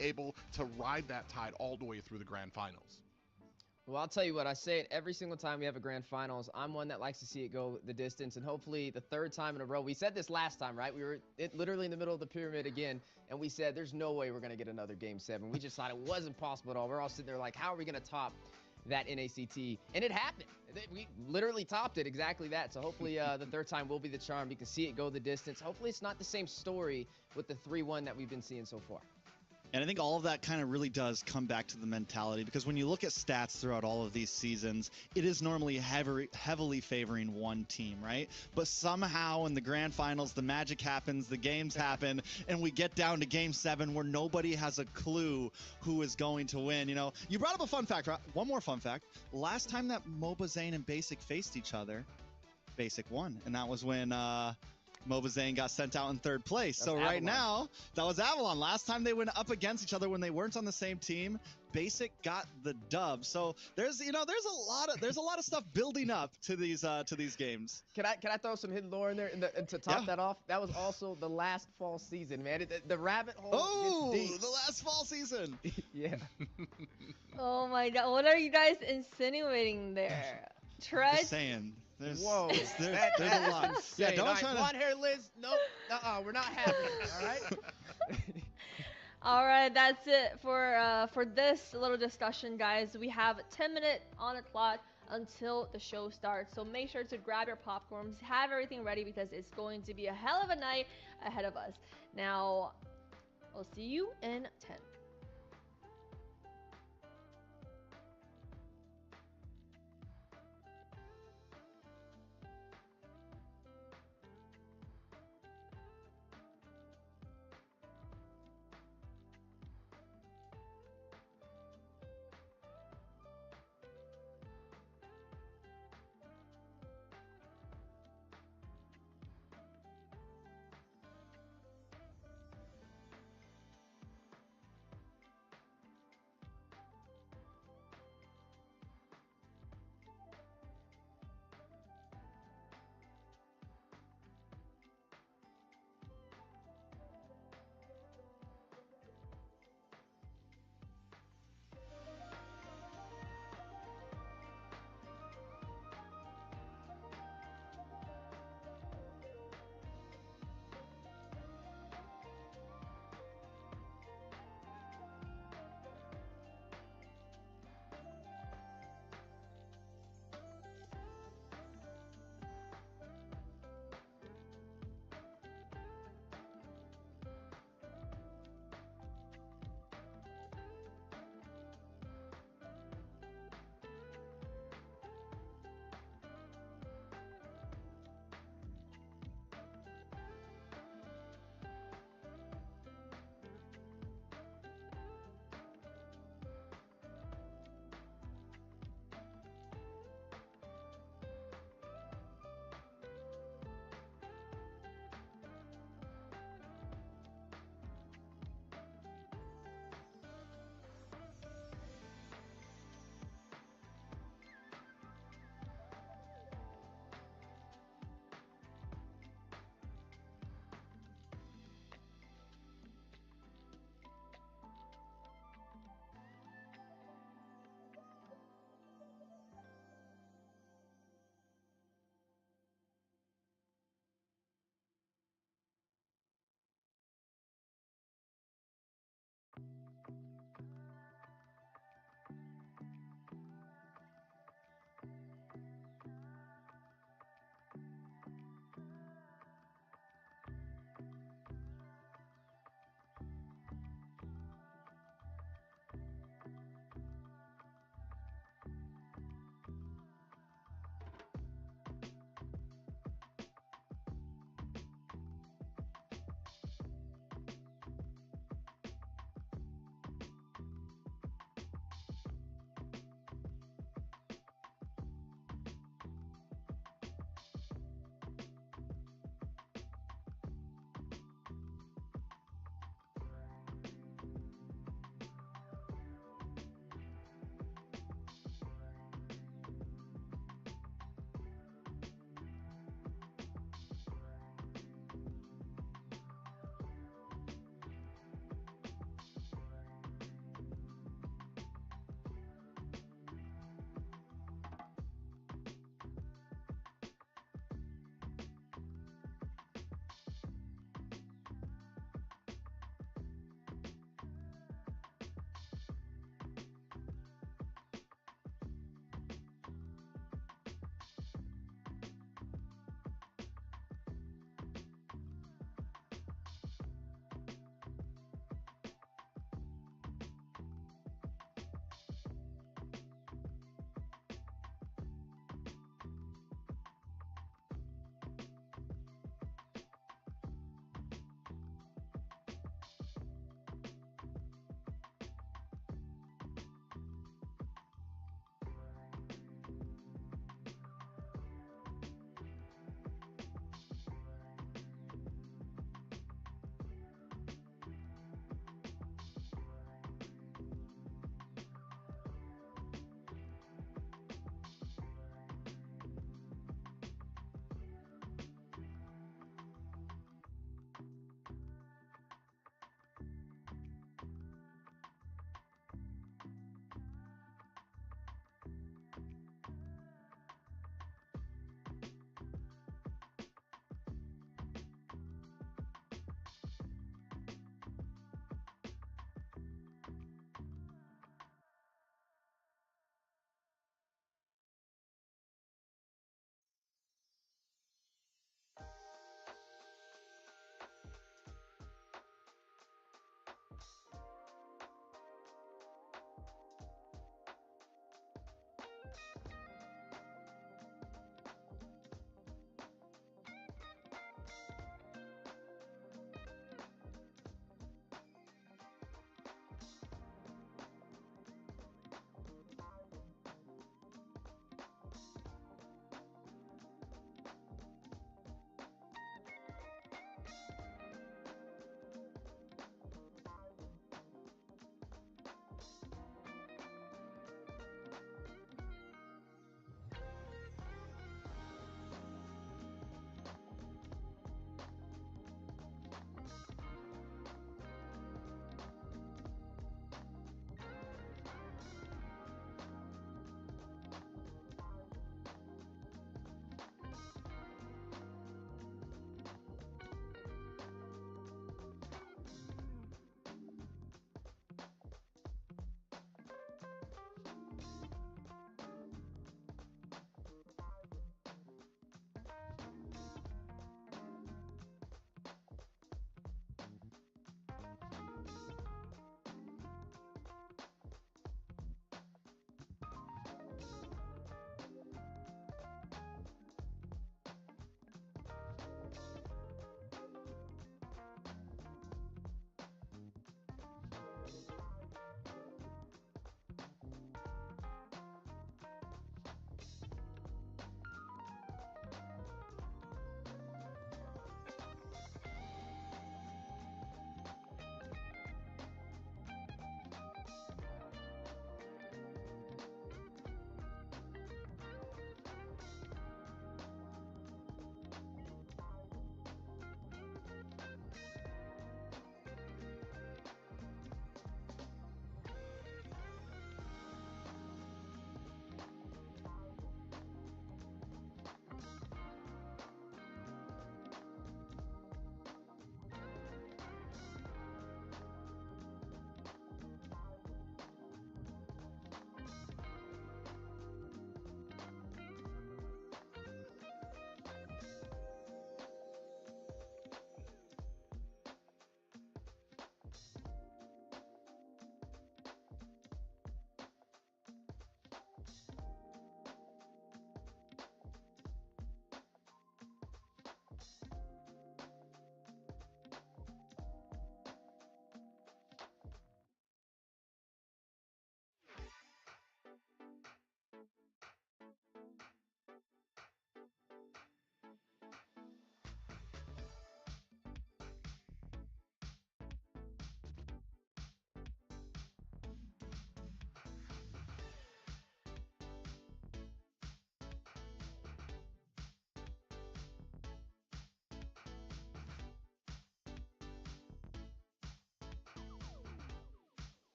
able to ride that tide all the way through the grand finals. Well, I'll tell you what, I say it every single time we have a grand finals. I'm one that likes to see it go the distance, and hopefully the third time in a row. We said this last time, right? We were literally in the middle of the pyramid again, and we said there's no way we're going to get another Game 7. We just thought it wasn't possible at all. We're all sitting there like, how are we going to top that NACT? And it happened. We literally topped it, exactly that. So hopefully the third time will be the charm. You can see it go the distance. Hopefully it's not the same story with the 3-1 that we've been seeing so far. And I think all of that kind of really does come back to the mentality, because when you look at stats throughout all of these seasons, it is normally heavily favoring one team, right? But somehow in the grand finals, the magic happens, the games happen, and we get down to Game 7 where nobody has a clue who is going to win. You know, you brought up a fun fact, right? One more fun fact. Last time that Mobazane and Basic faced each other, Basic won, and that was when Mobazane got sent out in third place. So right now, that was Avalon. Last time they went up against each other when they weren't on the same team, Basic got the dub. So there's a lot of stuff building up to these games. Can I throw some hidden lore in there to top that off? That was also the last fall season, man. The rabbit hole gets deep. The last fall season. Yeah. Oh my god, what are you guys insinuating there? Just saying. Whoa, there's a lot. Insane. Yeah, don't try to. Blonde hair Liz, nope, we're not having it. All right. All right, that's it for this little discussion, guys. We have 10 minutes on the clock until the show starts, so make sure to grab your popcorns, have everything ready, because it's going to be a hell of a night ahead of us. Now, I'll see you in 10.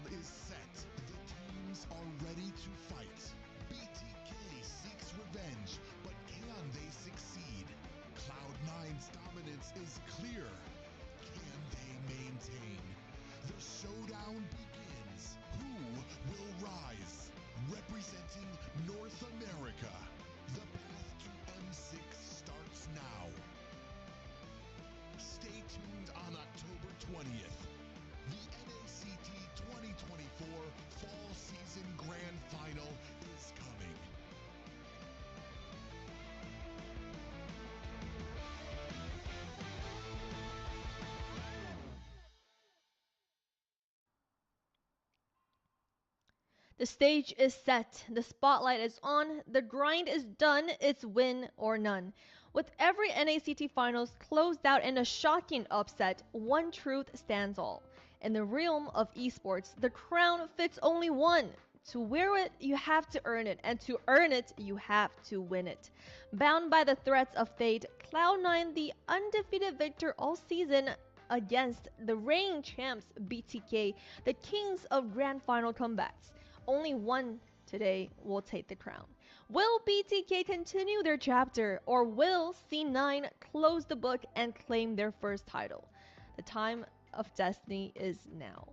field is set. The teams are ready to fight. BTK seeks revenge, but can they succeed? Cloud9's dominance is clear. Can they maintain? The showdown begins. Who will rise? Representing North America, the path to M6 starts now. Stay tuned on October 20th. The NACT 2024 Fall Season Grand Final is coming. The stage is set, the spotlight is on, the grind is done, it's win or none. With every NACT finals closed out in a shocking upset, one truth stands all. In the realm of esports, the crown fits only one. To wear it, you have to earn it, and to earn it, you have to win it. Bound by the threats of fate, Cloud9, the undefeated victor all season against the reigning champs BTK, the kings of grand final comebacks. Only one today will take the crown. Will BTK continue their chapter, or will C9 close the book and claim their first title? The time of destiny is now.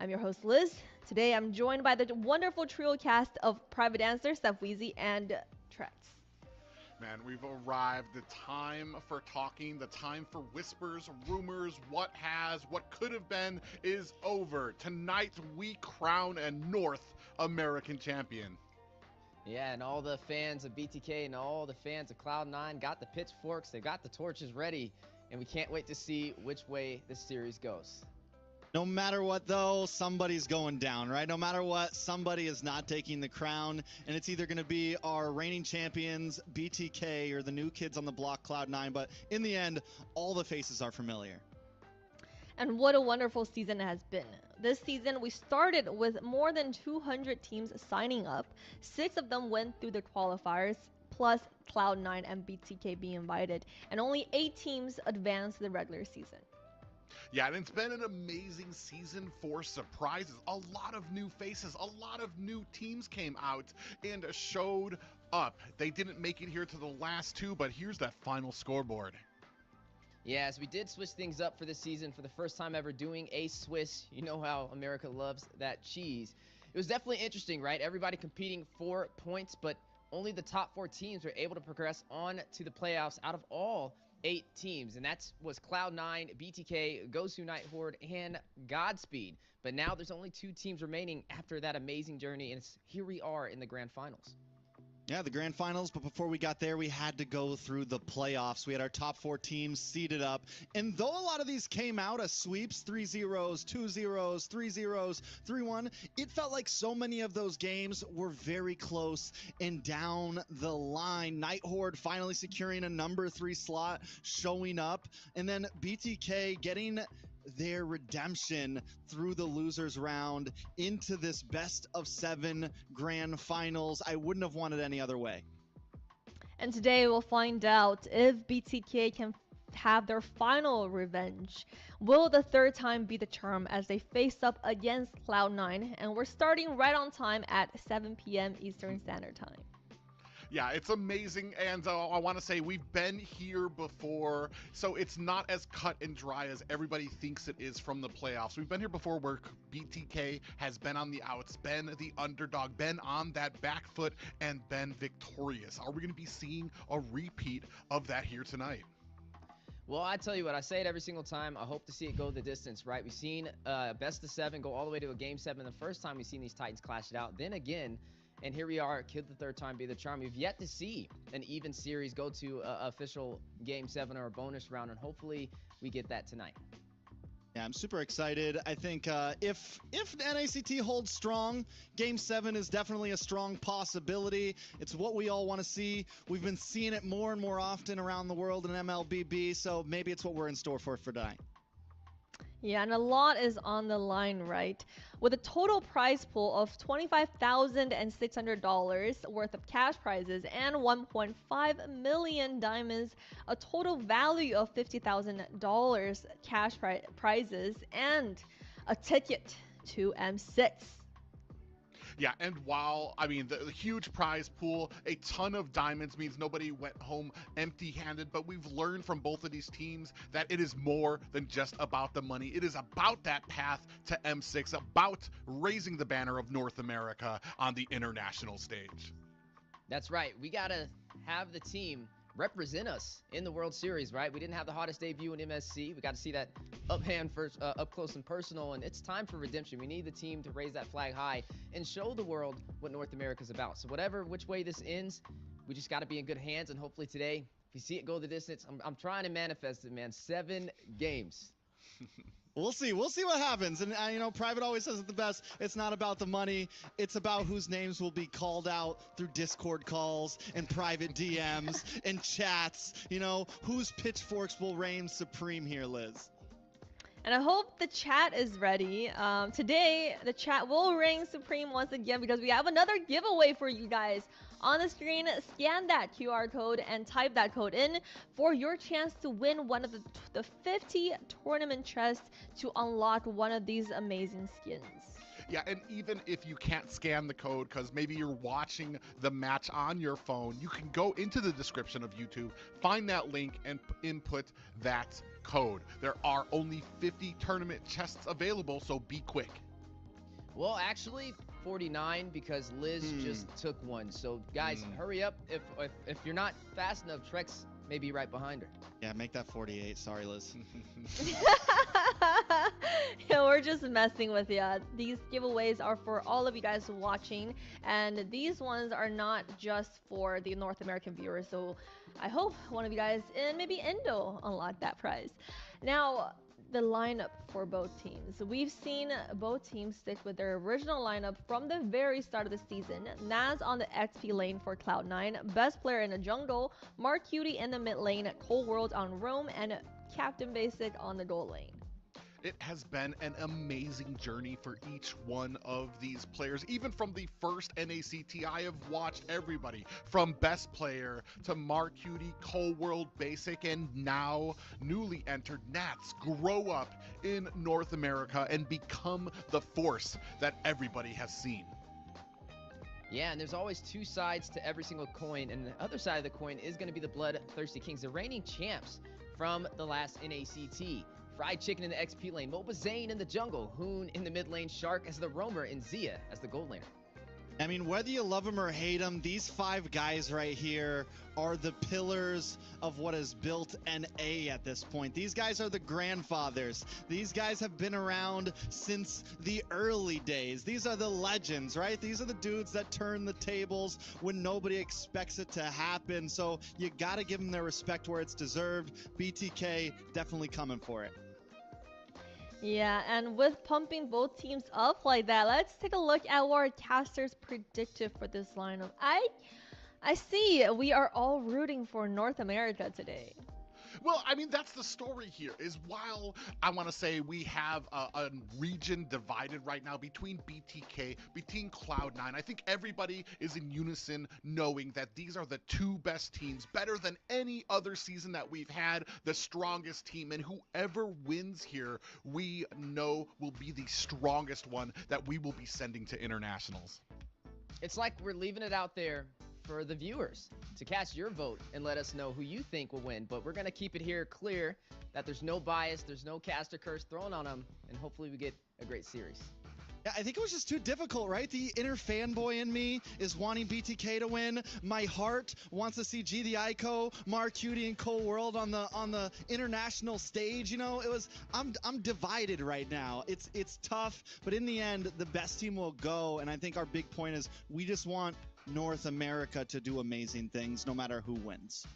I'm your host Liz. Today I'm joined by the wonderful trio cast of Private Dancer, Steph Weezy, and Tretz. Man, we've arrived. The time for talking, the time for whispers, rumors, what could have been is over. Tonight we crown a North American champion. Yeah, and all the fans of BTK and all the fans of Cloud9 got the pitchforks, they got the torches ready, and we can't wait to see which way this series goes. No matter what, though, somebody's going down, right? No matter what, somebody is not taking the crown, and it's either going to be our reigning champions, BTK, or the new kids on the block, Cloud9, but in the end, all the faces are familiar. And what a wonderful season it has been. This season, we started with more than 200 teams signing up. 6 of them went through the qualifiers, plus Cloud9 and BTK being invited, and only 8 teams advanced the regular season. Yeah, and it's been an amazing season for surprises. A lot of new faces, a lot of new teams came out and showed up. They didn't make it here to the last 2, but here's that final scoreboard. Yes, we did switch things up for this season for the first time ever doing a Swiss. You know how America loves that cheese. It was definitely interesting, right? Everybody competing for points, but only the top 4 teams were able to progress on to the playoffs out of all 8 teams, and that was Cloud9, BTK, Gosu Nighthorde, and Godspeed. But now there's only 2 teams remaining after that amazing journey, and here we are in the grand finals. Yeah, the grand finals, but before we got there, we had to go through the playoffs. We had our top 4 teams seeded up, and though a lot of these came out as sweeps, 3-0s, 2-0s, 3-0s, 3-1, it felt like so many of those games were very close and down the line. Nighthorde finally securing a number 3 slot, showing up, and then BTK getting their redemption through the losers round into this best of 7 grand finals. I wouldn't have wanted any other way. And today we'll find out if BTK can have their final revenge. Will the third time be the charm as they face up against Cloud9? And we're starting right on time at 7 p.m. Eastern Standard Time. Yeah, it's amazing, and I want to say we've been here before, so it's not as cut and dry as everybody thinks it is from the playoffs. We've been here before where BTK has been on the outs, been the underdog, been on that back foot, and been victorious. Are we going to be seeing a repeat of that here tonight? Well, I tell you what, I say it every single time. I hope to see it go the distance, right? We've seen best of 7 go all the way to a game 7 the first time we've seen these Titans clash it out. Then again, and here we are, could the third time be the charm? We've yet to see an even series go to official game 7 or a bonus round, and hopefully we get that tonight. Yeah, I'm super excited. I think if NACT holds strong, Game 7 is definitely a strong possibility. It's what we all want to see. We've been seeing it more and more often around the world in MLBB, so maybe it's what we're in store for tonight. Yeah, and a lot is on the line, right? With a total prize pool of $25,600 worth of cash prizes and 1.5 million diamonds, a total value of $50,000 cash prizes, and a ticket to M6. Yeah, and while, I mean, the huge prize pool, a ton of diamonds means nobody went home empty-handed, but we've learned from both of these teams that it is more than just about the money. It is about that path to M6, about raising the banner of North America on the international stage. That's right. We got to have the team represent us in the World Series, right? We didn't have the hottest debut in MSC. We got to see that up close and personal, and it's time for redemption. We need the team to raise that flag high and show the world what North America's about. So which way this ends, we just got to be in good hands, and hopefully today, if you see it go the distance, I'm trying to manifest it, man. 7 games. We'll see what happens. And you know, Private always says it the best. It's not about the money. It's about whose names will be called out through Discord calls and private DMs and chats. You know, whose pitchforks will reign supreme here, Liz. And I hope the chat is ready. Today, the chat will reign supreme once again because we have another giveaway for you guys. On the screen, scan that QR code and type that code in for your chance to win one of the 50 tournament chests to unlock one of these amazing skins. Yeah, and even if you can't scan the code because maybe you're watching the match on your phone, you can go into the description of YouTube, find that link, and input that code. There are only 50 tournament chests available, so be quick. Well, actually, 49 because Liz just took one. So, guys, hurry up. If you're not fast enough, Trex may be right behind her. Yeah, make that 48. Sorry, Liz. Yeah, we're just messing with you. These giveaways are for all of you guys watching, and these ones are not just for the North American viewers. So I hope one of you guys in maybe Indo unlock that prize. Now, the lineup for both teams. We've seen both teams stick with their original lineup from the very start of the season. Naz on the XP lane for Cloud9, Best Player in the jungle, Mark Cutie in the mid lane, Cold World on Roam, and Captain Basic on the gold lane. It has been an amazing journey for each one of these players. Even from the first NACT, I have watched everybody from Best Player to Mark Cutie, Cold World, Basic, and now newly entered Nats grow up in North America and become the force that everybody has seen. Yeah, and there's always 2 sides to every single coin, and the other side of the coin is going to be the BloodThirsty Kings, the reigning champs from the last NACT. Fried Chicken in the XP lane, Moba Zane in the jungle, Hoon in the mid lane, Shark as the roamer, and Zia as the gold laner. I mean, whether you love them or hate them, these 5 guys right here are the pillars of what has built NA at this point. These guys are the grandfathers. These guys have been around since the early days. These are the legends, right? These are the dudes that turn the tables when nobody expects it to happen. So you got to give them their respect where it's deserved. BTK definitely coming for it. Yeah, and with pumping both teams up like that, let's take a look at what our casters predicted for this lineup. I see we are all rooting for North America today. Well, I mean, that's the story here, is while I want to say we have a region divided right now between BTK, between Cloud9, I think everybody is in unison knowing that these are the 2 best teams, better than any other season that we've had, the strongest team, and whoever wins here, we know will be the strongest one that we will be sending to internationals. It's like we're leaving it out there for the viewers to cast your vote and let us know who you think will win. But we're going to keep it here clear that there's no bias, there's no caster curse thrown on them, and hopefully we get a great series. Yeah, I think it was just too difficult, right? The inner fanboy in me is wanting BTK to win. My heart wants to see G the Ico, Mark Cutie, and Cold World on the international stage. You know, I'm divided right now. It's tough, but in the end, the best team will go. And I think our big point is we just want North America to do amazing things no matter who wins.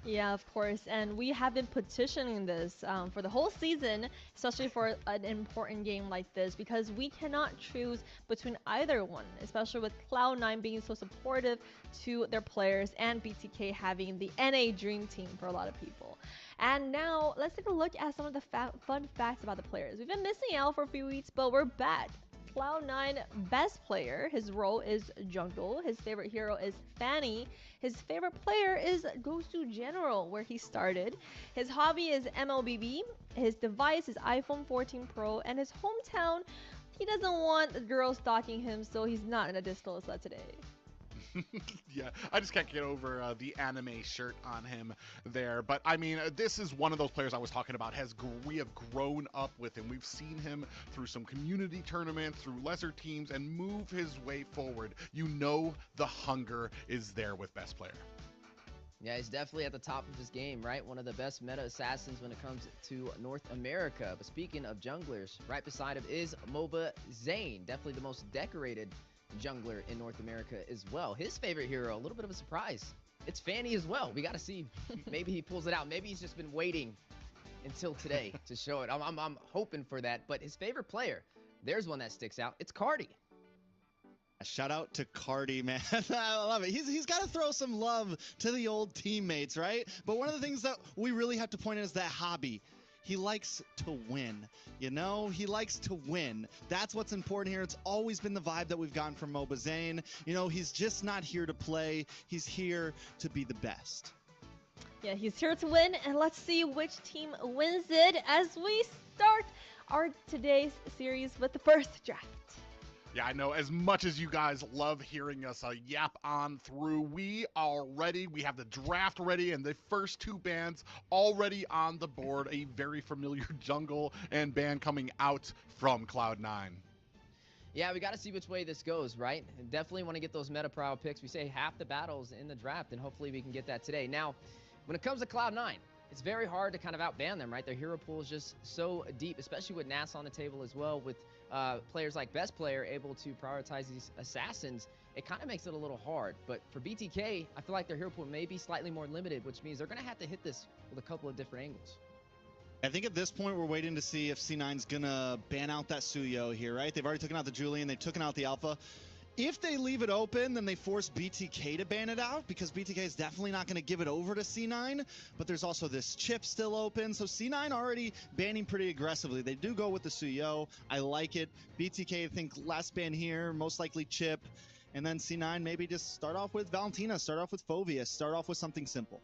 Yeah, of course, and we have been petitioning this for the whole season, especially for an important game like this, because we cannot choose between either one, especially with Cloud9 being so supportive to their players and BTK having the NA dream team for a lot of people. And now let's take a look at some of the fun facts about the players. We've been missing out for a few weeks, but we're back. Cloud9 best player. His role is jungle. His favorite hero is Fanny. His favorite player is Gosu General, where he started. His hobby is MLBB. His device is iPhone 14 Pro. And his hometown, he doesn't want girls stalking him, so he's not in a disco set today. Yeah, I just can't get over the anime shirt on him there. But I mean, this is one of those players I was talking about. We have grown up with him. We've seen him through some community tournaments, through lesser teams, and move his way forward. You know the hunger is there with best player. Yeah, he's definitely at the top of his game, right? One of the best meta assassins when it comes to North America. But speaking of junglers, right beside him is MOBA Zane, definitely the most decorated jungler in North America as well. His favorite hero, a little bit of a surprise, it's Fanny as well. We got to see, maybe he pulls it out. Maybe he's just been waiting until today to show it. I'm hoping for that. But his favorite player, there's one that sticks out. It's Cardi. Shout out to Cardi, man. I love it. He's got to throw some love to the old teammates, right? But one of the things that we really have to point out is that hobby. He likes to win, you know? He likes to win. That's what's important here. It's always been the vibe that we've gotten from MOBA Zane. You know, he's just not here to play. He's here to be the best. Yeah, he's here to win, and let's see which team wins it as we start our today's series with the first draft. Yeah, I know. As much as you guys love hearing us yap on through, we are ready. We have the draft ready, and the first two bands already on the board. A very familiar jungle and band coming out from Cloud9. Yeah, we got to see which way this goes, right? Definitely want to get those meta prowl picks. We say half the battles in the draft, and hopefully we can get that today. Now, when it comes to Cloud9, it's very hard to kind of outban them, right? Their hero pool is just so deep, especially with NAS on the table as well, with players like best player able to prioritize these assassins. It kind of makes it a little hard. But for BTK, I feel like their hero pool may be slightly more limited, which means they're going to have to hit this with a couple of different angles. I think at this point we're waiting to see if C9's going to ban out that Suyo here, right? They've already taken out the Julian, they've taken out the Alpha. If they leave it open, then they force BTK to ban it out, because BTK is definitely not going to give it over to C9, but there's also this chip still open, so C9 already banning pretty aggressively. They do go with the Suyo. I like it. BTK, I think, last ban here, most likely chip, and then C9 maybe just start off with Valentina, start off with Phoveus, start off with something simple.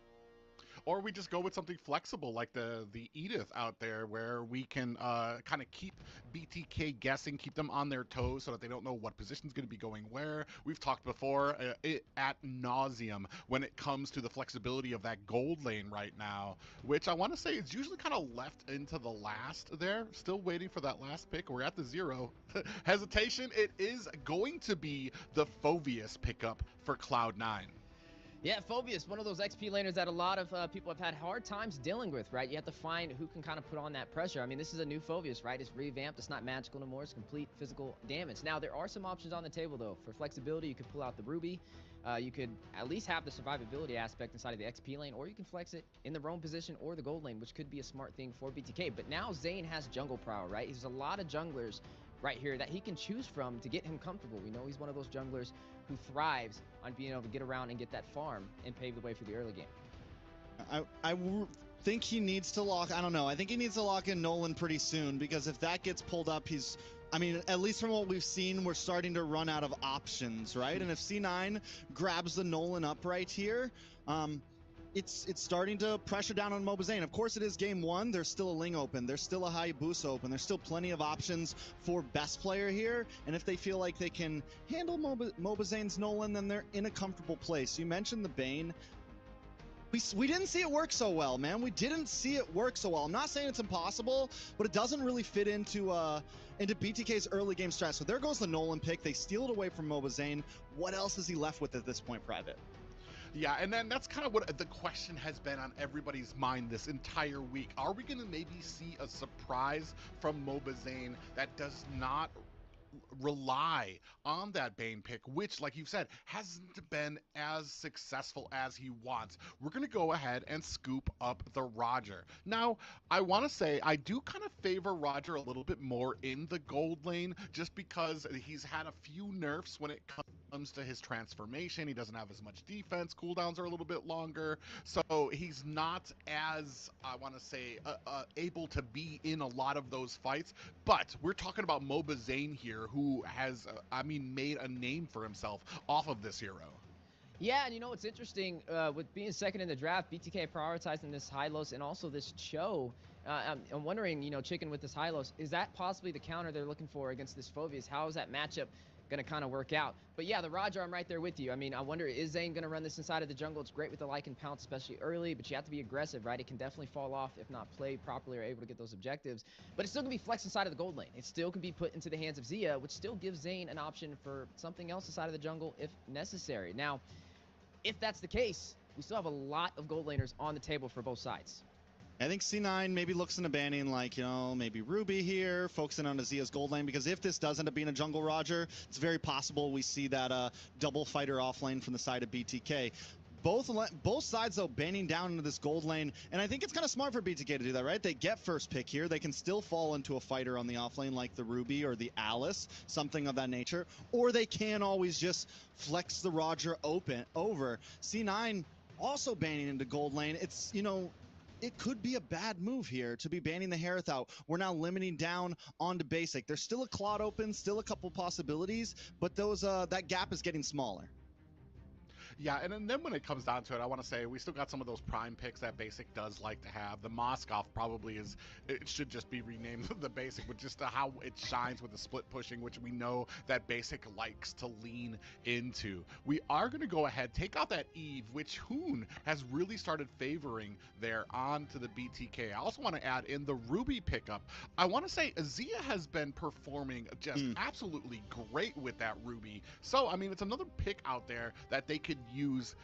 Or we just go with something flexible like the Edith out there, where we can kind of keep BTK guessing, keep them on their toes so that they don't know what position's going to be going where. We've talked before ad nauseum when it comes to the flexibility of that gold lane right now, which I want to say is usually kind of left into the last there. Still waiting for that last pick. We're at the 0. Hesitation. It is going to be the Phoveus pickup for Cloud9. Yeah, Phoveus, one of those XP laners that a lot of people have had hard times dealing with, right? You have to find who can kind of put on that pressure. I mean, this is a new Phoveus, right? It's revamped. It's not magical anymore. It's complete physical damage. Now, there are some options on the table, though. For flexibility, you could pull out the Ruby. You could at least have the survivability aspect inside of the XP lane, or you can flex it in the roam position or the gold lane, which could be a smart thing for BTK. But now Zane has jungle prowl, right? There's a lot of junglers right here that he can choose from to get him comfortable. We know he's one of those junglers who thrives on being able to get around and get that farm and pave the way for the early game. I think he needs to lock, I don't know, I think he needs to lock in Nolan pretty soon, because if that gets pulled up, he's, I mean, at least from what we've seen, we're starting to run out of options, right? And if C9 grabs the Nolan up right here, it's starting to pressure down on MOBA Zane. Of course, it is game 1. There's still a Ling open. There's still a Hayabusa open. There's still plenty of options for best player here. And if they feel like they can handle MOBA Zane's Nolan, then they're in a comfortable place. You mentioned the Bane. We didn't see it work so well, man. We didn't see it work so well. I'm not saying it's impossible, but it doesn't really fit into BTK's early game strat. So there goes the Nolan pick. They steal it away from MOBA Zane. What else is he left with at this point, Private? Yeah, and then that's kind of what the question has been on everybody's mind this entire week. Are we going to maybe see a surprise from MOBA Zane that does not rely on that Bane pick, which, like you've said, hasn't been as successful as he wants? We're going to go ahead and scoop up the Roger. Now, I want to say I do kind of favor Roger a little bit more in the gold lane, just because he's had a few nerfs when it comes comes to his transformation, he doesn't have as much defense. Cooldowns are a little bit longer, so he's not as, I want to say, able to be in a lot of those fights. But we're talking about Moba Zane here, who has, I mean, made a name for himself off of this hero. Yeah, and you know what's interesting, with being second in the draft, BTK prioritizing this Hylos and also this Cho. I'm wondering, you know, Chicken with this Hylos, is that possibly the counter they're looking for against this Phoveus? How is that matchup going to kind of work out? But yeah, the Roger, I'm right there with you. I mean, I wonder, is Zane going to run this inside of the jungle? It's great with the Lycan Pounce, especially early, but you have to be aggressive, right? It can definitely fall off if not played properly or able to get those objectives. But it's still going to be flexed inside of the gold lane. It still can be put into the hands of Zia, which still gives Zane an option for something else inside of the jungle if necessary. Now, if that's the case, we still have a lot of gold laners on the table for both sides. I think C9 maybe looks into banning, like, you know, maybe Ruby here, focusing on Azia's gold lane, because if this does end up being a jungle Roger, it's very possible we see that double fighter off lane from the side of BTK. Both sides, though, banning down into this gold lane, and I think it's kind of smart for BTK to do that, right? They get first pick here. They can still fall into a fighter on the off lane like the Ruby or the Alice, something of that nature, or they can always just flex the Roger over. C9 also banning into gold lane. It's, you know, it could be a bad move here to be banning the Harith out. We're now limiting down onto basic. There's still a Claude open, still a couple possibilities, but those that gap is getting smaller. Yeah, and then when it comes down to it, I want to say we still got some of those prime picks that Basic does like to have. The Moskov probably is, it should just be renamed the Basic, with just how it shines with the split pushing, which we know that Basic likes to lean into. We are going to go ahead, take out that Eve, which Hoon has really started favoring there onto the BTK. I also want to add in the Ruby pickup. I want to say Azia has been performing just absolutely great with that Ruby. So, I mean, it's another pick out there that they could use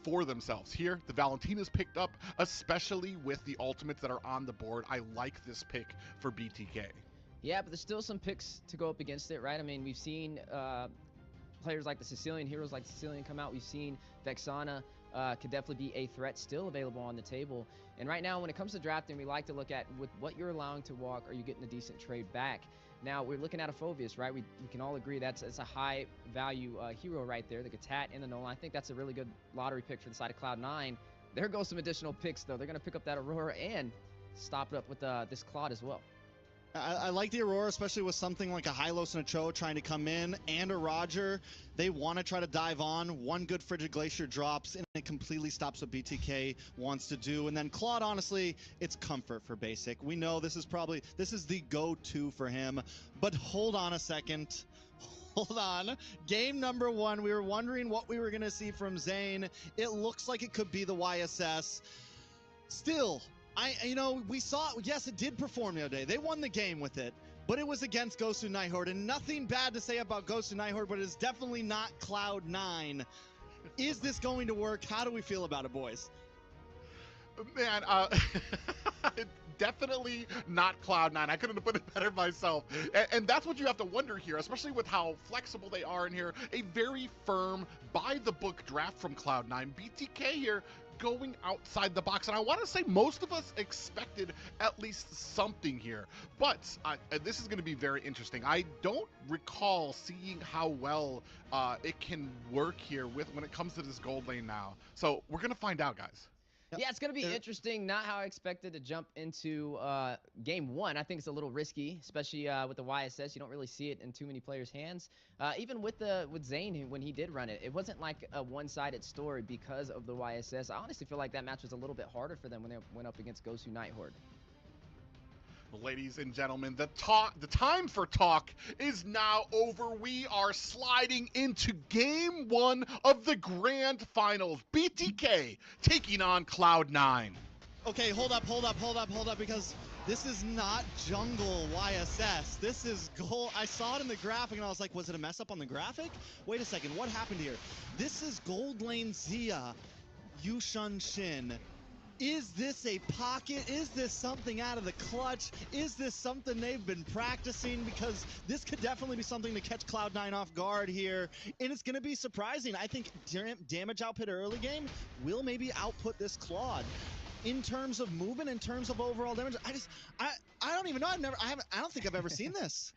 for themselves. Here, the Valentina's picked up, especially with the ultimates that are on the board. I like this pick for BTK. Yeah, but there's still some picks to go up against it, right? I mean, we've seen players like the Sicilian, heroes like Sicilian come out. We've seen Vexana could definitely be a threat still available on the table. And right now, when it comes to drafting, we like to look at with what you're allowing to walk, are you getting a decent trade back? Now, we're looking at a Phoveus, right? We can all agree that's a high value hero right there, the Gatat and the Nolan. I think that's a really good lottery pick for the side of Cloud9. There goes some additional picks, though. They're going to pick up that Aurora and stop it up with this Claude as well. I like the Aurora, especially with something like a Hylos and a Cho trying to come in, and a Roger. They want to try to dive on. One good Frigid Glacier drops, and it completely stops what BTK wants to do. And then Claude, honestly, it's comfort for Basic. We know this is the go-to for him. But hold on a second. Hold on. Game number 1, we were wondering what we were going to see from Zane. It looks like it could be the YSS. Still, we saw, yes, it did perform the other day. They won the game with it, but it was against Ghost of Nighthorde, and nothing bad to say about Ghost of Nighthorde, but it's definitely not Cloud9. Is this going to work? How do we feel about it, boys? Man, definitely not Cloud9. I couldn't have put it better myself. And that's what you have to wonder here, especially with how flexible they are in here. A very firm, by-the-book draft from Cloud9. BTK here going outside the box, and I want to say most of us expected at least something here, but this is going to be very interesting. I don't recall seeing how well it can work here when it comes to this gold lane now, so we're going to find out, guys. Yeah, it's going to be interesting. Not how I expected to jump into game 1. I think it's a little risky, especially with the YSS. You don't really see it in too many players' hands. Even with Zane, when he did run it, it wasn't like a one-sided story because of the YSS. I honestly feel like that match was a little bit harder for them when they went up against Gosu Nighthorde. Ladies and gentlemen, the time for talk is now over. We are sliding into game 1 of the grand finals. BTK taking on Cloud9. Okay, hold up, because this is not jungle YSS. This is gold. I saw it in the graphic and I was like, was it a mess up on the graphic? Wait a second, what happened here? This is gold lane Zia, Yushun Shin. Is this a pocket? Is this something out of the clutch? Is this something they've been practicing? Because this could definitely be something to catch Cloud9 off guard here. And it's going to be surprising. I think damage output early game will maybe output this Claude. In terms of movement, in terms of overall damage, I don't even know. I don't think I've ever seen this.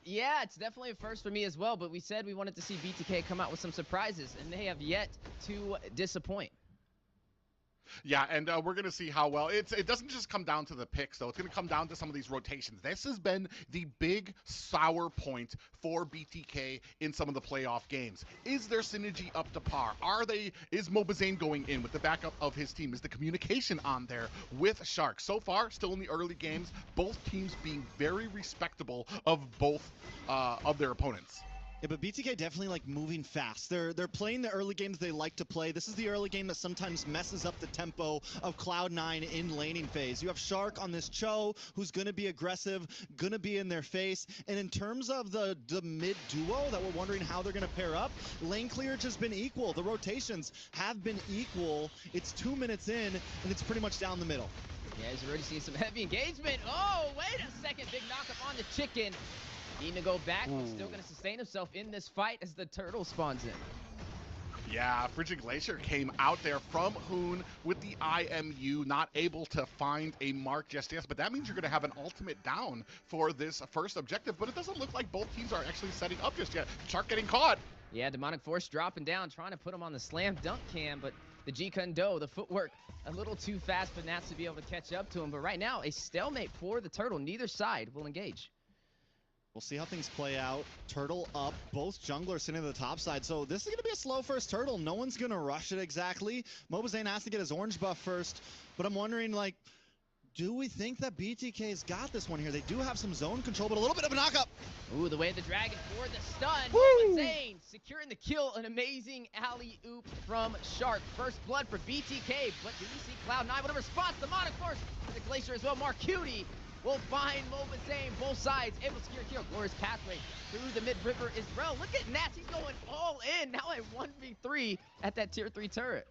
Yeah, it's definitely a first for me as well, but we said we wanted to see BTK come out with some surprises, and they have yet to disappoint. Yeah, and we're going to see how well. It doesn't just come down to the picks, though. It's going to come down to some of these rotations. This has been the big sour point for BTK in some of the playoff games. Is their synergy up to par? Is Mobazane going in with the backup of his team? Is the communication on there with Shark? So far, still in the early games, both teams being very respectable of both of their opponents. Yeah, but BTK definitely like moving fast. They're playing the early games they like to play. This is the early game that sometimes messes up the tempo of Cloud9 in laning phase. You have Shark on this Cho, who's going to be aggressive, going to be in their face. And in terms of the mid duo that we're wondering how they're going to pair up, lane clearage has been equal. The rotations have been equal. It's 2 minutes in, and it's pretty much down the middle. Yeah, he's already seeing some heavy engagement. Oh, wait a second. Big knockup on the chicken. Needing to go back, but still going to sustain himself in this fight as the turtle spawns in. Yeah, Frigid Glacier came out there from Hoon with the IMU, not able to find a mark just yet, but that means you're going to have an ultimate down for this first objective, but it doesn't look like both teams are actually setting up just yet. Shark getting caught. Yeah, Demonic Force dropping down, trying to put him on the slam dunk cam, but the G-Kundo, the footwork, a little too fast for Nats to be able to catch up to him. But right now, a stalemate for the turtle. Neither side will engage. We'll see how things play out. Turtle up, both junglers sitting at the top side. So this is going to be a slow first turtle. No one's going to rush it exactly. Mobazane has to get his orange buff first. But I'm wondering, like, do we think that BTK's got this one here? They do have some zone control, but a little bit of a knockup. Ooh, the way of the dragon for the stun. Mobazane securing the kill. An amazing alley-oop from Shark. First blood for BTK, but do we see Cloud9 with a response? Demonic Force for the Glacier as well. Marcuti will find Mobazane, both sides, able to secure a kill. Glorious pathway through the mid-river as well. Look at Nats, he's going all in. Now a 1v3 at that tier 3 turret.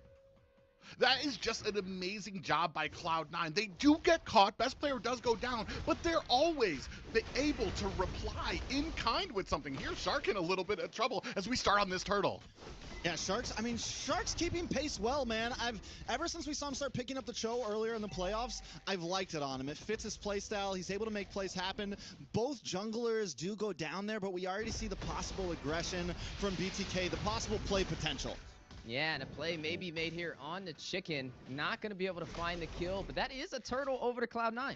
That is just an amazing job by Cloud9. They do get caught, best player does go down, but they're always able to reply in kind with something. Here, Shark in a little bit of trouble as we start on this turtle. Yeah, Shark's keeping pace well, man. Ever since we saw him start picking up the Cho earlier in the playoffs, I've liked it on him. It fits his playstyle. He's able to make plays happen. Both junglers do go down there, but we already see the possible aggression from BTK, the possible play potential. Yeah, and a play may be made here on the chicken. Not going to be able to find the kill, but that is a turtle over to Cloud9.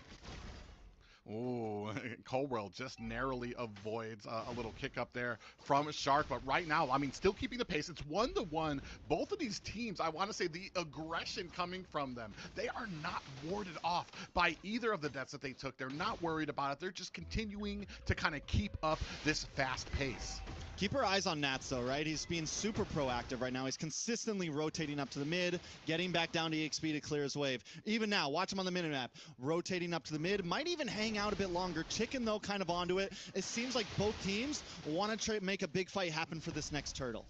Ooh, Colwell just narrowly avoids a little kick up there from Shark, but right now, I mean, still keeping the pace. It's 1-1. Both of these teams, I want to say the aggression coming from them, they are not warded off by either of the deaths that they took. They're not worried about it. They're just continuing to kind of keep up this fast pace. Keep our eyes on Nats though, right? He's being super proactive right now. He's consistently rotating up to the mid, getting back down to EXP to clear his wave. Even now, watch him on the minimap, rotating up to the mid, might even hang out a bit longer. Chicken though, kind of onto it. It seems like both teams want to make a big fight happen for this next turtle.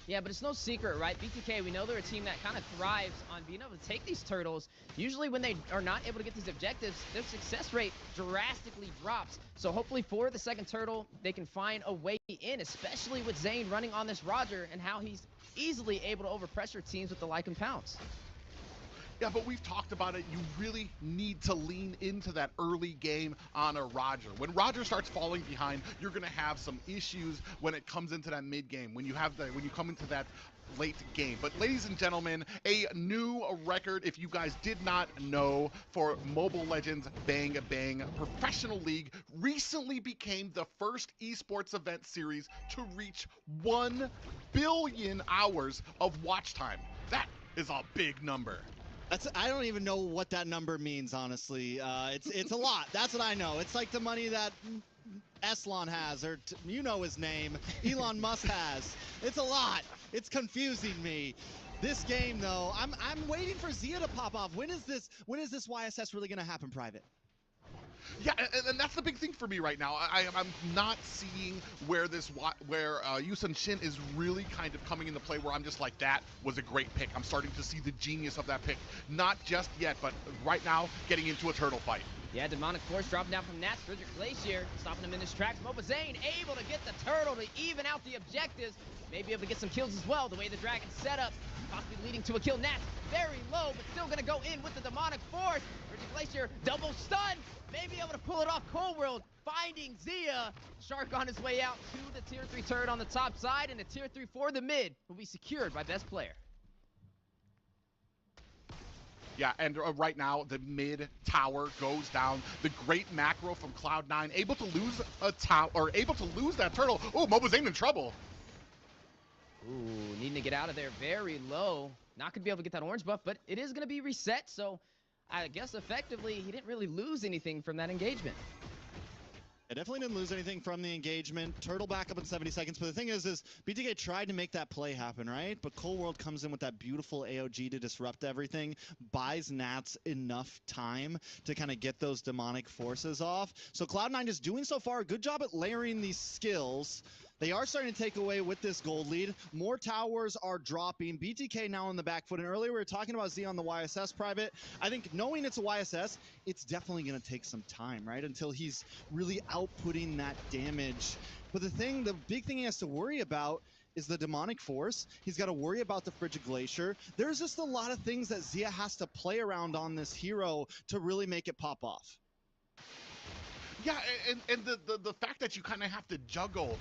Yeah, but it's no secret, right? BTK, we know they're a team that kind of thrives on being able to take these turtles. Usually when they are not able to get these objectives, their success rate drastically drops. So hopefully for the second turtle, they can find a way in, especially with Zane running on this Roger and how he's easily able to overpressure teams with the Lycan Pounce. Yeah, but we've talked about it. You really need to lean into that early game on a Roger. When Roger starts falling behind, you're going to have some issues when it comes into that mid game. When you come into that late game. But ladies and gentlemen, a new record, if you guys did not know, for Mobile Legends Bang Bang Professional League recently became the first esports event series to reach 1 billion hours of watch time. That is a big number. I don't even know what that number means, honestly. It's a lot. That's what I know. It's like the money that Eslon has, or you know his name, Elon Musk has. It's a lot. It's confusing me. This game, though, I'm waiting for Zia to pop off. When is this YSS really going to happen, Private? Yeah, and that's the big thing for me right now. I'm not seeing where Yusun Shin is really kind of coming into play, where I'm just like, that was a great pick. I'm starting to see the genius of that pick. Not just yet, but right now, getting into a turtle fight. Yeah, Demonic Force dropping down from Nats. Frederick Glacier stopping him in his tracks. Mobazane able to get the turtle to even out the objectives. Maybe able to get some kills as well. The way the Dragon's set up, possibly leading to a kill. Nats very low, but still going to go in with the Demonic Force. Frederick Glacier double stun. Maybe able to pull it off. Cold World finding Zia. Shark on his way out to the tier 3 turret on the top side, and the tier 3 for the mid will be secured by best player. Yeah, and right now the mid tower goes down. The great macro from Cloud9, able to lose a tower, or able to lose that turtle. Oh, Mobazane in trouble. Ooh, needing to get out of there very low. Not going to be able to get that orange buff, but it is going to be reset, so I guess effectively he didn't really lose anything from that engagement. I definitely didn't lose anything from the engagement. Turtle back up in 70 seconds. But the thing is BTK tried to make that play happen, right? But Cold World comes in with that beautiful AOG to disrupt everything, buys Nats enough time to kind of get those demonic forces off. So Cloud9 is doing so far a good job at layering these skills. They are starting to take away with this gold lead. More towers are dropping. BTK now on the back foot. And earlier we were talking about Z on the YSS private. I think knowing it's a YSS, it's definitely going to take some time, right? Until he's really outputting that damage. But the big thing he has to worry about is the demonic force. He's got to worry about the frigid glacier. There's just a lot of things that Zia has to play around on this hero to really make it pop off. Yeah, and the fact that you kind of have to juggle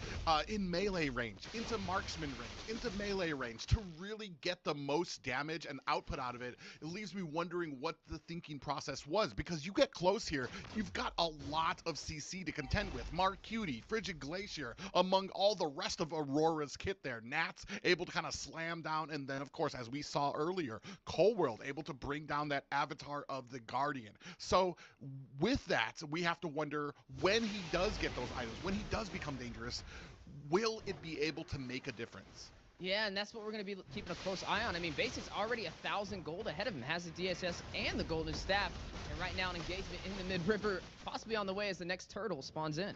in melee range, into marksman range, into melee range to really get the most damage and output out of it, it leaves me wondering what the thinking process was, because you get close here, you've got a lot of CC to contend with. Marcutie, Frigid Glacier, among all the rest of Aurora's kit there. Nats able to kind of slam down, and then of course, as we saw earlier, Cold World able to bring down that avatar of the Guardian. So with that, we have to wonder, when he does get those items, when he does become dangerous, will it be able to make a difference? Yeah, and that's what we're going to be keeping a close eye on. I mean, Basic's already 1,000 gold ahead of him, has the DSS and the golden staff, and right now an engagement in the mid-river, possibly on the way as the next turtle spawns in.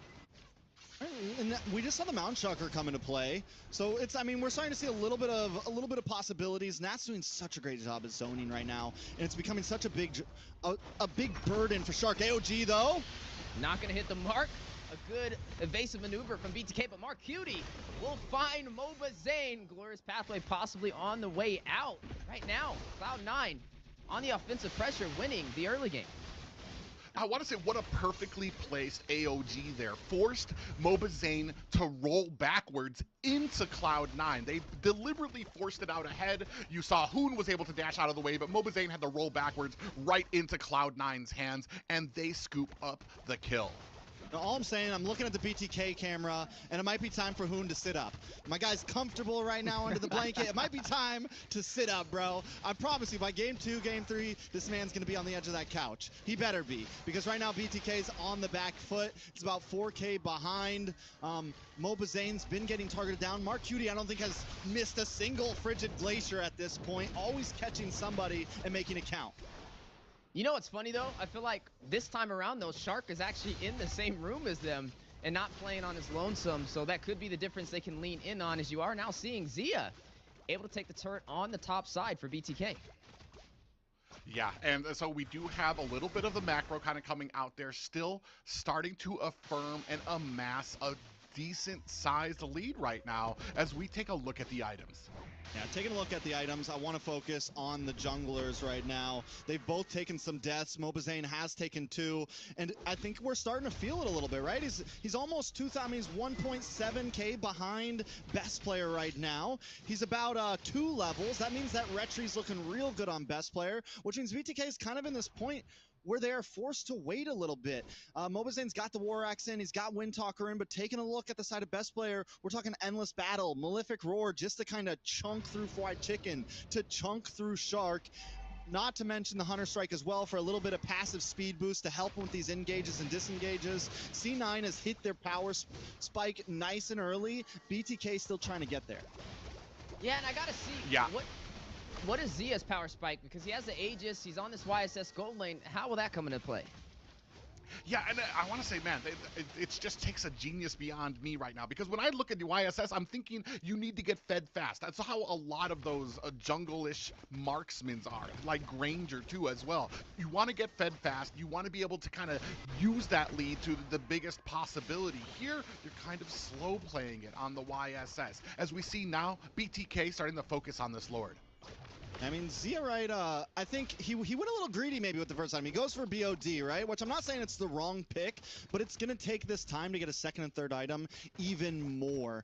And we just saw the Mountain Shocker come into play, so it's, I mean, we're starting to see a little bit of possibilities. Nat's doing such a great job at zoning right now, and it's becoming such a big burden for Shark. AOG though, not going to hit the mark. A good evasive maneuver from BTK, but Marcutie will find Mobazane. Glorious pathway possibly on the way out. Right now, Cloud9 on the offensive pressure, winning the early game. I want to say, what a perfectly placed AOG there. Forced Mobazane to roll backwards into Cloud9. They deliberately forced it out ahead. You saw Hoon was able to dash out of the way, but Mobazane had to roll backwards right into Cloud9's hands, and they scoop up the kill. Now, all I'm saying, I'm looking at the BTK camera, and it might be time for Hoon to sit up. My guy's comfortable right now under the blanket. It might be time to sit up, bro. I promise you, by game 2, game 3, this man's going to be on the edge of that couch. He better be, because right now BTK's on the back foot. It's about 4K behind. Mobazane's been getting targeted down. Marcutie, I don't think, has missed a single Frigid Glacier at this point. Always catching somebody and making it count. You know what's funny though? I feel like this time around though, Shark is actually in the same room as them and not playing on his lonesome, so that could be the difference they can lean in on, as you are now seeing Zia able to take the turret on the top side for BTK. Yeah, and so we do have a little bit of the macro kind of coming out there, still starting to affirm and amass a decent sized lead right now as we take a look at the items. Yeah, taking a look at the items, I want to focus on the junglers right now. They've both taken some deaths. Mobazane has taken 2, and I think we're starting to feel it a little bit, right? He's almost 2,000. He's 1.7K behind best player right now. He's about 2 levels. That means that Retri's looking real good on best player, which means BTK is kind of in this point where they are forced to wait a little bit. Mobazane's got the War Axe in, he's got Windtalker in, but taking a look at the side of best player, we're talking Endless Battle, Malefic Roar, just to kind of chunk through Fried Chicken, to chunk through Shark. Not to mention the Hunter Strike as well for a little bit of passive speed boost to help with these engages and disengages. C9 has hit their power spike nice and early. BTK still trying to get there. Yeah, and I gotta see what is Zia's power spike, because he has the Aegis, he's on this YSS gold lane. How will that come into play? Yeah, and I want to say, man, it just takes a genius beyond me right now. Because when I look at the YSS, I'm thinking you need to get fed fast. That's how a lot of those jungle-ish marksmen are, like Granger too as well. You want to get fed fast. You want to be able to kind of use that lead to the biggest possibility. Here, you're kind of slow playing it on the YSS. As we see now, BTK starting to focus on this Lord. I mean, Zia, right, I think he went a little greedy maybe with the first time. He goes for BOD, right? Which I'm not saying it's the wrong pick, but it's going to take this time to get a second and third item even more.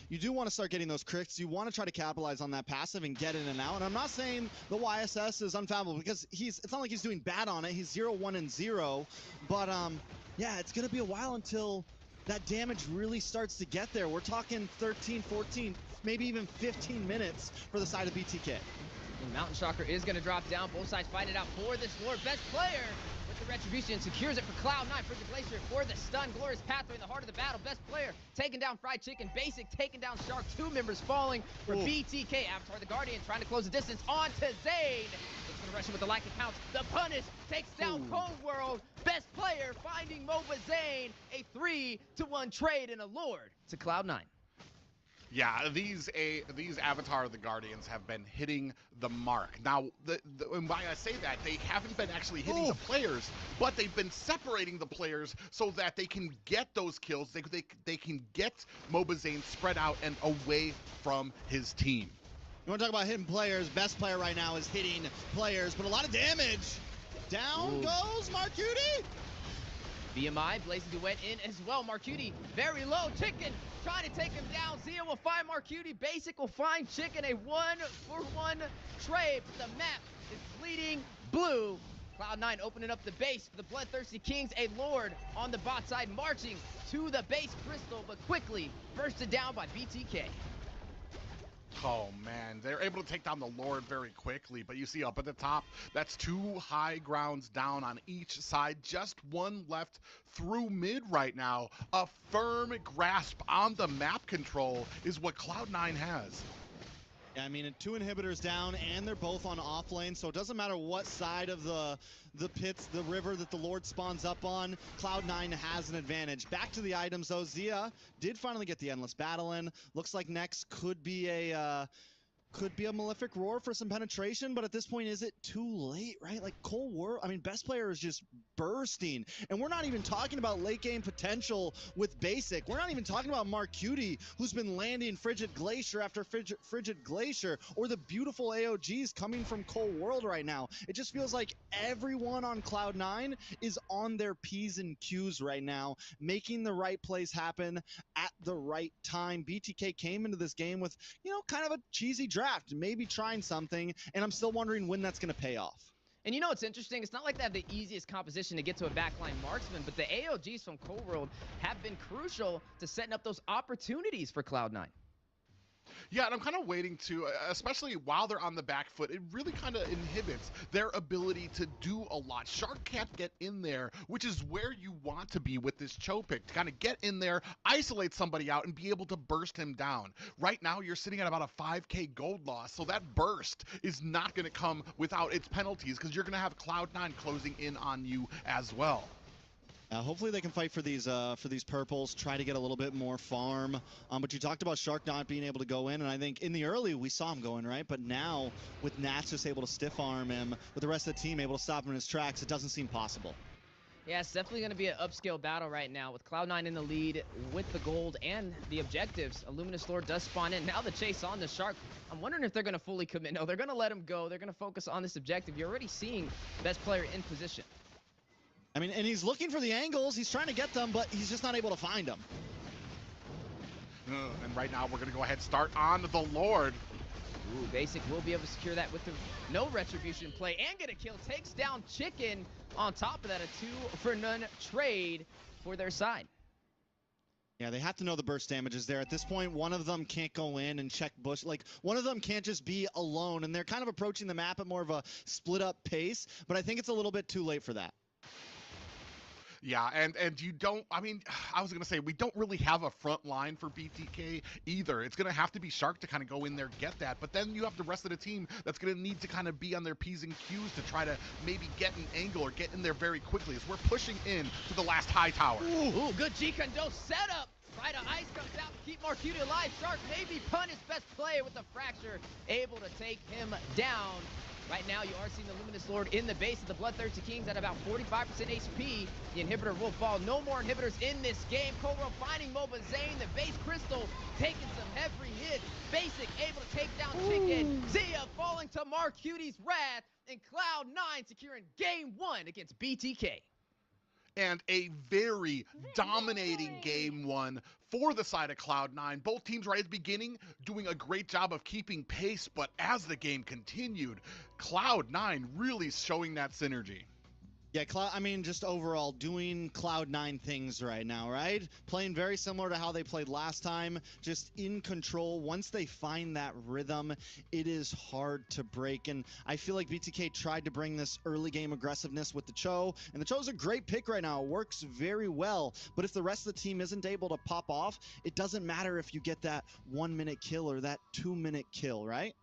You do want to start getting those crits. You want to try to capitalize on that passive and get in and out. And I'm not saying the YSS is unfathomable because it's not like he's doing bad on it. He's 0, 1, and 0. But, yeah, it's going to be a while until that damage really starts to get there. We're talking 13, 14, maybe even 15 minutes for the side of BTK. And Mountain Shocker is going to drop down. Both sides fight it out for this Lord. Best player with the Retribution secures it for Cloud9. Frigid Glacier for the stun. Glorious Pathway in the heart of the battle. Best player taking down Fried Chicken. Basic taking down Shark. 2 members falling for BTK. Avatar the Guardian trying to close the distance on to Zane. Looks going to rush him with the Lycan Pounce. The Punish takes down Cold World. Best player finding MOBA Zane. A 3-1 trade and a Lord to Cloud9. Yeah, these Avatar the Guardians have been hitting the mark. Now, and why I say that, they haven't been actually hitting the players, but they've been separating the players so that they can get those kills. They can get MOBA Zane spread out and away from his team. You want to talk about hitting players? Best player right now is hitting players, but a lot of damage. Down goes Marcuti. BMI, Blazing Duet in as well. Marcuti very low. Chicken trying to take him down. Zia will find Marcuti. Basic will find Chicken. A 1-for-1 trade. The map is bleeding blue. Cloud9 opening up the base for the Bloodthirsty Kings. A Lord on the bot side marching to the base crystal, but quickly bursted down by BTK. Oh man, they're able to take down the Lord very quickly, but you see up at the top, that's 2 high grounds down on each side, just 1 left through mid right now. A firm grasp on the map control is what Cloud9 has. Yeah, I mean, 2 inhibitors down, and they're both on off lane, so it doesn't matter what side of the pits, the river that the Lord spawns up on, Cloud9 has an advantage. Back to the items, though. Zia did finally get the Endless Battle in. Looks like next could be a Malefic Roar for some penetration, but at this point, is it too late, right? Like, Cold War, I mean, best player is just bursting, and we're not even talking about late game potential with Basic. We're not even talking about Marcuti, who's been landing Frigid Glacier after Frigid Glacier, or the beautiful AOGs coming from Cold World right now. It just feels like everyone on Cloud9 is on their P's and Q's right now, making the right plays happen at the right time. BTK came into this game with, you know, kind of a cheesy draft, maybe trying something, and I'm still wondering when that's going to pay off. And you know what's interesting? It's not like they have the easiest composition to get to a backline marksman, but the AOGs from Cold World have been crucial to setting up those opportunities for Cloud9. Yeah, and I'm kind of waiting to, especially while they're on the back foot, it really kind of inhibits their ability to do a lot. Shark can't get in there, which is where you want to be with this Cho pick, to kind of get in there, isolate somebody out, and be able to burst him down. Right now, you're sitting at about a 5k gold loss, so that burst is not going to come without its penalties, because you're going to have Cloud9 closing in on you as well. Hopefully they can fight for these purples, try to get a little bit more farm. But you talked about Shark not being able to go in, and I think in the early we saw him going, right? But now with Nats just able to stiff arm him, with the rest of the team able to stop him in his tracks, it doesn't seem possible. Yeah, it's definitely going to be an upscale battle right now with Cloud9 in the lead with the gold and the objectives. A Luminous Lord does spawn in. Now the chase on the Shark. I'm wondering if they're going to fully commit. No, they're going to let him go. They're going to focus on this objective. You're already seeing best player in position. I mean, and he's looking for the angles. He's trying to get them, but he's just not able to find them. And right now, we're going to go ahead and start on the Lord. Ooh, Basic will be able to secure that with the no retribution play and get a kill. Takes down Chicken. On top of that, a 2-for-none trade for their side. Yeah, they have to know the burst damage is there. At this point, one of them can't go in and check bush. Like, one of them can't just be alone, and they're kind of approaching the map at more of a split-up pace, but I think it's a little bit too late for that. Yeah, and you don't, I mean, I was going to say, we don't really have a front line for BTK either. It's going to have to be Shark to kind of go in there, get that, but then you have the rest of the team that's going to need to kind of be on their P's and Q's to try to maybe get an angle or get in there very quickly as we're pushing in to the last high tower. Ooh, good G-Kondo setup. Right, Ice comes out to keep Marcuti alive. Shark maybe Punish best player with the fracture, able to take him down. Right now, you are seeing the Luminous Lord in the base of the BloodThirstyKings at about 45% HP. The inhibitor will fall. No more inhibitors in this game. Cobra finding Moba Zane. The base Crystal taking some heavy hits. Basic able to take down Chicken. Zia falling to Marcuti's wrath. And Cloud9 securing game 1 against BTK. And a very dominating game 1 for the side of Cloud9. Both teams right at the beginning doing a great job of keeping pace, but as the game continued, Cloud9 really showing that synergy. Yeah, I mean, just overall doing Cloud9 things right now, right? Playing very similar to how they played last time, just in control. Once they find that rhythm, it is hard to break. And I feel like BTK tried to bring this early game aggressiveness with the Cho, and the Cho's a great pick right now. It works very well. But if the rest of the team isn't able to pop off, it doesn't matter if you get that 1-minute kill or that 2-minute kill, right?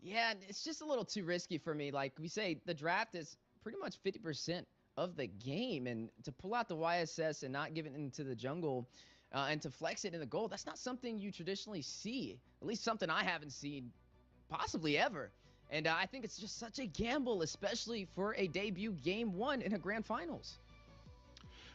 Yeah, it's just a little too risky for me. Like we say, the draft is pretty much 50% of the game, and to pull out the YSS and not give it into the jungle and to flex it in the gold, that's not something you traditionally see, at least something I haven't seen possibly ever. And I think it's just such a gamble, especially for a debut game 1 in a grand finals.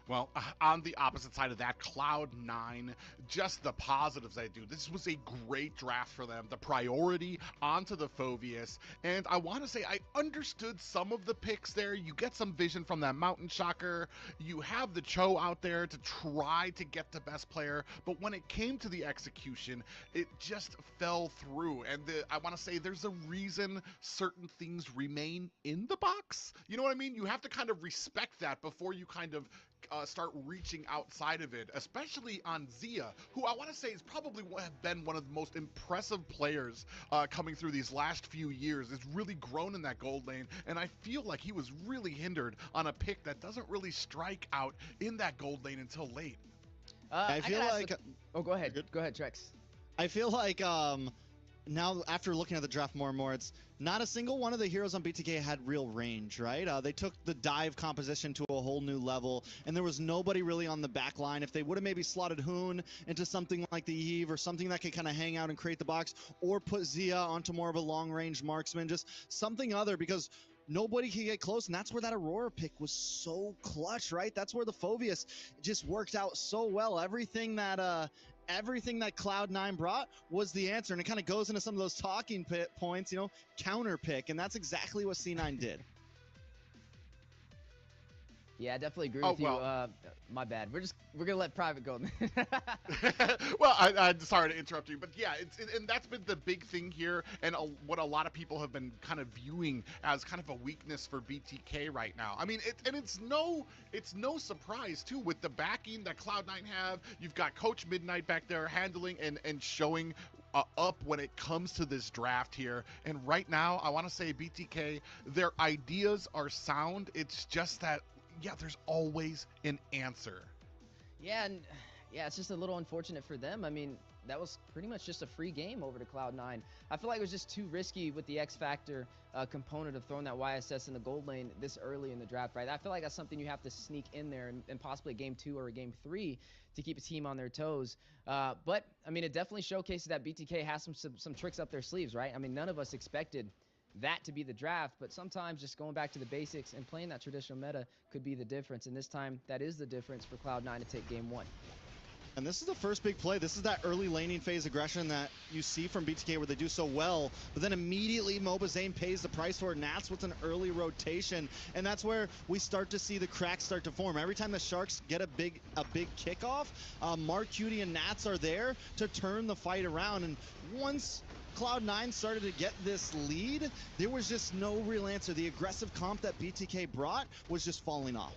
Well, on the opposite side of that, Cloud9, just the positives they do. This was a great draft for them. The priority onto the Phoveus. And I want to say I understood some of the picks there. You get some vision from that Mountain Shocker. You have the Cho out there to try to get the best player. But when it came to the execution, it just fell through. And I want to say there's a reason certain things remain in the box. You know what I mean? You have to kind of respect that before you kind of start reaching outside of it, especially on Zia, who I want to say has probably been one of the most impressive players coming through these last few years. Has really grown in that gold lane, and I feel like he was really hindered on a pick that doesn't really strike out in that gold lane until late. I feel like... Oh, go ahead. Go ahead, Trex. I feel like now after looking at the draft more and more, it's not a single one of the heroes on BTK had real range, right? They took the dive composition to a whole new level, and there was nobody really on the back line. If they would have maybe slotted Hoon into something like the Eve or something that could kind of hang out and create the box, or put Zia onto more of a long-range marksman, just something other, because nobody could get close, and that's where that Aurora pick was so clutch, right? That's where the Phoveus just worked out so well. Everything that Cloud9 brought was the answer, and it kind of goes into some of those talking points, you know, counter pick, and that's exactly what C9 did. Yeah, I definitely agree with you. My bad. We're gonna let Private go. Well, I'm sorry to interrupt you, but yeah, and that's been the big thing here, and what a lot of people have been kind of viewing as kind of a weakness for BTK right now. I mean, it's no surprise too with the backing that Cloud9 have. You've got Coach Midnight back there handling and showing up when it comes to this draft here. And right now, I want to say BTK, their ideas are sound. It's just that, yeah, there's always an answer. Yeah, and yeah, it's just a little unfortunate for them. I mean, that was pretty much just a free game over to Cloud9. I feel like it was just too risky with the X Factor component of throwing that YSS in the gold lane this early in the draft, right? I feel like that's something you have to sneak in there and possibly a game 2 or a game 3 to keep a team on their toes. But, I mean, it definitely showcases that BTK has some tricks up their sleeves, right? I mean, none of us expected that to be the draft, but sometimes just going back to the basics and playing that traditional meta could be the difference, and this time that is the difference for Cloud9 to take game 1. And this is the first big play. This is that early laning phase aggression that you see from BTK where they do so well, but then immediately Moba Zane pays the price for it, and that's with an early rotation, and that's where we start to see the cracks start to form. Every time the Sharks get a big kickoff, Marcuti and Nats are there to turn the fight around, and once Cloud9 started to get this lead, there was just no real answer. The aggressive comp that BTK brought was just falling off.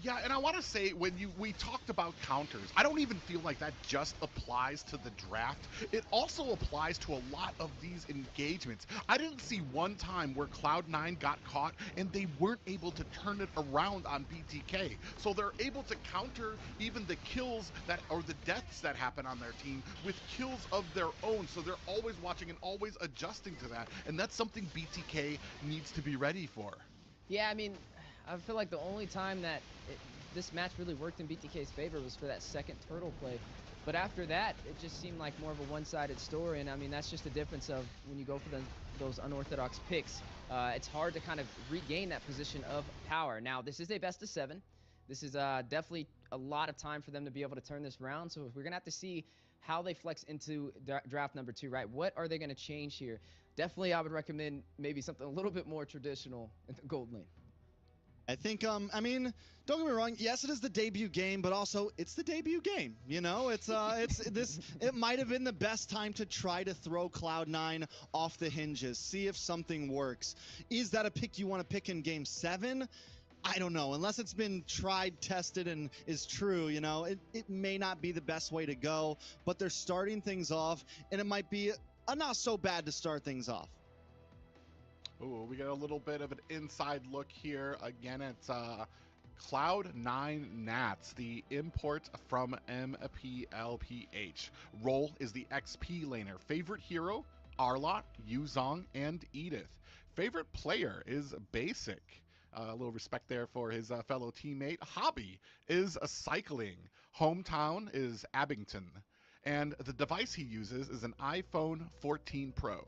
Yeah, and I want to say when we talked about counters, I don't even feel like that just applies to the draft. It also applies to a lot of these engagements. I didn't see one time where Cloud9 got caught and they weren't able to turn it around on BTK. So they're able to counter even the kills that or the deaths that happen on their team with kills of their own. So they're always watching and always adjusting to that, and that's something BTK needs to be ready for. Yeah, I mean, I feel like the only time that this match really worked in BTK's favor was for that second turtle play. But after that, it just seemed like more of a one-sided story. And I mean, that's just the difference of when you go for those unorthodox picks. It's hard to kind of regain that position of power. Now, this is a best of 7. This is definitely a lot of time for them to be able to turn this round. So we're going to have to see how they flex into draft number 2, right? What are they going to change here? Definitely, I would recommend maybe something a little bit more traditional in the gold lane. I think, I mean, don't get me wrong. Yes, it is the debut game, but also it's the debut game. You know, it might have been the best time to try to throw Cloud9 off the hinges, see if something works. Is that a pick you want to pick in game 7? I don't know. Unless it's been tried, tested, and is true, you know, it may not be the best way to go, but they're starting things off, and it might be not so bad to start things off. Ooh, we get a little bit of an inside look here. Again, it's Cloud9 Nats, the import from MPLPH. Role is the XP laner. Favorite hero, Arlott, Yuzong, and Edith. Favorite player is Basic. A little respect there for his fellow teammate. Hobby is a cycling. Hometown is Abington. And the device he uses is an iPhone 14 Pro.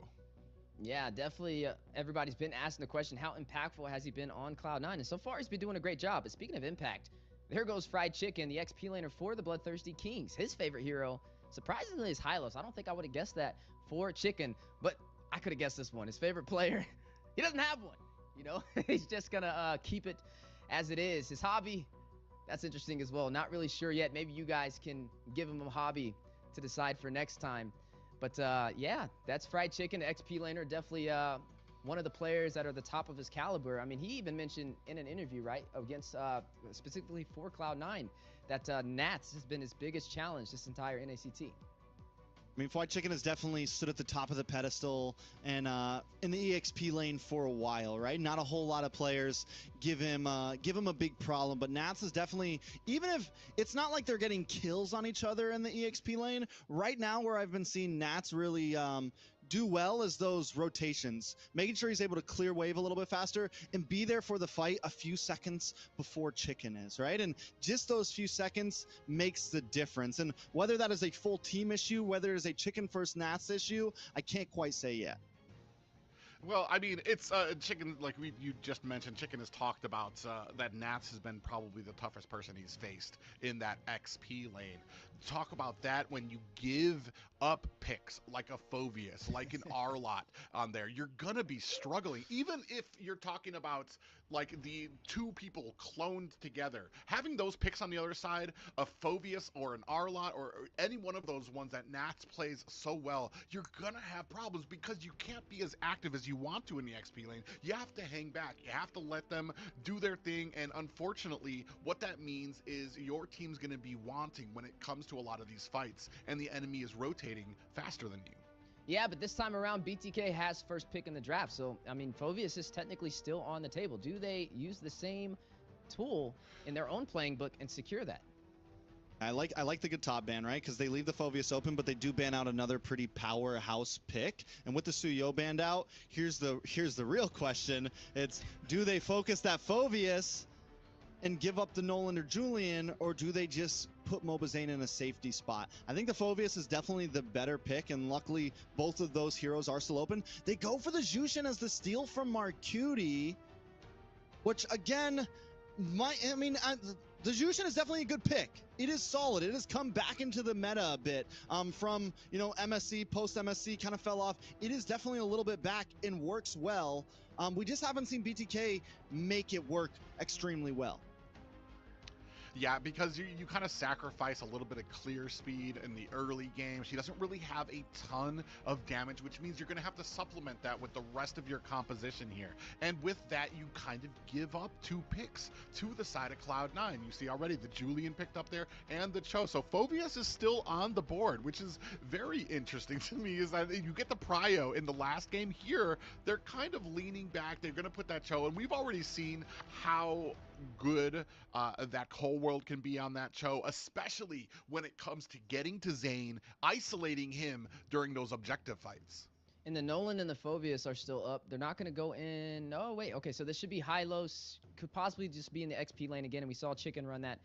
Yeah, definitely. Everybody's been asking the question, how impactful has he been on Cloud9? And so far, he's been doing a great job. But speaking of impact, there goes Fried Chicken, the XP laner for the BloodThirstyKings. His favorite hero, surprisingly, is Hylos. I don't think I would have guessed that for Chicken, but I could have guessed this one. His favorite player, he doesn't have one. You know, he's just going to keep it as it is. His hobby, that's interesting as well. Not really sure yet. Maybe you guys can give him a hobby to decide for next time. But yeah, that's Fried Chicken, XP laner, definitely one of the players that are the top of his caliber. I mean, he even mentioned in an interview, right, against specifically for Cloud9, that Nats has been his biggest challenge this entire NACT. I mean, Fried Chicken has definitely stood at the top of the pedestal and in the EXP lane for a while, right? Not a whole lot of players give him a big problem, but Nats is definitely, even if it's not like they're getting kills on each other in the EXP lane, right now where I've been seeing Nats really do well is those rotations, making sure he's able to clear wave a little bit faster and be there for the fight a few seconds before Chicken is, right? And just those few seconds makes the difference. And whether that is a full team issue, whether it is a Chicken first Nats issue, I can't quite say yet. Well, I mean, it's Chicken, like you just mentioned, Chicken has talked about that Nats has been probably the toughest person he's faced in that XP lane. Talk about that when you give up picks like a Phoveus, like an Arlott on there. You're going to be struggling. Even if you're talking about like the two people cloned together, having those picks on the other side, a Phoveus or an Arlott or any one of those ones that Nats plays so well, you're going to have problems because you can't be as active as you want to in the XP lane. You have to hang back. You have to let them do their thing. And unfortunately, what that means is your team's going to be wanting when it comes to a lot of these fights and the enemy is rotating faster than you. Yeah, but this time around, BTK has first pick in the draft. So, I mean, Phoveus is technically still on the table. Do they use the same tool in their own playing book and secure that? I like the good top ban, right? Because they leave the Phoveus open, but they do ban out another pretty powerhouse pick. And with the Suyo banned out, here's the real question. It's, do they focus that Phoveus and give up the Nolan or Julian, or do they just put Mobazane in a safety spot? I think the Phoveus is definitely the better pick, and luckily both of those heroes are still open. They go for the Jushin as the steal from Marcuti, which again, the Jushin is definitely a good pick. It is solid. It has come back into the meta a bit from, you know, MSC, post-MSC kind of fell off. It is definitely a little bit back and works well. We just haven't seen BTK make it work extremely well. Yeah, because you kind of sacrifice a little bit of clear speed in the early game. She doesn't really have a ton of damage, which means you're going to have to supplement that with the rest of your composition here. And with that, you kind of give up 2 picks to the side of Cloud9. You see already the Julian picked up there and the Cho. So Phoveus is still on the board, which is very interesting to me, is that you get the Prio in the last game. Here, they're kind of leaning back. They're going to put that Cho, and we've already seen how good that Cold World can be on that Cho, especially when it comes to getting to Zane, isolating him during those objective fights. And the Nolan and the Phoveus are still up. They're not going to go in. Oh, wait. Okay, so this should be high-low. Could possibly just be in the XP lane again. And we saw Chicken run that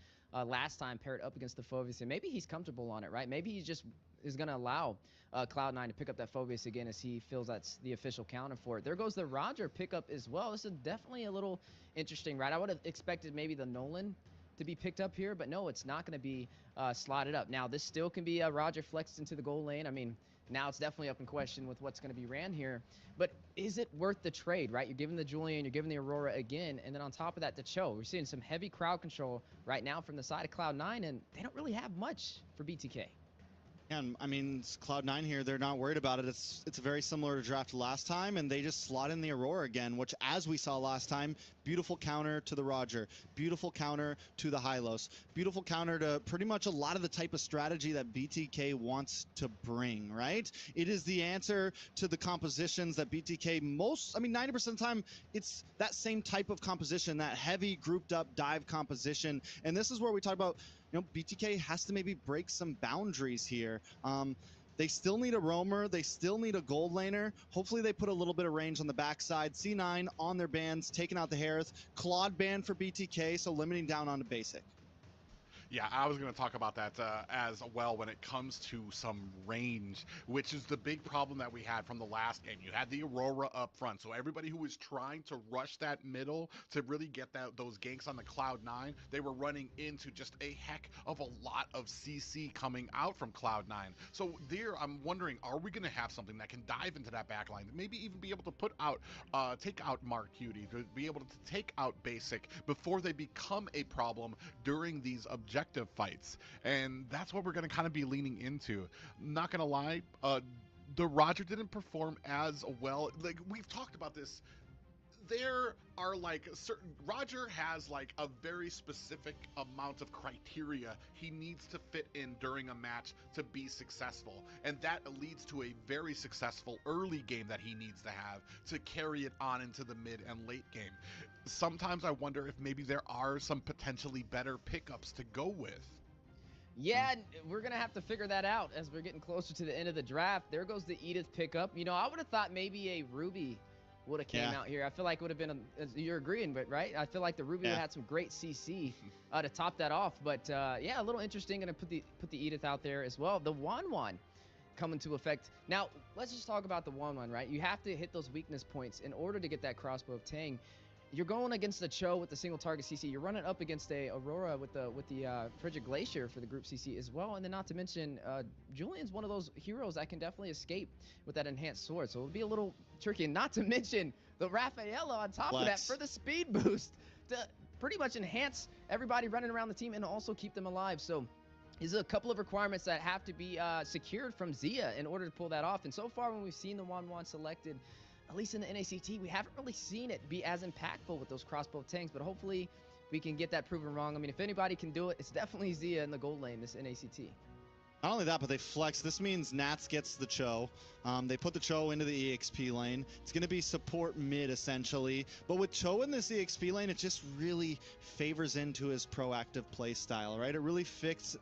last time paired up against the Phoveus. And maybe he's comfortable on it, right? Maybe he just is going to allow Cloud9 to pick up that Phoveus again as he feels that's the official counter for it. There goes the Roger pickup as well. This is definitely a little interesting, right? I would have expected maybe the Nolan to be picked up here, but no, it's not going to be slotted up. Now, this still can be Roger flexed into the goal lane. I mean, now it's definitely up in question with what's going to be ran here. But is it worth the trade, right? You're giving the Julian, you're giving the Aurora again, and then on top of that, the Cho. We're seeing some heavy crowd control right now from the side of Cloud9, and they don't really have much for BTK. And I mean, it's Cloud9 here, they're not worried about it. It's very similar to draft last time, and they just slot in the Aurora again, which, as we saw last time, beautiful counter to the Roger, beautiful counter to the Hylos, beautiful counter to pretty much a lot of the type of strategy that BTK wants to bring, right? It is the answer to the compositions that BTK 90% of the time, it's that same type of composition, that heavy grouped up dive composition. And this is where we talk about, BTK has to maybe break some boundaries here. They still need a roamer. They still need a gold laner. Hopefully they put a little bit of range on the backside. C9 on their bans, taking out the Harith. Claude ban for BTK, so limiting down on the basic. Yeah, I was going to talk about that as well when it comes to some range, which is the big problem that we had from the last game. You had the Aurora up front, so everybody who was trying to rush that middle to really get those ganks on the Cloud9, they were running into just a heck of a lot of CC coming out from Cloud9. So there, I'm wondering, are we going to have something that can dive into that backline, maybe even be able to put out, take out Mark Cutie, to be able to take out Basic before they become a problem during these objectives fights, and that's what we're going to kind of be leaning into. Not gonna lie, the Roger didn't perform as well. Like, we've talked about this, there are like certain, Roger has like a very specific amount of criteria he needs to fit in during a match to be successful, and that leads to a very successful early game that he needs to have to carry it on into the mid and late game. Sometimes I wonder if maybe there are some potentially better pickups to go with. Yeah, we're going to have to figure that out as we're getting closer to the end of the draft. There goes the Edith pickup. I would have thought maybe a Ruby would have came out here. I feel like it would have been, you're agreeing, but right? I feel like the Ruby would have had some great CC to top that off. But yeah, a little interesting. Going to put the Edith out there as well. The Wanwan come into effect. Now, let's just talk about the Wanwan, right? You have to hit those weakness points in order to get that crossbow of Tang. You're going against the Cho with the single target CC. You're running up against a Aurora with the Frigid Glacier for the group CC as well. And then not to mention, Julian's one of those heroes that can definitely escape with that enhanced sword. So it'll be a little tricky. And not to mention the Rafaela on top of that for the speed boost to pretty much enhance everybody running around the team and also keep them alive. So these are a couple of requirements that have to be secured from Zia in order to pull that off. And so far when we've seen the Wanwan selected, at least in the NACT, we haven't really seen it be as impactful with those crossbow tanks, but hopefully we can get that proven wrong. I mean, if anybody can do it, it's definitely Zia in the gold lane, this NACT. Not only that, but they flex. This means Nats gets the Cho. They put the Cho into the EXP lane. It's going to be support mid, essentially. But with Cho in this EXP lane, it just really favors into his proactive play style, right? It really fits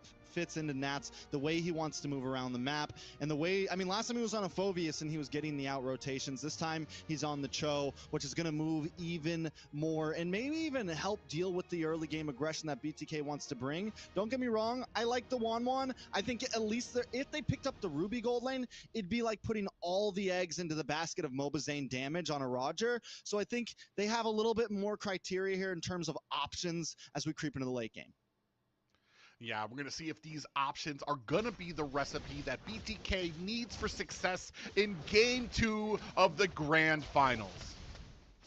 into Nats, the way he wants to move around the map, and the way, I mean, last time he was on a Phoveus and he was getting the out rotations. This time he's on the Cho, which is going to move even more and maybe even help deal with the early game aggression that BTK wants to bring. Don't get me wrong, I like the Wanwan. I think at least if they picked up the Ruby gold lane, it'd be like putting all the eggs into the basket of Mobazane damage on a Roger. So I think they have a little bit more criteria here in terms of options as we creep into the late game. Yeah, we're going to see if these options are going to be the recipe that BTK needs for success in Game 2 of the Grand Finals.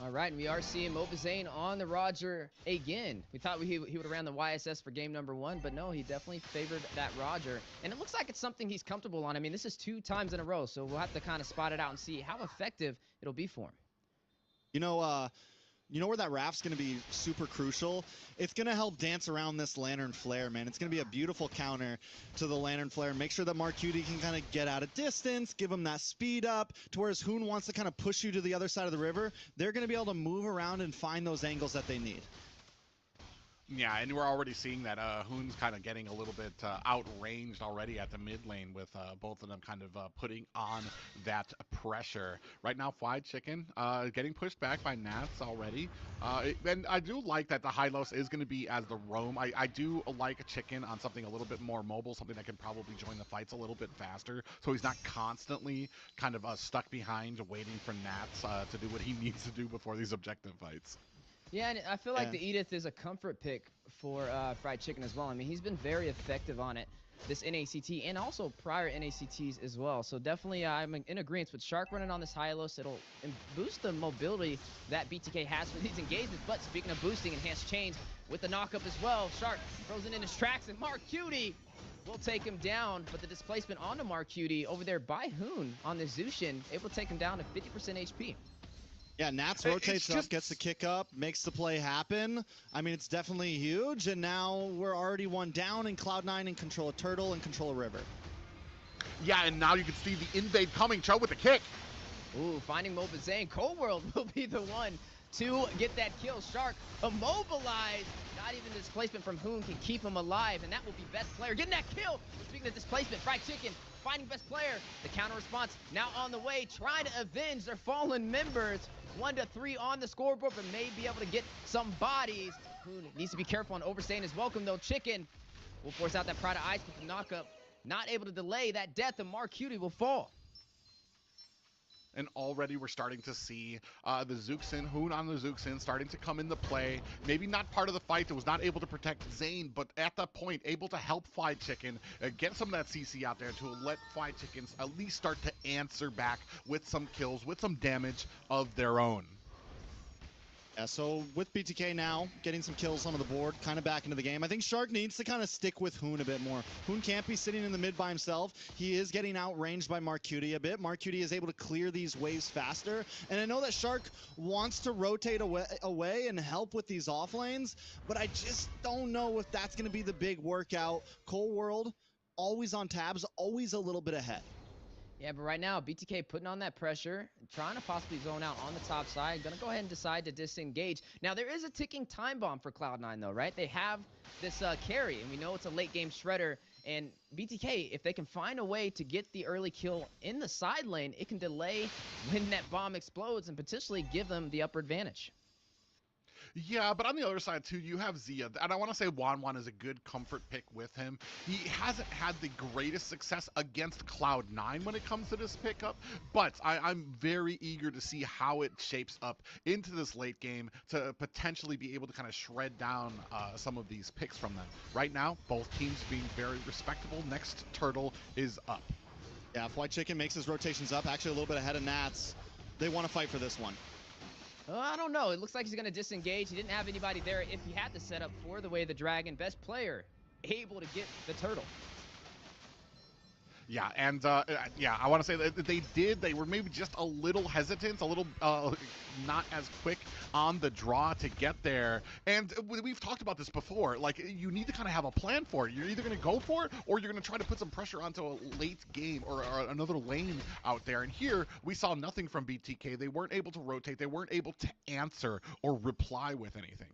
All right, and we are seeing Mobazane on the Roger again. We thought he would have ran the YSS for game number 1, but no, he definitely favored that Roger. And it looks like it's something he's comfortable on. I mean, this is 2 times in a row, so we'll have to kind of spot it out and see how effective it'll be for him. You know where that raft's going to be super crucial? It's going to help dance around this Lantern Flare, man. It's going to be a beautiful counter to the Lantern Flare. Make sure that Marcuti can kind of get out of distance, give him that speed up, to whereas Hoon wants to kind of push you to the other side of the river. They're going to be able to move around and find those angles that they need. Yeah, and we're already seeing that Hoon's kind of getting a little bit outranged already at the mid lane with both of them kind of putting on that pressure. Right now, Fried Chicken getting pushed back by Nats already. And I do like that the Hylos is going to be as the roam. I do like a Chicken on something a little bit more mobile, something that can probably join the fights a little bit faster, so he's not constantly kind of stuck behind waiting for Nats to do what he needs to do before these objective fights. Yeah, and I feel like the Edith is a comfort pick for Fried Chicken as well. I mean, he's been very effective on it, this NACT, and also prior NACTs as well. So definitely I'm in agreement with Shark running on this Hylos. It'll boost the mobility that BTK has for these engagements. But speaking of boosting, enhanced chains with the knockup as well. Shark frozen in his tracks, and Marcuti will take him down. But the displacement onto Marcuti over there by Hoon on the Zushin, able to take him down to 50% HP. Yeah, Nats rotates up, gets the kick up, makes the play happen. I mean, it's definitely huge, and now we're already 1 down, and Cloud9 in control of Turtle and control of River. Yeah, and now you can see the invade coming. Cho with the kick. Ooh, finding Mobazane. Cold World will be the one to get that kill. Shark immobilized. Not even displacement from Hoon can keep him alive, and that will be best player getting that kill. Speaking of displacement, Fried Chicken finding best player. The counter response now on the way, trying to avenge their fallen members. 1-3 on the scoreboard, but may be able to get some bodies. Hoon needs to be careful on overstaying his welcome, though. Chicken will force out that Pride of Ice with the knockup. Not able to delay that death, and Marcuti will fall. And already we're starting to see the Zuxin, Hoon on the Zuxin, starting to come into play. Maybe not part of the fight, that was not able to protect Zane, but at that point, able to help Fried Chicken, get some of that CC out there to let Fried Chickens at least start to answer back with some kills, with some damage of their own. Yeah, so with BTK now getting some kills onto the board, kind of back into the game, I think Shark needs to kind of stick with Hoon a bit more. Hoon can't be sitting in the mid by himself. He is getting outranged by Marcuti a bit. Marcuti is able to clear these waves faster, and I know that Shark wants to rotate away and help with these off lanes, but I just don't know if that's going to be the big workout. Cold World, always on tabs, always a little bit ahead. Yeah, but right now, BTK putting on that pressure, trying to possibly zone out on the top side. Gonna go ahead and decide to disengage. Now, there is a ticking time bomb for Cloud9, though, right? They have this carry, and we know it's a late-game shredder. And BTK, if they can find a way to get the early kill in the side lane, it can delay when that bomb explodes and potentially give them the upper advantage. Yeah, but on the other side, too, you have Zia. And I want to say Wanwan is a good comfort pick with him. He hasn't had the greatest success against Cloud9 when it comes to this pickup, but I'm very eager to see how it shapes up into this late game to potentially be able to kind of shred down some of these picks from them. Right now, both teams being very respectable. Next Turtle is up. Yeah, if White Chicken makes his rotations up, actually a little bit ahead of Nats, they want to fight for this one. I don't know. It looks like he's going to disengage. He didn't have anybody there if he had to set up for the Way of the Dragon. Best player able to get the turtle. Yeah, and yeah, I want to say that they were maybe just a little hesitant, a little not as quick on the draw to get there. And we've talked about this before. Like, you need to kind of have a plan for it. You're either going to go for it, or you're going to try to put some pressure onto a late game or another lane out there. And here, we saw nothing from BTK. They weren't able to rotate. They weren't able to answer or reply with anything.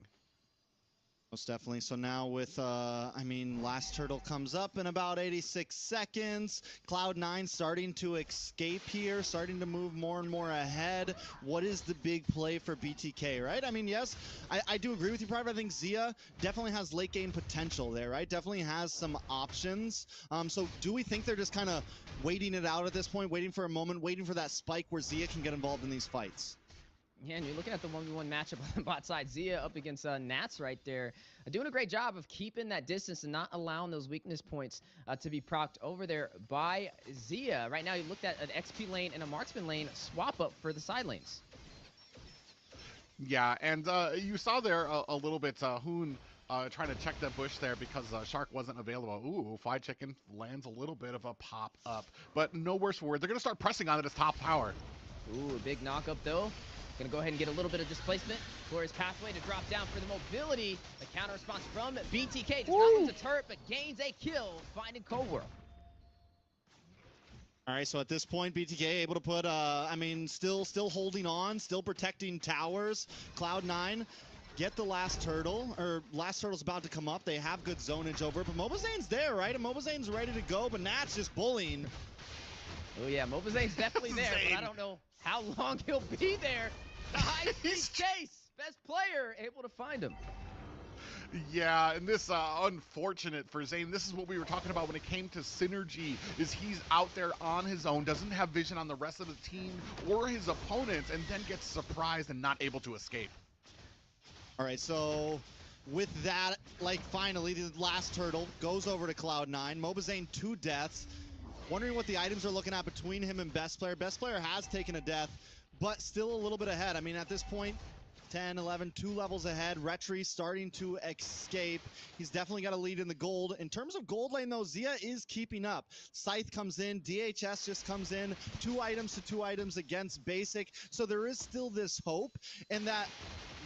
Most definitely. So now with, I mean, last turtle comes up in about 86 seconds. Cloud9 starting to escape here, starting to move more and more ahead. What is the big play for BTK, right? I mean, yes, I do agree with you, Private. I think Zia definitely has late game potential there, right? Definitely has some options. So do we think they're just kind of waiting it out at this point, waiting for a moment, waiting for that spike where Zia can get involved in these fights? Yeah, and you're looking at the 1v1 matchup on the bot side. Zia up against Nats right there. Doing a great job of keeping that distance and not allowing those weakness points to be procced over there by Zia. Right now, you looked at an XP lane and a marksman lane swap up for the side lanes. Yeah, and you saw there a little bit Hoon trying to check that bush there because Shark wasn't available. Ooh, Fly Chicken lands a little bit of a pop up, but no worse for it. They're going to start pressing on it as top tower. Ooh, a big knock up though. Gonna go ahead and get a little bit of displacement. Glorious pathway to drop down for the mobility. The counter response from BTK. Does not lose a turret, but gains a kill, finding Cold World. All right, so at this point, BTK able to put, I mean, still holding on, still protecting towers. Cloud9 get the last turtle, or last turtle's about to come up. They have good zonage over it, but Mobizane's there, right? And Mobizane's ready to go, but Nat's just bullying. Oh yeah, Mobizane's definitely there, but I don't know how long he'll be there. The high-speed chase, best player able to find him. Yeah, and this unfortunate for Zane. This is what we were talking about when it came to synergy, is he's out there on his own, doesn't have vision on the rest of the team or his opponents, and then gets surprised and not able to escape. All right, so with that, like finally, the last turtle goes over to Cloud9. Mobizane 2 deaths. Wondering what the items are looking at between him and Best Player. Best Player has taken a death, but still a little bit ahead. I mean, at this point, 10, 11, 2 levels ahead. Retri starting to escape. He's definitely got a lead in the gold. In terms of gold lane, though, Zia is keeping up. Scythe comes in. DHS just comes in. 2 items to 2 items against Basic. So there is still this hope, and that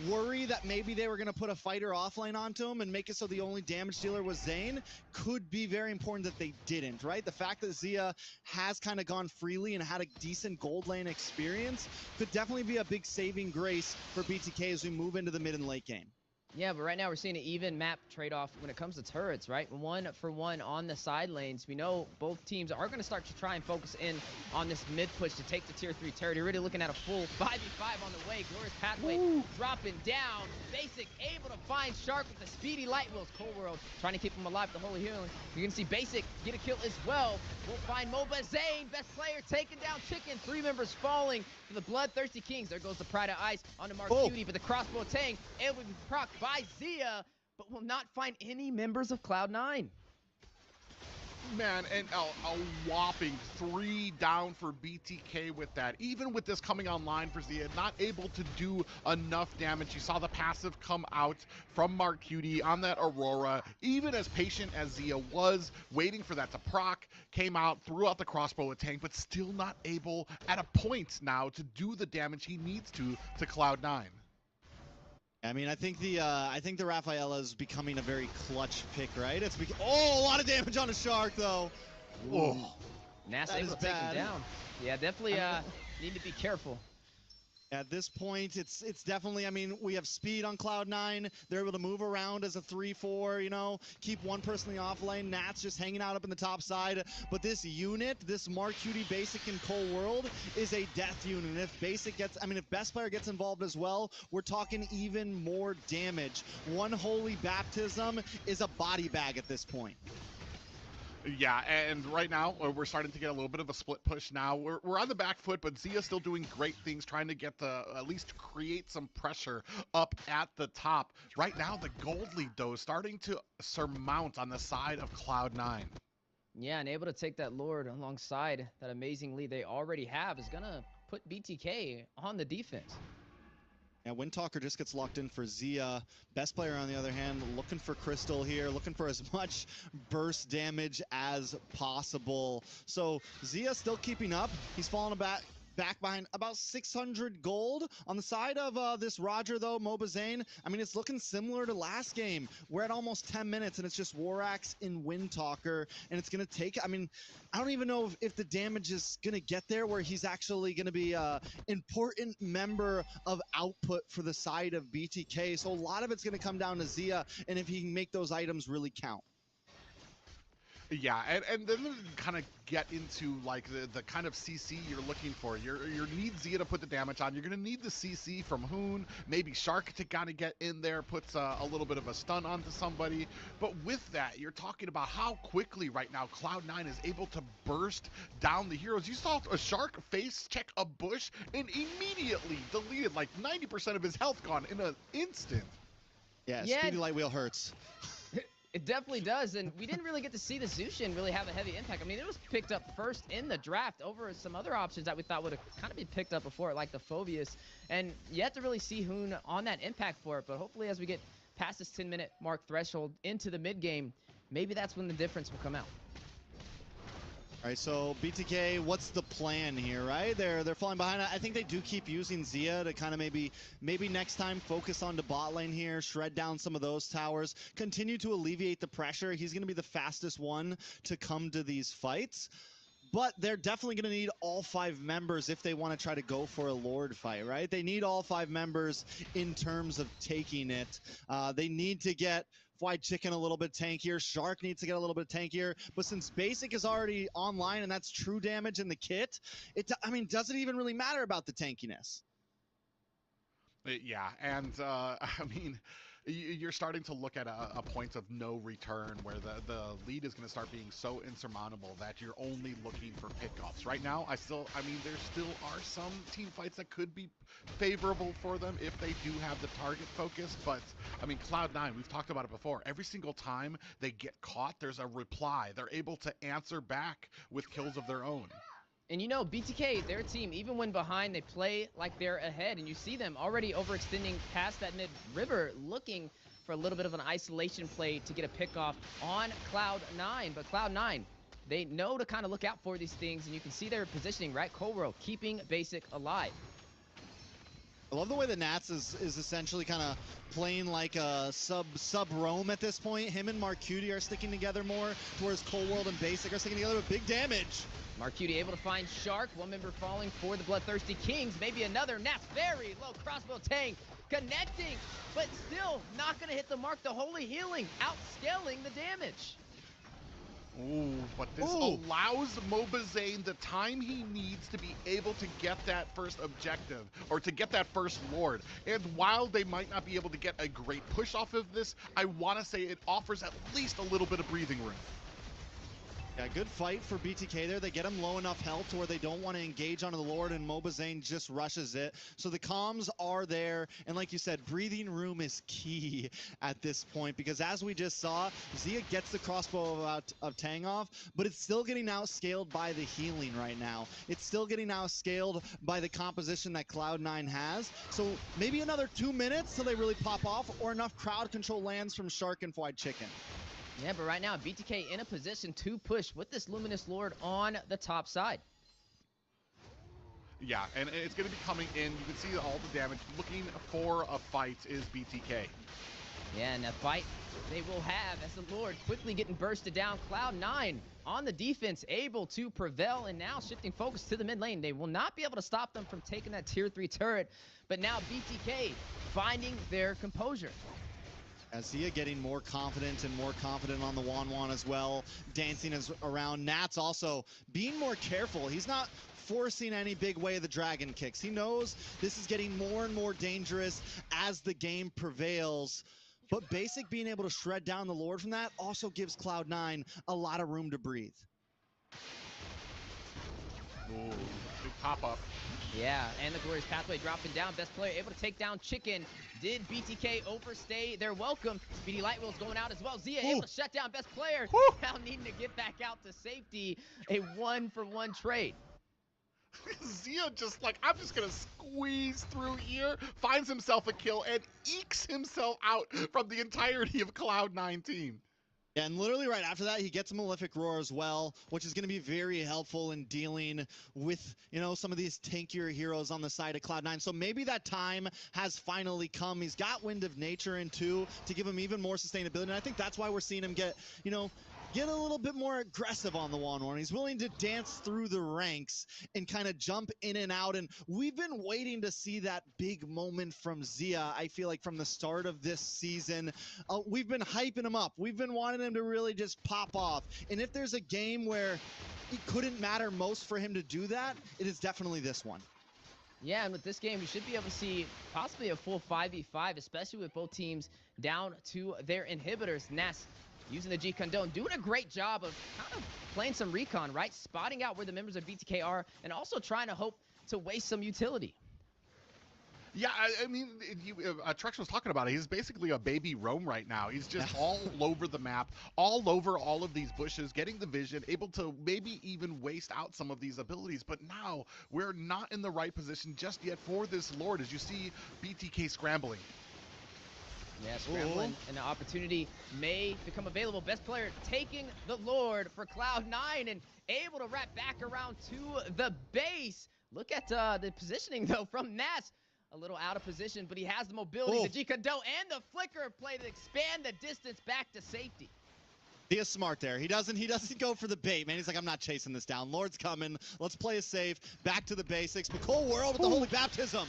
worry that maybe they were going to put a fighter offlane onto him and make it so the only damage dealer was Zane could be very important that they didn't, right? The fact that Zia has kind of gone freely and had a decent gold lane experience could definitely be a big saving grace for BTK as we move into the mid and late game. Yeah, but right now we're seeing an even map trade-off when it comes to turrets, right? 1-for-1 on the side lanes. We know both teams are going to start to try and focus in on this mid push to take the tier 3 turret. You're really looking at a full 5v5 on the way. Glorious pathway dropping down. Basic able to find Shark with the speedy light wheels. Cold World trying to keep him alive, the holy healing. You're going to see Basic get a kill as well. We'll find Mobizane, best player, taking down Chicken. 3 members falling for the Bloodthirsty Kings. There goes the Pride of Ice onto Mark Cutie, but the crossbow Tang able to be procced by Zia, but will not find any members of Cloud9. Man, and a whopping 3 down for BTK with that. Even with this coming online for Zia, not able to do enough damage. You saw the passive come out from Mark Cutie on that Aurora. Even as patient as Zia was, waiting for that to proc, came out, threw out the crossbow tank, but still not able at a point now to do the damage he needs to Cloud9. I mean, I think the Rafaela is becoming a very clutch pick, right? It's a lot of damage on a Shark though. Oh, NASA able to take him down. Yeah, definitely need to be careful. At this point, it's definitely, I mean, we have speed on Cloud9. They're able to move around as a 3-4, you know, keep one person in the off lane. Nat's just hanging out up in the top side. But this unit, this Mark Cutie Basic and Cold World is a death unit. And if Basic gets, I mean, if Best Player gets involved as well, we're talking even more damage. One Holy Baptism is a body bag at this point. Yeah, and right now we're starting to get a little bit of a split push now. We're on the back foot, but Zia's still doing great things, trying to get at least create some pressure up at the top. Right now, the gold lead, though, is starting to surmount on the side of Cloud9. Yeah, and able to take that Lord alongside that amazing lead they already have is going to put BTK on the defense. Yeah, Windtalker just gets locked in for Zia. Best Player, on the other hand, looking for Crystal here, looking for as much burst damage as possible. So Zia still keeping up. He's falling back behind about 600 gold. On the side of this Roger, though, Mobizane, I mean, it's looking similar to last game. We're at almost 10 minutes, and it's just Warax in Windtalker, and it's going to take, I mean, I don't even know if the damage is going to get there where he's actually going to be an important member of output for the side of BTK. So a lot of it's going to come down to Zia, and if he can make those items really count. Yeah, and then kind of get into like the kind of CC you're looking for. You need Zia to put the damage on. You're gonna need the CC from Hoon, maybe Shark to kind of get in there, puts a little bit of a stun onto somebody. But with that, you're talking about how quickly right now Cloud9 is able to burst down the heroes. You saw a Shark face check a bush and immediately deleted like 90% of his health gone in an instant. Yeah, Speedy Light Wheel hurts. It definitely does, and we didn't really get to see the Zushin really have a heavy impact. I mean, it was picked up first in the draft over some other options that we thought would have kind of been picked up before, like the Phobius, and yet to really see Hoon on that impact for it. But hopefully as we get past this 10-minute mark threshold into the mid-game, maybe that's when the difference will come out. All right, so BTK, what's the plan here, right? They're falling behind. I think they do keep using Zia to kind of maybe next time focus on the bot lane here, shred down some of those towers, continue to alleviate the pressure. He's going to be the fastest one to come to these fights. But they're definitely going to need all 5 members if they want to try to go for a Lord fight, right? They need all 5 members in terms of taking it. They need to get Fried Chicken a little bit tankier. Shark needs to get a little bit tankier. But since Basic is already online and that's true damage in the kit, I mean, does it even really matter about the tankiness? Yeah, and I mean, you're starting to look at a point of no return where the lead is going to start being so insurmountable that you're only looking for pickoffs. Right now, I mean, there still are some team fights that could be favorable for them if they do have the target focus, but I mean, Cloud9, we've talked about it before. Every single time they get caught, there's a reply. They're able to answer back with kills of their own. And you know, BTK, their team, even when behind, they play like they're ahead. And you see them already overextending past that mid-river, looking for a little bit of an isolation play to get a pick-off on Cloud9. But Cloud9, they know to kind of look out for these things. And you can see their positioning, right? Cobra keeping Basic alive. I love the way the Nats is essentially kind of playing like a sub-roam at this point. Him and Marcuti are sticking together more, whereas Cold World and Basic are sticking together with big damage. Marcuti able to find Shark, one member falling for the Bloodthirsty Kings, maybe another. Nats very low crossbow tang, connecting, but still not going to hit the mark. The Holy Healing outscaling the damage. Ooh, but this allows Mobazane the time he needs to be able to get that first objective, or to get that first Lord. And while they might not be able to get a great push off of this, I want to say it offers at least a little bit of breathing room. Yeah, good fight for BTK there. They get him low enough health to where they don't want to engage onto the Lord, and Mobazane just rushes it. So the comms are there, and like you said, breathing room is key at this point, because as we just saw, Zia gets the crossbow of Tang off, but it's still getting outscaled by the healing right now. It's still getting outscaled by the composition that Cloud9 has. So maybe another 2 minutes till they really pop off, or enough crowd control lands from Shark and Fried Chicken. Yeah, but right now, BTK in a position to push with this Luminous Lord on the top side. Yeah, and it's going to be coming in. You can see all the damage. Looking for a fight is BTK. Yeah, and that fight they will have as the Lord quickly getting bursted down. Cloud9 on the defense, able to prevail, and now shifting focus to the mid lane. They will not be able to stop them from taking that tier 3 turret, but now BTK finding their composure. Zia getting more confident on the Wan as well, dancing around. Nats also being more careful. He's not forcing any big way of the dragon kicks. He knows this is getting more and more dangerous as the game prevails. But Basic being able to shred down the Lord from that also gives Cloud9 a lot of room to breathe. Ooh, big pop-up. Yeah, and the Glorious Pathway dropping down. Best player able to take down Chicken. Did BTK overstay their welcome? Speedy Lightwheel's going out as well. Zia able to shut down best player. Now needing to get back out to safety. A 1-for-1 trade. Zia just like, I'm just going to squeeze through here, finds himself a kill, and ekes himself out from the entirety of Cloud9 team. Yeah, and literally right after that, he gets a Malefic Roar as well, which is going to be very helpful in dealing with, you know, some of these tankier heroes on the side of Cloud9. So maybe that time has finally come. He's got Wind of Nature in too to give him even more sustainability. And I think that's why we're seeing him get, you know, get a little bit more aggressive on the 1-1. He's willing to dance through the ranks and kind of jump in and out. And we've been waiting to see that big moment from Zia, I feel like, from the start of this season. We've been hyping him up. We've been wanting him to really just pop off. And if there's a game where it couldn't matter most for him to do that, it is definitely this one. Yeah, and with this game, we should be able to see possibly a full 5v5, especially with both teams down to their inhibitors. Nas using the G Condone, doing a great job of kind of playing some recon, right? Spotting out where the members of BTK are, and also trying to hope to waste some utility. Yeah, I mean, Trex was talking about it. He's basically a baby Rome right now. He's just all over the map, all over all of these bushes, getting the vision, able to maybe even waste out some of these abilities. But now we're not in the right position just yet for this Lord, as you see BTK scrambling. Yeah, scrambling, and the opportunity may become available. Best player taking the Lord for Cloud9 and able to wrap back around to the base. Look at the positioning, though, from Nas. A little out of position, but he has the mobility, the G-Kondo, and the flicker play to expand the distance back to safety. He is smart there. He doesn't go for the bait, man. He's like, I'm not chasing this down. Lord's coming. Let's play it safe. Back to the basics. But Cold World with the Holy Baptism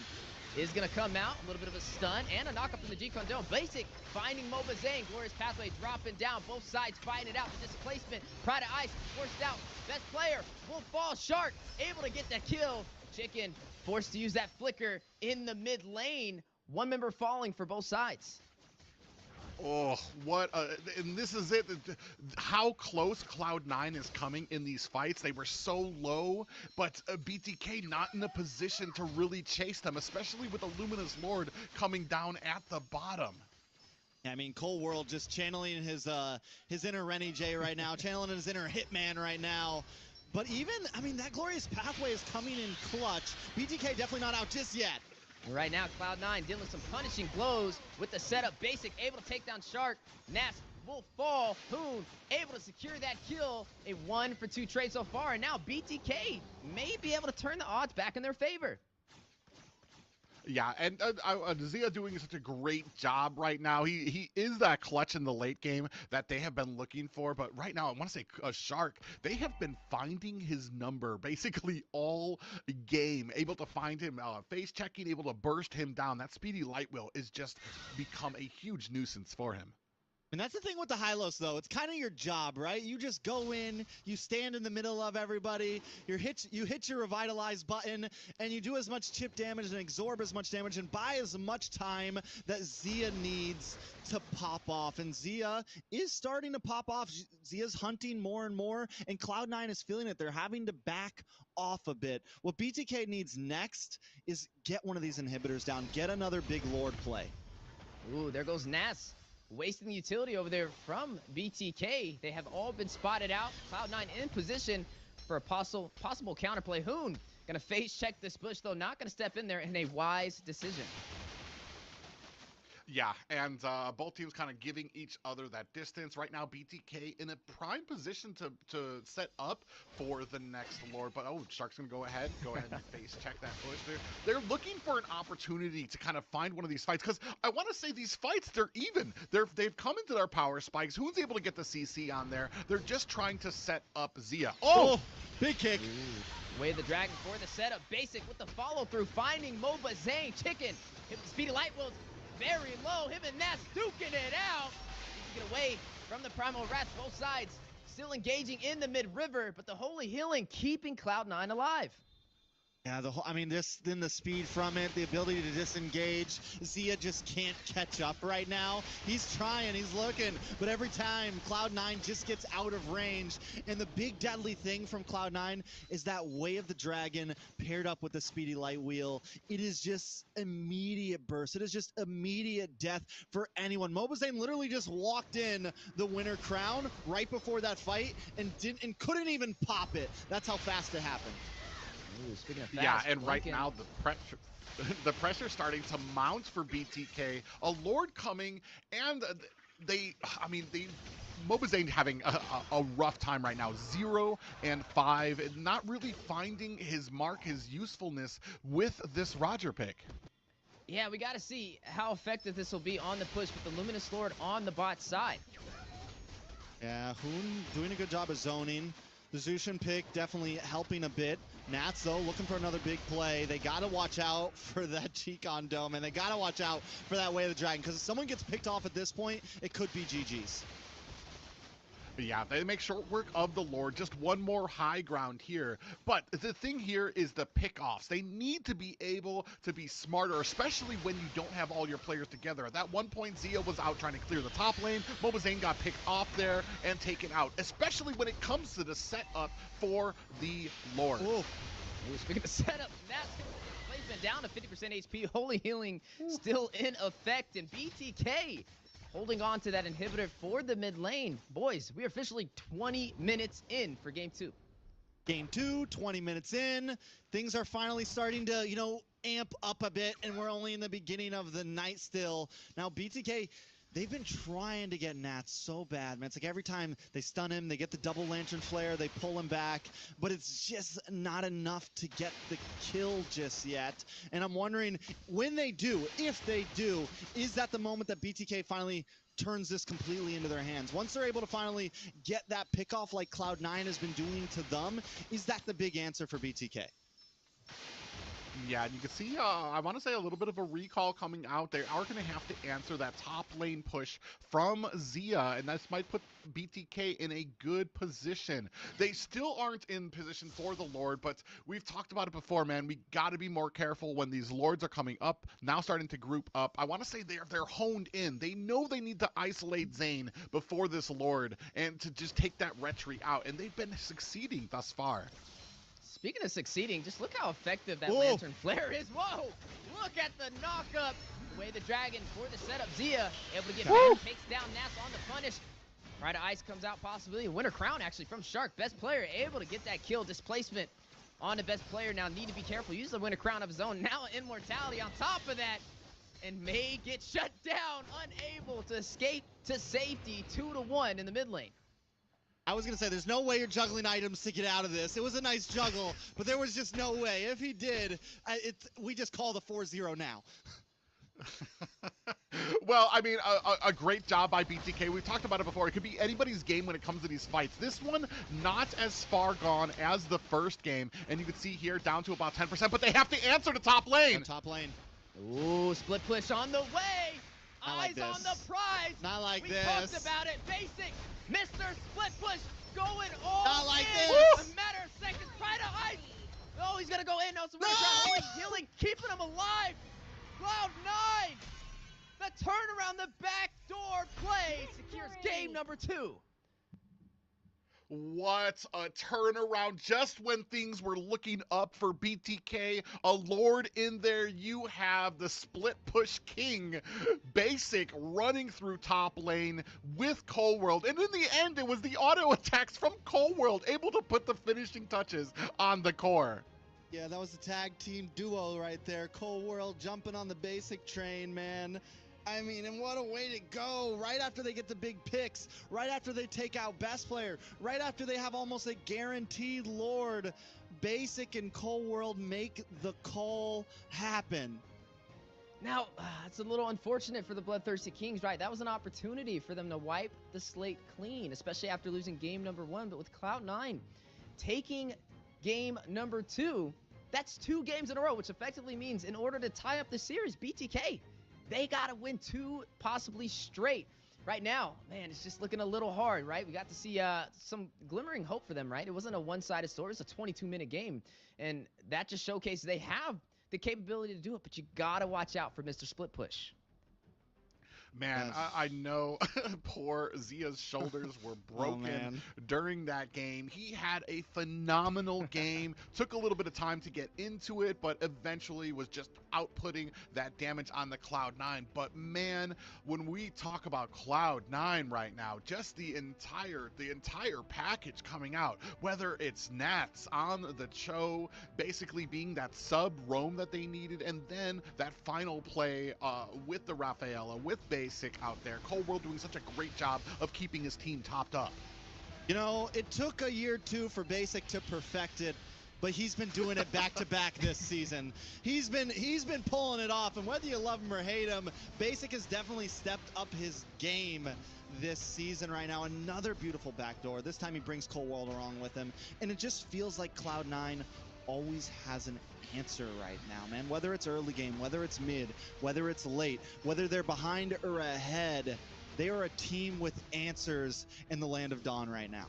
is going to come out. A little bit of a stun and a knock up from the G-Kondo. Basic finding Mobazane. Glorious Pathway dropping down. Both sides fighting it out. The displacement. Pride of Ice forced out. Best player will fall. Shark able to get that kill. Chicken forced to use that flicker in the mid lane. One member falling for both sides. Oh, and this is it. How close Cloud9 is coming in these fights. They were so low, but BTK not in a position to really chase them, especially with the Luminous Lord coming down at the bottom. I mean, Cold World just channeling his inner Rennie J right now, channeling his inner Hitman right now. But even, I mean, that Glorious Pathway is coming in clutch. BTK definitely not out just yet. And right now, Cloud9 dealing with some punishing blows with the setup. Basic able to take down Shark. Nas will fall. Hoon able to secure that kill. A 1-for-2 trade so far. And now BTK may be able to turn the odds back in their favor. Yeah, and Zia doing such a great job right now. He is that clutch in the late game that they have been looking for. But right now, I want to say Shark, they have been finding his number basically all game. Able to find him, face checking, able to burst him down. That speedy light wheel is just become a huge nuisance for him. And that's the thing with the Hylos, though. It's kind of your job, right? You just go in, you stand in the middle of everybody, you hit your Revitalize button, and you do as much chip damage and absorb as much damage and buy as much time that Zia needs to pop off. And Zia is starting to pop off. Zia's hunting more and more, and Cloud9 is feeling it. They're having to back off a bit. What BTK needs next is get one of these inhibitors down, get another big Lord play. Ooh, there goes Nas. Wasting the utility over there from BTK. They have all been spotted out. Cloud9 in position for a possible counterplay. Hoon gonna face check this bush, though not gonna step in there in a wise decision. Yeah, and both teams kind of giving each other that distance. Right now, BTK in a prime position to set up for the next Lord. But, Shark's going to go ahead and face check that push there. They're looking for an opportunity to kind of find one of these fights. Because I want to say these fights, they're even. They've come into their power spikes. Hoon's able to get the CC on there. They're just trying to set up Zia. Oh, big kick. Ooh. Wave the Dragon for the setup. Basic with the follow-through. Finding Mobazane. Chicken. Hit with speedy light wheels. Very low, him and Nas duking it out. He can get away from the Primal Rats, both sides still engaging in the mid-river, but the Holy Healing keeping Cloud9 alive. Yeah, then the speed from it, the ability to disengage. Zia just can't catch up right now. He's trying, he's looking, but every time Cloud9 just gets out of range. And the big deadly thing from Cloud9 is that Way of the Dragon paired up with the speedy light wheel. It is just immediate burst. It is just immediate death for anyone. Mobazane literally just walked in the winner crown right before that fight and couldn't even pop it. That's how fast it happened. Ooh, speaking of fast, yeah, and right now the pressure starting to mount for BTK. A Lord coming, and Mobazane having a rough time right now. 0 and 5, and not really finding his mark, his usefulness with this Roger pick. Yeah, we got to see how effective this will be on the push with the Luminous Lord on the bot side. Yeah, Hoon doing a good job of zoning. The Zushin pick definitely helping a bit. Nats, though, looking for another big play. They got to watch out for that Chicon Dome, and they got to watch out for that Way of the Dragon, because if someone gets picked off at this point, it could be GG's. Yeah, they make short work of the Lord. Just one more high ground here. But the thing here is the pickoffs. They need to be able to be smarter, especially when you don't have all your players together. At that one point, Zia was out trying to clear the top lane. Mobazane got picked off there and taken out, especially when it comes to the setup for the Lord. Ooh, speaking of setup, Nats displacement down to 50% HP. Holy Healing still in effect, and BTK holding on to that inhibitor for the mid lane. Boys, we are officially 20 minutes in for game 2. Game 2, 20 minutes in. Things are finally starting to, you know, amp up a bit, and we're only in the beginning of the night still. Now, BTK, they've been trying to get Nats so bad, man. It's like every time they stun him, they get the double lantern flare, they pull him back, but it's just not enough to get the kill just yet. And I'm wondering, when they do, if they do, is that the moment that BTK finally turns this completely into their hands? Once they're able to finally get that pickoff like Cloud9 has been doing to them, is that the big answer for BTK? Yeah, and you can see, I want to say a little bit of a recall coming out. They are going to have to answer that top lane push from Zia, and this might put BTK in a good position. They still aren't in position for the Lord, but we've talked about it before, man. We got to be more careful when these Lords are coming up, now starting to group up. I want to say they're honed in. They know they need to isolate Zane before this Lord and to just take that retreat out, and they've been succeeding thus far. Speaking of succeeding, just look how effective that lantern flare is. Whoa! Look at the knock-up. Away the dragon for the setup. Zia able to get him, takes down Nats on the punish. Pride of Ice comes out, possibility. Winter Crown actually from Shark. Best player able to get that kill. Displacement on the best player. Now need to be careful. Use the Winter Crown of his own. Now Immortality on top of that. And may get shut down. Unable to escape to safety. 2-1 in the mid lane. I was going to say, there's no way you're juggling items to get out of this. It was a nice juggle, but there was just no way. If he did, we just call the 4-0 now. Well, I mean, a great job by BTK. We've talked about it before. It could be anybody's game when it comes to these fights. This one, not as far gone as the first game. And you can see here, down to about 10%, but they have to answer the top lane. Top lane. Ooh, split push on the way. Not like Eyes this. on the prize. Not like we this. Talked about it. Basic. Mr. Split Push going all Not like in. this. A matter of seconds. Pride of Ice. Oh, he's going to go in. No, so we're trying healing, keeping him alive. Cloud9. The turnaround, the backdoor play secures game number 2. What a turnaround just when things were looking up for BTK. A Lord in there. You have the split push king, Basic, running through top lane with Cold World. And in the end, it was the auto attacks from Cold World able to put the finishing touches on the core. Yeah, that was the tag team duo right there. Cold World jumping on the Basic train, man. I mean, and what a way to go. Right after they get the big picks, right after they take out best player, right after they have almost a guaranteed Lord, Basic and Cold World make the call happen. Now, it's a little unfortunate for the BloodThirsty Kings, right? That was an opportunity for them to wipe the slate clean, especially after losing game number 1. But with Cloud9 taking game number 2, that's 2 games in a row, which effectively means in order to tie up the series, BTK, they got to win 2 possibly straight. Right now, man, it's just looking a little hard, right? We got to see some glimmering hope for them, right? It wasn't a one-sided story. It was a 22-minute game, and that just showcased they have the capability to do it, but you got to watch out for Mr. Split Push. Man, I know poor Zia's shoulders were broken during that game. He had a phenomenal game. Took a little bit of time to get into it, but eventually was just outputting that damage on the Cloud9. But man, when we talk about Cloud9 right now, just the entire package coming out, whether it's Nats on the Cho, basically being that sub roam that they needed, and then that final play with the Rafaela, with Basic out there. Cold World doing such a great job of keeping his team topped up. You know, it took a year or 2 for Basic to perfect it, but he's been doing it back to back this season. He's been pulling it off, and whether you love him or hate him, Basic has definitely stepped up his game this season right now. Another beautiful backdoor. This time he brings Cold World along with him, and it just feels like Cloud9 always has an answer right now, man. Whether it's early game, whether it's mid, whether it's late, whether they're behind or ahead, they are a team with answers in the Land of Dawn right now.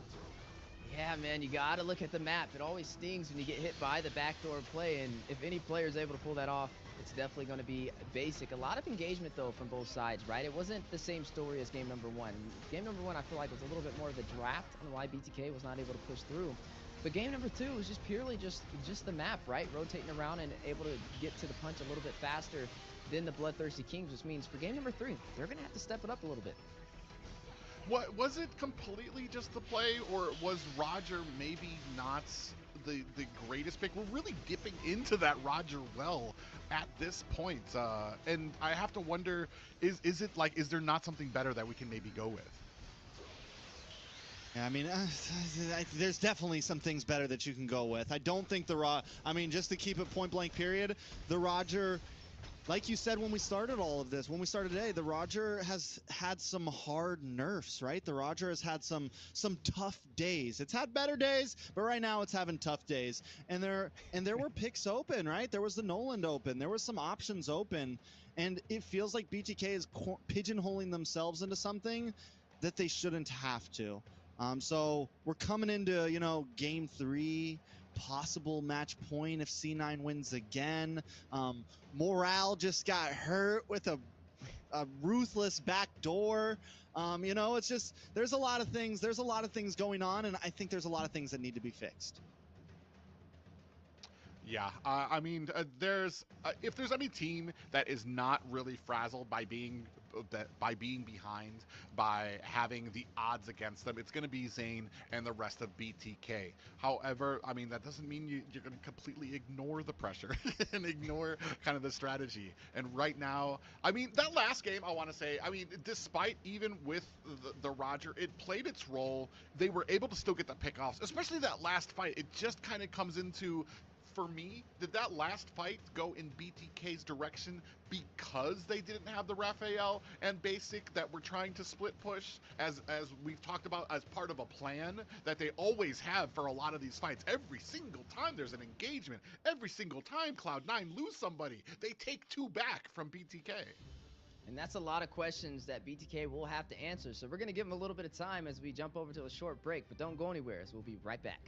Yeah, man, you got to look at the map. It always stings when you get hit by the backdoor play, and if any player is able to pull that off, it's definitely going to be Basic. A lot of engagement, though, from both sides, right? It wasn't the same story as game number 1. Game number 1, I feel like, was a little bit more of the draft on why BTK was not able to push through. But game number 2 was just purely just the map, right? Rotating around and able to get to the punch a little bit faster than the Bloodthirsty Kings, which means for game number 3, they're going to have to step it up a little bit. What was it completely just the play, or was Roger maybe not the greatest pick? We're really dipping into that Roger well at this point, and I have to wonder, is it like, is there not something better that we can maybe go with? Yeah, I mean, there's definitely some things better that you can go with. I don't think just to keep it point blank period, the Roger, like you said when we started all of this, when we started today, the Roger has had some hard nerfs, right? The Roger has had some tough days. It's had better days, but right now it's having tough days. And there were picks open, right? There was the Noland open. There was some options open. And it feels like BTK is pigeonholing themselves into something that they shouldn't have to. So we're coming into, game 3, possible match point if C9 wins again. Morale just got hurt with a ruthless backdoor. It's just, there's a lot of things going on, and I think there's a lot of things that need to be fixed. Yeah, I mean, if there's any team that is not really frazzled by being behind, by having the odds against them, it's going to be Zain and the rest of BTK. However, I mean, that doesn't mean you're going to completely ignore the pressure and ignore kind of the strategy. And right now, I mean, that last game, I want to say, I mean, despite even with the Roger, it played its role. They were able to still get the pickoffs, especially that last fight. It just kind of comes into, for me, did that last fight go in BTK's direction because they didn't have the Raphael and Basic that were trying to split push, as we've talked about, as part of a plan that they always have for a lot of these fights? Every single time there's an engagement, every single time Cloud9 lose somebody, they take 2 back from BTK. And that's a lot of questions that BTK will have to answer. So we're going to give them a little bit of time as we jump over to a short break, but don't go anywhere, as we'll be right back.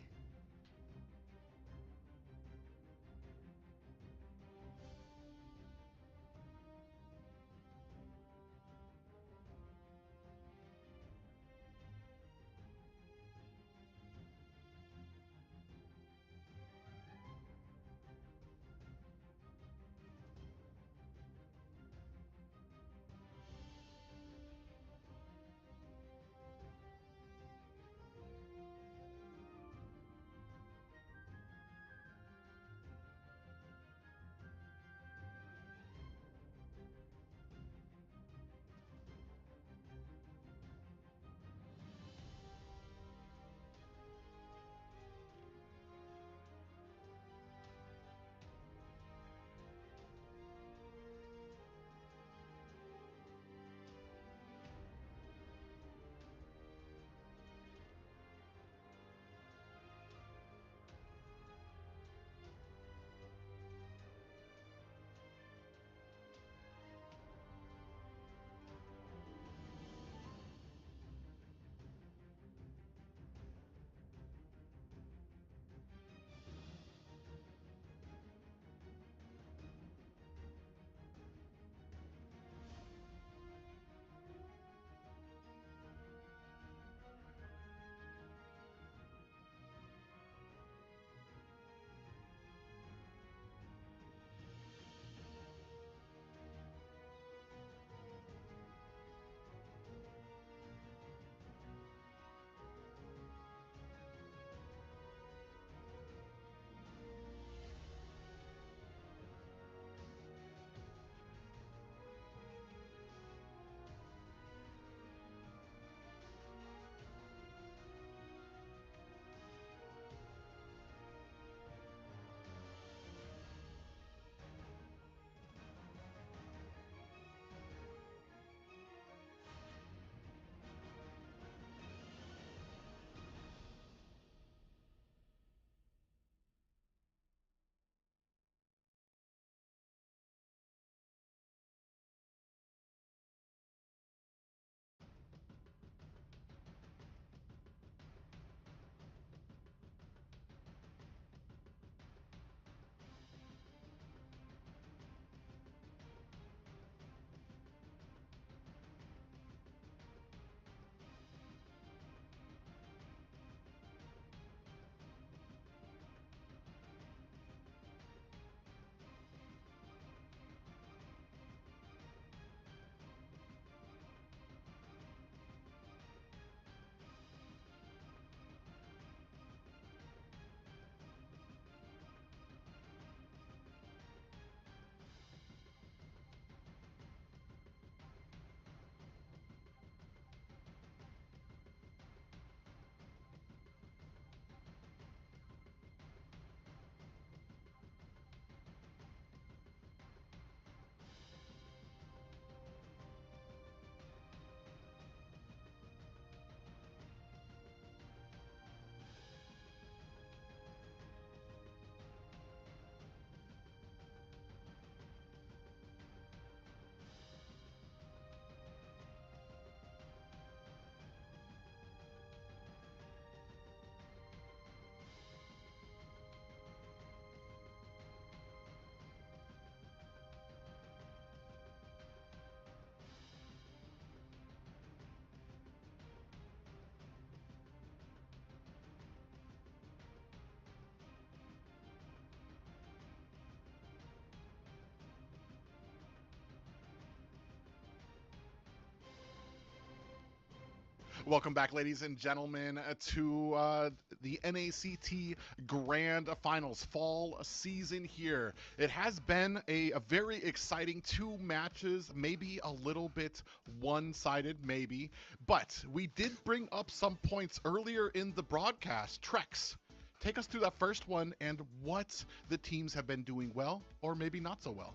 Welcome back, ladies and gentlemen, to the NACT Grand Finals fall season here. It has been a very exciting 2 matches, maybe a little bit one-sided, maybe, but we did bring up some points earlier in the broadcast. Trex, take us through that first one and what the teams have been doing well or maybe not so well.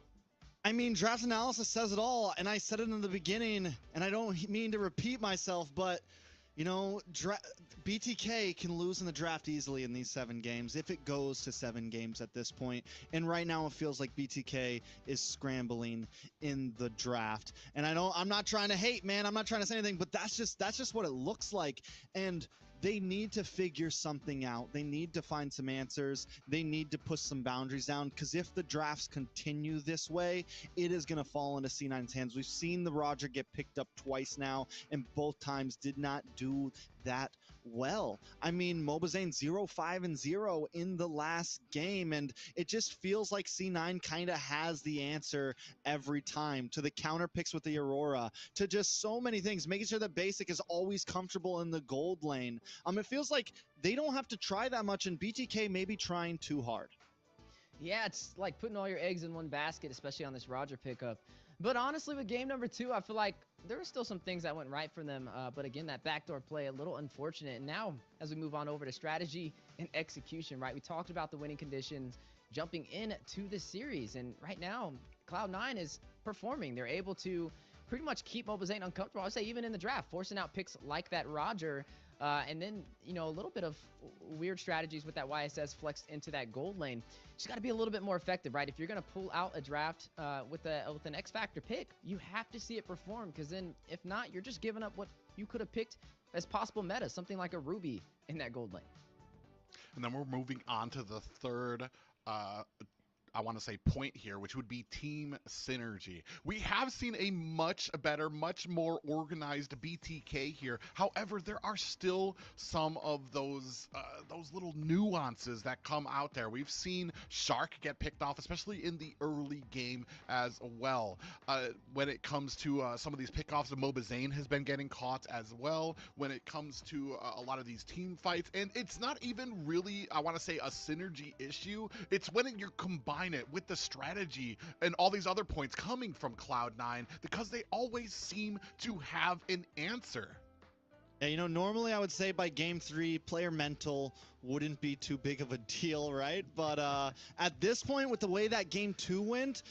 I mean, draft analysis says it all, and I said it in the beginning, and I don't mean to repeat myself, but, you know, BTK can lose in the draft easily in these 7 games, if it goes to 7 games at this point, and right now it feels like BTK is scrambling in the draft, and I'm not trying to hate, man, I'm not trying to say anything, but that's just what it looks like, and they need to figure something out. They need to find some answers. They need to push some boundaries down, because if the drafts continue this way, it is going to fall into C9's hands. We've seen the Roger get picked up twice now, and both times did not do that well. I mean, Mobazane 0-5-0 in the last game, and it just feels like C9 kind of has the answer every time, to the counter picks with the Aurora, to just so many things, making sure that Basic is always comfortable in the gold lane. It feels like they don't have to try that much, and BTK may be trying too hard. Yeah, it's like putting all your eggs in one basket, especially on this Roger pickup. But honestly, with game number 2, I feel like there were still some things that went right for them. But again, that backdoor play, a little unfortunate. And now, as we move on over to strategy and execution, right? We talked about the winning conditions jumping into the series. And right now, Cloud9 is performing. They're able to pretty much keep Mobazane uncomfortable. I would say even in the draft, forcing out picks like that Roger. And then, you know, a little bit of weird strategies with that YSS flexed into that gold lane. Just got to be a little bit more effective, right? If you're going to pull out a draft with an X Factor pick, you have to see it perform, because then if not, you're just giving up what you could have picked as possible meta, something like a Ruby in that gold lane. And then we're moving on to the third I want to say point here, which would be team synergy. We have seen a much better, much more organized BTK here. However, there are still some of those little nuances that come out there. We've seen Shark get picked off, especially in the early game as well. When it comes to some of these pickoffs, Mobazane has been getting caught as well. When it comes to a lot of these team fights, and it's not even really, I want to say, a synergy issue. It's when you're combining it with the strategy and all these other points coming from Cloud9, because they always seem to have an answer. Yeah, you know, normally I would say by game 3, player mental wouldn't be too big of a deal, right? But at this point, with the way that game 2 went,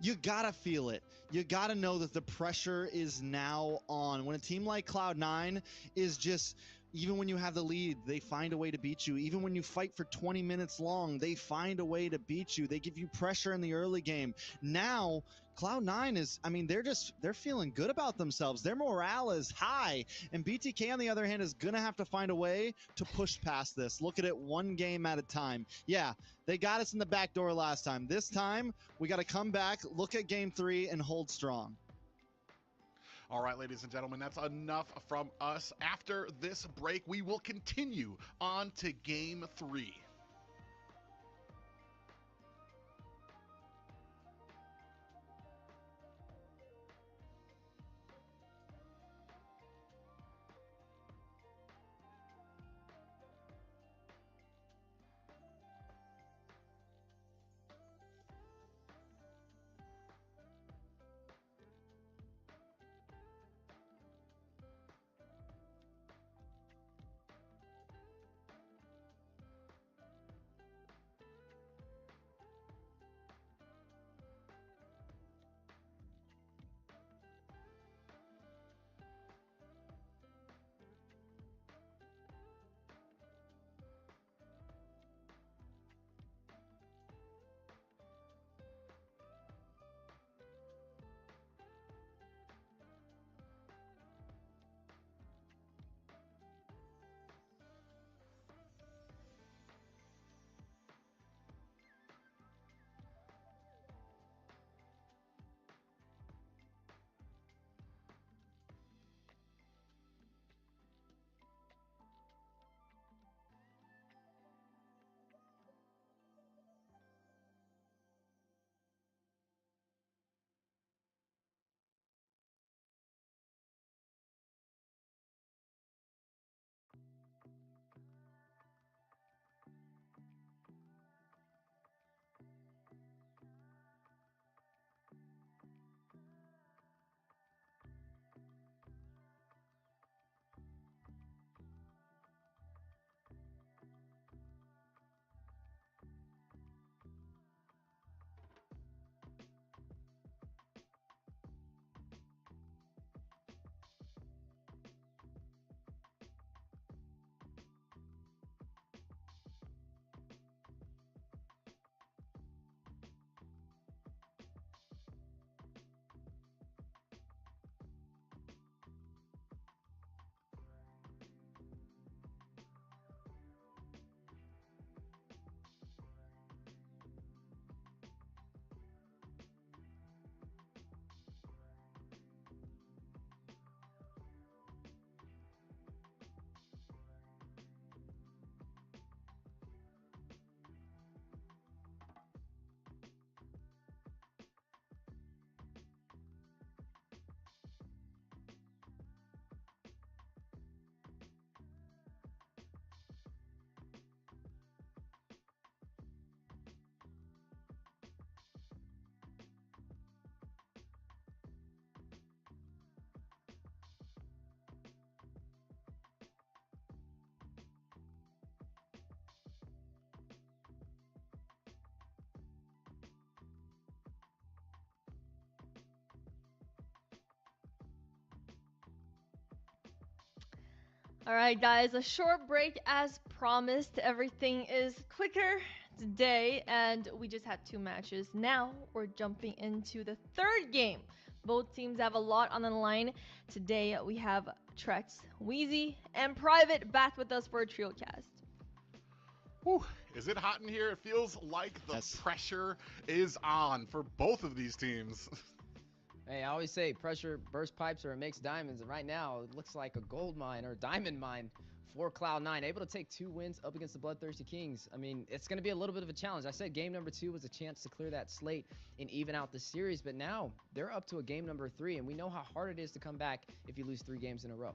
you gotta feel it. You gotta know that the pressure is now on. When a team like Cloud9 is just, even when you have the lead, they find a way to beat you. Even when you fight for 20 minutes long, they find a way to beat you. They give you pressure in the early game. Now, Cloud9 is, I mean, they're feeling good about themselves. Their morale is high. And BTK, on the other hand, is going to have to find a way to push past this. Look at it one game at a time. Yeah, they got us in the back door last time. This time, we got to come back, look at game 3, and hold strong. All right, ladies and gentlemen, that's enough from us. After this break, we will continue on to game 3. All right, guys, a short break as promised. Everything is quicker today, and we just had 2 matches. Now we're jumping into the 3rd game. Both teams have a lot on the line. Today we have Trex, Wheezy, and Private back with us for a trio cast. Whew. Is it hot in here? It feels like the pressure is on for both of these teams. Hey, I always say pressure burst pipes or it makes diamonds, and right now it looks like a gold mine or a diamond mine for Cloud9, able to take 2 wins up against the Bloodthirsty Kings. I mean, it's going to be a little bit of a challenge. I said game number 2 was a chance to clear that slate and even out the series, but now they're up to a game number 3, and we know how hard it is to come back if you lose 3 games in a row.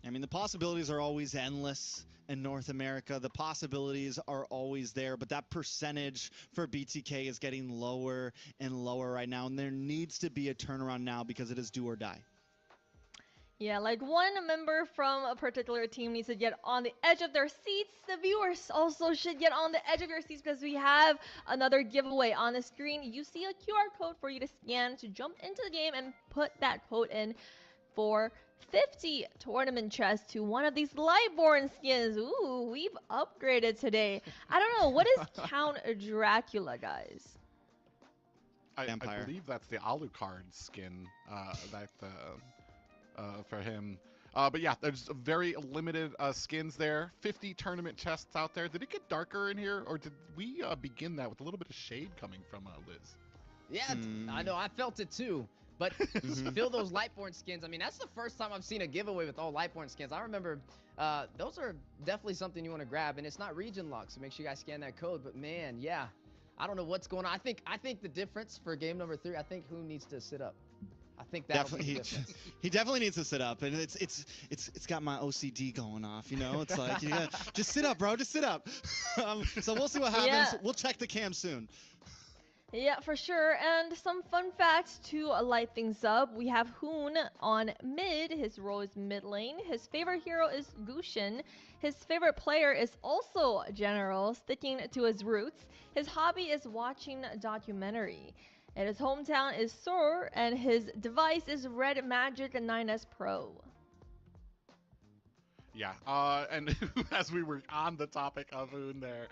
I mean, the possibilities are always endless in North America. The possibilities are always there, but that percentage for BTK is getting lower and lower right now, and there needs to be a turnaround now because it is do or die. Yeah, like one member from a particular team needs to get on the edge of their seats. The viewers also should get on the edge of their seats because we have another giveaway on the screen. You see a QR code for you to scan to jump into the game and put that code in for 50 tournament chests to one of these Lightborn skins. Ooh, we've upgraded today. I don't know, what is Count Dracula, guys? I believe that's the Alucard skin for him. But yeah, there's very limited skins there. 50 tournament chests out there. Did it get darker in here, or did we begin that with a little bit of shade coming from Liz? Yeah, I know. I felt it too. But fill those Lightborn skins. I mean, that's the first time I've seen a giveaway with all Lightborn skins. I remember those are definitely something you want to grab, and it's not region locked, so make sure you guys scan that code. But man, yeah, I don't know what's going on. I think the difference for game number 3, I think Hoon needs to sit up. I think that'll be the difference. He definitely needs to sit up, and it's got my OCD going off. You know, it's like just sit up, bro, just sit up. So we'll see what happens. Yeah. We'll check the cam soon. Yeah, for sure. And some fun facts to light things up. We have Hoon on mid. His role is mid lane. His favorite hero is Gushin. His favorite player is also General, sticking to his roots. His hobby is watching documentary. And his hometown is Seoul, and his device is Red Magic 9S Pro. Yeah, and as we were on the topic of Hoon there,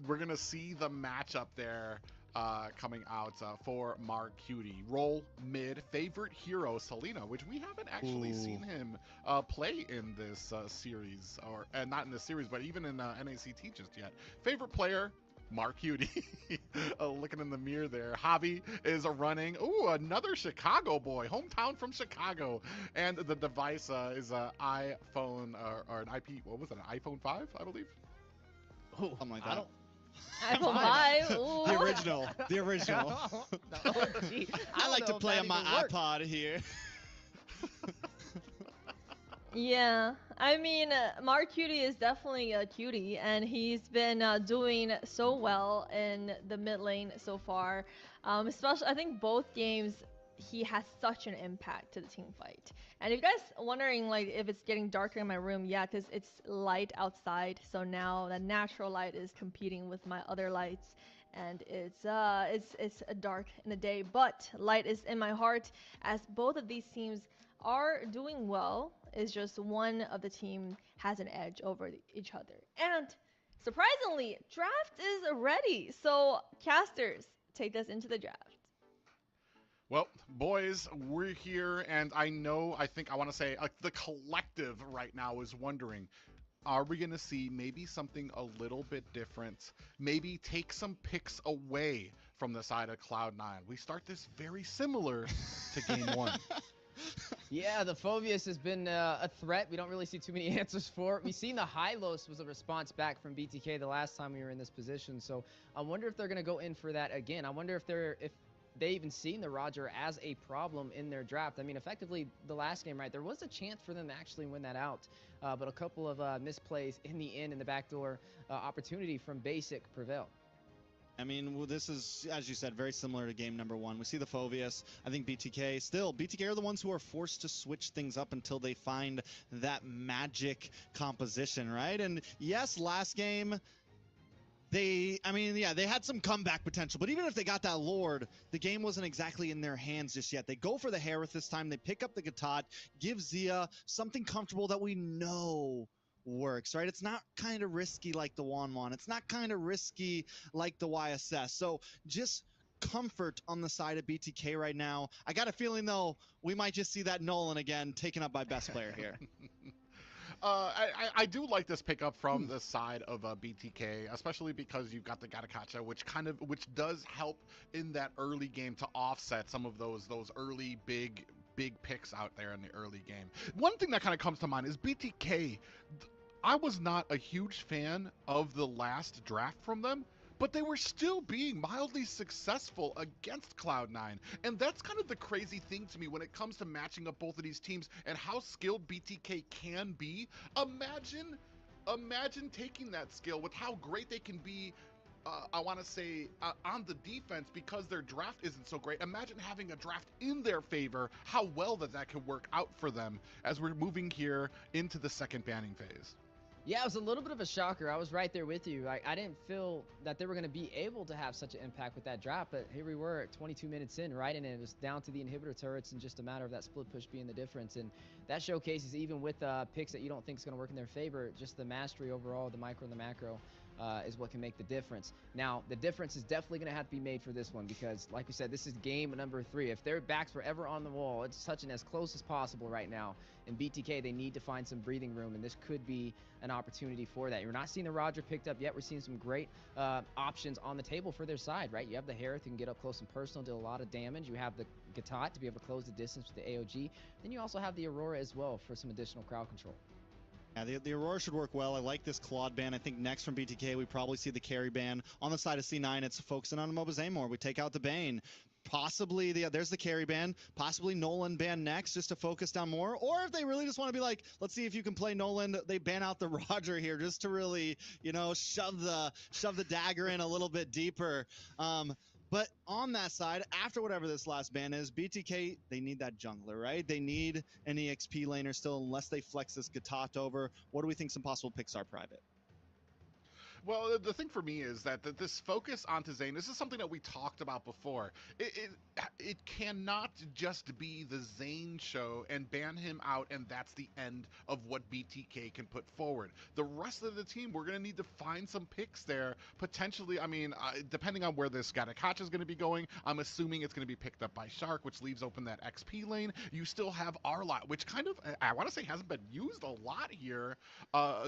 we're going to see the matchup there coming out for Mark Cutie. Role mid, favorite hero Selena, which we haven't actually seen him play in this series, or not in this series, but even in NACT just yet. Favorite player, Mark Cutie. Looking in the mirror there. Hobby is running. Ooh, another Chicago boy. Hometown from Chicago. And the device is an iPhone or an IP. What was it? An iPhone 5, I believe. Oh, something like that. iPhone 5. Ooh. The original. The original. Oh, gee. I like to play on my iPod here. Yeah, I mean, Mark Cutie is definitely a cutie, and he's been doing so well in the mid lane so far. Especially, I think both games, he has such an impact to the team fight. And if you guys wondering like if it's getting darker in my room, yeah, because it's light outside, so now the natural light is competing with my other lights. And it's dark in the day, but light is in my heart as both of these teams are doing well. It's just one of the team has an edge over each other. And surprisingly, draft is ready. So casters, take us into the draft. Well, boys, we're here, and I think I want to say the collective right now is wondering, are we going to see maybe something a little bit different? Maybe take some picks away from the side of Cloud9. We start this very similar to game 1. Yeah, the Phobius has been a threat. We don't really see too many answers for it. We've seen the Hylos was a response back from BTK the last time we were in this position. So I wonder if they're going to go in for that again. I wonder if they even seen the Roger as a problem in their draft. I mean, effectively, the last game, right, there was a chance for them to actually win that out. But a couple of misplays in the end in the backdoor opportunity from Basic prevailed. I mean, well, this is, as you said, very similar to game number 1. We see the Phobius. I think BTK are the ones who are forced to switch things up until they find that magic composition, right? And yes, last game, I mean, yeah, they had some comeback potential, but even if they got that Lord, the game wasn't exactly in their hands just yet. They go for the Harith this time. They pick up the Gatot, give Zia something comfortable that we know works, right? It's not kind of risky like the Wanwan. It's not kind of risky like the YSS. So just comfort on the side of BTK right now. I got a feeling, though, we might just see that Nolan again taken up by best player here. I do like this pickup from the side of BTK, especially because you've got the Gatakacha, which does help in that early game to offset some of those early big picks out there in the early game. One thing that kind of comes to mind is BTK. I was not a huge fan of the last draft from them, but they were still being mildly successful against Cloud9. And that's kind of the crazy thing to me when it comes to matching up both of these teams and how skilled BTK can be. Imagine taking that skill with how great they can be, I want to say, on the defense because their draft isn't so great. Imagine having a draft in their favor, how well that could work out for them as we're moving here into the second banning phase. Yeah, it was a little bit of a shocker. I was right there with you. I didn't feel that they were going to be able to have such an impact with that drop, but here we were at 22 minutes in, right? And it was down to the inhibitor turrets and just a matter of that split push being the difference. And that showcases, even with picks that you don't think is going to work in their favor, just the mastery overall, the micro and the macro, is what can make the difference. Now, the difference is definitely going to have to be made for this one because, like we said, this is game number 3. If their backs were ever on the wall, it's touching as close as possible right now. In BTK, they need to find some breathing room, and this could be an opportunity for that. You're not seeing the Roger picked up yet. We're seeing some great options on the table for their side, right? You have the Harith who can get up close and personal, do a lot of damage. You have the Gatot to be able to close the distance with the AOG. Then you also have the Aurora as well for some additional crowd control. Yeah, the Aurora should work well. I like this Claude ban. I think next from BTK, we probably see the carry ban. On the side of C9, it's focusing on Mobazane more. We take out the Bane. Possibly, there's the carry ban. Possibly Nolan ban next just to focus down more. Or if they really just want to be like, let's see if you can play Nolan, they ban out the Roger here just to really, shove the dagger in a little bit deeper. But on that side, after whatever this last ban is, BTK, they need that jungler, right? They need an EXP laner still unless they flex this Gatot over. What do we think some possible picks are private? Well, the thing for me is that this focus onto Zane, this is something that we talked about before. It cannot just be the Zane show and ban him out, and that's the end of what BTK can put forward. The rest of the team, we're going to need to find some picks there. Potentially, I mean, depending on where this Gatakacha is going to be going, I'm assuming it's going to be picked up by Shark, which leaves open that XP lane. You still have Arlot, which kind of, I want to say, hasn't been used a lot here.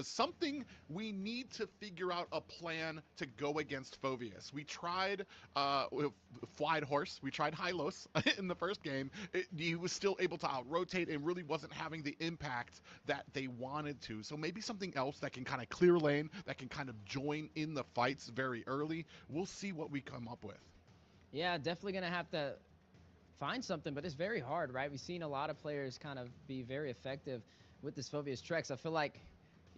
Something we need to figure out a plan to go against Phoveus. We tried Flied Horse, we tried Hylos in the first game. He was still able to out-rotate and really wasn't having the impact that they wanted to. So maybe something else that can kind of clear lane, that can kind of join in the fights very early. We'll see what we come up with. Yeah, definitely going to have to find something, but it's very hard, right? We've seen a lot of players kind of be very effective with this Phoveus Trex. I feel like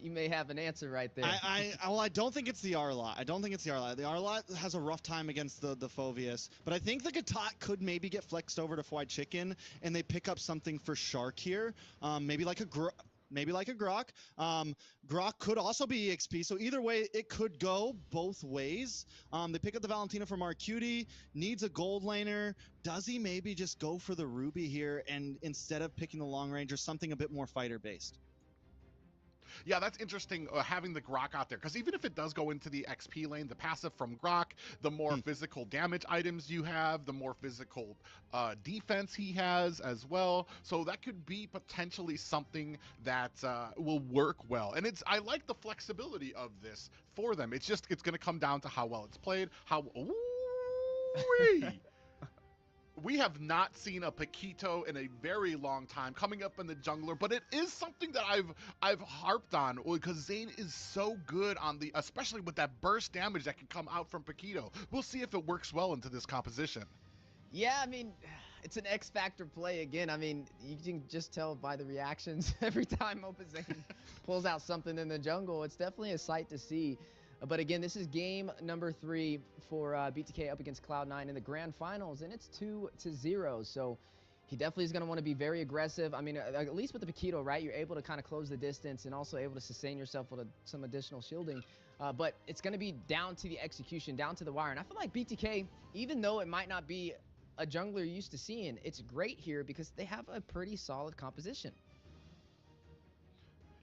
you may have an answer right there. I don't think it's the Arlot. I don't think it's the Arlot. The Arlot has a rough time against the Phoveus, but I think the Gatot could maybe get flexed over to Fried Chicken, and they pick up something for Shark here. Maybe like a Grok. Grok could also be EXP, so either way, it could go both ways. They pick up the Valentina from Arcuti, needs a gold laner. Does he maybe just go for the Ruby here, and instead of picking the long range or something a bit more fighter-based? Yeah, that's interesting having the Grok out there, because even if it does go into the XP lane, the passive from Grok, the more physical damage items you have, the more physical defense he has as well. So that could be potentially something that will work well. And I like the flexibility of this for them. It's going to come down to how well it's played, We have not seen a Paquito in a very long time coming up in the jungler, but it is something that I've harped on because Zane is so good on especially with that burst damage that can come out from Paquito. We'll see if it works well into this composition. Yeah, I mean, it's an X Factor play again. I mean, you can just tell by the reactions every time Mobazane pulls out something in the jungle. It's definitely a sight to see. But again, this is game number 3 for BTK up against Cloud9 in the grand finals, and it's 2-0. So he definitely is going to want to be very aggressive. I mean, at least with the Paquito, right? You're able to kind of close the distance and also able to sustain yourself with some additional shielding. But it's going to be down to the execution, down to the wire. And I feel like BTK, even though it might not be a jungler you're used to seeing, it's great here because they have a pretty solid composition.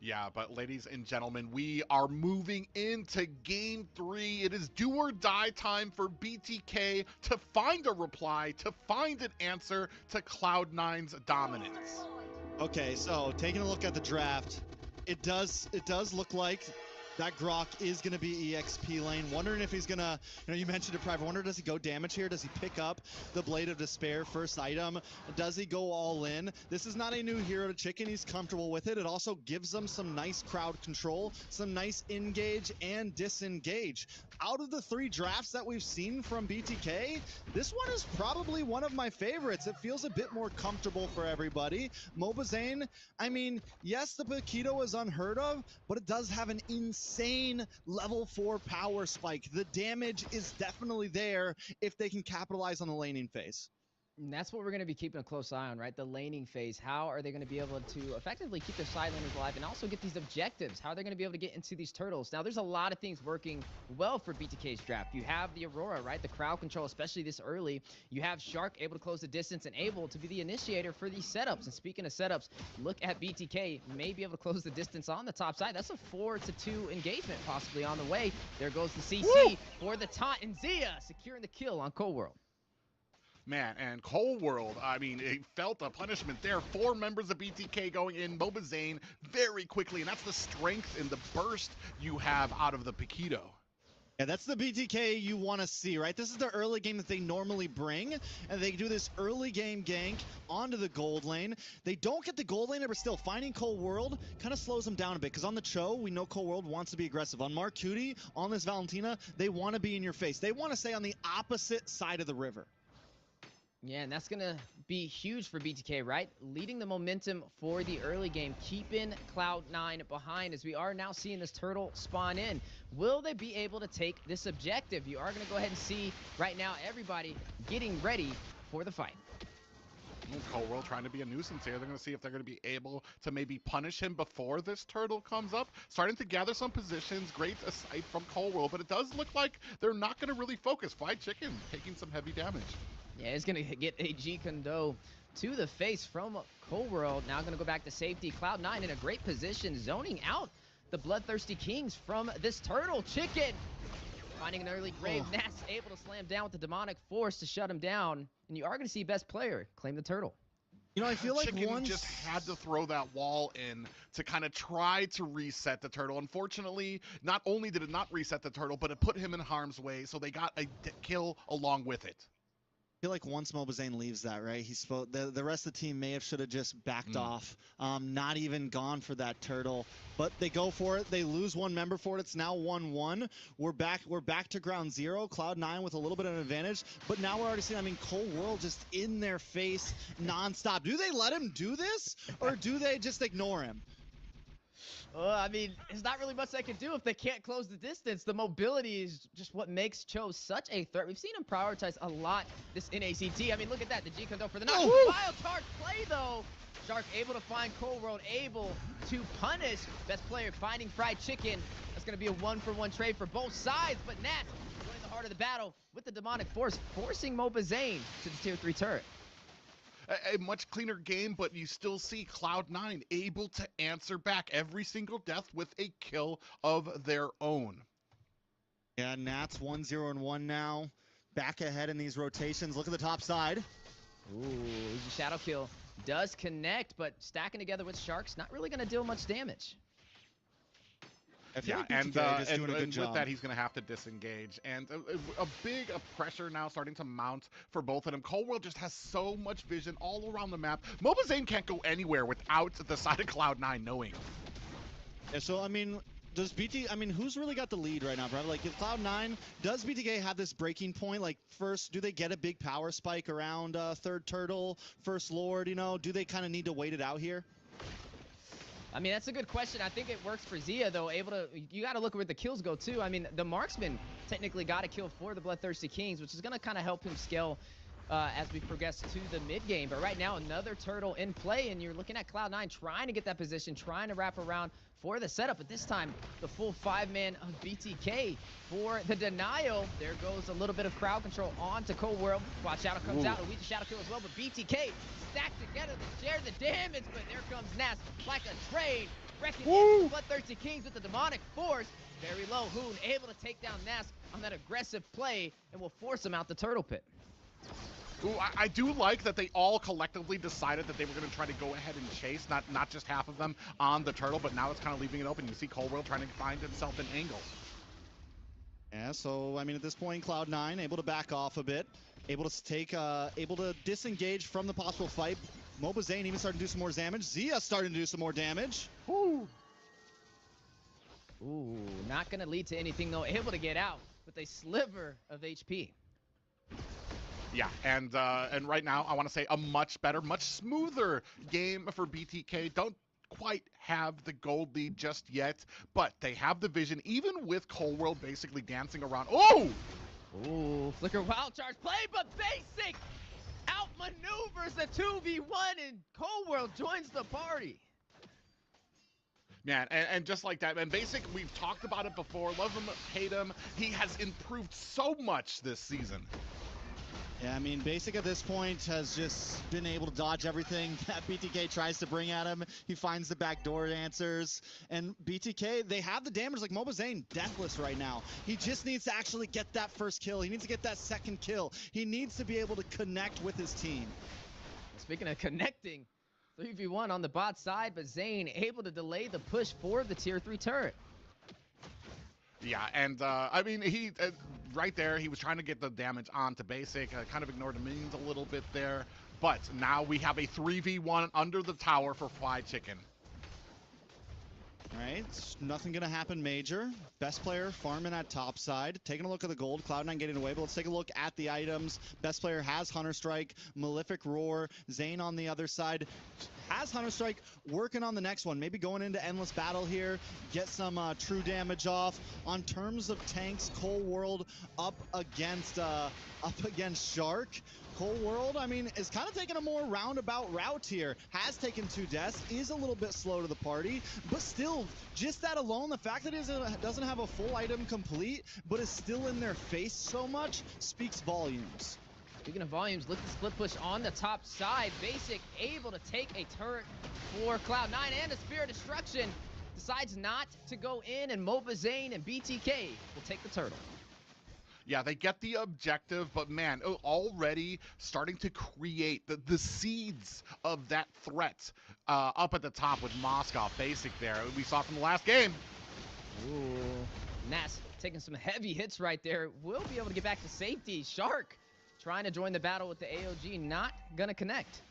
Yeah, but ladies and gentlemen, we are moving into game 3. It is do or die time for BTK to find a reply, to find an answer to Cloud9's dominance. Okay, so taking a look at the draft, it does look like that Grok is going to be EXP lane. Wondering if he's going to, you mentioned it, Private. Wonder, does he go damage here? Does he pick up the Blade of Despair first item? Does he go all in? This is not a new hero to Chicken. He's comfortable with it. It also gives them some nice crowd control, some nice engage and disengage. Out of the 3 drafts that we've seen from BTK, this one is probably one of my favorites. It feels a bit more comfortable for everybody. Mobazane, I mean, yes, the Paquito is unheard of, but it does have an insane level 4 power spike. The damage is definitely there if they can capitalize on the laning phase. And that's what we're going to be keeping a close eye on, right? The laning phase. How are they going to be able to effectively keep their side laners alive and also get these objectives? How are they going to be able to get into these turtles? Now, there's a lot of things working well for BTK's draft. You have the Aurora, right? The crowd control, especially this early. You have Shark able to close the distance and able to be the initiator for these setups. And speaking of setups, look at BTK. May be able to close the distance on the top side. That's a 4-2 engagement possibly on the way. There goes the CC for the taunt. And Zia securing the kill on Cold World. Man, and Cold World, I mean, it felt a punishment there. 4 members of BTK going in, Mobazane very quickly, and that's the strength and the burst you have out of the Paquito. Yeah, that's the BTK you want to see, right? This is the early game that they normally bring, and they do this early game gank onto the gold lane. They don't get the gold lane, but still finding Cold World kind of slows them down a bit, because on the Cho, we know Cold World wants to be aggressive. On Mark Cutie, on this Valentina, they want to be in your face. They want to stay on the opposite side of the river. Yeah, and that's going to be huge for BTK, right? Leading the momentum for the early game, keeping Cloud9 behind as we are now seeing this turtle spawn in. Will they be able to take this objective? You are going to go ahead and see right now everybody getting ready for the fight. Cold World trying to be a nuisance here. They're going to see if they're going to be able to maybe punish him before this turtle comes up. Starting to gather some positions. Great aside from Cold World, but it does look like they're not going to really focus. Fried Chicken taking some heavy damage. Yeah, it's going to get a G Kondo to the face from Cold World. Now going to go back to safety. Cloud9 in a great position, zoning out the BloodThirstyKings from this turtle. Chicken finding an early grave. Nats able to slam down with the demonic force to shut him down. And you are going to see best player claim the turtle. You know, I feel like Chicken just had to throw that wall in to kind of try to reset the turtle. Unfortunately, not only did it not reset the turtle, but it put him in harm's way, so they got a kill along with it. I feel like once Mobazane leaves that, right, he's the rest of the team should have just backed off, not even gone for that turtle, but they go for it. They lose 1 member for it. It's now 1-1. We're back to ground zero. Cloud9 with a little bit of an advantage, but now we're already seeing, I mean, Cold World just in their face nonstop. Do they let him do this, or do they just ignore him? I mean, there's not really much they can do if they can't close the distance. The mobility is just what makes Cho such a threat. We've seen him prioritize a lot this NACT. I mean, look at that. The G Kondo for the knock. Biotark play, though. Shark able to find Cold World, able to punish. Best player finding Fried Chicken. That's going to be a 1-for-1 trade for both sides. But Nats winning the heart of the battle with the demonic force, forcing Mobazane to the tier 3 turret. A much cleaner game, but you still see Cloud9 able to answer back every single death with a kill of their own. Yeah, Nats 1-0-1 now. Back ahead in these rotations. Look at the top side. Ooh, the shadow kill does connect, but stacking together with Sharks, not really going to deal much damage. Yeah, like and job. with that, he's going to have to disengage. And a big pressure now starting to mount for both of them. Cold World just has so much vision all around the map. Mobazane can't go anywhere without the side of Cloud9 knowing. Yeah, so, I mean, who's really got the lead right now, bro? Like, if Cloud9, does BTK have this breaking point? Like, first, do they get a big power spike around third turtle, first lord, you know? Do they kind of need to wait it out here? I mean, that's a good question. I think it works for Zia, though. You got to look where the kills go, too. I mean, the marksman technically got a kill for the BloodThirstyKings, which is going to kind of help him scale as we progress to the mid game. But right now, another turtle in play, and you're looking at Cloud9 trying to get that position, trying to wrap around for the setup. But this time, the full 5-man of BTK for the denial. There goes a little bit of crowd control onto Cold World. Watch Shadow comes out, Luigi Shadow kill as well, but BTK stacked together to share the damage. But there comes Nas like a train, wrecking into the BloodThirstyKings with the demonic force. Very low, Hoon able to take down Nas on that aggressive play and will force him out the turtle pit. Ooh, I do like that they all collectively decided that they were going to try to go ahead and chase, not just half of them on the turtle, but now it's kind of leaving it open. You see Cold World trying to find himself an angle. Yeah, so, I mean, at this point, Cloud9 able to back off a bit, able to disengage from the possible fight. Mobazane even starting to do some more damage. Zia starting to do some more damage. Ooh, not going to lead to anything, though. Able to get out with a sliver of HP. Yeah, and right now I want to say a much better, much smoother game for BTK. Don't quite have the gold lead just yet, but they have the vision, even with Cold World basically dancing around. Oh! Ooh, Flicker wild charge play, but Basic outmaneuvers the 2v1 and Cold World joins the party. Man, and just like that, and Basic, we've talked about it before, love him, hate him, he has improved so much this season. Yeah, I mean, Basic at this point has just been able to dodge everything that BTK tries to bring at him. He finds the backdoor answers, and BTK, they have the damage like Mobazane, deathless right now. He just needs to actually get that first kill. He needs to get that second kill. He needs to be able to connect with his team. Speaking of connecting, 3v1 on the bot side, but Zane able to delay the push for the tier 3 turret. Yeah, and I mean, he right there, he was trying to get the damage onto Basic, kind of ignored the minions a little bit there, but now we have a 3v1 under the tower for Fly Chicken. All right, nothing gonna happen major. Best player farming at top side. Taking a look at the gold, Cloud9 getting away, but let's take a look at the items. Best player has Hunter Strike, Malefic Roar, Zane on the other side. Has Hunter Strike, working on the next one. Maybe going into Endless Battle here, get some true damage off. On terms of tanks, Cold World up against Shark. Cold World, I mean, is kind of taking a more roundabout route here. Has taken 2 deaths, is a little bit slow to the party, but still, just that alone, the fact that he doesn't have a full item complete, but is still in their face so much, speaks volumes. Speaking of volumes, look at the split push on the top side. Basic able to take a turret for Cloud9 and a Spear of Destruction. Decides not to go in, and Mobazane and BTK will take the turtle. Yeah, they get the objective, but man, already starting to create the seeds of that threat up at the top with Moscow Basic there. We saw from the last game. Ooh, Nas taking some heavy hits right there. Will be able to get back to safety. Shark trying to join the battle with the AOG, not gonna connect.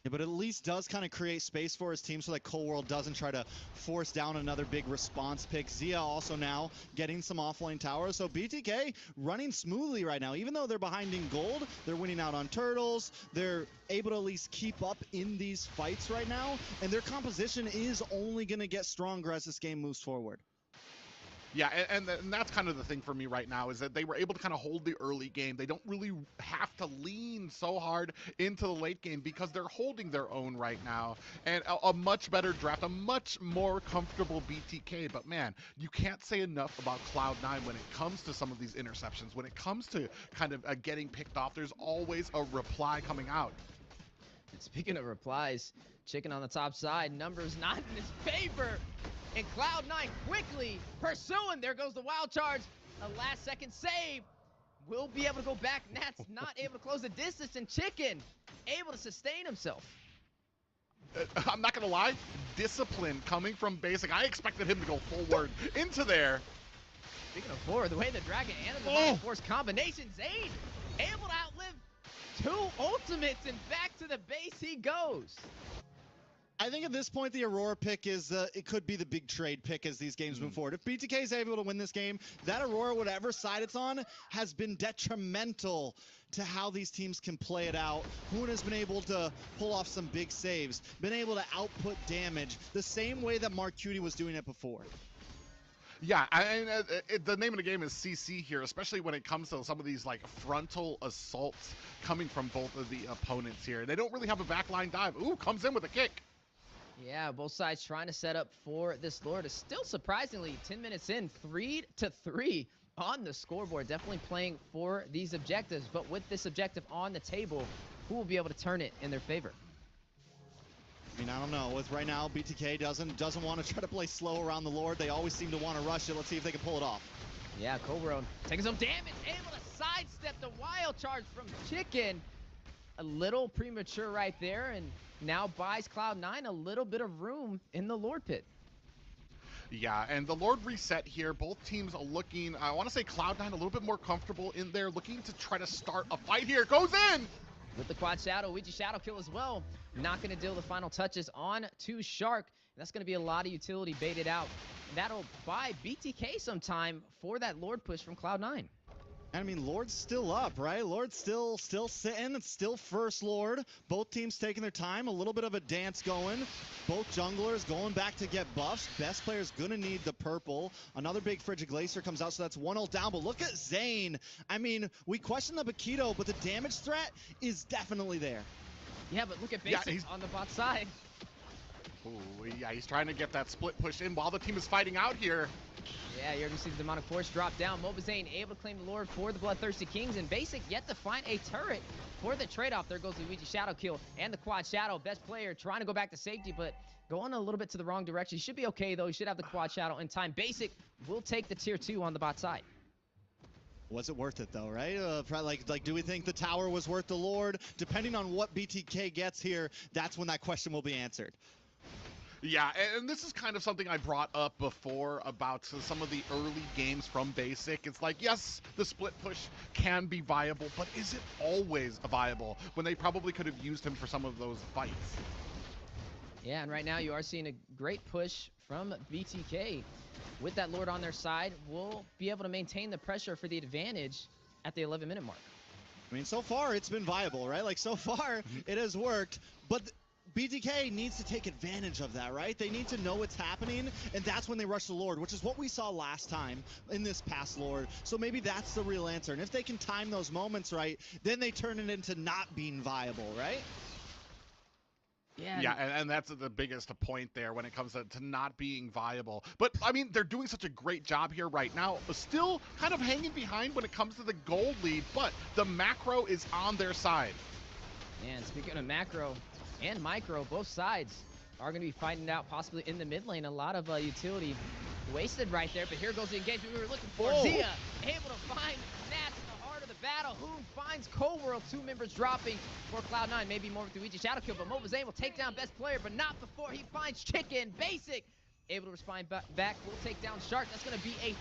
Yeah, but at least does kind of create space for his team so that Cold World doesn't try to force down another big response pick. Zia also now getting some offlane towers. So BTK running smoothly right now. Even though they're behind in gold, they're winning out on turtles. They're able to at least keep up in these fights right now. And their composition is only going to get stronger as this game moves forward. Yeah, and that's kind of the thing for me right now, is that they were able to kind of hold the early game. They don't really have to lean so hard into the late game because they're holding their own right now. And a much better draft, a much more comfortable BTK. But man, you can't say enough about Cloud9 when it comes to some of these interceptions. When it comes to kind of getting picked off, there's always a reply coming out. Speaking of replies, Chicken on the top side, numbers not in his favor. And Cloud9 quickly pursuing. There goes the wild charge. A last second save. Will be able to go back. Nat's not able to close the distance, and Chicken able to sustain himself. I'm not going to lie. Discipline coming from Basic. I expected him to go forward into there. Speaking of forward, the way the Dragon and the Force combination, Zane able to outlive 2 ultimates, and back to the base he goes. I think at this point the Aurora pick is it could be the big trade pick as these games move forward. If BTK is able to win this game, that Aurora, whatever side it's on, has been detrimental to how these teams can play it out. Hoon has been able to pull off some big saves, been able to output damage the same way that Mark Cutie was doing it before. Yeah, the name of the game is CC here, especially when it comes to some of these like frontal assaults coming from both of the opponents here. They don't really have a backline dive. Ooh, comes in with a kick. Yeah, both sides trying to set up for this Lord. Is still surprisingly 10 minutes in, 3-3 on the scoreboard. Definitely playing for these objectives, but with this objective on the table, who will be able to turn it in their favor? I mean, I don't know. With right now, BTK doesn't want to try to play slow around the Lord. They always seem to want to rush it. Let's see if they can pull it off. Yeah, Cobrone taking some damage, able to sidestep the wild charge from Chicken. A little premature right there, and now buys Cloud9 a little bit of room in the Lord pit. Yeah, and the Lord reset here. Both teams are looking, I want to say Cloud9 a little bit more comfortable in there, looking to try to start a fight here. Goes in! With the quad shadow, Ouija shadow kill as well. Not going to deal the final touches on to Shark. That's going to be a lot of utility baited out. That'll buy BTK some time for that Lord push from Cloud9. I mean, Lord's still up, right? Lord's still sitting. It's still first Lord. Both teams taking their time. A little bit of a dance going. Both junglers going back to get buffs. Best player's gonna need the purple. Another big Frigid Glacier comes out, so that's 1-0 down. But look at Zane. I mean, we question the Bakito, but the damage threat is definitely there. Yeah, but look at Basic on the bot side. Ooh, yeah, he's trying to get that split push in while the team is fighting out here. Yeah, you're going to see the demonic force drop down. Mobazane able to claim the Lord for the Bloodthirsty Kings, and Basic yet to find a turret for the trade-off. There goes the Luigi Shadow kill and the quad shadow. Best player trying to go back to safety, but going a little bit to the wrong direction. He should be okay, though. He should have the quad shadow in time. Basic will take the tier 2 on the bot side. Was it worth it, though, right? Like, do we think the tower was worth the Lord? Depending on what BTK gets here, that's when that question will be answered. Yeah, and this is kind of something I brought up before about some of the early games from Basic. It's like, yes, the split push can be viable, but is it always viable when they probably could have used him for some of those fights? Yeah, and right now you are seeing a great push from BTK. With that Lord on their side, will be able to maintain the pressure for the advantage at the 11-minute mark. I mean, so far it's been viable, right? Like, so far it has worked, but BTK needs to take advantage of that, right? They need to know what's happening, and that's when they rush the Lord, which is what we saw last time in this past Lord. So maybe that's the real answer. And if they can time those moments right, then they turn it into not being viable, right? Yeah, and that's the biggest point there when it comes to not being viable. But, I mean, they're doing such a great job here right now. Still kind of hanging behind when it comes to the gold lead, but the macro is on their side. And speaking of macro and micro, both sides are going to be fighting out possibly in the mid lane. A lot of utility wasted right there, but here goes the engagement we were looking for. Zia able to find Nats in the heart of the battle. Who finds Cold World? 2 members dropping for Cloud9. Maybe more with the Ouija Shadow kill, but Mobazane will take down best player, but not before he finds Chicken. Basic able to respond back. Will take down Shark. That's going to be a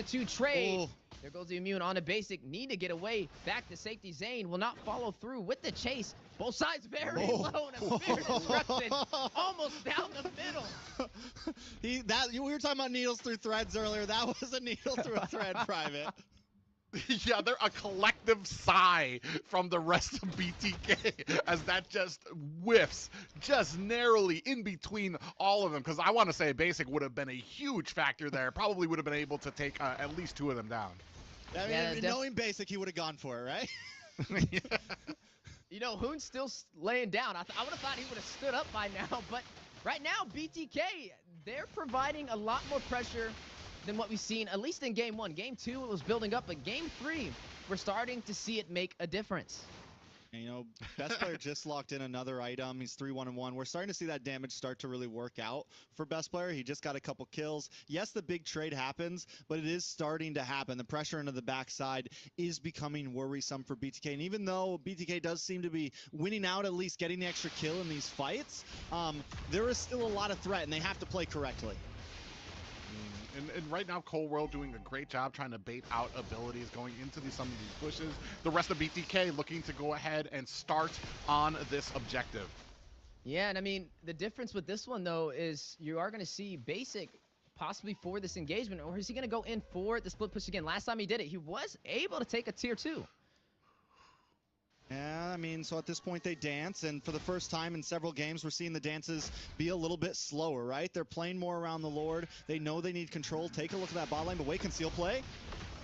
3-2 trade. Ooh. There goes the immune on a Basic. Need to get away. Back to safety. Zane will not follow through with the chase. Both sides very low, and a Fear Destruction almost down the middle. We were talking about needles through threads earlier. That was a needle through a thread, Private. Yeah, they're a collective sigh from the rest of BTK as that just whiffs just narrowly in between all of them. Because I want to say Basic would have been a huge factor there. Probably would have been able to take at least 2 of them down. I mean, knowing Basic, he would have gone for it, right? Yeah. You know, Hoon's still laying down. I would have thought he would have stood up by now, but right now, BTK, they're providing a lot more pressure than what we've seen, at least in Game 1. Game 2, it was building up, but Game 3, we're starting to see it make a difference. And, you know, best player just locked in another item. He's 3-1-1. We're starting to see that damage start to really work out for best player. He just got a couple kills. Yes, the big trade happens, but it is starting to happen. The pressure into the backside is becoming worrisome for BTK. And even though BTK does seem to be winning out, at least getting the extra kill in these fights, there is still a lot of threat, and they have to play correctly. And right now, Cold World doing a great job trying to bait out abilities going into some of these pushes. The rest of BTK looking to go ahead and start on this objective. Yeah, and I mean, the difference with this one, though, is you are going to see Basic possibly for this engagement, or is he going to go in for the split push again? Last time he did it, he was able to take a tier 2. Yeah, I mean, so at this point they dance, and for the first time in several games, we're seeing the dances be a little bit slower, right? They're playing more around the Lord. They know they need control. Take a look at that bot lane, but wait, conceal play.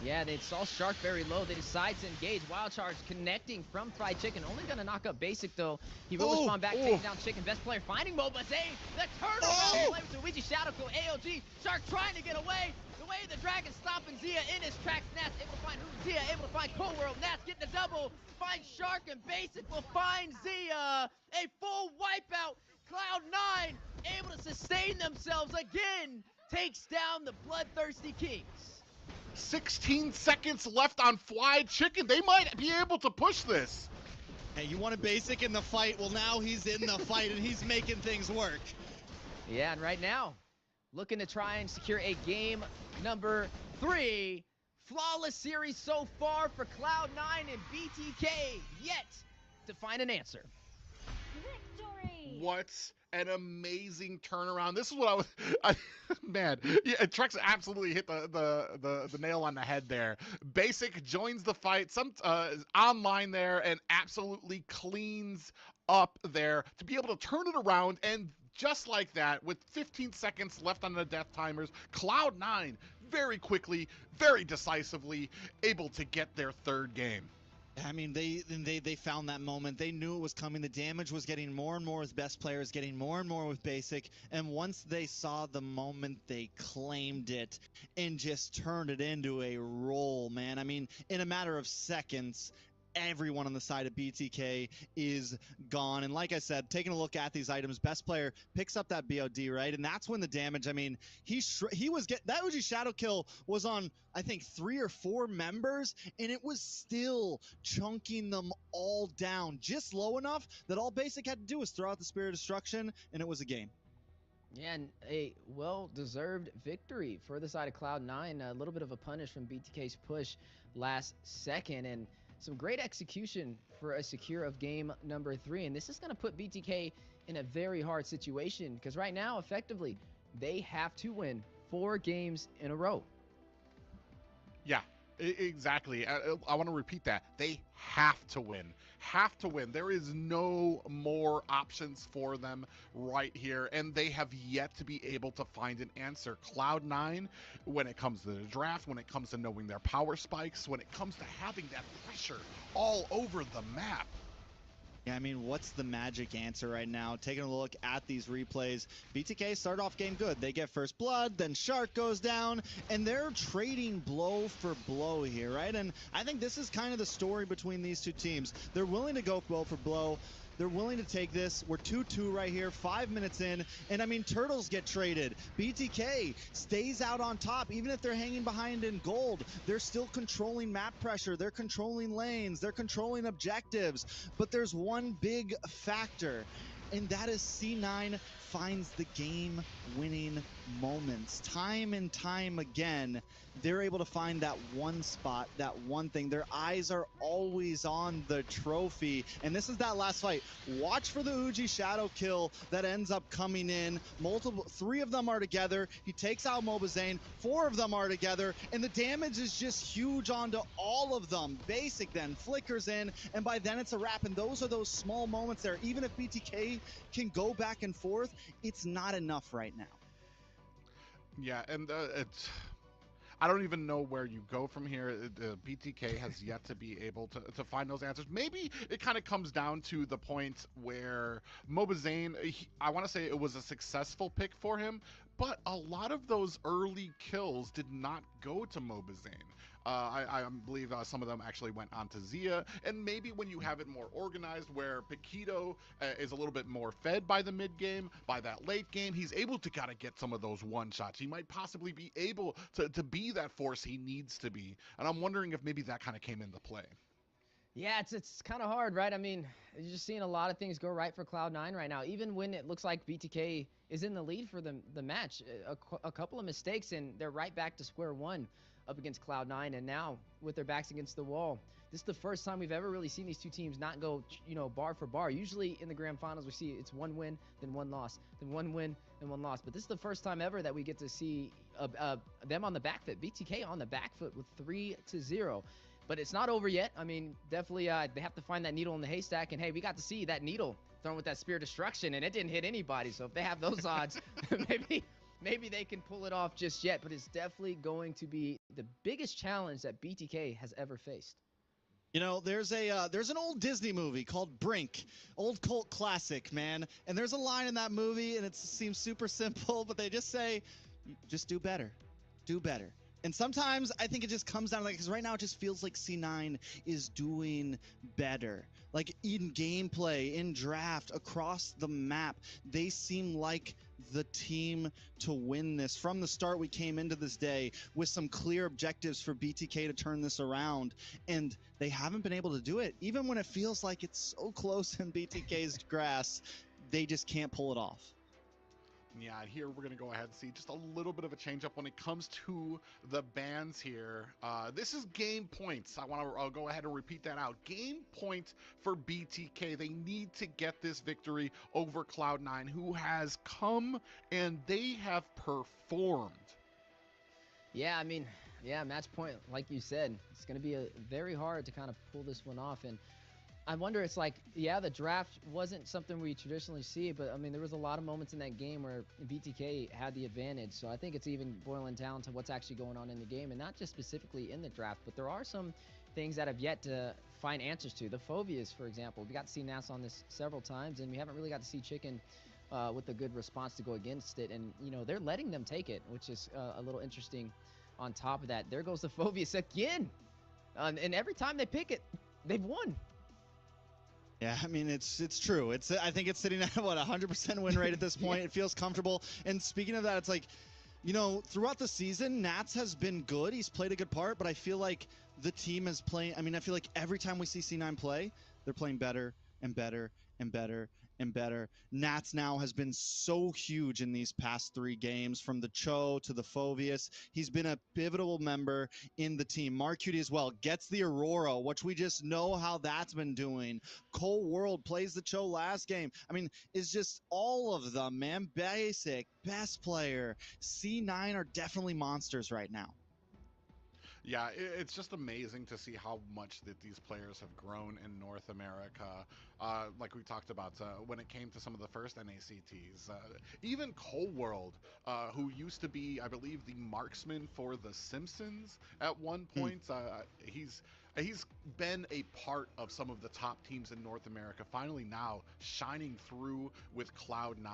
Yeah, they saw Shark very low. They decide to engage. Wild Charge connecting from Fried Chicken. Only going to knock up Basic, though. He will respond back, taking down Chicken. Best player finding Mobazane. The turnaround play with Luigi Shadow Kill. AOG. Shark trying to get away. The way the Dragon stopping Zia in his tracks. Nats able to find Zia, able to find Cold World. Nats getting the double. Finds Shark, and Basic will find Zia. A full wipeout. Cloud9 able to sustain themselves again. Takes down the Bloodthirsty Kings. 16 seconds left on Fried Chicken. They might be able to push this. Hey, you wanted Basic in the fight? Well, now he's in the fight, and he's making things work. Yeah, and right now, looking to try and secure a game number 3. Flawless series so far for Cloud9 and BTK, yet to find an answer. Victory! What an amazing turnaround. This is what man, yeah, Trex absolutely hit the nail on the head there. Basic joins the fight, online there, and absolutely cleans up there to be able to turn it around. And just like that, with 15 seconds left on the death timers, Cloud9 very quickly, very decisively able to get their 3rd game. I mean, they found that moment. They knew it was coming. The damage was getting more and more with best players, getting more and more with Basic. And once they saw the moment, they claimed it and just turned it into a roll, man. I mean, in a matter of seconds, everyone on the side of BTK is gone. And like I said, taking a look at these items, best player picks up that BOD, right? And that's when the damage, I mean, that Uji Shadow Kill was on, I think, 3 or 4 members, and it was still chunking them all down just low enough that all Basic had to do was throw out the Spirit of Destruction, and it was a game. Yeah, and a well-deserved victory for the side of Cloud9. A little bit of a punish from BTK's push last second, and some great execution for a secure of game number 3. And this is going to put BTK in a very hard situation, because right now, effectively, they have to win 4 games in a row. Yeah, exactly. I want to repeat that. They have to win. Have to win. There is no more options for them right here, and they have yet to be able to find an answer. Cloud9, when it comes to the draft, when it comes to knowing their power spikes, when it comes to having that pressure all over the map. Yeah, I mean, what's the magic answer right now? Taking a look at these replays, BTK start off game good. They get first blood, then Shark goes down, and they're trading blow for blow here, right? And I think this is kind of the story between these two teams. They're willing to go blow for blow. They're willing to take this. We're 2-2 right here, 5 minutes in, and I mean, Turtles get traded. BTK stays out on top, even if they're hanging behind in gold. They're still controlling map pressure. They're controlling lanes. They're controlling objectives. But there's one big factor, and that is C9 finds the game-winning moments. Time and time again, they're able to find that one spot, that one thing. Their eyes are always on the trophy. And this is that last fight. Watch for the Uji Shadow Kill that ends up coming in. 3 of them are together. He takes out Mobazane. 4 of them are together. And the damage is just huge onto all of them. Basic then flickers in, and by then it's a wrap. And those are those small moments there. Even if BTK can go back and forth, it's not enough right now. Yeah, and I don't even know where you go from here. BTK has yet to be able to find those answers. Maybe it kind of comes down to the point where Mobazane, I want to say it was a successful pick for him, but a lot of those early kills did not go to Mobazane. I believe some of them actually went on to Zia, and maybe when you have it more organized, where Paquito is a little bit more fed by the mid game, by that late game, he's able to kind of get some of those one shots. He might possibly be able to be that force he needs to be, and I'm wondering if maybe that kind of came into play. Yeah, it's kind of hard, right? I mean, you're just seeing a lot of things go right for Cloud9 right now. Even when it looks like BTK is in the lead for the match, a couple of mistakes, and they're right back to square one up against Cloud9, and now with their backs against the wall, this is the first time we've ever really seen these two teams not go, bar for bar. Usually in the grand finals, we see it's 1 win, then 1 loss, then 1 win, and 1 loss. But this is the first time ever that we get to see them on the back foot, BTK on the back foot with 3-0. But it's not over yet. I mean, definitely they have to find that needle in the haystack. And hey, we got to see that needle thrown with that Spear Destruction, and it didn't hit anybody. So if they have those odds, maybe they can pull it off just yet. But it's definitely going to be the biggest challenge that BTK has ever faced. You know, there's an old Disney movie called Brink, old cult classic, man. And there's a line in that movie, and it seems super simple, but they just say, just do better, do better. And sometimes I think it just comes down to like, because right now it just feels like C9 is doing better. Like in gameplay, in draft, across the map, they seem like the team to win this. From the start, we came into this day with some clear objectives for BTK to turn this around, and they haven't been able to do it. Even when it feels like it's so close in BTK's grass, they just can't pull it off. Yeah, and here we're going to go ahead and see just a little bit of a change up when it comes to the bans here. This is game points. I'll go ahead and repeat that out. Game point for BTK. They need to get this victory over Cloud9, who has come and they have performed. Yeah, I mean, yeah, match point, like you said, it's going to be very hard to kind of pull this one off. And I wonder, it's like, yeah, the draft wasn't something we traditionally see, but I mean, there was a lot of moments in that game where BTK had the advantage. So I think it's even boiling down to what's actually going on in the game, and not just specifically in the draft, but there are some things that have yet to find answers to. The phobias, for example, we got to see Nas on this several times, and we haven't really got to see Chicken with a good response to go against it. And, you know, they're letting them take it, which is a little interesting. On top of that, there goes the phobias again. And every time they pick it, they've won. Yeah, I mean, it's true. I think it's sitting at, what, 100% win rate at this point. Yeah. It feels comfortable. And speaking of that, it's like, you know, throughout the season, Nats has been good. He's played a good part, but I feel like the team is playing. I mean, I feel like every time we see C9 play, they're playing better and better and better and better. Nats now has been so huge in these past 3 games, from the Cho to the Phobius. He's been a pivotal member in the team. Mark Cutie as well gets the Aurora, which we just know how that's been doing. Cole World plays the Cho last game. I mean, it's just all of them, man. Basic, best player. C9 are definitely monsters right now. Yeah, it's just amazing to see how much that these players have grown in North America. Like we talked about when it came to some of the first NACTs. Even Cole World, who used to be, I believe, the marksman for The Simpsons at one point. He's been a part of some of the top teams in North America, finally now shining through with Cloud9.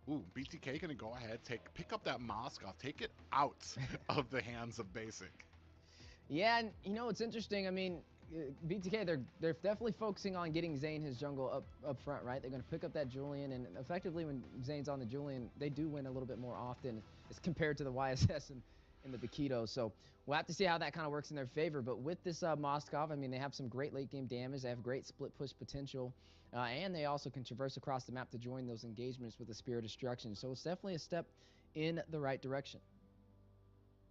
Ooh, BTK gonna go ahead, pick up that Moskov, take it out of the hands of Basic. Yeah, and you know, it's interesting. I mean, BTK, they're definitely focusing on getting Zane his jungle up front, right? They're going to pick up that Julian, and effectively when Zane's on the Julian, they do win a little bit more often as compared to the YSS and the Bakito. So we'll have to see how that kind of works in their favor. But with this Moskov, I mean, they have some great late game damage. They have great split push potential, and they also can traverse across the map to join those engagements with the Spear Destruction. So it's definitely a step in the right direction.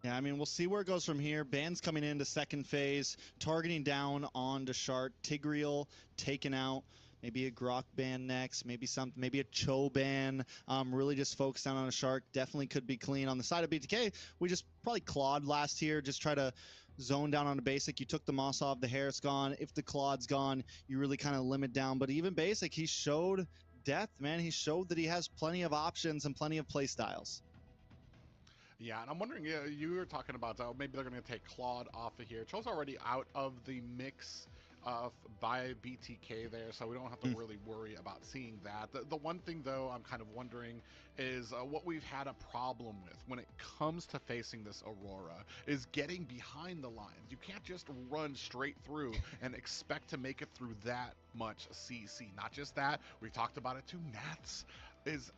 Yeah, I mean, we'll see where it goes from here. Ban's coming into second phase, targeting down on to Shark. Tigreal taken out. Maybe a Grok ban next. Maybe a Cho ban. Really just focus down on a Shark. Definitely could be clean. On the side of BTK, we just probably clawed last here. Just try to zone down on a basic. You took the moss off. The hair's gone. If the claw's gone, you really kind of limit down. But even basic, he showed depth, man. He showed that he has plenty of options and plenty of play styles. Yeah, and I'm wondering, you were talking about maybe they're going to take Claude off of here. Cho's already out of the mix by BTK there, so we don't have to really worry about seeing that. The one thing, though, I'm kind of wondering is what we've had a problem with when it comes to facing this Aurora is getting behind the lines. You can't just run straight through and expect to make it through that much CC. Not just that, we talked about it too, Nats is...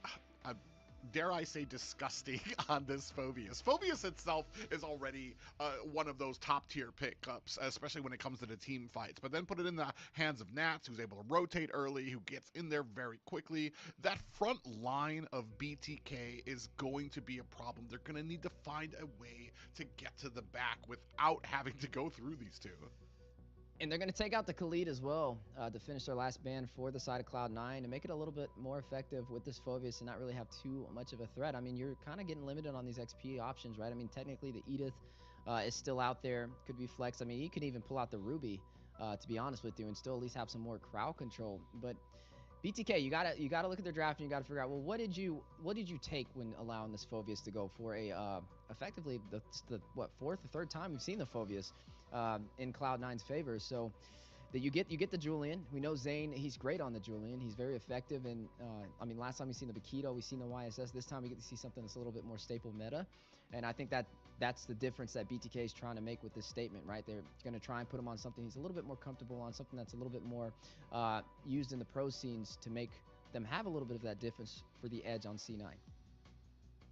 dare I say, disgusting on this Phobius. Phobius itself is already one of those top tier pickups, especially when it comes to the team fights. But then put it in the hands of Nats, who's able to rotate early, who gets in there very quickly. That front line of BTK is going to be a problem. They're going to need to find a way to get to the back without having to go through these two. And they're going to take out the Khalid as well to finish their last ban for the side of Cloud9 and make it a little bit more effective with this Phobius and not really have too much of a threat. I mean, you're kind of getting limited on these XP options, right? I mean, technically the Edith is still out there, could be flexed. I mean, he could even pull out the Ruby, to be honest with you, and still at least have some more crowd control. But BTK, you gotta look at their draft and you gotta figure out, well, what did you take when allowing this Phoveus to go for a effectively the fourth or third time we've seen the Phoveus in Cloud9's favor. So that you get the Julian. We know Zane, he's great on the Julian. He's very effective, and I mean, last time we've seen the Bakito, we've seen the YSS. This time we get to see something that's a little bit more staple meta, and I think that's the difference that BTK is trying to make with this statement, right? They're going to try and put him on something he's a little bit more comfortable on, something that's a little bit more used in the pro scenes to make them have a little bit of that difference for the edge on C9.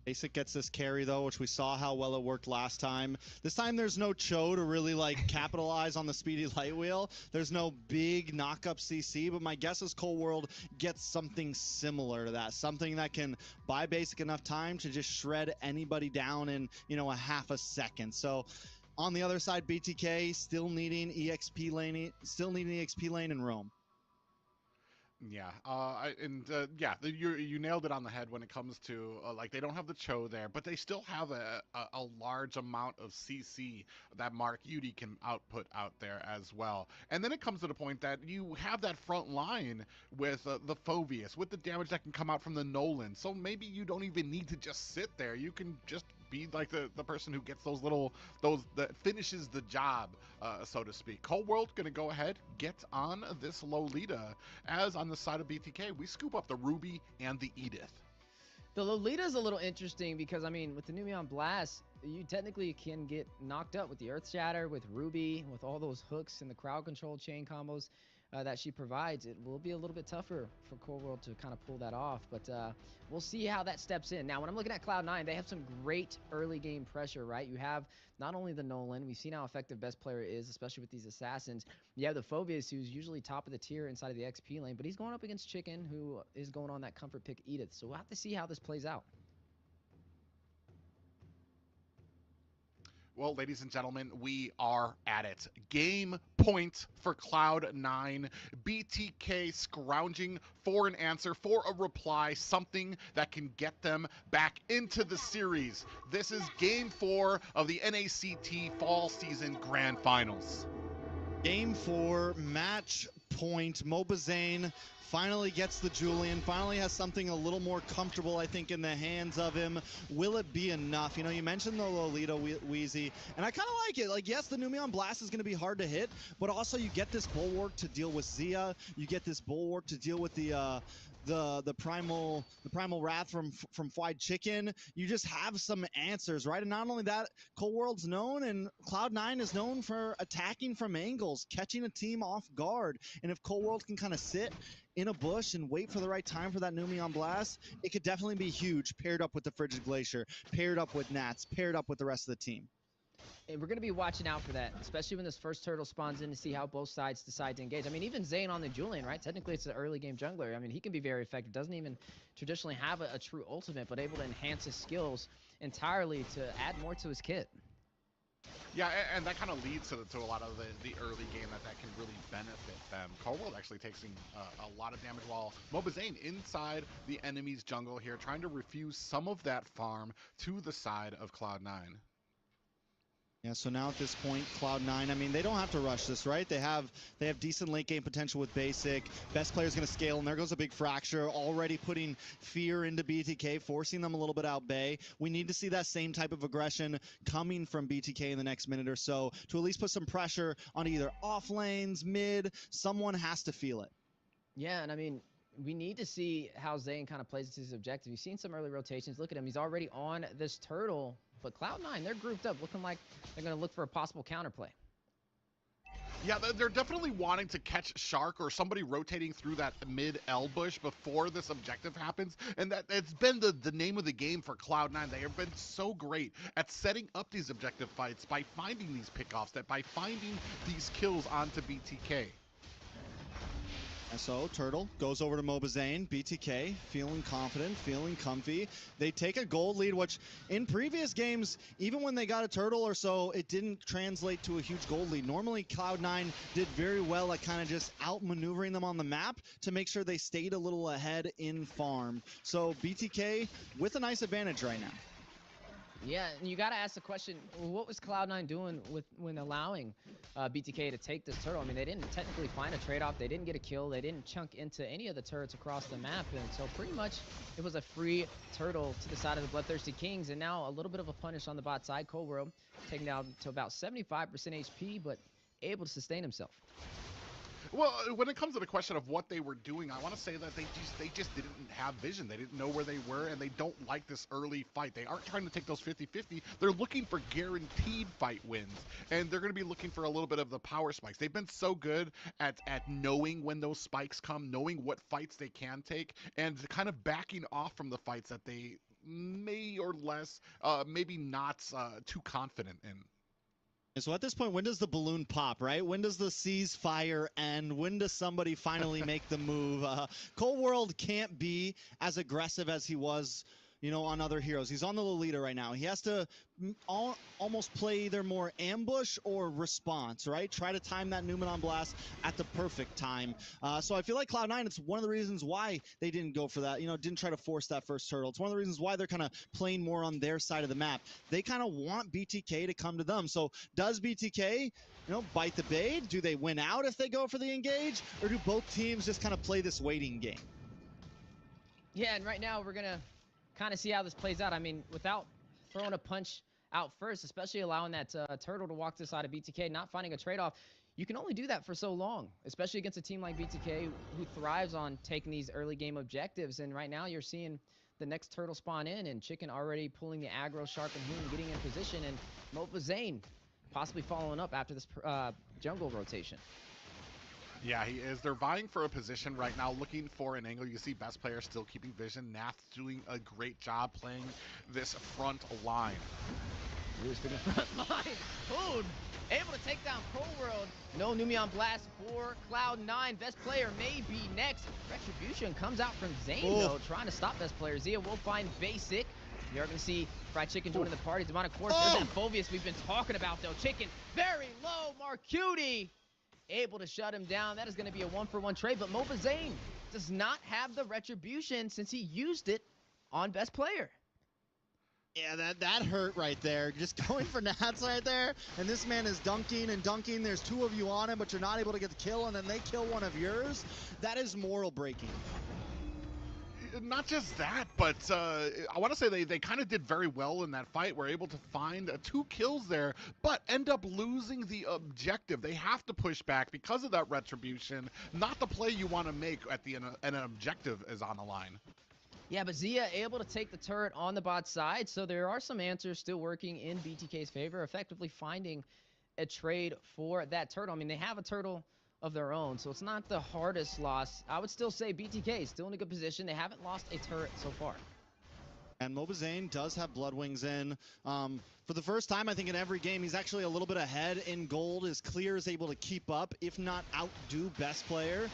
Basic gets this carry though, which we saw how well it worked last time. This time there's no Cho to really like capitalize on the speedy light wheel. There's no big knock-up CC, but my guess is Cold World gets something similar to that. Something that can buy Basic enough time to just shred anybody down in, you know, a half a second. So on the other side, BTK still needing EXP lane in Rome. Yeah, yeah, you nailed it on the head when it comes to like they don't have the Cho there, but they still have a large amount of CC that Mark Yudi can output out there as well. And then it comes to the point that you have that front line with the Phoveus, with the damage that can come out from the Nolan. So maybe you don't even need to just sit there. You can just be like the person who gets that finishes the job, so to speak. Cold World gonna go ahead, get on this Lolita, as on the side of BTK, we scoop up the Ruby and the Edith. The Lolita is a little interesting because, I mean, with the Numeon Blast, you technically can get knocked up with the Earth Shatter, with Ruby, with all those hooks and the crowd control chain combos that she provides. It will be a little bit tougher for Cold World to kind of pull that off, but we'll see how that steps in. Now, when I'm looking at Cloud9, they have some great early game pressure, right? You have not only the Nolan, we've seen how effective best player is, especially with these assassins. You have the Phoveus, who's usually top of the tier inside of the XP lane, but he's going up against Chicken, who is going on that comfort pick Edith. So we'll have to see how this plays out. Well, ladies and gentlemen, we are at it. Game point for Cloud9. BTK scrounging for an answer, for a reply, something that can get them back into the series. This is Game 4 of the NACT Fall Season Grand Finals. Game 4, match point. Mobazane finally gets the Julian, finally has something a little more comfortable, I think, in the hands of him. Will it be enough? You know, you mentioned the Lolita, Wheezy, and I kind of like it. Like, yes, the Numeon Blast is going to be hard to hit, but also you get this Bulwark to deal with Zia. You get this Bulwark to deal with the primal wrath from Fried Chicken. You just have some answers, right? And not only that, Cold World's known, and Cloud9 is known for attacking from angles, catching a team off guard. And if Cold World can kind of sit in a bush and wait for the right time for that Numeon Blast, it could definitely be huge, paired up with the Frigid Glacier, paired up with Nats, paired up with the rest of the team. And we're going to be watching out for that, especially when this first turtle spawns in, to see how both sides decide to engage. I mean, even Zane on the Julian, right? Technically, it's an early game jungler. I mean, he can be very effective. Doesn't even traditionally have a true ultimate, but able to enhance his skills entirely to add more to his kit. Yeah, and that kind of leads to a lot of the early game that can really benefit them. Cold World actually takes a lot of damage, while Mobazane inside the enemy's jungle here, trying to refuse some of that farm to the side of Cloud9. Yeah, so now at this point, Cloud9, I mean, they don't have to rush this, right? They have decent late game potential with Basic. Best player's going to scale, and there goes a big Fracture, already putting fear into BTK, forcing them a little bit out bay. We need to see that same type of aggression coming from BTK in the next minute or so to at least put some pressure on either off lanes, mid. Someone has to feel it. Yeah, and I mean, we need to see how Zane kind of plays his objective. You've seen some early rotations. Look at him. He's already on this turtle. But Cloud9, they're grouped up, looking like they're going to look for a possible counterplay. Yeah, they're definitely wanting to catch Shark or somebody rotating through that mid L bush before this objective happens. And it's been the name of the game for Cloud9. They have been so great at setting up these objective fights by finding these pickoffs, by finding these kills onto BTK. So Turtle goes over to Mobazane. BTK feeling confident, feeling comfy. They take a gold lead, which in previous games, even when they got a Turtle or so, it didn't translate to a huge gold lead. Normally Cloud9 did very well at kind of just outmaneuvering them on the map to make sure they stayed a little ahead in farm. So BTK with a nice advantage right now. Yeah, and you got to ask the question, what was Cloud9 doing when allowing BTK to take this turtle? I mean, they didn't technically find a trade-off. They didn't get a kill. They didn't chunk into any of the turrets across the map. And so pretty much it was a free turtle to the side of the BloodThirstyKings. And now a little bit of a punish on the bot side. Cold World taken down to about 75% HP, but able to sustain himself. Well, when it comes to the question of what they were doing, I want to say that they just didn't have vision. They didn't know where they were, and they don't like this early fight. They aren't trying to take those 50-50. They're looking for guaranteed fight wins, and they're going to be looking for a little bit of the power spikes. They've been so good at knowing when those spikes come, knowing what fights they can take, and kind of backing off from the fights that they may or less, maybe not too confident in. So at this point, when does the balloon pop, right? When does the ceasefire end? When does somebody finally make the move? Cold World can't be as aggressive as he was, you know, on other heroes. He's on the Lolita right now. He has to almost play either more ambush or response, right? Try to time that Numenon blast at the perfect time. So I feel like Cloud9, it's one of the reasons why they didn't go for that, you know, didn't try to force that first turtle. It's one of the reasons why they're kind of playing more on their side of the map. They kind of want BTK to come to them. So does BTK, you know, bite the bait? Do they win out if they go for the engage? Or do both teams just kind of play this waiting game? Yeah, and right now we're going to kind of see how this plays out. I mean, without throwing a punch out first, especially allowing that turtle to walk to the side of BTK, not finding a trade-off, you can only do that for so long, especially against a team like BTK who thrives on taking these early game objectives. And right now you're seeing the next turtle spawn in, and Chicken already pulling the aggro, Shark and Hoon getting in position, and Mofazane possibly following up after this jungle rotation. Yeah, he is. They're vying for a position right now, looking for an angle. You see best player still keeping vision. NACT doing a great job playing this front line. Who's the front line? Hoon able to take down Cold World. No Numeon blast for Cloud9. Best player may be next. Retribution comes out from Zane, though, trying to stop best player. Zia will find Basic. You're going to see Fried Chicken joining the party. Demonic Course, there's that Phobius we've been talking about, though. Chicken very low. Marcuti able to shut him down. That is going to be a 1-for-1 trade, but Mofazane does not have the Retribution since he used it on best player. Yeah, that hurt right there. Just going for Nats right there, and this man is dunking and dunking. There's two of you on him, but you're not able to get the kill, and then they kill one of yours. That is moral breaking. Not just that, but I want to say they kind of did very well in that fight. Were able to find 2 kills there, but end up losing the objective. They have to push back because of that Retribution. Not the play you want to make at the end, and an objective is on the line. Yeah, but Zia able to take the turret on the bot side, so there are some answers still working in BTK's favor, effectively finding a trade for that turtle. I mean, they have a turtle of their own, so it's not the hardest loss. I would still say BTK is still in a good position. They haven't lost a turret so far. And Mofazane does have Bloodwings in. For the first time, I think, in every game, he's actually a little bit ahead in gold. Is Clear is able to keep up, if not outdo best player,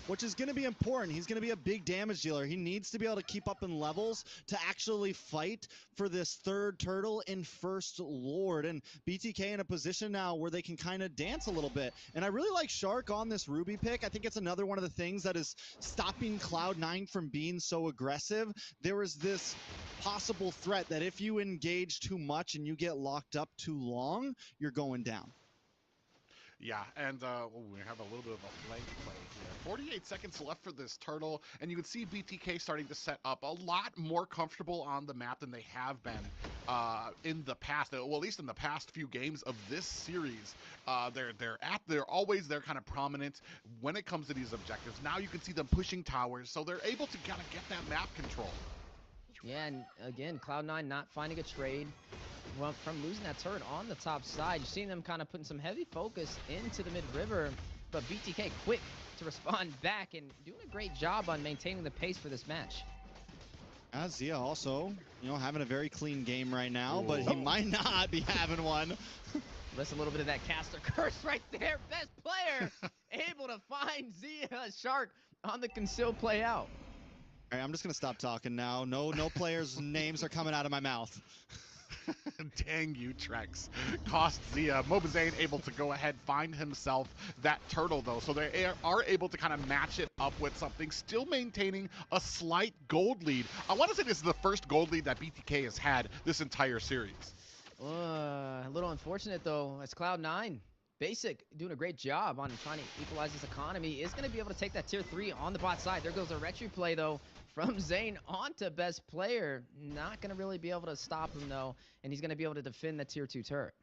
which is going to be important. He's going to be a big damage dealer. He needs to be able to keep up in levels to actually fight for this third turtle in First Lord. And BTK in a position now where they can kind of dance a little bit. And I really like Shark on this Ruby pick. I think it's another one of the things that is stopping Cloud9 from being so aggressive. There is this possible threat that if you engage too much and you get locked up too long, you're going down. Yeah, and we have a little bit of a flank play here. 48 seconds left for this turtle, and you can see BTK starting to set up a lot more comfortable on the map than they have been in the past. Well, at least in the past few games of this series. They're always there, kind of prominent when it comes to these objectives. Now you can see them pushing towers, so they're able to kind of get that map control. Yeah, and again, Cloud9 not finding a trade from losing that turret on the top side. You've seen them kind of putting some heavy focus into the mid-river, but BTK quick to respond back and doing a great job on maintaining the pace for this match. Zia also, you know, having a very clean game right now, but he might not be having one. Listen, a little bit of that caster curse right there. Best player able to find Zia Shark on the conceal play out. All right, I'm just going to stop talking now. No players' names are coming out of my mouth. Dang you, Trex. Cost Zia. Mobazane able to go ahead, find himself that turtle, though. So they are able to kind of match it up with something, still maintaining a slight gold lead. I want to say this is the first gold lead that BTK has had this entire series. A little unfortunate, though, as Cloud9, Basic, doing a great job on trying to equalize this economy, is going to be able to take that tier 3 on the bot side. There goes a retro play, though, from Zane onto best player. Not going to really be able to stop him, though, and he's going to be able to defend the tier 2 turret.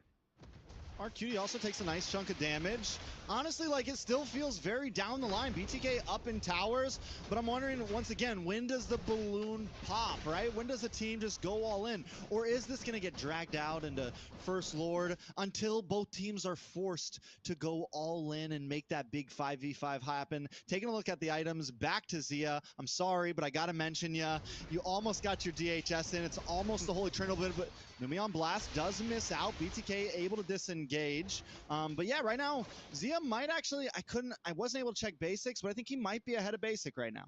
RQD also takes a nice chunk of damage. Honestly, like, it still feels very down the line. BTK up in towers, but I'm wondering, once again, when does the balloon pop, right? When does the team just go all in? Or is this going to get dragged out into First Lord until both teams are forced to go all in and make that big 5v5 happen? Taking a look at the items, back to Zia. I'm sorry, but I got to mention you. You almost got your DHS in. It's almost the Holy Trinity, but Numion Blast does miss out. BTK able to disengage. But yeah, right now, Zia might actually, I wasn't able to check basics, but I think he might be ahead of basic right now.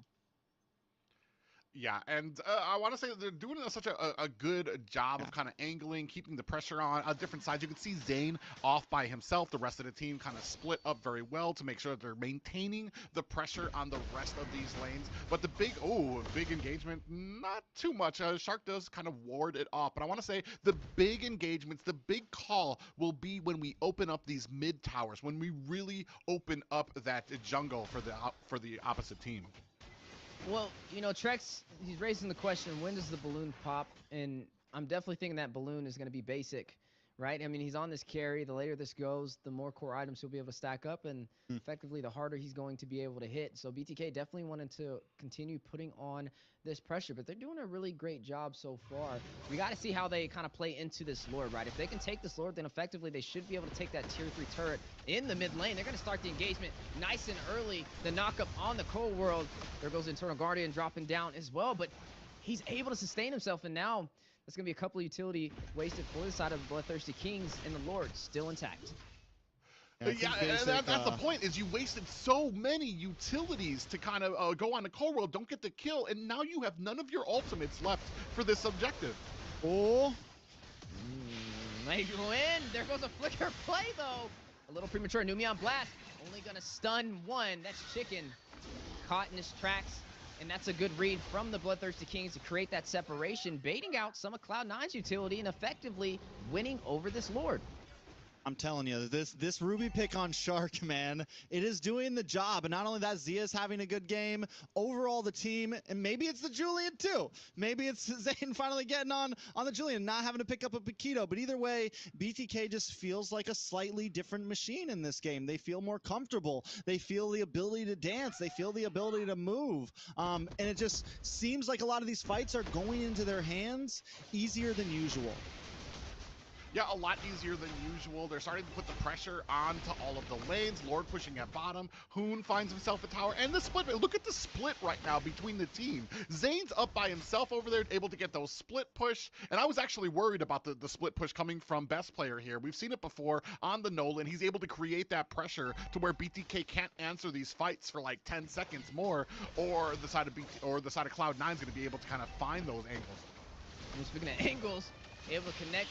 Yeah, and I want to say that they're doing such a good job of kind of angling, keeping the pressure on different sides. You can see Zane off by himself. The rest of the team kind of split up very well to make sure that they're maintaining the pressure on the rest of these lanes. But the big engagement, not too much. Shark does kind of ward it off. But I want to say the big engagements, the big call will be when we open up these mid towers, when we really open up that jungle for the opposite team. Well, you know, Trex, he's raising the question, when does the balloon pop? And I'm definitely thinking that balloon is going to be basic, right? I mean, he's on this carry. The later this goes, the more core items he'll be able to stack up, and effectively the harder he's going to be able to hit. So BTK definitely wanted to continue putting on this pressure, but they're doing a really great job so far. We got to see how they kind of play into this Lord, right? If they can take this Lord, then effectively they should be able to take that tier 3 turret in the mid lane. They're going to start the engagement nice and early. The knockup on the Cold World. There goes Internal Guardian dropping down as well, but he's able to sustain himself, and now that's going to be a couple of utility wasted for the side of the BloodThirstyKings, and the Lord still intact. Yeah, and that's the point, is you wasted so many utilities to kind of go on the Cold World, don't get the kill, and now you have none of your ultimates left for this objective. Oh. They go in. There goes a flicker play, though. A little premature. Numion Blast only going to stun one. That's Chicken. Caught in his tracks. And that's a good read from the BloodThirstyKings to create that separation, baiting out some of Cloud9's utility and effectively winning over this Lord. I'm telling you, this Ruby pick on Shark, man, it is doing the job. And not only that, Zia's having a good game. Overall, the team, and maybe it's the Julian too. Maybe it's Zane finally getting on the Julian, not having to pick up a Paquito. But either way, BTK just feels like a slightly different machine in this game. They feel more comfortable. They feel the ability to dance. They feel the ability to move. And it just seems like a lot of these fights are going into their hands easier than usual. Yeah, a lot easier than usual. They're starting to put the pressure onto all of the lanes. Lord pushing at bottom. Hoon finds himself a tower. And the split. Look at the split right now between the team. Zane's up by himself over there, able to get those split push. And I was actually worried about the split push coming from best player here. We've seen it before on the Nolan. He's able to create that pressure to where BTK can't answer these fights for like 10 seconds more, or the side of Cloud9 is going to be able to kind of find those angles. And speaking of angles, able to connect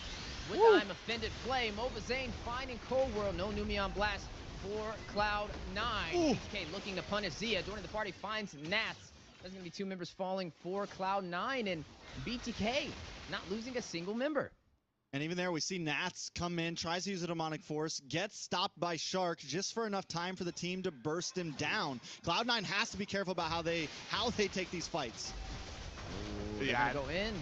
with the I'm Offended play. Mobazane finding Cold World. No Numion Blast for Cloud9. BTK looking to punish Zia. Joining the party finds Nats. There's going to be 2 members falling for Cloud9, and BTK not losing a single member. And even there, we see Nats come in, tries to use a demonic force, gets stopped by Shark just for enough time for the team to burst him down. Cloud9 has to be careful about how they take these fights. Yeah, go in.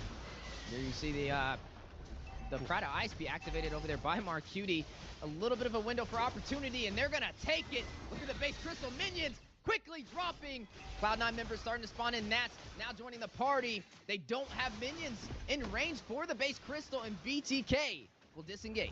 There you see the Prada Ice be activated over there by Marcuti. A little bit of a window for opportunity, and they're gonna take it. Look at the base crystal minions quickly dropping. Cloud9 members starting to spawn in. Nats now joining the party. They don't have minions in range for the base crystal, and BTK will disengage.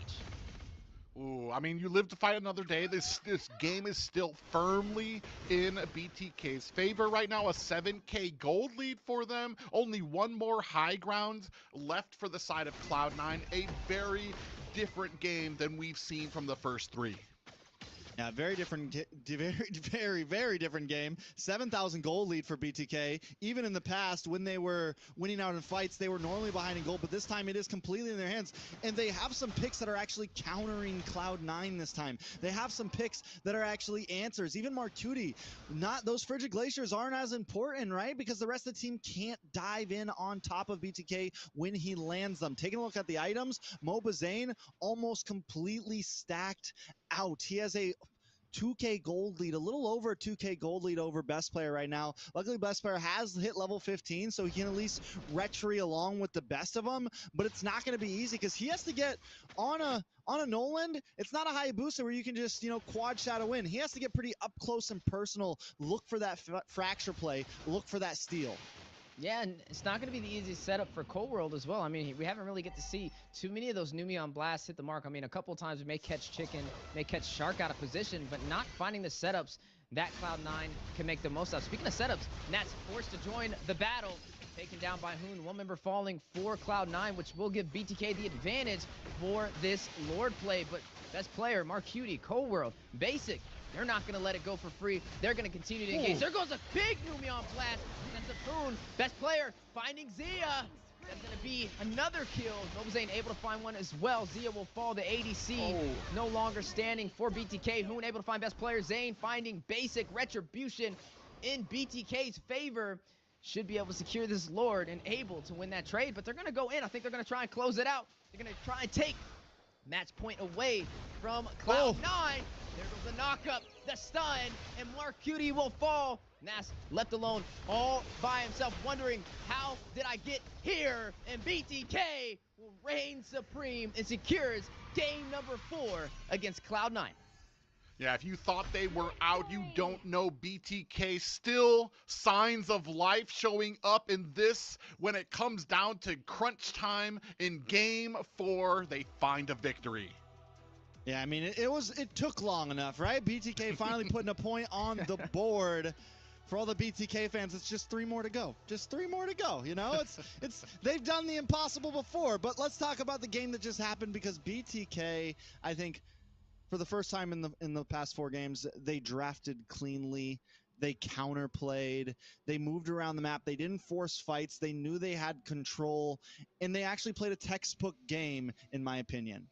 Ooh, I mean, you live to fight another day. This game is still firmly in BTK's favor right now. A 7K gold lead for them. Only one more high ground left for the side of Cloud9. A very different game than we've seen from the first 3. Yeah, very different, very different game. 7,000 gold lead for BTK. Even in the past, when they were winning out in fights, they were normally behind in gold, but this time it is completely in their hands. And they have some picks that are actually countering Cloud9 this time. They have some picks that are actually answers. Even Marcuti, not those Frigid Glaciers aren't as important, right? Because the rest of the team can't dive in on top of BTK when he lands them. Taking a look at the items, Mobazane almost completely stacked out. He has a 2K gold lead, a little over a 2K gold lead over Best Player right now. Luckily, Best Player has hit level 15, so he can at least retry along with the best of them, but it's not going to be easy because he has to get on a Noland. It's not a Hayabusa where you can just, quad shadow in. He has to get pretty up close and personal, look for that fracture play, look for that steal. Yeah, and it's not going to be the easiest setup for Cold World as well. I mean, we haven't really get to see too many of those Numion blasts hit the mark. I mean, a couple of times we may catch Chicken, may catch Shark out of position, but not finding the setups that Cloud9 can make the most of. Speaking of setups, Nat's forced to join the battle. Taken down by Hoon, one member falling for Cloud9, which will give BTK the advantage for this Lord play. But Best Player, Marcuti, Cold World, Basic, they're not going to let it go for free. They're going to continue to engage. There goes a big Numion blast. That's a Hoon. Best Player finding Zia. That's going to be another kill. Mobazane able to find one as well. Zia will fall. The ADC no longer standing for BTK. Hoon able to find Best Player. Zane finding Basic. Retribution in BTK's favor. Should be able to secure this Lord and able to win that trade, but they're going to go in. I think they're going to try and close it out. They're going to try and take match point away from Cloud9. There goes the knock-up, the stun, and Marcuti will fall. Nas left alone all by himself, wondering, how did I get here? And BTK will reign supreme and secures game number 4 against Cloud9. Yeah, if you thought they were out, you don't know BTK. Still signs of life showing up in this. When it comes down to crunch time in game 4, they find a victory. Yeah, I mean, it took long enough, right? BTK finally putting a point on the board. For all the BTK fans, it's just 3 more to go. Just 3 more to go. It's they've done the impossible before. But let's talk about the game that just happened, because BTK, I think, for the first time in the past 4 games, they drafted cleanly. They counterplayed. They moved around the map. They didn't force fights. They knew they had control, and they actually played a textbook game, in my opinion.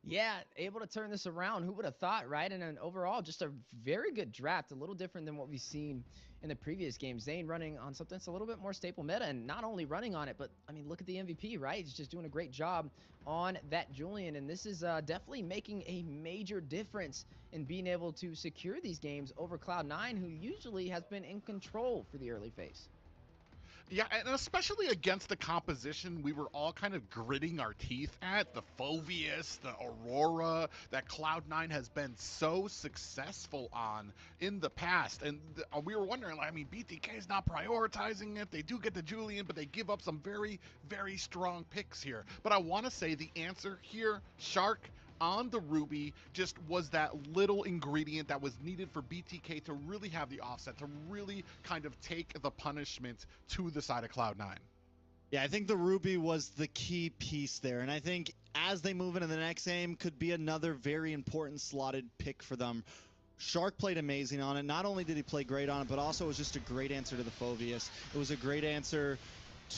Yeah, able to turn this around. Who would have thought, right? And overall, just a very good draft. A little different than what we've seen in the previous games. Zane running on something that's a little bit more staple meta, and not only running on it, but, I mean, look at the MVP, right? He's just doing a great job on that Julian, and this is definitely making a major difference in being able to secure these games over Cloud9, who usually has been in control for the early phase. Yeah, and especially against the composition we were all kind of gritting our teeth at, the Phoveus, the Aurora, that Cloud9 has been so successful on in the past. And we were wondering, I mean, BTK is not prioritizing it. They do get the Julian, but they give up some very, very strong picks here. But I want to say the answer here, Shark, on the Ruby, just was that little ingredient that was needed for BTK to really have the offset, to really kind of take the punishment to the side of Cloud9. Yeah, I think the Ruby was the key piece there, and I think as they move into the next game, could be another very important slotted pick for them. Shark played amazing on it. Not only did he play great on it, but also it was just a great answer to the Phoveus. It was a great answer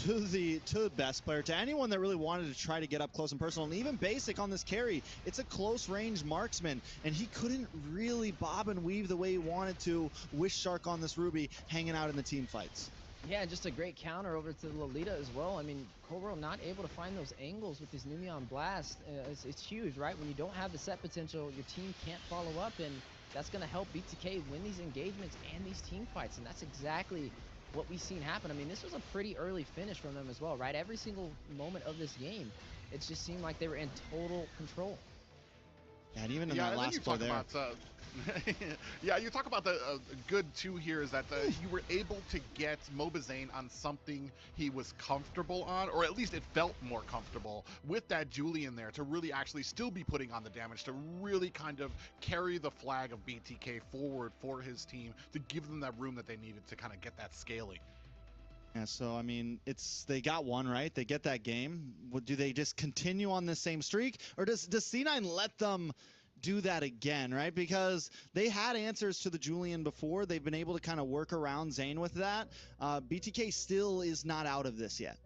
to the Best Player, to anyone that really wanted to try to get up close and personal, and even Basic on this carry. It's a close range marksman, and he couldn't really bob and weave the way he wanted to with Shark on this Ruby, hanging out in the team fights. Yeah, just a great counter over to Lolita as well. I mean, Cold World not able to find those angles with this Numion blast. It's huge, right? When you don't have the set potential, your team can't follow up, and that's going to help BTK win these engagements and these team fights, and that's exactly what we've seen happen. I mean, this was a pretty early finish from them as well, right? Every single moment of this game, it just seemed like they were in total control. And even in that last play there. Yeah, you talk about the good too here is that you were able to get Mobazane on something he was comfortable on, or at least it felt more comfortable with that Julian there, to really actually still be putting on the damage, to really kind of carry the flag of BTK forward for his team, to give them that room that they needed to kind of get that scaling. Yeah, so I mean, they got one, right? They get that game. Do they just continue on the same streak, or does C9 let them do that again, right? Because they had answers to the Julian before. They've been able to kind of work around Zane with that. BTK still is not out of this yet.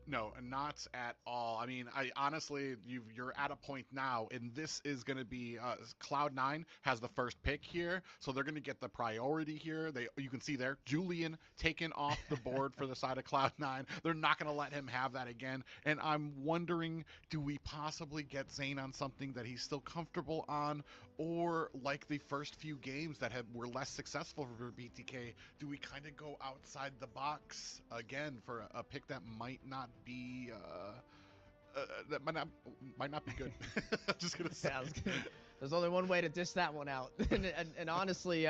No, not at all. I mean, I honestly, you're at a point now, and this is going to be Cloud9 has the first pick here, so they're going to get the priority here. You can see there, Julian taken off the board for the side of Cloud9. They're not going to let him have that again. And I'm wondering, do we possibly get Zane on something that he's still comfortable on, or like the first few games that were less successful for BTK, do we kind of go outside the box again for a pick that might not be that might not be good? I'm just gonna say. There's only one way to dish that one out. and honestly,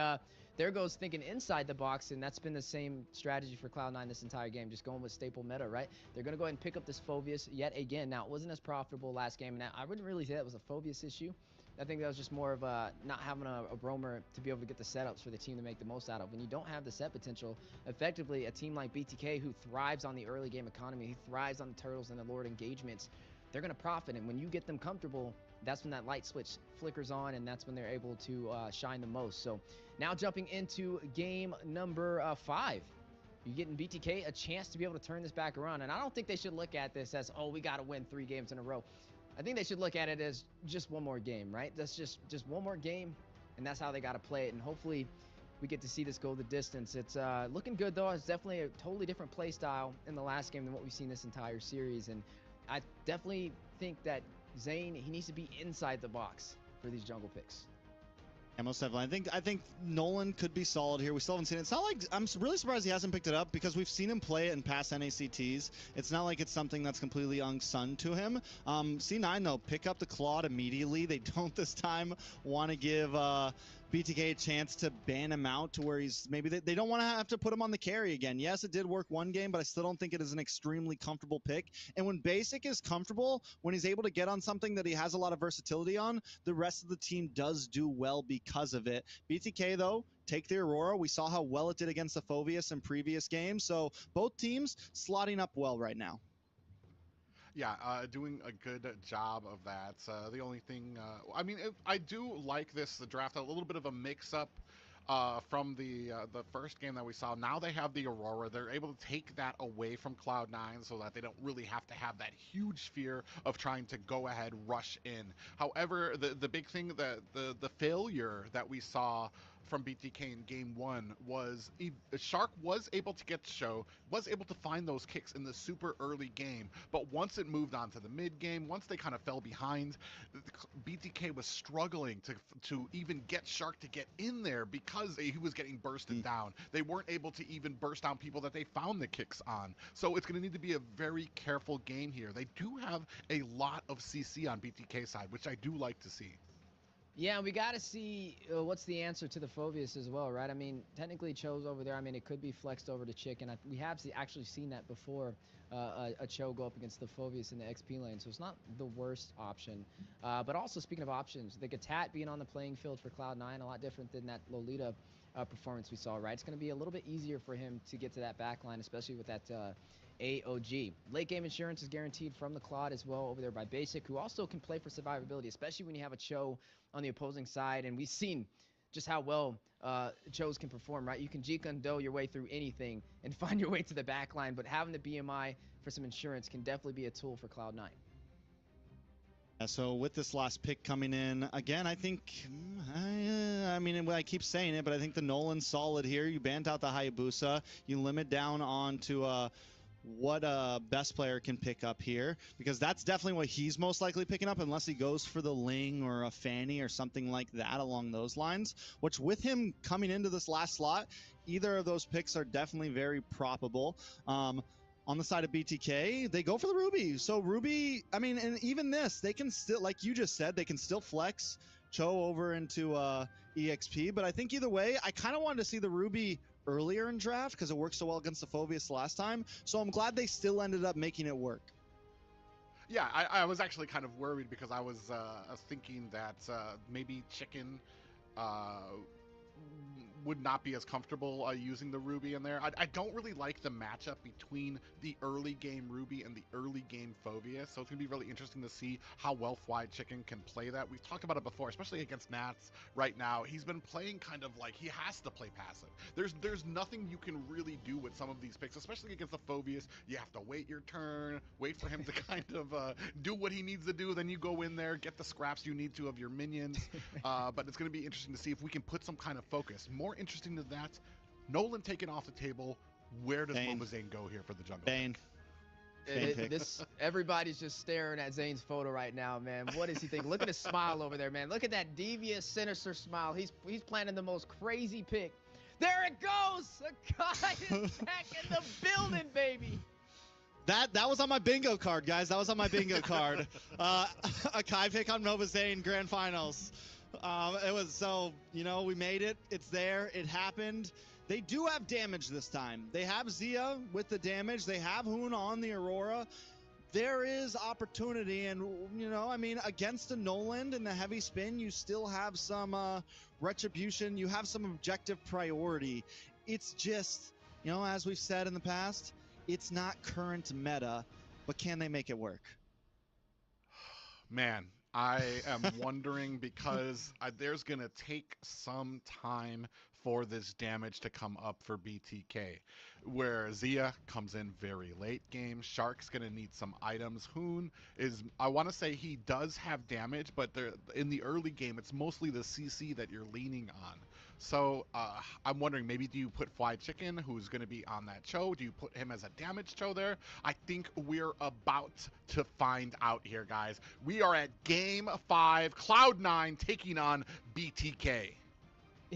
there goes thinking inside the box, and that's been the same strategy for Cloud9 this entire game, just going with staple meta, right? They're going to go ahead and pick up this Phoveus yet again. Now, it wasn't as profitable last game, and I wouldn't really say that was a Phoveus issue. I think that was just more of not having a roamer to be able to get the setups for the team to make the most out of. When you don't have the set potential, effectively, a team like BTK, who thrives on the early game economy, who thrives on the turtles and the Lord engagements, they're going to profit. And when you get them comfortable, that's when that light switch flickers on, and that's when they're able to shine the most. So now jumping into game number 5. You're getting BTK a chance to be able to turn this back around. And I don't think they should look at this as, oh, we got to win 3 games in a row. I think they should look at it as just one more game, right? That's just one more game, and that's how they got to play it. And hopefully we get to see this go the distance. It's looking good, though. It's definitely a totally different play style in the last game than what we've seen this entire series. And I definitely think that Zane, he needs to be inside the box for these jungle picks. Yeah, most definitely. I think Nolan could be solid here. We still haven't seen it. It's not like, I'm really surprised he hasn't picked it up, because we've seen him play it in past NACTs. It's not like it's something that's completely unsung to him. C9 though, pick up the Claude immediately. They don't this time want to give BTK a chance to ban him out to where he's maybe they don't want to have to put him on the carry again. Yes, it did work one game, but I still don't think it is an extremely comfortable pick. And when Basic is comfortable, when he's able to get on something that he has a lot of versatility on, the rest of the team does do well because of it. BTK though, take the Aurora. We saw how well it did against the Phoveus in previous games. So both teams slotting up well right now. Yeah, doing a good job of that. The only thing, I mean, I do like this draft, a little bit of a mix-up from the first game that we saw. Now they have the Aurora. They're able to take that away from Cloud9 so that they don't really have to have that huge fear of trying to go ahead, rush in. However, the big thing, the failure that we saw from BTK in game 1 was Shark was able to get show, was able to find those kicks in the super early game, but once it moved on to the mid game, once they kind of fell behind, BTK was struggling to even get Shark to get in there because he was getting bursted down. They weren't able to even burst down people that they found the kicks on. So it's going to need to be a very careful game here. They do have a lot of CC on BTK side, which I do like to see. Yeah, we got to see what's the answer to the Phoveus as well, right? I mean, technically Cho's over there. I mean, it could be flexed over to Chick, and we have actually seen that before, a Cho go up against the Phoveus in the XP lane, so it's not the worst option. But also, speaking of options, the Gatat being on the playing field for Cloud9, a lot different than that Lolita performance we saw, right? It's going to be a little bit easier for him to get to that back line, especially with that AOG. Late game insurance is guaranteed from the Claude as well over there by Basic, who also can play for survivability, especially when you have a Cho on the opposing side. And we've seen just how well Chos can perform, right? You can Jeek-undo your way through anything and find your way to the back line, but having the BMI for some insurance can definitely be a tool for Cloud9. So with this last pick coming in, again, I think, I mean, I keep saying it, but I think the Nolan's solid here. You banned out the Hayabusa. You limit down on to what a best player can pick up here, because that's definitely what he's most likely picking up, unless he goes for the Ling or a Fanny or something like that along those lines, which with him coming into this last slot, either of those picks are definitely very probable. On the side of BTK, they go for the Ruby. So Ruby, I mean, and even this, they can still, like you just said, they can still flex Cho over into EXP. But I think either way, I kind of wanted to see the Ruby earlier in draft because it worked so well against the Phoveus last time. So I'm glad they still ended up making it work. Yeah, I was actually kind of worried because I was thinking that maybe Chicken would not be as comfortable using the Ruby in there. I don't really like the matchup between the early game Ruby and the early game Phoveus, so it's going to be really interesting to see how well Fried Chicken can play that. We've talked about it before, especially against Nats right now. He's been playing kind of like he has to play passive. There's nothing you can really do with some of these picks, especially against the Phoveus. You have to wait your turn, wait for him to kind of do what he needs to do, then you go in there, get the scraps you need to of your minions. But it's going to be interesting to see if we can put some kind of focus. More interesting than that, Nolan taken off the table. Where does Boba Zane go here for the jungle? Bane. Everybody's just staring at Zane's photo right now, man. What does he think? Look at his smile over there, man. Look at that devious, sinister smile. He's planning the most crazy pick. There it goes. A guy is back in the building, baby. That was on my bingo card, guys. That was on my bingo card. A Kai pick on Nova Zane Grand Finals. It was so, we made it. It's there. It happened. They do have damage this time. They have Zia with the damage. They have Hoon on the Aurora. There is opportunity, and, against a Noland in the heavy spin, you still have some retribution. You have some objective priority. It's just, as we've said in the past, it's not current meta, but can they make it work? Man, I am wondering because there's going to take some time for this damage to come up for BTK, where Zia comes in very late game. Shark's going to need some items. Hoon is, I want to say he does have damage, but in the early game, it's mostly the CC that you're leaning on. So I'm wondering, maybe do you put Fried Chicken, who's going to be on that Cho? Do you put him as a damage Cho there? I think we're about to find out here, guys. We are at Game 5, Cloud9 taking on BTK.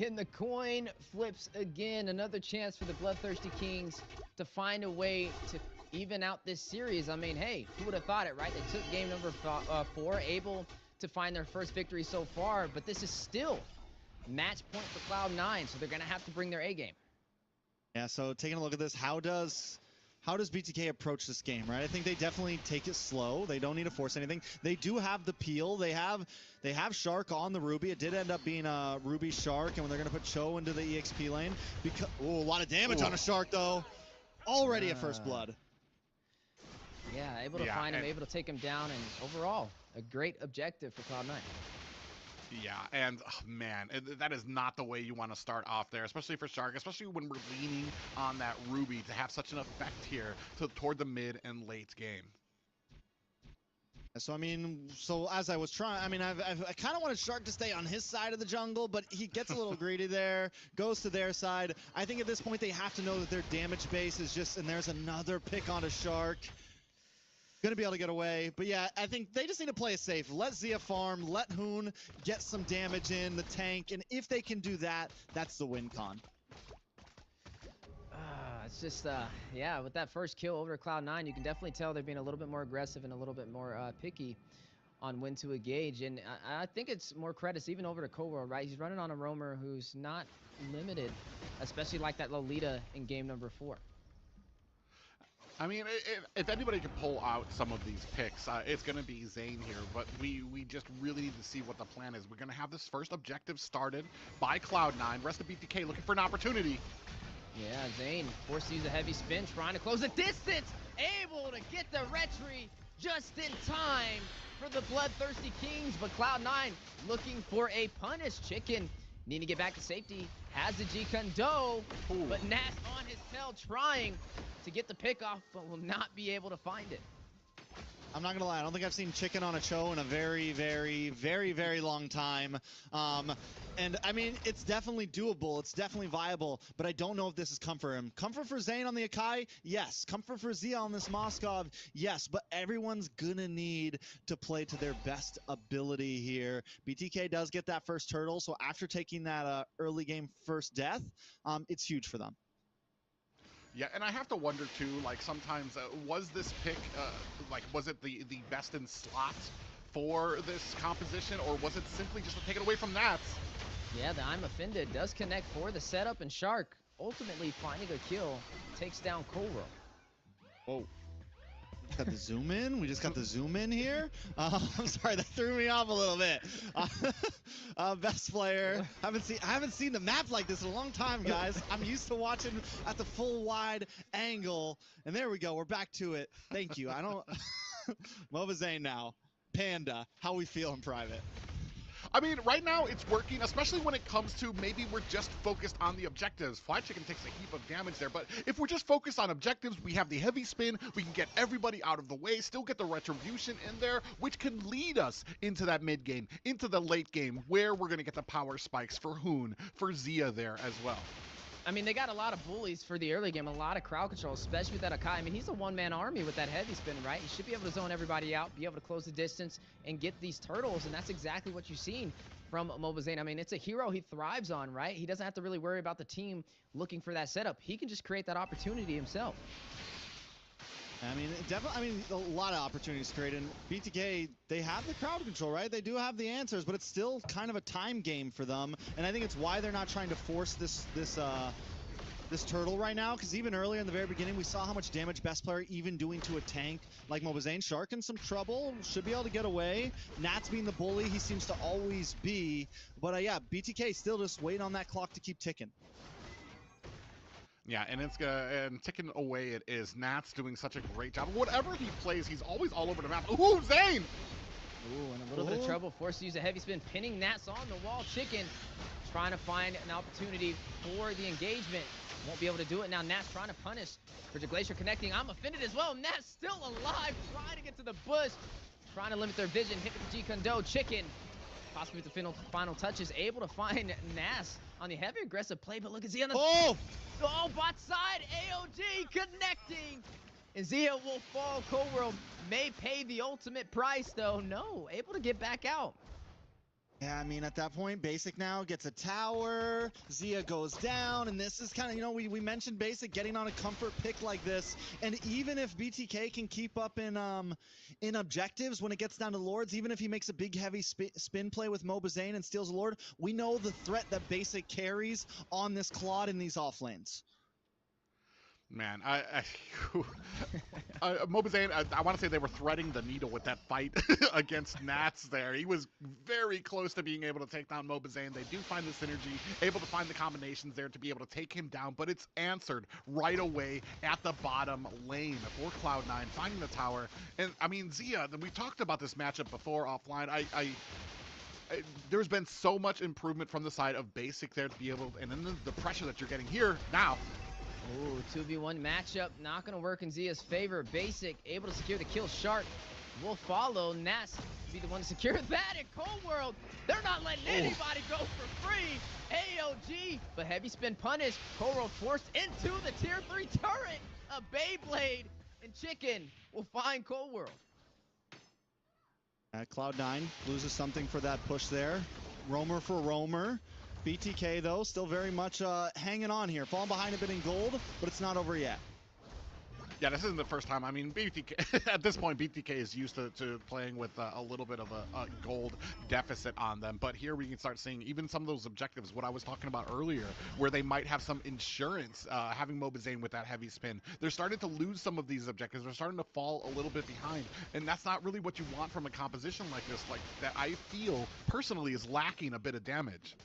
And the coin flips again. Another chance for the Bloodthirsty Kings to find a way to even out this series. I mean, hey, who would have thought it, right? They took game number 4, able to find their first victory so far, but this is still match point for Cloud9, so they're going to have to bring their A game. Yeah, so taking a look at this, how does BTK approach this game, right? I think they definitely take it slow. They don't need to force anything. They do have the peel. They have Shark on the Ruby. It did end up being a Ruby Shark, and they're going to put Cho into the EXP lane. Because a lot of damage on a Shark, though. Already at first blood. Yeah, able to find him, able to take him down, and overall, a great objective for Cloud9. Yeah, and man, that is not the way you want to start off there, especially for Shark, especially when we're leaning on that Ruby to have such an effect here toward the mid and late game. So as I was trying, I kind of wanted Shark to stay on his side of the jungle, but he gets a little greedy there, goes to their side. I think at this point they have to know that their damage base is just, and there's another pick on a Shark. Gonna be able to get away, but yeah, I think they just need to play it safe. Let Zia farm, let Hoon get some damage in the tank, and if they can do that, that's the win con. It's just, yeah, with that first kill over Cloud9, you can definitely tell they're being a little bit more aggressive and a little bit more picky on when to engage, and I think it's more credits even over to Coworld, right? He's running on a roamer who's not limited, especially like that Lolita in game number 4. I mean, if anybody can pull out some of these picks, it's going to be Zane here, but we just really need to see what the plan is. We're going to have this first objective started by Cloud9. Rest of BTK looking for an opportunity. Yeah, Zane forced to use a heavy spin, trying to close the distance, able to get the retry just in time for the Bloodthirsty Kings, but Cloud9 looking for a punish. Chicken need to get back to safety, has the G-Kundo, but Nat on his tail trying to get the pick off, but will not be able to find it. I'm not gonna lie, I don't think I've seen Chicken on a Cho in a very, very, very, very long time. And I mean, it's definitely doable, it's definitely viable, but I don't know if this is comfort for him. Comfort for Zane on the Akai? Yes. Comfort for Zia on this Moskov? Yes, but everyone's gonna need to play to their best ability here. BTK does get that first turtle, so after taking that early game first death, it's huge for them. Yeah, and I have to wonder too, like sometimes, was this pick, was it the best in slot for this composition, or was it simply just to take it away from Nats? Yeah, the I'm Offended does connect for the setup, and Shark ultimately finding a kill, takes down Coral. Whoa. Got the zoom in. We just got the zoom in here. I'm sorry, that threw me off a little bit. Best player. I haven't seen the map like this in a long time, guys. I'm used to watching at the full wide angle. And there we go. We're back to it. Thank you. I don't. Mobazane now. Panda. How we feel in private. I mean, right now it's working, especially when it comes to maybe we're just focused on the objectives. Fly Chicken takes a heap of damage there, but if we're just focused on objectives, we have the heavy spin, we can get everybody out of the way, still get the retribution in there, which can lead us into that mid game, into the late game, where we're going to get the power spikes for Hoon, for Zia there as well. I mean, they got a lot of bullies for the early game, a lot of crowd control, especially with that Akai. I mean, he's a one-man army with that heavy spin, right? He should be able to zone everybody out, be able to close the distance, and get these turtles, and that's exactly what you've seen from Mobazane. I mean, it's a hero he thrives on, right? He doesn't have to really worry about the team looking for that setup. He can just create that opportunity himself. I mean, definitely. I mean, a lot of opportunities created. BTK, they have the crowd control, right? They do have the answers, but it's still kind of a time game for them. And I think it's why they're not trying to force this turtle right now, because even earlier in the very beginning, we saw how much damage best player even doing to a tank like Mobazane. Shark in some trouble, should be able to get away. Nat's being the bully he seems to always be. But yeah, BTK still just waiting on that clock to keep ticking. Yeah, and it's and ticking away it is. Nat's doing such a great job. Whatever he plays, he's always all over the map. Ooh, Zane! Ooh, and a little bit of trouble. Forced to use a heavy spin, pinning Nats on the wall. Chicken trying to find an opportunity for the engagement. Won't be able to do it now. Nat's trying to punish. Frigid Glacier connecting. I'm offended as well. Nat's still alive, trying to get to the bush. Trying to limit their vision. Hit with the G-Kondo. Chicken, possibly with the final touches, able to find Nas on the heavy aggressive play, but look at Zia on the bot side. AOG connecting, and Zia will fall. Cold World may pay the ultimate price though. No, able to get back out. Yeah, I mean, at that point, Basic now gets a tower, Zia goes down, and this is kind of, you know, we mentioned Basic getting on a comfort pick like this, and even if BTK can keep up in objectives when it gets down to Lords, even if he makes a big heavy spin play with Mobazane and steals a Lord, we know the threat that Basic carries on this Claude in these off lanes. Man, Mobazane, I want to say they were threading the needle with that fight against Nats there. He was very close to being able to take down Mobazane. They do find the synergy, able to find the combinations there to be able to take him down, but it's answered right away at the bottom lane for Cloud9, finding the tower. And, I mean, Zia, we talked about this matchup before offline. There's been so much improvement from the side of Basic there to be able, and then the pressure that you're getting here now. Ooh, 2v1 matchup, not gonna work in Zia's favor. Basic able to secure the kill. Shark will follow. Nas be the one to secure that. In Cold World, they're not letting anybody go for free. AOG, but heavy spin punish. Cold World forced into the tier 3 turret. A Beyblade, and Chicken will find Cold World. Cloud9 loses something for that push there. Roamer for Roamer. BTK, though, still very much hanging on here. Falling behind a bit in gold, but it's not over yet. Yeah, this isn't the first time. I mean, BTK, at this point, BTK is used to playing with a little bit of a gold deficit on them. But here we can start seeing even some of those objectives, what I was talking about earlier, where they might have some insurance, having Mobazane with that heavy spin. They're starting to lose some of these objectives. They're starting to fall a little bit behind. And that's not really what you want from a composition like this, like that I feel personally is lacking a bit of damage.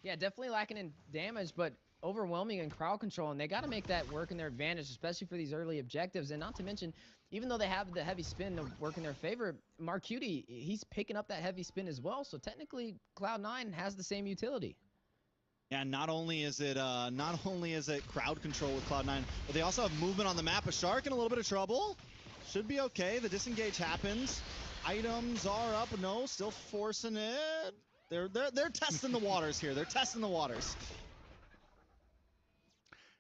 Yeah, definitely lacking in damage, but overwhelming in crowd control, and they got to make that work in their advantage, especially for these early objectives. And not to mention, even though they have the heavy spin to work in their favor, Marcuti, he's picking up that heavy spin as well. So technically, Cloud9 has the same utility. Yeah, not only is it crowd control with Cloud9, but they also have movement on the map. A Shark in a little bit of trouble. Should be okay. The disengage happens. Items are up. No, still forcing it. They're testing the waters here. They're testing the waters.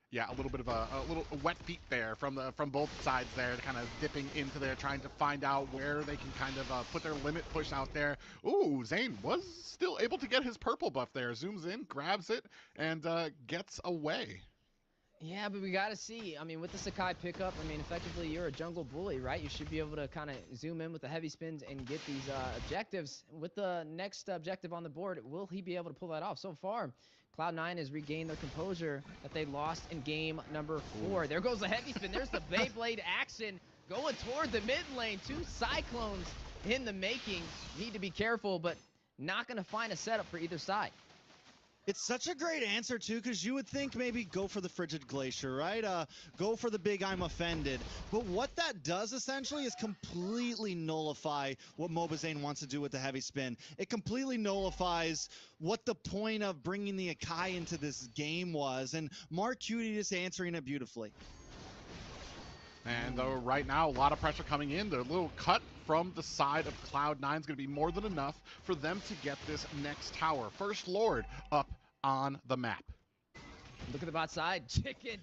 Yeah, a little bit of a little wet feet there from both sides there, kind of dipping into there, trying to find out where they can kind of put their limit push out there. Ooh, Zane was still able to get his purple buff there. Zooms in, grabs it, and gets away. Yeah, but we got to see. I mean, with the Sakai pickup, I mean, effectively, you're a jungle bully, right? You should be able to kind of zoom in with the heavy spins and get these objectives. With the next objective on the board, will he be able to pull that off? So far, Cloud9 has regained their composure that they lost in game number 4. There goes the heavy spin. There's the Beyblade action going toward the mid lane. 2 Cyclones in the making. Need to be careful, but not going to find a setup for either side. It's such a great answer, too, because you would think maybe go for the Frigid Glacier, right? Go for the big I'm offended. But what that does, essentially, is completely nullify what Mobazane wants to do with the heavy spin. It completely nullifies what the point of bringing the Akai into this game was. And Mark Cutie is answering it beautifully. And right now, a lot of pressure coming in. The little cut from the side of Cloud9 is going to be more than enough for them to get this next tower. First Lord up on the map. Look at the bot side. Chicken.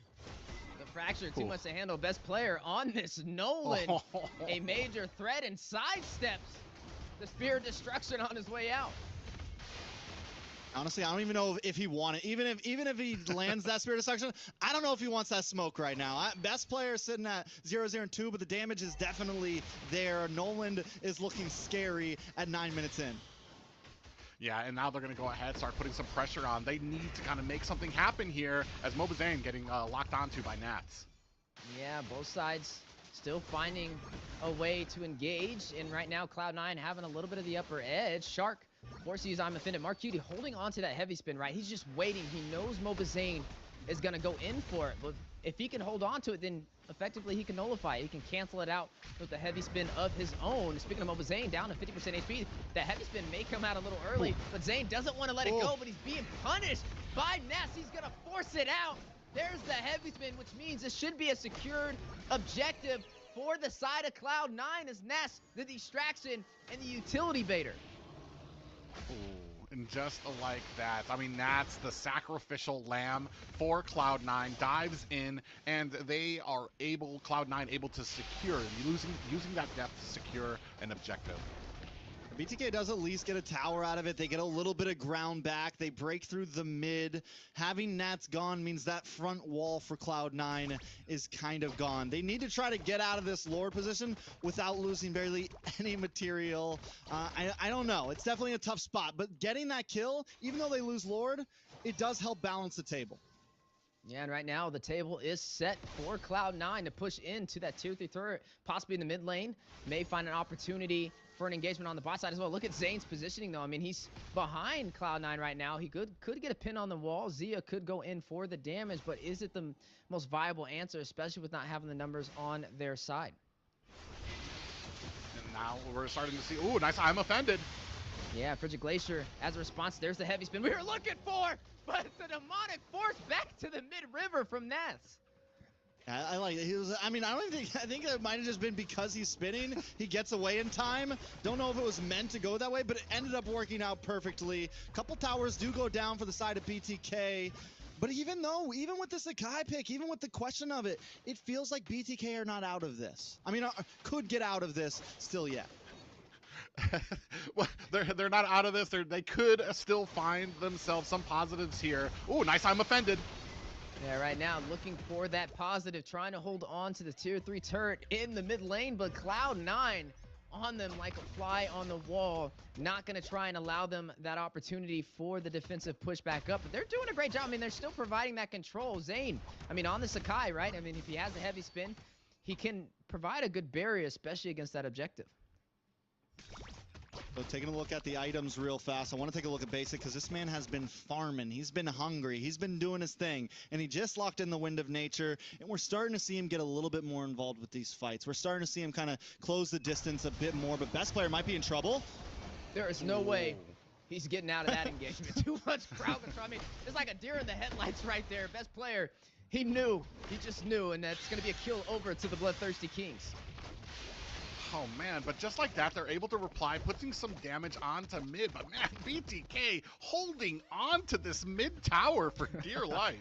The fracture, too much to handle. Best player on this, Nolan. A major threat and sidesteps the Spear of Destruction on his way out. Honestly, I don't even know if he wanted, even if he lands that Spirit of Destruction, I don't know if he wants that smoke right now. Best player is sitting at 0-0-2, but the damage is definitely there. Nolan is looking scary at 9 minutes in. Yeah, and now they're going to go ahead, start putting some pressure on. They need to kind of make something happen here as Mobazane getting locked onto by Nats. Yeah, both sides still finding a way to engage, and right now Cloud9 having a little bit of the upper edge. Shark forced to use I'm offended. Mark Cutie holding on to that heavy spin, right? He's just waiting. He knows Mobazane is going to go in for it, but if he can hold on to it, then effectively he can nullify it. He can cancel it out with the heavy spin of his own. Speaking of Mobazane, down to 50% HP. That heavy spin may come out a little early, but Zane doesn't want to let it go, but he's being punished by Ness. He's going to force it out. There's the heavy spin, which means this should be a secured objective for the side of Cloud9 as Ness, the distraction, and the utility baiter. Ooh, and just like that, I mean, that's the sacrificial lamb for Cloud9, dives in, and they are able, Cloud9 able to secure, using that depth to secure an objective. BTK does at least get a tower out of it. They get a little bit of ground back. They break through the mid. Having Nats gone means that front wall for Cloud9 is kind of gone. They need to try to get out of this Lord position without losing barely any material. I don't know. It's definitely a tough spot, but getting that kill, even though they lose Lord, it does help balance the table. Yeah, and right now the table is set for Cloud9 to push into that tier 3 turret, possibly in the mid lane. May find an opportunity for an engagement on the bot side as well. Look at Zane's positioning though. I mean, he's behind Cloud9 right now. He could get a pin on the wall. Zia could go in for the damage, but is it the most viable answer, especially with not having the numbers on their side? And now we're starting to see, ooh, nice I'm offended. Yeah, Frigid Glacier as a response. There's the heavy spin we were looking for, but it's a demonic force back to the mid-river from Nats. I like it. I think it might have just been because he's spinning. He gets away in time. Don't know if it was meant to go that way, but it ended up working out perfectly. Couple towers do go down for the side of BTK. But even with this Akai pick, even with the question of it, it feels like BTK are not out of this. I mean, could get out of this still yet. Well, they're not out of this. They could still find themselves some positives here. Ooh, nice I'm offended. Yeah, right now looking for that positive, trying to hold on to the tier 3 turret in the mid lane, but Cloud9 on them like a fly on the wall. Not going to try and allow them that opportunity for the defensive push back up, but they're doing a great job. I mean, they're still providing that control. Zane, I mean, on the Sakai, right? I mean, if he has a heavy spin, he can provide a good barrier, especially against that objective. So taking a look at the items real fast, I want to take a look at Basic because this man has been farming. He's been hungry. He's been doing his thing. And he just locked in the Wind of Nature. And we're starting to see him get a little bit more involved with these fights. We're starting to see him kind of close the distance a bit more. But Best Player might be in trouble. There is no way he's getting out of that engagement. Too much crowd control. I mean, it's like a deer in the headlights right there. Best Player, he knew. He just knew. And that's going to be a kill over to the BloodThirstyKings. Oh man, but just like that, they're able to reply, putting some damage onto mid, but man, BTK holding on to this mid tower for dear life.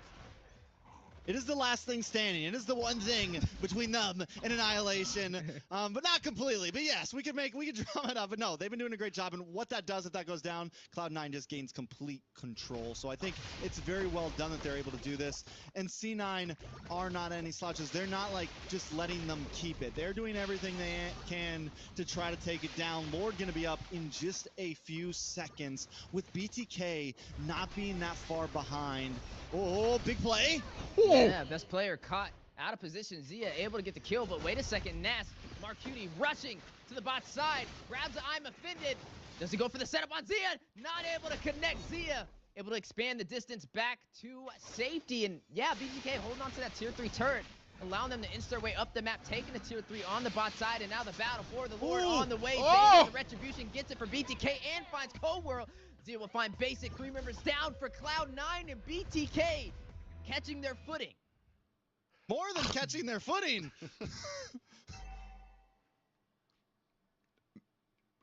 It is the last thing standing. It is the one thing between them and annihilation, but not completely. But yes, we can drum it up. But no, they've been doing a great job. And what that does, if that goes down, Cloud9 just gains complete control. So I think it's very well done that they're able to do this. And C9 are not any slouches. They're not like just letting them keep it. They're doing everything they can to try to take it down. Lord going to be up in just a few seconds with BTK not being that far behind. Oh, big play. Yeah, Best Player caught Out of position, Zia able to get the kill, but wait a second, Nas, Marcuti rushing to the bot side, grabs the I'm offended. Does he go for the setup on Zia? Not able to connect. Zia able to expand the distance back to safety. And yeah, BTK holding on to that tier 3 turret, allowing them to inch their way up the map, taking the tier 3 on the bot side, and now the battle for the Lord on the way. The retribution gets it for BTK and finds Cold World. Zia will find basic 3 members down for Cloud9, and BTK catching their footing. More than catching their footing.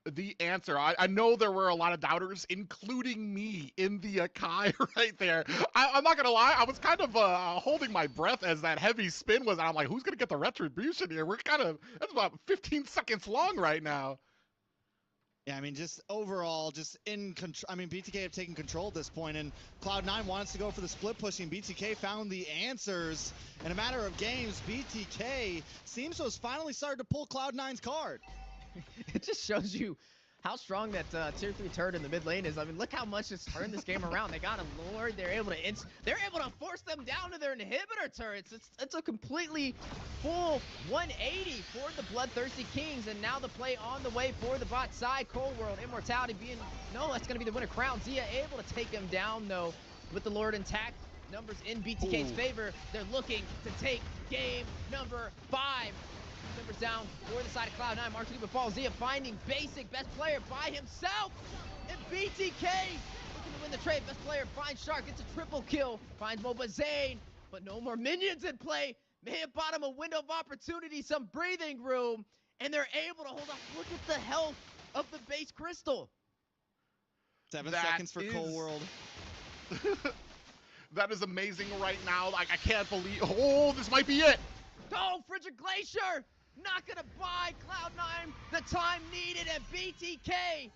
The answer, I know there were a lot of doubters, including me, in the Kai right there. I'm not gonna lie, I was kind of holding my breath as that heavy spin was. I'm like, who's gonna get the retribution here? That's about 15 seconds long right now. Yeah, I mean, just overall, just in control. I mean, BTK have taken control at this point, and Cloud9 wants to go for the split pushing. BTK found the answers. In a matter of games, BTK seems to have finally started to pull Cloud9's card. It just shows you how strong that tier 3 turret in the mid lane is. I mean, look how much it's turned this game around. They got him lured. They're able to force them down to their inhibitor turrets. It's a completely full 180 for the Bloodthirsty Kings, and now the play on the way for the bot side. Cold World, Immortality being, no, that's going to be the winner crown. Zia able to take him down, though, with the Lord intact. Numbers in BTK's favor. They're looking to take game number 5. Numbers down for the side of Cloud9. Martin befall. Zia finding basic best player by himself. And BTK looking to win the trade. Best player finds Shark. Gets a triple kill. Finds Moba Zane. But no more minions in play. May have bought him a window of opportunity, some breathing room. And they're able to hold off. Look at the health of the base crystal. 7 seconds for Cold World. That is amazing right now. Like, I can't believe. Oh, this might be it. Oh, Frigid Glacier not gonna buy Cloud9 the time needed, and BTK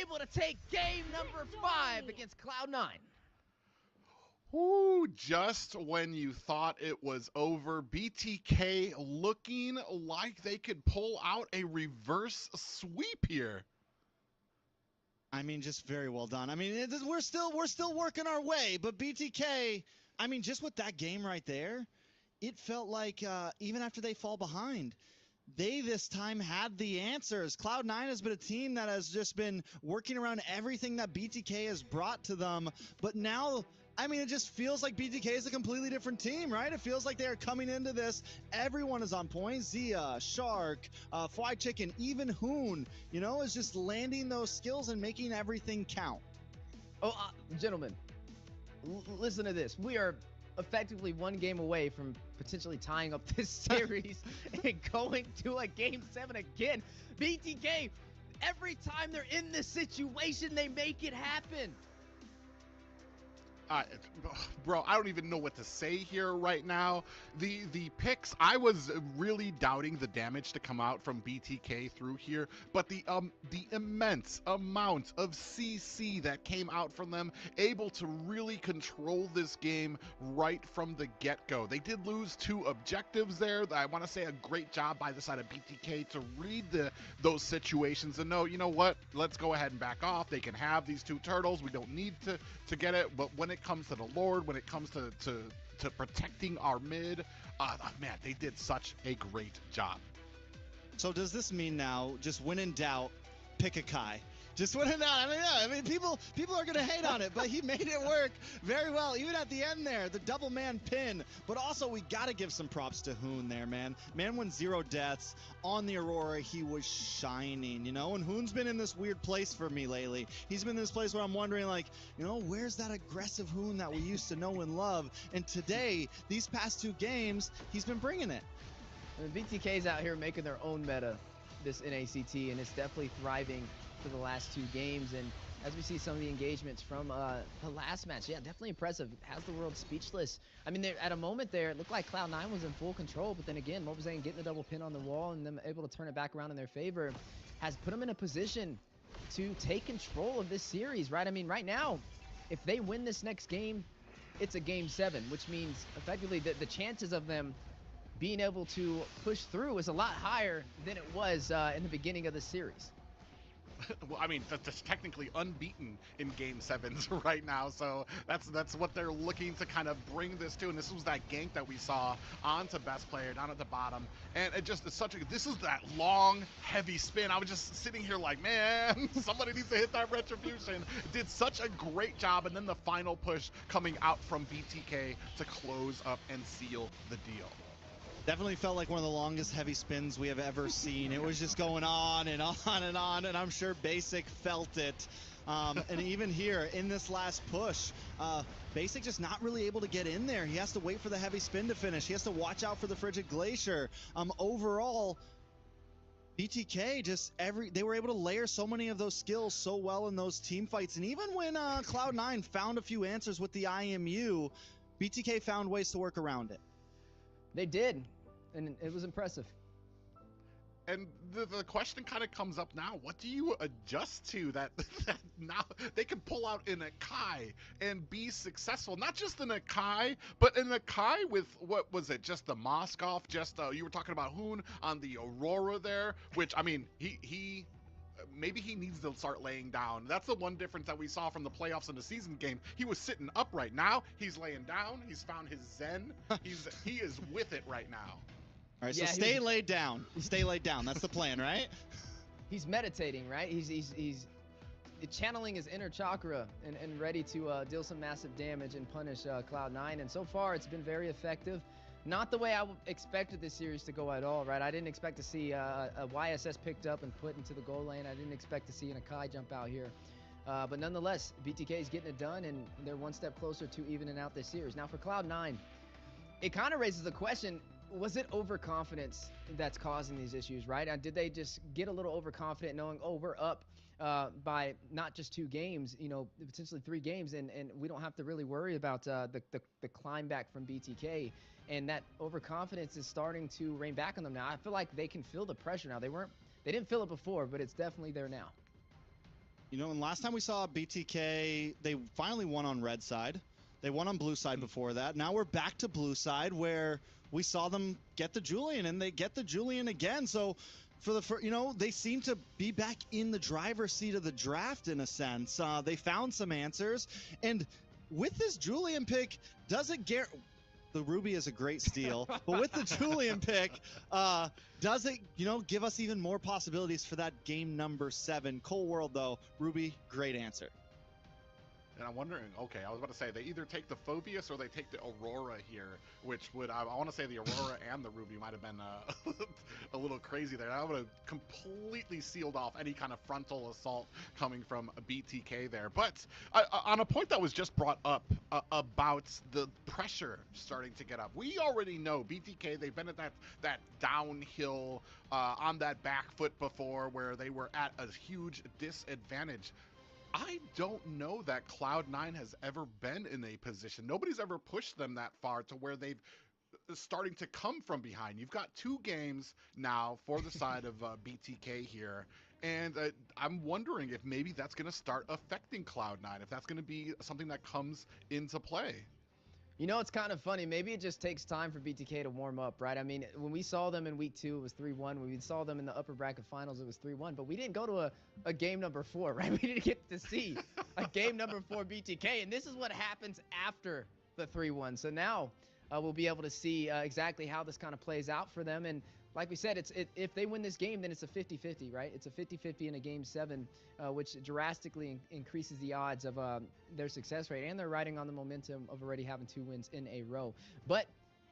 able to take game number 5 against Cloud9. Ooh, just when you thought it was over, BTK looking like they could pull out a reverse sweep here. I mean, just very well done. I mean, we're still working our way, but BTK, I mean, just with that game right there, it felt like even after they fall behind, they this time had the answers. Cloud9 has been a team that has just been working around everything that BTK has brought to them. But now, I mean, it just feels like BTK is a completely different team, right? It feels like they are coming into this. Everyone is on point. Zia, Shark, Fly Chicken, even Hoon, you know, is just landing those skills and making everything count. Oh, gentlemen, listen to this. We are effectively 1 game away from potentially tying up this series and going to a game 7 again. BTK, every time they're in this situation, they make it happen. Bro, I don't even know what to say here right now. The picks, I was really doubting the damage to come out from BTK through here, but the immense amount of CC that came out from them, able to really control this game right from the get-go. They did lose 2 objectives there. I want to say a great job by the side of BTK to read those situations and know, you know what, let's go ahead and back off. They can have these 2 turtles. We don't need to get it, but when it comes to the Lord, when it comes to protecting our mid, man, they did such a great job. So does this mean now, just when in doubt, pick a Kai? Just when in doubt. I mean, yeah, I mean, people are gonna hate on it, but he made it work very well. Even at the end there, the double man pin. But also, we gotta give some props to Hoon there, man. Man won 0 deaths on the Aurora. He was shining, you know. And Hoon's been in this weird place for me lately. He's been in this place where I'm wondering, like, you know, where's that aggressive Hoon that we used to know and love? And today, these past 2 games, he's been bringing it. I mean, BTK's out here making their own meta, this NACT, and it's definitely thriving for the last 2 games. And as we see some of the engagements from the last match, yeah, definitely impressive. Has the world speechless. I mean, at a moment there, it looked like Cloud9 was in full control, but then again, Mobazane getting the double pin on the wall and them able to turn it back around in their favor has put them in a position to take control of this series, right? I mean, right now, if they win this next game, it's a game 7, which means effectively the chances of them being able to push through is a lot higher than it was in the beginning of the series. well, I mean, that's technically unbeaten in Game 7s right now, so that's what they're looking to kind of bring this to, and this was that gank that we saw onto best player down at the bottom, and it just is such a, this is that long, heavy spin. I was just sitting here like, man, somebody needs to hit that retribution. Did such a great job, and then the final push coming out from BTK to close up and seal the deal. Definitely felt like one of the longest heavy spins we have ever seen. It was just going on and on and on, and I'm sure Basic felt it. And even here in this last push, Basic just not really able to get in there. He has to wait for the heavy spin to finish. He has to watch out for the Frigid Glacier. Overall, BTK they were able to layer so many of those skills so well in those team fights. And even when Cloud9 found a few answers with the IMU, BTK found ways to work around it. They did, and it was impressive. And the question kind of comes up now, what do you adjust to that now they can pull out in a Kai and be successful? Not just in a Kai, but in a Kai with, what was it, just the Moskov, just, you were talking about Hoon on the Aurora there, which, I mean, maybe he needs to start laying down. That's the one difference that we saw from the playoffs in the season game. He was sitting upright. Now he's laying down. He's found his zen. He is with it right now. All right, so stay laid down. Stay laid down. That's the plan, right? He's meditating, right? He's channeling his inner chakra and ready to deal some massive damage and punish Cloud9. And so far, it's been very effective. Not the way I expected this series to go at all, right? I didn't expect to see a YSS picked up and put into the goal lane. I didn't expect to see an Akai jump out here. But nonetheless, BTK is getting it done, and they're one step closer to evening out this series. Now for Cloud9, it kind of raises the question, was it overconfidence that's causing these issues, right? Did they just get a little overconfident knowing, oh, we're up by not just 2 games, potentially 3 games, and we don't have to really worry about the climb back from BTK. And that overconfidence is starting to rain back on them now. I feel like they can feel the pressure now. They didn't feel it before, but it's definitely there now. And last time we saw BTK, they finally won on red side. They won on blue side before that. Now we're back to blue side where we saw them get the Julian, and they get the Julian again. So they seem to be back in the driver's seat of the draft in a sense. They found some answers, and with this Julian pick, does it get the Ruby is a great steal, but with the Julian pick, does it give us even more possibilities for that game number 7? Cold World though, Ruby, great answer. And I'm wondering, okay, I was about to say, they either take the Phobius or they take the Aurora here, which would, I want to say the Aurora and the Ruby might have been a little crazy there. That would have completely sealed off any kind of frontal assault coming from a BTK there. But on a point that was just brought up about the pressure starting to get up, we already know BTK, they've been at that downhill on that back foot before where they were at a huge disadvantage. I don't know that Cloud9 has ever been in a position. Nobody's ever pushed them that far to where they've starting to come from behind. You've got 2 games now for the side of BTK here. And I'm wondering if maybe that's going to start affecting Cloud9, if that's going to be something that comes into play. It's kind of funny. Maybe it just takes time for BTK to warm up, right? I mean, when we saw them in week 2, it was 3-1. When we saw them in the upper bracket finals, it was 3-1. But we didn't go to a game number 4, right? We didn't get to see a game number 4 BTK. And this is what happens after the 3-1. So now we'll be able to see exactly how this kind of plays out for them. And like we said, if they win this game, then it's a 50-50, right? It's a 50-50 in a game 7, which drastically increases the odds of their success rate, and they're riding on the momentum of already having 2 wins in a row. But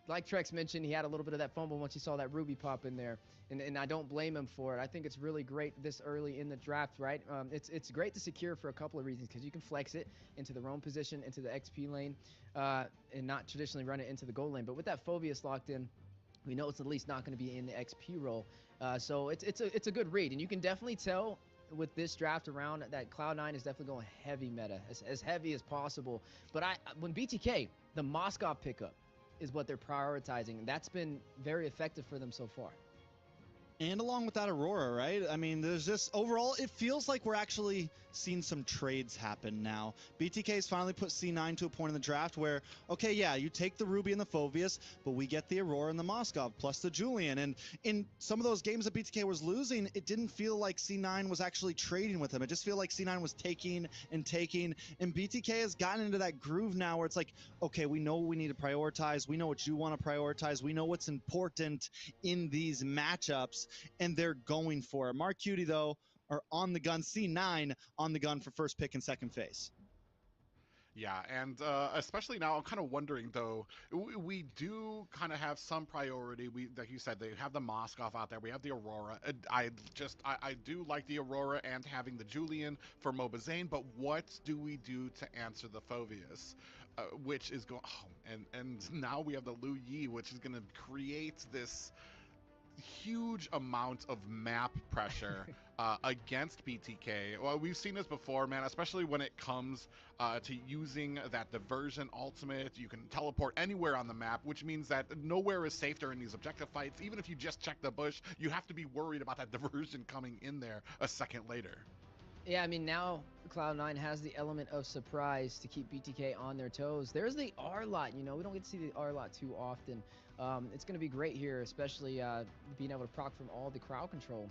like Trex mentioned, he had a little bit of that fumble once he saw that Ruby pop in there, and I don't blame him for it. I think it's really great this early in the draft, right? It's great to secure for a couple of reasons, because you can flex it into the roam position, into the XP lane, and not traditionally run it into the goal lane. But with that Phobius locked in, we know it's at least not going to be in the XP role. So it's a good read. And you can definitely tell with this draft around that Cloud9 is definitely going heavy meta, as heavy as possible. But when BTK, the Moskov pickup is what they're prioritizing. And that's been very effective for them so far. And along with that Aurora, right? I mean, there's just overall, it feels like we're actually seen some trades happen now. BTK's finally put C9 to a point in the draft where, okay, yeah, you take the Ruby and the Phoveus, but we get the Aurora and the Moskov, plus the Julian. And in some of those games that BTK was losing, it didn't feel like C9 was actually trading with him. It just felt like C9 was taking and taking. And BTK has gotten into that groove now where it's like, okay, we know what we need to prioritize. We know what you want to prioritize. We know what's important in these matchups, and they're going for it. Mark Cutie, though, are on the gun. C9 on the gun for first pick and second phase. Yeah, and especially now, I'm kind of wondering though. We do kind of have some priority. We, like you said, they have the Moskov out there. We have the Aurora. I do like the Aurora and having the Julian for Mobazane. But what do we do to answer the Phoveus, which is going? Oh, and now we have the Lu Yi, which is going to create this huge amount of map pressure against BTK. Well, we've seen this before, man, especially when it comes to using that diversion ultimate. You can teleport anywhere on the map, which means that nowhere is safe during these objective fights. Even if you just check the bush, you have to be worried about that diversion coming in there a second later. Yeah, I mean, now Cloud9 has the element of surprise to keep BTK on their toes. There's the R-Lot, you know, we don't get to see the R-Lot too often. It's going to be great here, especially being able to proc from all the crowd control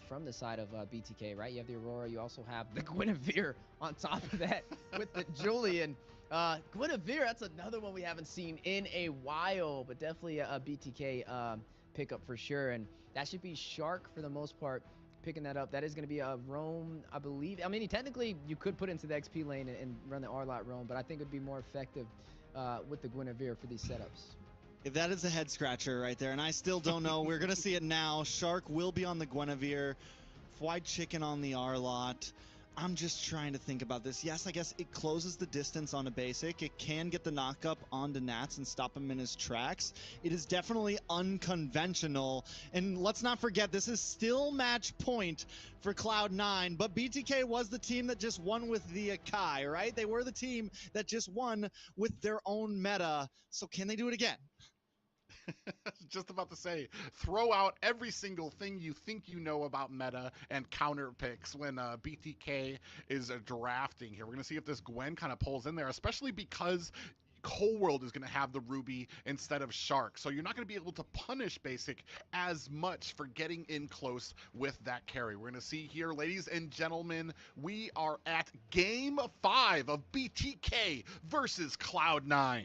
from the side of BTK, right? You have the Aurora, you also have the Guinevere on top of that with the Julian. Guinevere, that's another one we haven't seen in a while, but definitely a BTK pickup for sure. And that should be Shark for the most part. Picking that up. That is going to be a roam, I believe. I mean, technically, you could put into the XP lane and run the R-Lot roam, but I think it would be more effective with the Guinevere for these setups. If that is a head scratcher right there, and I still don't know. We're going to see it now. Shark will be on the Guinevere. Fried Chicken on the R-Lot. I'm just trying to think about this. Yes, I guess it closes the distance on a basic. It can get the knockup onto Nats and stop him in his tracks. It is definitely unconventional. And let's not forget, this is still match point for Cloud9, but BTK was the team that just won with the Akai, right? They were the team that just won with their own meta. So can they do it again? Just about to say, throw out every single thing you think you know about meta and counter picks when BTK is drafting here. We're going to see if this Gwen kind of pulls in there, especially because Whole World is going to have the Ruby instead of Shark. So you're not going to be able to punish Basic as much for getting in close with that carry. We're going to see here, ladies and gentlemen, we are at Game 5 of BTK versus Cloud9.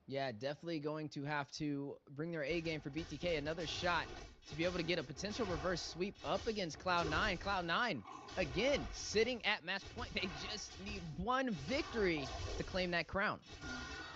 Yeah, definitely going to have to bring their A game for BTK. Another shot to be able to get a potential reverse sweep up against Cloud9. Cloud9, again, sitting at match point. They just need one victory to claim that crown.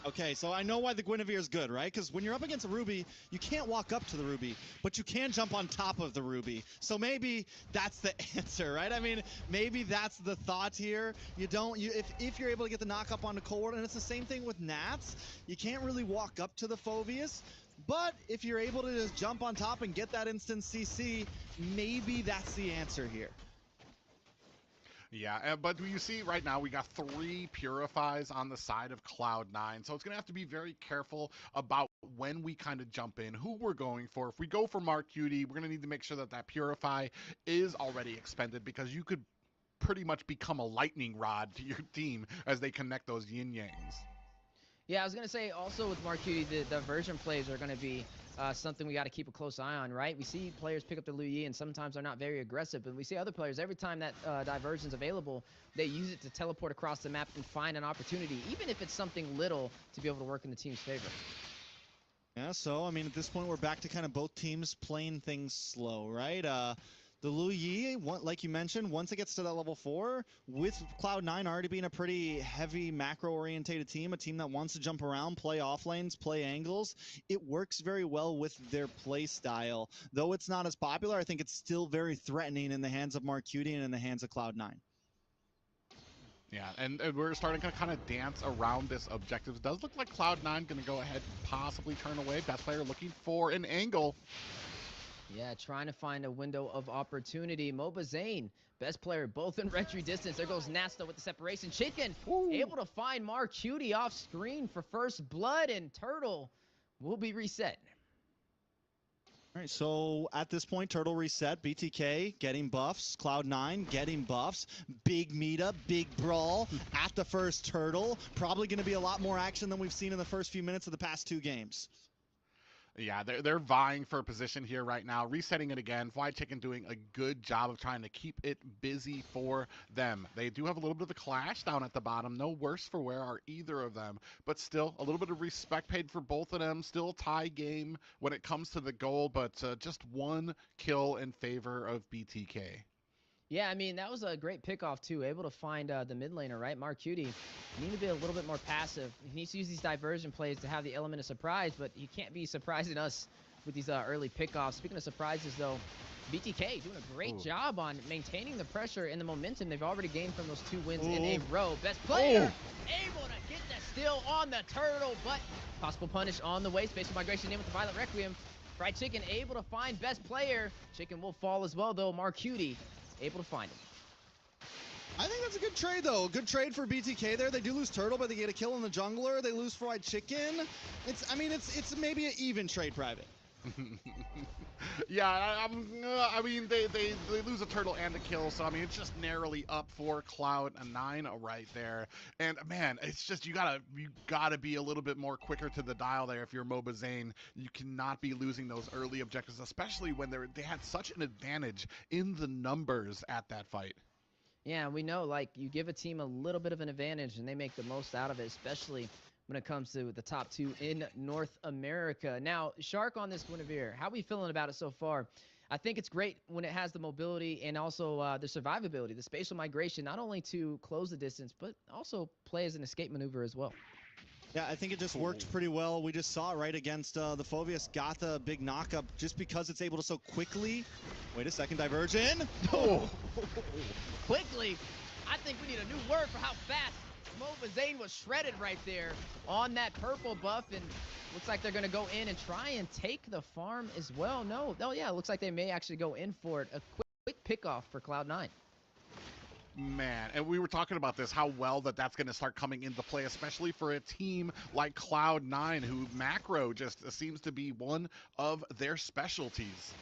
Okay, so I know why the Guinevere is good, right? Because when you're up against a Ruby, you can't walk up to the Ruby, but you can jump on top of the Ruby. So maybe that's the answer, right? I mean, maybe that's the thought here. If you're able to get the knock up onto Cold War, and it's the same thing with Nats, you can't really walk up to the Phoveus, but if you're able to just jump on top and get that instant CC, maybe that's the answer here. Yeah, but you see right now we got 3 Purifies on the side of Cloud9, so it's going to have to be very careful about when we kind of jump in, who we're going for. If we go for Mark Cutie, we're going to need to make sure that that Purify is already expended, because you could pretty much become a lightning rod to your team as they connect those yin-yangs. Yeah, I was going to say also with Mark Cutie, the diversion plays are going to be something we got to keep a close eye on, right? We see players pick up the Lu Yi, and sometimes they're not very aggressive, but we see other players, every time that diversion's available, they use it to teleport across the map and find an opportunity, even if it's something little, to be able to work in the team's favor. Yeah, so, I mean, at this point, we're back to kind of both teams playing things slow, right? The Lu Yi, like you mentioned, once it gets to that level 4, with Cloud9 already being a pretty heavy macro-orientated team, a team that wants to jump around, play off lanes, play angles, it works very well with their play style. Though it's not as popular, I think it's still very threatening in the hands of Mark Cutie and in the hands of Cloud9. Yeah, and we're starting to kind of dance around this objective. It does look like Cloud9 going to go ahead and possibly turn away. Best player looking for an angle. Yeah, trying to find a window of opportunity. Mobazane, best player, both in retry distance. There goes Nasta with the separation. Chicken, able to find Mark Cutie off screen for first blood, and Turtle will be reset. All right, so at this point, Turtle reset, BTK getting buffs, Cloud9 getting buffs, big meetup, big brawl at the first Turtle. Probably going to be a lot more action than we've seen in the first few minutes of the past 2 games. Yeah, they're vying for a position here right now, resetting it again. Fly Chicken doing a good job of trying to keep it busy for them. They do have a little bit of a clash down at the bottom. No worse for wear are either of them, but still a little bit of respect paid for both of them. Still tie game when it comes to the goal, but just 1 kill in favor of BTK. Yeah, I mean, that was a great pickoff, too. Able to find the mid laner, right? Marcuti need to be a little bit more passive. He needs to use these diversion plays to have the element of surprise, but he can't be surprising us with these early pickoffs. Speaking of surprises, though, BTK doing a great job on maintaining the pressure and the momentum they've already gained from those 2 wins in a row. Best player able to get the steal on the Turtle, but possible punish on the way. Spatial migration in with the Violent Requiem. Fried Chicken able to find best player. Chicken will fall as well, though. Marcuti able to find him. I think that's a good trade, though. Good trade for BTK there. They do lose Turtle, but they get a kill on the jungler. They lose Fried Chicken. It's maybe an even trade, Private. Yeah, I mean, they lose a Turtle and a kill, so I mean, it's just narrowly up for Cloud9 right there. And man, it's just you gotta be a little bit more quicker to the dial there if you're Mobazane. You cannot be losing those early objectives, especially when they had such an advantage in the numbers at that fight. Yeah, we know, like, you give a team a little bit of an advantage and they make the most out of it, especially when it comes to the top 2 in North America. Now, Shark on this Guinevere, how are we feeling about it so far? I think it's great when it has the mobility and also the survivability, the spatial migration, not only to close the distance, but also play as an escape maneuver as well. Yeah, I think it just worked pretty well. We just saw it right against the Phoveus. Got the big knockup just because it's able to so quickly. Wait a second, diversion. Oh. Quickly. I think we need a new word for how fast Mobazane was shredded right there on that purple buff, and looks like they're going to go in and try and take the farm as well. No, yeah, it looks like they may actually go in for it. A quick pickoff for Cloud9. Man, and we were talking about this, how well that's going to start coming into play, especially for a team like Cloud9, who macro just seems to be one of their specialties.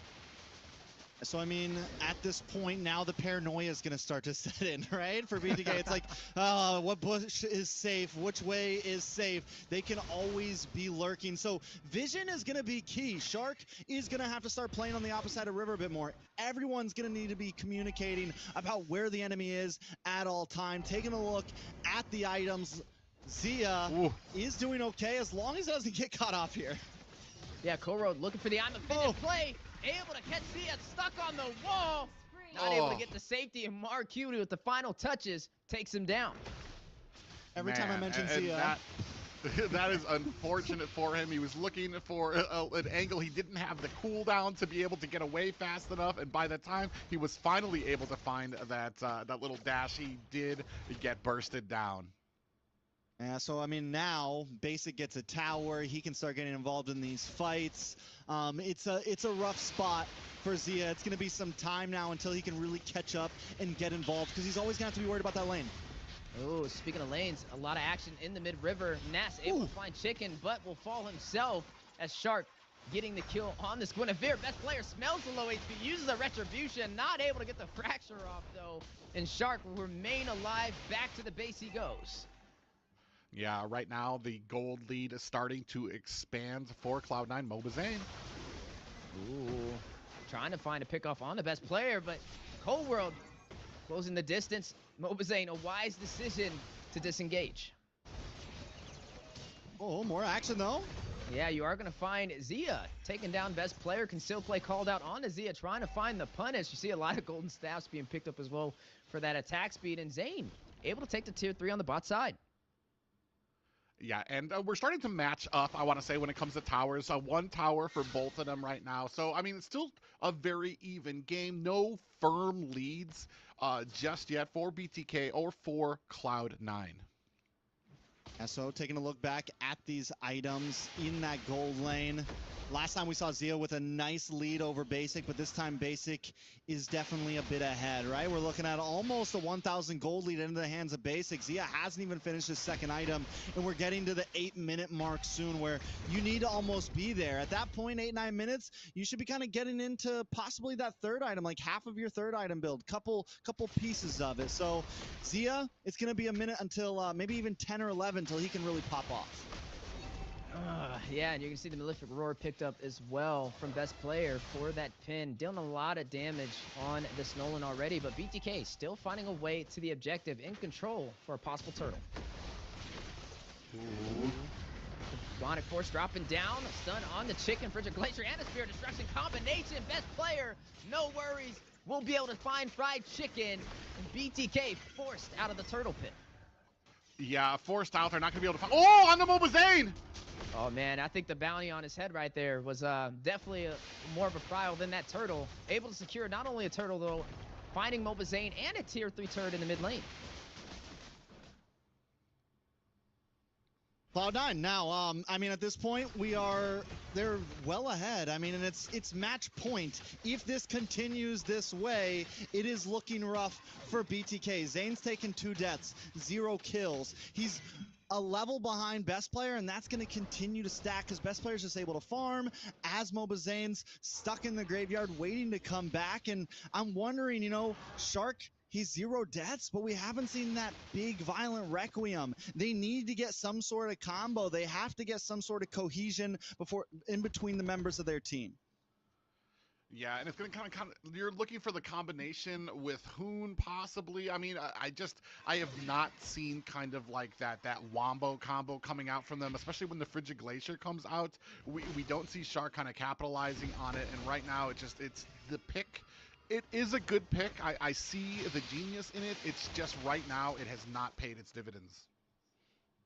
So, I mean, at this point, now the paranoia is going to start to set in, right? For BTK, it's like, what bush is safe? Which way is safe? They can always be lurking. So, vision is going to be key. Shark is going to have to start playing on the opposite side of river a bit more. Everyone's going to need to be communicating about where the enemy is at all time, taking a look at the items. Zia is doing okay as long as it doesn't get caught off here. Yeah, Korod looking for the I'm a play. Able to catch Zia, stuck on the wall. Not able to get the safety, and Marcuti with the final touches takes him down. Every time I mention Zia. That is unfortunate for him. He was looking for an angle. He didn't have the cooldown to be able to get away fast enough, and by the time he was finally able to find that little dash, he did get bursted down. Yeah, so I mean, now Basic gets a tower. He can start getting involved in these fights. It's a rough spot for Zia. It's gonna be some time now until he can really catch up and get involved, because he's always gonna have to be worried about that lane. Oh, speaking of lanes, a lot of action in the mid-river. Nas able to find Chicken, but will fall himself as Shark getting the kill on this Guinevere. Best player smells the low HP, uses a retribution, not able to get the fracture off though, and Shark will remain alive. Back to the base he goes. Yeah, right now the gold lead is starting to expand for Cloud9. Mobazane. Ooh, trying to find a pickoff on the best player, but Cold World closing the distance. Mobazane, a wise decision to disengage. Oh, more action though. Yeah, you are going to find Zia taking down best player. Can still play called out on Zia, trying to find the punish. You see a lot of golden staffs being picked up as well for that attack speed, and Zane able to take the tier 3 on the bot side. Yeah, and we're starting to match up, I want to say, when it comes to towers. 1 tower for both of them right now. So, I mean, it's still a very even game. No firm leads just yet for BTK or for Cloud9. Yeah, so taking a look back at these items in that gold lane. Last time we saw Zia with a nice lead over Basic, but this time Basic is definitely a bit ahead, right? We're looking at almost a 1,000 gold lead into the hands of Basic. Zia hasn't even finished his second item, and we're getting to the 8-minute mark soon where you need to almost be there. At that point, 8-9 minutes, you should be kind of getting into possibly that third item, like half of your third item build, couple pieces of it. So Zia, it's going to be a minute until maybe even 10 or 11 until he can really pop off. Yeah, and you can see the Malefic Roar picked up as well from best player for that pin. Dealing a lot of damage on this Nolan already, but BTK still finding a way to the objective, in control for a possible turtle. Demonic Force dropping down, a stun on the chicken, Frigid Glacier, and a Spirit Destruction combination. Best player, no worries, we'll be able to find fried chicken, and BTK forced out of the turtle pit. Yeah, forced out. They're not going to be able to find. Oh, on the Mobazane! Oh man, I think the bounty on his head right there was definitely more of a prio than that turtle. Able to secure not only a turtle though, finding Mobazane and a tier 3 turret in the mid lane. Cloud9 now, I mean, at this point, they're well ahead. I mean, and it's match point. If this continues this way, it is looking rough for BTK. Zane's taken 2 deaths, 0 kills. He's a level behind best player, and that's going to continue to stack because best player's just able to farm as Mobazane's stuck in the graveyard waiting to come back. And I'm wondering, you know, Shark, he's 0 deaths, but we haven't seen that big violent Requiem. They need to get some sort of combo. They have to get some sort of cohesion in between the members of their team. Yeah, and it's going to kind of, you're looking for the combination with Hoon possibly. I mean, I have not seen kind of like that Wombo combo coming out from them, especially when the Frigid Glacier comes out. We don't see Shark kind of capitalizing on it, and right now it's the pick. It is a good pick. I see the genius in it. It's just right now it has not paid its dividends.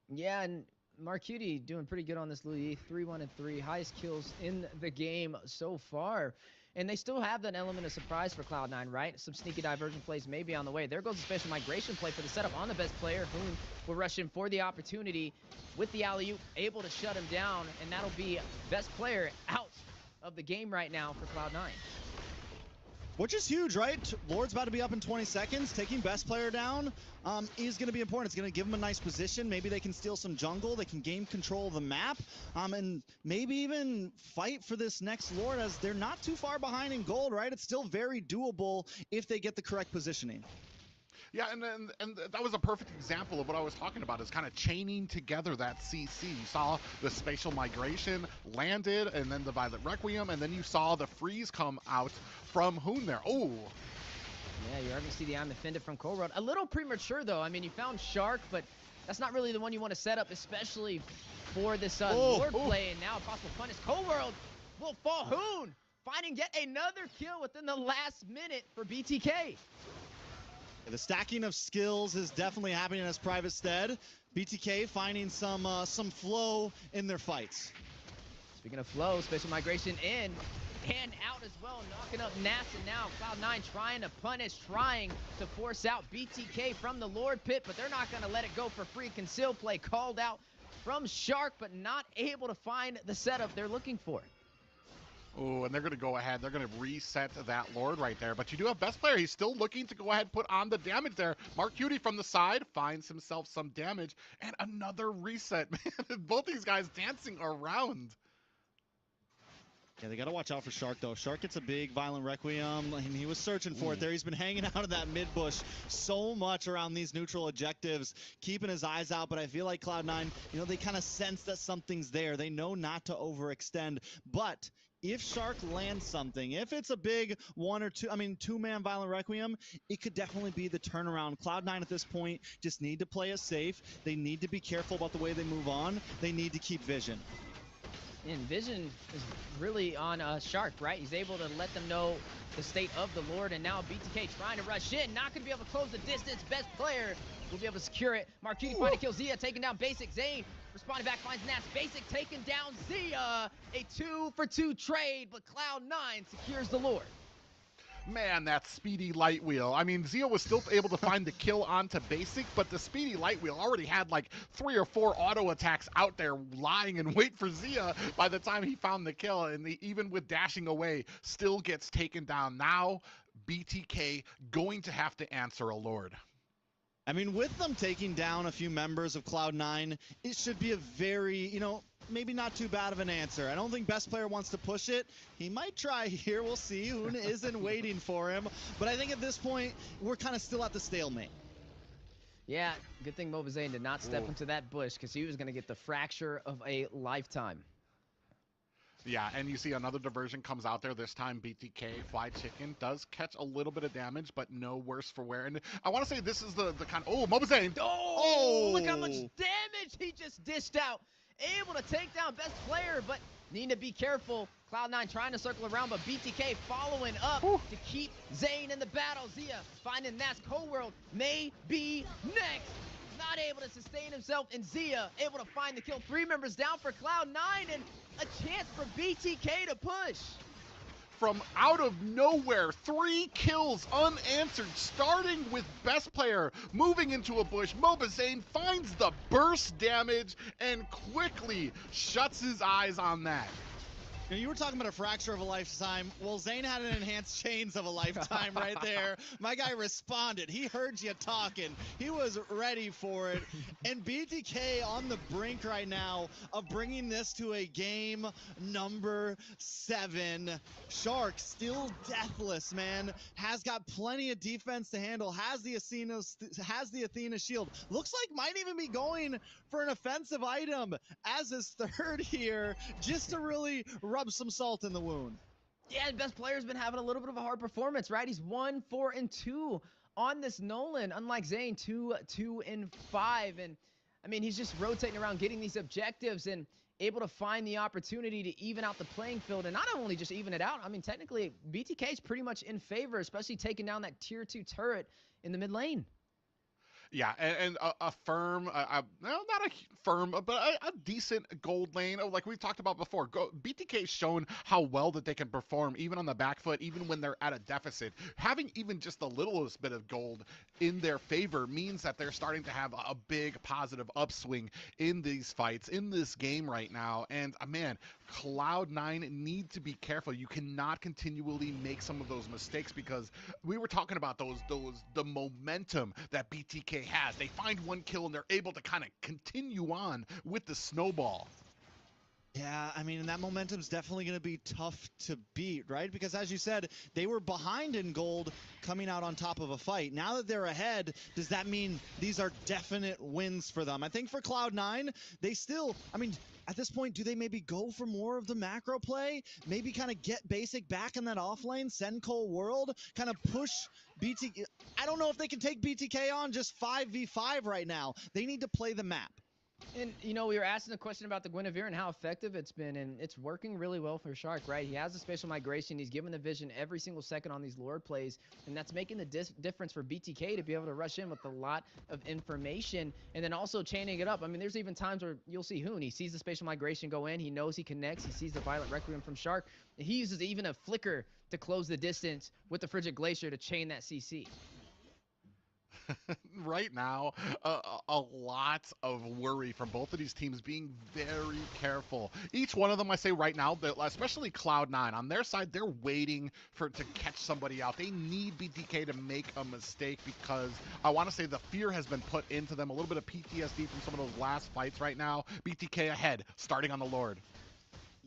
Yeah, and Marcuti doing pretty good on this Louis. 3-1-3, highest kills in the game so far. And they still have that element of surprise for Cloud9, right? Some sneaky diversion plays may be on the way. There goes the spatial migration play for the setup on the best player. Hoon will rush in for the opportunity with the alley-oop, able to shut him down, and that'll be best player out of the game right now for Cloud9. Which is huge, right? Lord's about to be up in 20 seconds. Taking best player down is going to be important. It's going to give them a nice position. Maybe they can steal some jungle. They can gain control of the map. And maybe even fight for this next Lord, as they're not too far behind in gold, right? It's still very doable if they get the correct positioning. Yeah, and that was a perfect example of what I was talking about, is kind of chaining together that CC. You saw the spatial migration landed, and then the Violet Requiem, and then you saw the freeze come out from Hoon there. Oh! Yeah, you're going to see the I'm offended from Cold World. A little premature, though. I mean, you found Shark, but that's not really the one you want to set up, especially for this Lord play. And now a possible punish. Cold World will fall. Hoon finding yet another kill within the last minute for BTK. The stacking of skills is definitely happening as Private Stead. BTK finding some flow in their fights. Speaking of flow, spatial migration in and out as well, knocking up NASA now. Cloud9 trying to punish, trying to force out BTK from the Lord pit, but they're not going to let it go for free. Conceal play called out from Shark, but not able to find the setup they're looking for. Oh, and they're going to go ahead. They're going to reset that Lord right there. But you do have best player. He's still looking to go ahead and put on the damage there. Marcuti from the side finds himself some damage. And another reset. Man, both these guys dancing around. Yeah, they got to watch out for Shark, though. Shark gets a big Violent Requiem, and he was searching for it there. He's been hanging out in that mid-bush so much around these neutral objectives, keeping his eyes out. But I feel like Cloud9, you know, they kind of sense that something's there. They know not to overextend. But if Shark lands something, if it's a big two-man Violent Requiem, it could definitely be the turnaround. Cloud9 at this point just need to play it safe. They need to be careful about the way they move on. They need to keep vision. And Vision is really on Shark, right? He's able to let them know the state of the Lord, and now BTK trying to rush in, not going to be able to close the distance. Best player will be able to secure it. Marquini finally kills Zia, taking down Basic. Zane responding back, finds Nas. Basic taking down Zia. A 2-for-2 trade, but Cloud9 secures the Lord. Man, that speedy light wheel. I mean, Zia was still able to find the kill onto basic, but the speedy light wheel already had like 3 or 4 auto attacks out there lying in wait for Zia by the time he found the kill. And even with dashing away, still gets taken down. Now, BTK going to have to answer a Lord. I mean, with them taking down a few members of Cloud9, it should be a very, maybe not too bad of an answer. I don't think best player wants to push it. He might try here. We'll see. Hoon isn't waiting for him. But I think at this point, we're kind of still at the stalemate. Yeah, good thing Mobazane did not step into that bush because he was going to get the fracture of a lifetime. Yeah, and you see another diversion comes out there. This time, BTK, Fly Chicken, does catch a little bit of damage, but no worse for wear. And I want to say this is the kind of... Oh, Mobazane! Oh, look how much damage he just dished out. Able to take down best player, but need to be careful. Cloud9 trying to circle around, but BTK following up to keep Zane in the battle. Zia finding NACT Cold may be next. Not able to sustain himself, and Zia able to find the kill. 3 members down for Cloud9, and a chance for BTK to push. From out of nowhere, 3 kills unanswered, starting with best player, moving into a bush. Mobazane finds the burst damage and quickly shuts his eyes on that. You were talking about a fracture of a lifetime. Well, Zane had an enhanced chains of a lifetime right there. My guy responded. He heard you talking. He was ready for it. And BTK on the brink right now of bringing this to a game number 7. Shark still deathless, man. Has got plenty of defense to handle. Has the Athena shield. Looks like might even be going for an offensive item as his third here, just to really rub some salt in the wound. Yeah, and best player's been having a little bit of a hard performance, right? He's 1, 4, and 2 on this Nolan, unlike Zane, 2, 2, and 5. And I mean, he's just rotating around, getting these objectives and able to find the opportunity to even out the playing field. And not only just even it out, I mean, technically, BTK is pretty much in favor, especially taking down that tier 2 turret in the mid lane. Yeah, and a firm, no, not a firm, but a decent gold lane. Like we've talked about before, BTK's shown how well that they can perform, even on the back foot, even when they're at a deficit. Having even just the littlest bit of gold in their favor means that they're starting to have a big positive upswing in these fights, in this game right now. And man, Cloud9 need to be careful. You cannot continually make some of those mistakes, because we were talking about the momentum that BTK has. They find 1 kill and they're able to kind of continue on with the snowball. Yeah, I mean, and that momentum's definitely going to be tough to beat, right? Because as you said, they were behind in gold coming out on top of a fight. Now that they're ahead, does that mean these are definite wins for them? I think for Cloud9, they still, I mean, at this point, do they maybe go for more of the macro play? Maybe kind of get basic back in that offlane, send Cole World, kind of push BTK. I don't know if they can take BTK on just 5v5 right now. They need to play the map. And, we were asking a question about the Guinevere and how effective it's been, and it's working really well for Shark, right? He has the spatial migration. He's given the vision every single second on these Lord plays, and that's making the difference for BTK to be able to rush in with a lot of information, and then also chaining it up. I mean, there's even times where you'll see Hoon. He sees the spatial migration go in. He knows he connects. He sees the Violent Requiem from Shark. And he uses even a flicker to close the distance with the Frigid Glacier to chain that CC. Right now, a lot of worry from both of these teams, being very careful. Each one of them, I say right now, especially Cloud9, on their side, they're waiting to catch somebody out. They need BTK to make a mistake, because I want to say the fear has been put into them, a little bit of PTSD from some of those last fights right now. BTK ahead, starting on the Lord.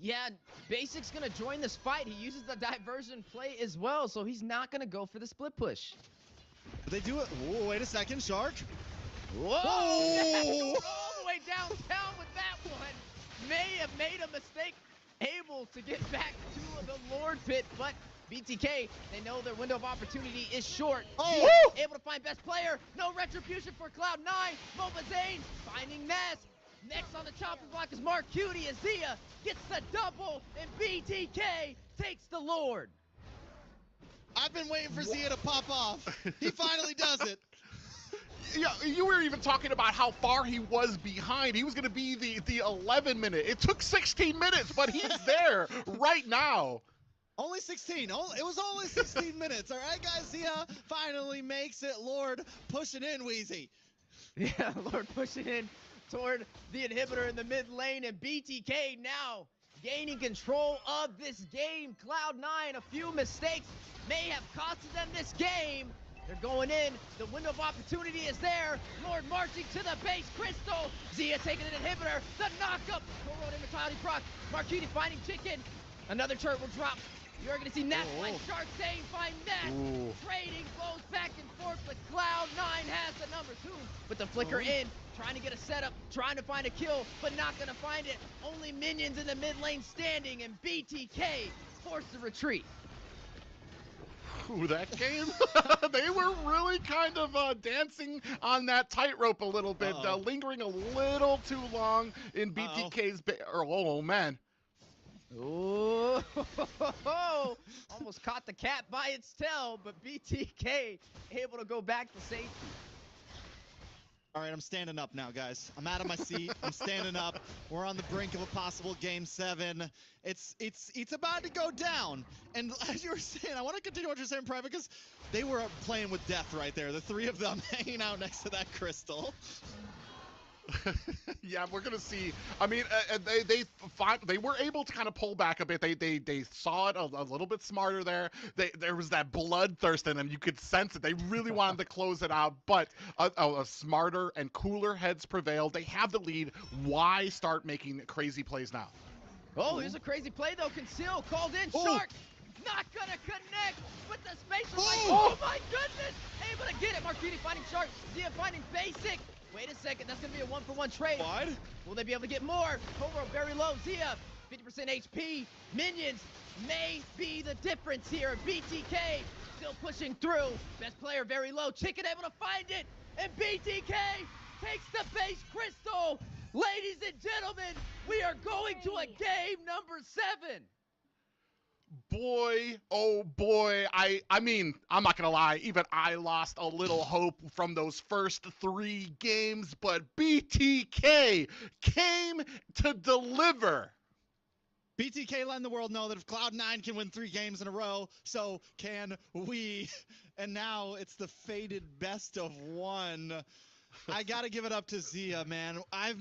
Yeah, Basic's going to join this fight. He uses the diversion play as well, so he's not going to go for the split push. They do it. Whoa, wait a second, Shark. Whoa! All the way downtown with that one. May have made a mistake, able to get back to the Lord pit, but BTK, they know their window of opportunity is short. Oh! Able to find best player. No retribution for Cloud9. Mobazane finding Ness. Next on the chopping block is Mark Cutie as Zia gets the double, and BTK takes the Lord. I've been waiting for Zia to pop off. He finally does it. Yeah, you were even talking about how far he was behind. He was going to be the 11 minute. It took 16 minutes, but he's there right now. Only 16. It was only 16 minutes. All right, guys. Zia finally makes it. Lord pushing in, Wheezy. Yeah, Lord pushing in toward the inhibitor in the mid lane, and BTK now gaining control of this game. Cloud9, a few mistakes may have costed them this game. They're going in. The window of opportunity is there. Lord marching to the base. Crystal. Zia taking an inhibitor. The knockup. Corona Immortality proc. Marquini finding Chicken. Another turret will drop. You're going to see Nat find Shark, Zane find Nat. Trading blows back and forth, but Cloud9 has the number 2 with the flicker in. Trying to get a setup, trying to find a kill, but not going to find it. Only minions in the mid lane standing, and BTK forced to retreat. Ooh, that game, they were really kind of dancing on that tightrope a little bit, lingering a little too long in BTK's oh man. Ooh, almost caught the cat by its tail, but BTK able to go back to safety. All right, I'm standing up now, guys. I'm out of my seat. I'm standing up. We're on the brink of a possible Game 7. It's about to go down. And as you were saying, I want to continue what you're saying, Private, because they were playing with death right there. The 3 of them hanging out next to that crystal. Yeah, we're gonna see. I mean, they were able to kind of pull back a bit. They saw it a little bit smarter there. There was that bloodthirst in them. You could sense it. They really wanted to close it out, but a smarter and cooler heads prevailed. They have the lead. Why start making crazy plays now? Oh, here's a crazy play though. Conceal called in. Shark not gonna connect with the spatial light. Oh my goodness! Able to get it. Marquini finding Shark. Zia finding Basic. Wait a second, that's gonna be a 1-for-1 trade. What? Will they be able to get more? Cobra very low. Zia, 50% HP. Minions may be the difference here. BTK still pushing through. Best player very low. Chicken able to find it. And BTK takes the base crystal. Ladies and gentlemen, we are going to a game number 7. Boy, oh boy, I mean, I'm not gonna lie, even I lost a little hope from those first 3 games, but BTK came to deliver. BTK letting the world know that if Cloud9 can win 3 games in a row, so can we. And now it's the fated best of 1. I gotta give it up to Zia, man. I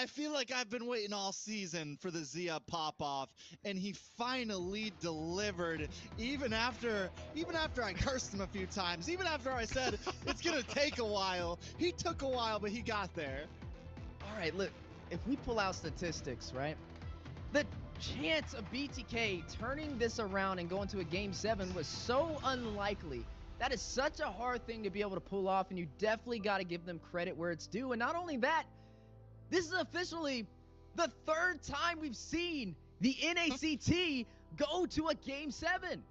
feel like I've been waiting all season for the Zia pop-off, and he finally delivered. Even after I cursed him a few times, even after I said it's gonna take a while, he took a while, but he got there. All right, look, if we pull out statistics, right? The chance of BTK turning this around and going to a Game 7 was so unlikely. That is such a hard thing to be able to pull off, and you definitely got to give them credit where it's due. And not only that, this is officially the 3rd time we've seen the NACT go to a Game 7.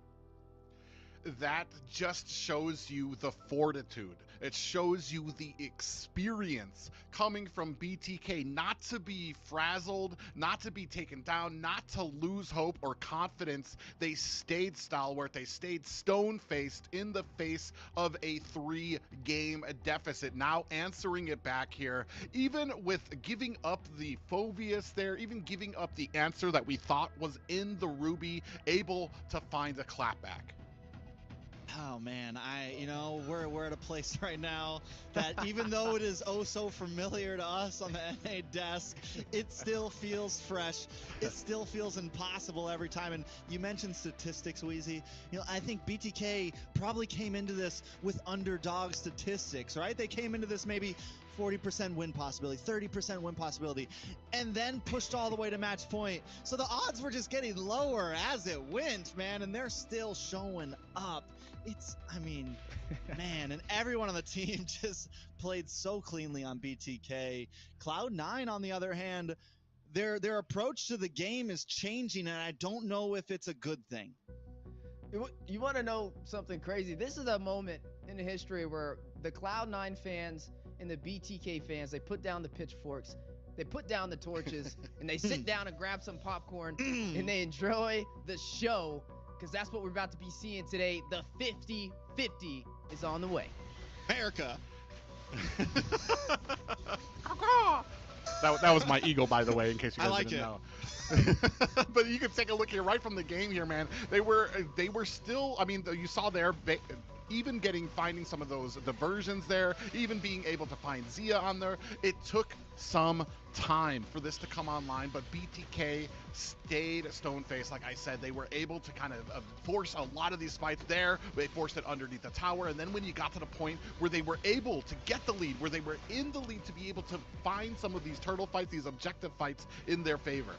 That just shows you the fortitude. It shows you the experience coming from BTK, not to be frazzled, not to be taken down, not to lose hope or confidence. They stayed stalwart. They stayed stone-faced in the face of a 3-game deficit. Now answering it back here, even with giving up the Phobius there, even giving up the answer that we thought was in the Ruby, able to find a clapback. Oh man, we're at a place right now that even though it is oh so familiar to us on the NA desk, it still feels fresh. It still feels impossible every time. And you mentioned statistics, Wheezy. I think BTK probably came into this with underdog statistics, right? They came into this maybe 40% win possibility, 30% win possibility, and then pushed all the way to match point. So the odds were just getting lower as it went, man, and they're still showing up. Man, and everyone on the team just played so cleanly on BTK. Cloud9, on the other hand, their approach to the game is changing, and I don't know if it's a good thing. You want to know something crazy? This is a moment in the history where the Cloud9 fans and the BTK fans, they put down the pitchforks, they put down the torches, and they sit down and grab some popcorn, and they enjoy the show, because that's what we're about to be seeing today. The 50-50 is on the way. America. That was my eagle, by the way, in case you I guys like didn't it. know. But you can take a look here right from the game here, man. They were still, I mean, you saw there, even finding some of those diversions there, even being able to find Zia on there. It took some time for this to come online, but BTK stayed stone-faced. Like I said, they were able to kind of force a lot of these fights there. They forced it underneath the tower, and then when you got to the point where they were able to get the lead, where they were in the lead to be able to find some of these turtle fights, these objective fights in their favor.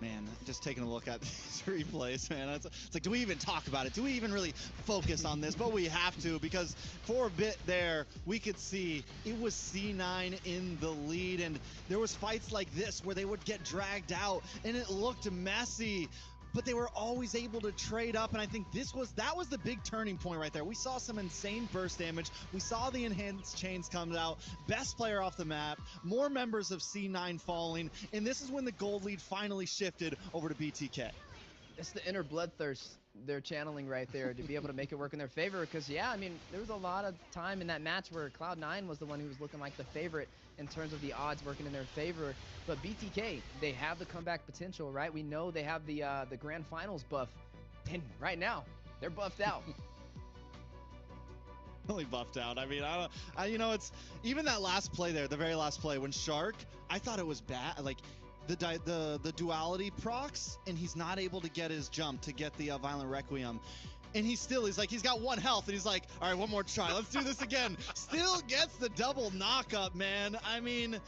Man, just taking a look at these replays, man, it's like, do we even talk about it? Do we even really focus on this? But we have to, because for a bit there, we could see it was C9 in the lead, and there was fights like this where they would get dragged out, and it looked messy. But they were always able to trade up, and I think that was the big turning point right there. We saw some insane burst damage. We saw the enhanced chains come out, best player off the map, more members of C9 falling, and this is when the gold lead finally shifted over to BTK. It's the inner bloodthirst they're channeling right there to be able to make it work in their favor, because yeah, I mean, there was a lot of time in that match where Cloud9 was the one who was looking like the favorite in terms of the odds working in their favor, but BTK, they have the comeback potential, right? We know they have the grand finals buff, and right now they're buffed out. Really buffed out. I mean, you know, it's even that last play there, the very last play when Shark, I thought it was bad, like the duality procs, and he's not able to get his jump to get the Violent Requiem. And he's like, he's got 1 health, and he's like, all right, one more try. Let's do this again. Still gets the double knock-up, man. I mean,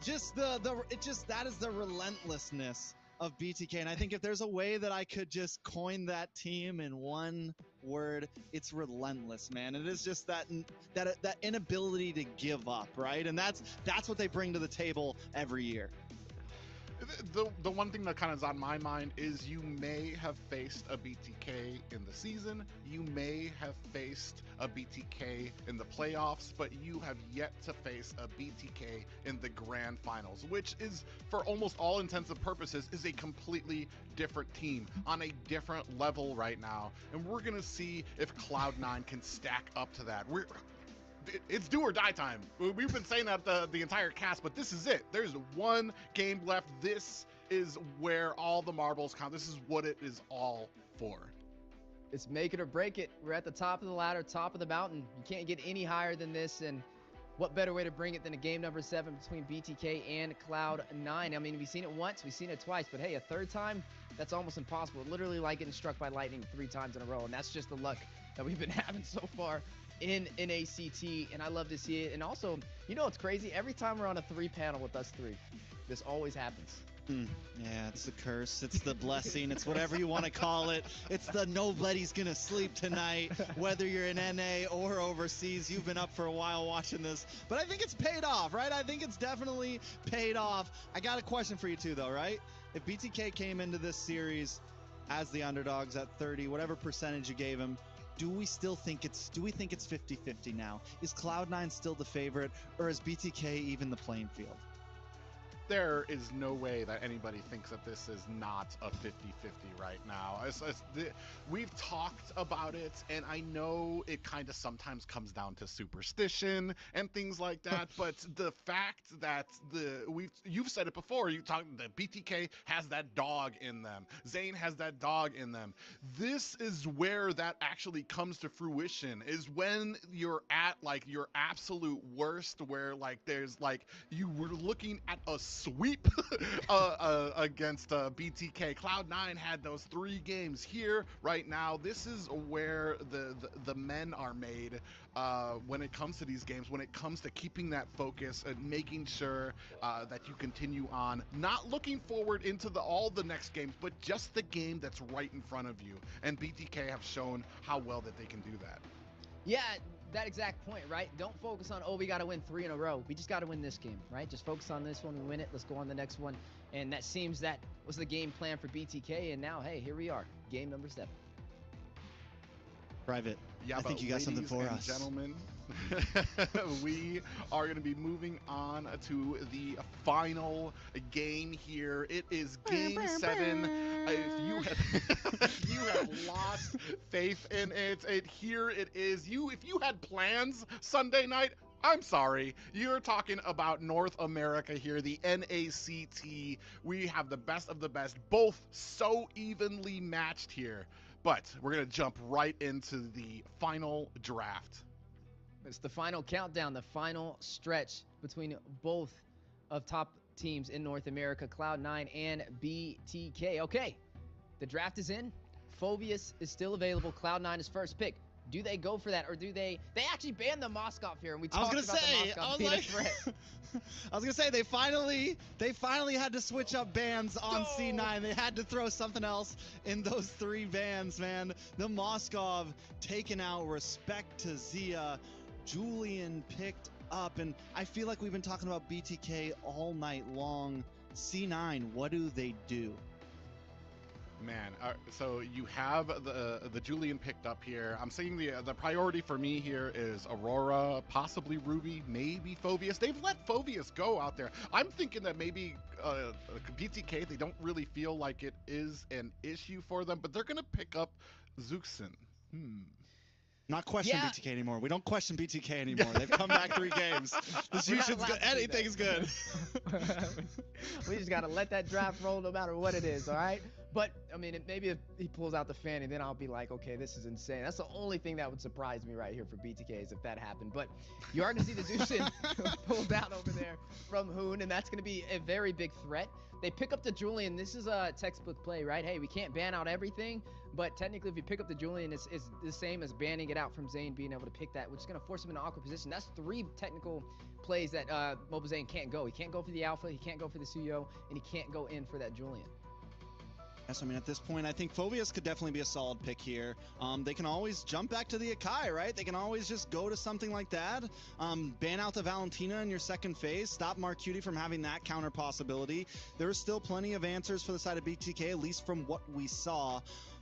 that is the relentlessness of BTK. And I think if there's a way that I could just coin that team in one word, it's relentless, man. It is just that inability to give up, right? And that's what they bring to the table every year. The one thing that kind of is on my mind is you may have faced a BTK in the season, you may have faced a BTK in the playoffs, but you have yet to face a BTK in the grand finals, which is, for almost all intents and purposes, is a completely different team on a different level right now. And we're going to see if Cloud9 can stack up to that. It's do or die time. We've been saying that the entire cast, but this is it. There's one game left. This is where all the marbles count. This is what it is all for. It's make it or break it. We're at the top of the ladder, top of the mountain. You can't get any higher than this, and what better way to bring it than a game number 7 between BTK and Cloud9? I mean, we've seen it once, we've seen it twice, but hey, a third time, that's almost impossible. Literally like getting struck by lightning 3 times in a row, and that's just the luck that we've been having so far in NACT, and I love to see it. And also, you know, it's crazy, every time we're on a 3 panel with us 3, this always happens. Yeah, it's the curse, it's the blessing, it's whatever you want to call it. It's the nobody's gonna sleep tonight, whether you're in NA or overseas. You've been up for a while watching this, but I think it's paid off, right? I think it's definitely paid off. I got a question for you too, though, right? If BTK came into this series as the underdogs at 30, whatever percentage you gave him, do we think it's 50-50 now? Is Cloud9 still the favorite, or is BTK even the playing field? There is no way that anybody thinks that this is not a 50-50 right now. We've talked about it, and I know it kind of sometimes comes down to superstition and things like that, but the fact that you've said it before, that BTK has that dog in them, Zane has that dog in them. This is where that actually comes to fruition, is when you're at like your absolute worst, where like there's like you were looking at a sweep against BTK. Cloud9 had those 3 games here right now. This is where the men are made when it comes to these games, when it comes to keeping that focus and making sure that you continue on, not looking forward into all the next games, but just the game that's right in front of you. And BTK have shown how well that they can do that. Yeah, that exact point, right? Don't focus on, oh, we got to win 3 in a row. We just got to win this game, right? Just focus on this one. We win it. Let's go on the next one. And that seems that was the game plan for BTK. And now, hey, here we are. Game number 7. Private, yeah, I think you got something for us. Gentlemen, we are going to be moving on to the final game here. It is game 7. If you had lost faith in it, here it is. If you had plans Sunday night, I'm sorry. You're talking about North America here, the NACT. We have the best of the best, both so evenly matched here. But we're going to jump right into the final draft. It's the final countdown, the final stretch between both of top teams in North America, Cloud9 and BTK. Okay, the draft is in. Phoveus is still available. Cloud9 is first pick. Do they go for that, or do they actually banned the Moskov here, and we talked about the Moskov being a threat. I was gonna say they finally had to switch up bans on C9. They had to throw something else in those 3 bans, man. The Moskov taken out. Respect to Zia. Julian picked up, and I feel like we've been talking about BTK all night long. C9, what do they do? Man, so you have the Julian picked up here. I'm saying the priority for me here is Aurora, possibly Ruby, maybe Phoveus. They've let Phoveus go out there. I'm thinking that maybe BTK, they don't really feel like it is an issue for them, but they're going to pick up Zuxin. Not question BTK anymore. We don't question BTK anymore. They've come back 3 games. This Zuxin's good. Anything's good. We just got to let that draft roll no matter what it is, all right? But, I mean, maybe if he pulls out the Fanny, then I'll be like, okay, this is insane. That's the only thing that would surprise me right here for BTK is if that happened. But you are going to see the Zuxin pulled out over there from Hoon, and that's going to be a very big threat. They pick up the Julian. This is a textbook play, right? Hey, we can't ban out everything, but technically if you pick up the Julian, it's the same as banning it out from Zayn being able to pick that, which is going to force him in an awkward position. That's 3 technical plays that Mobile Zayn can't go. He can't go for the Alpha, he can't go for the Suyo, and he can't go in for that Julian. Yes, I mean, at this point, I think Phoveus could definitely be a solid pick here. They can always jump back to the Akai, right? They can always just go to something like that. Ban out the Valentina in your second phase. Stop Mark Cutie from having that counter possibility. There are still plenty of answers for the side of BTK, at least from what we saw.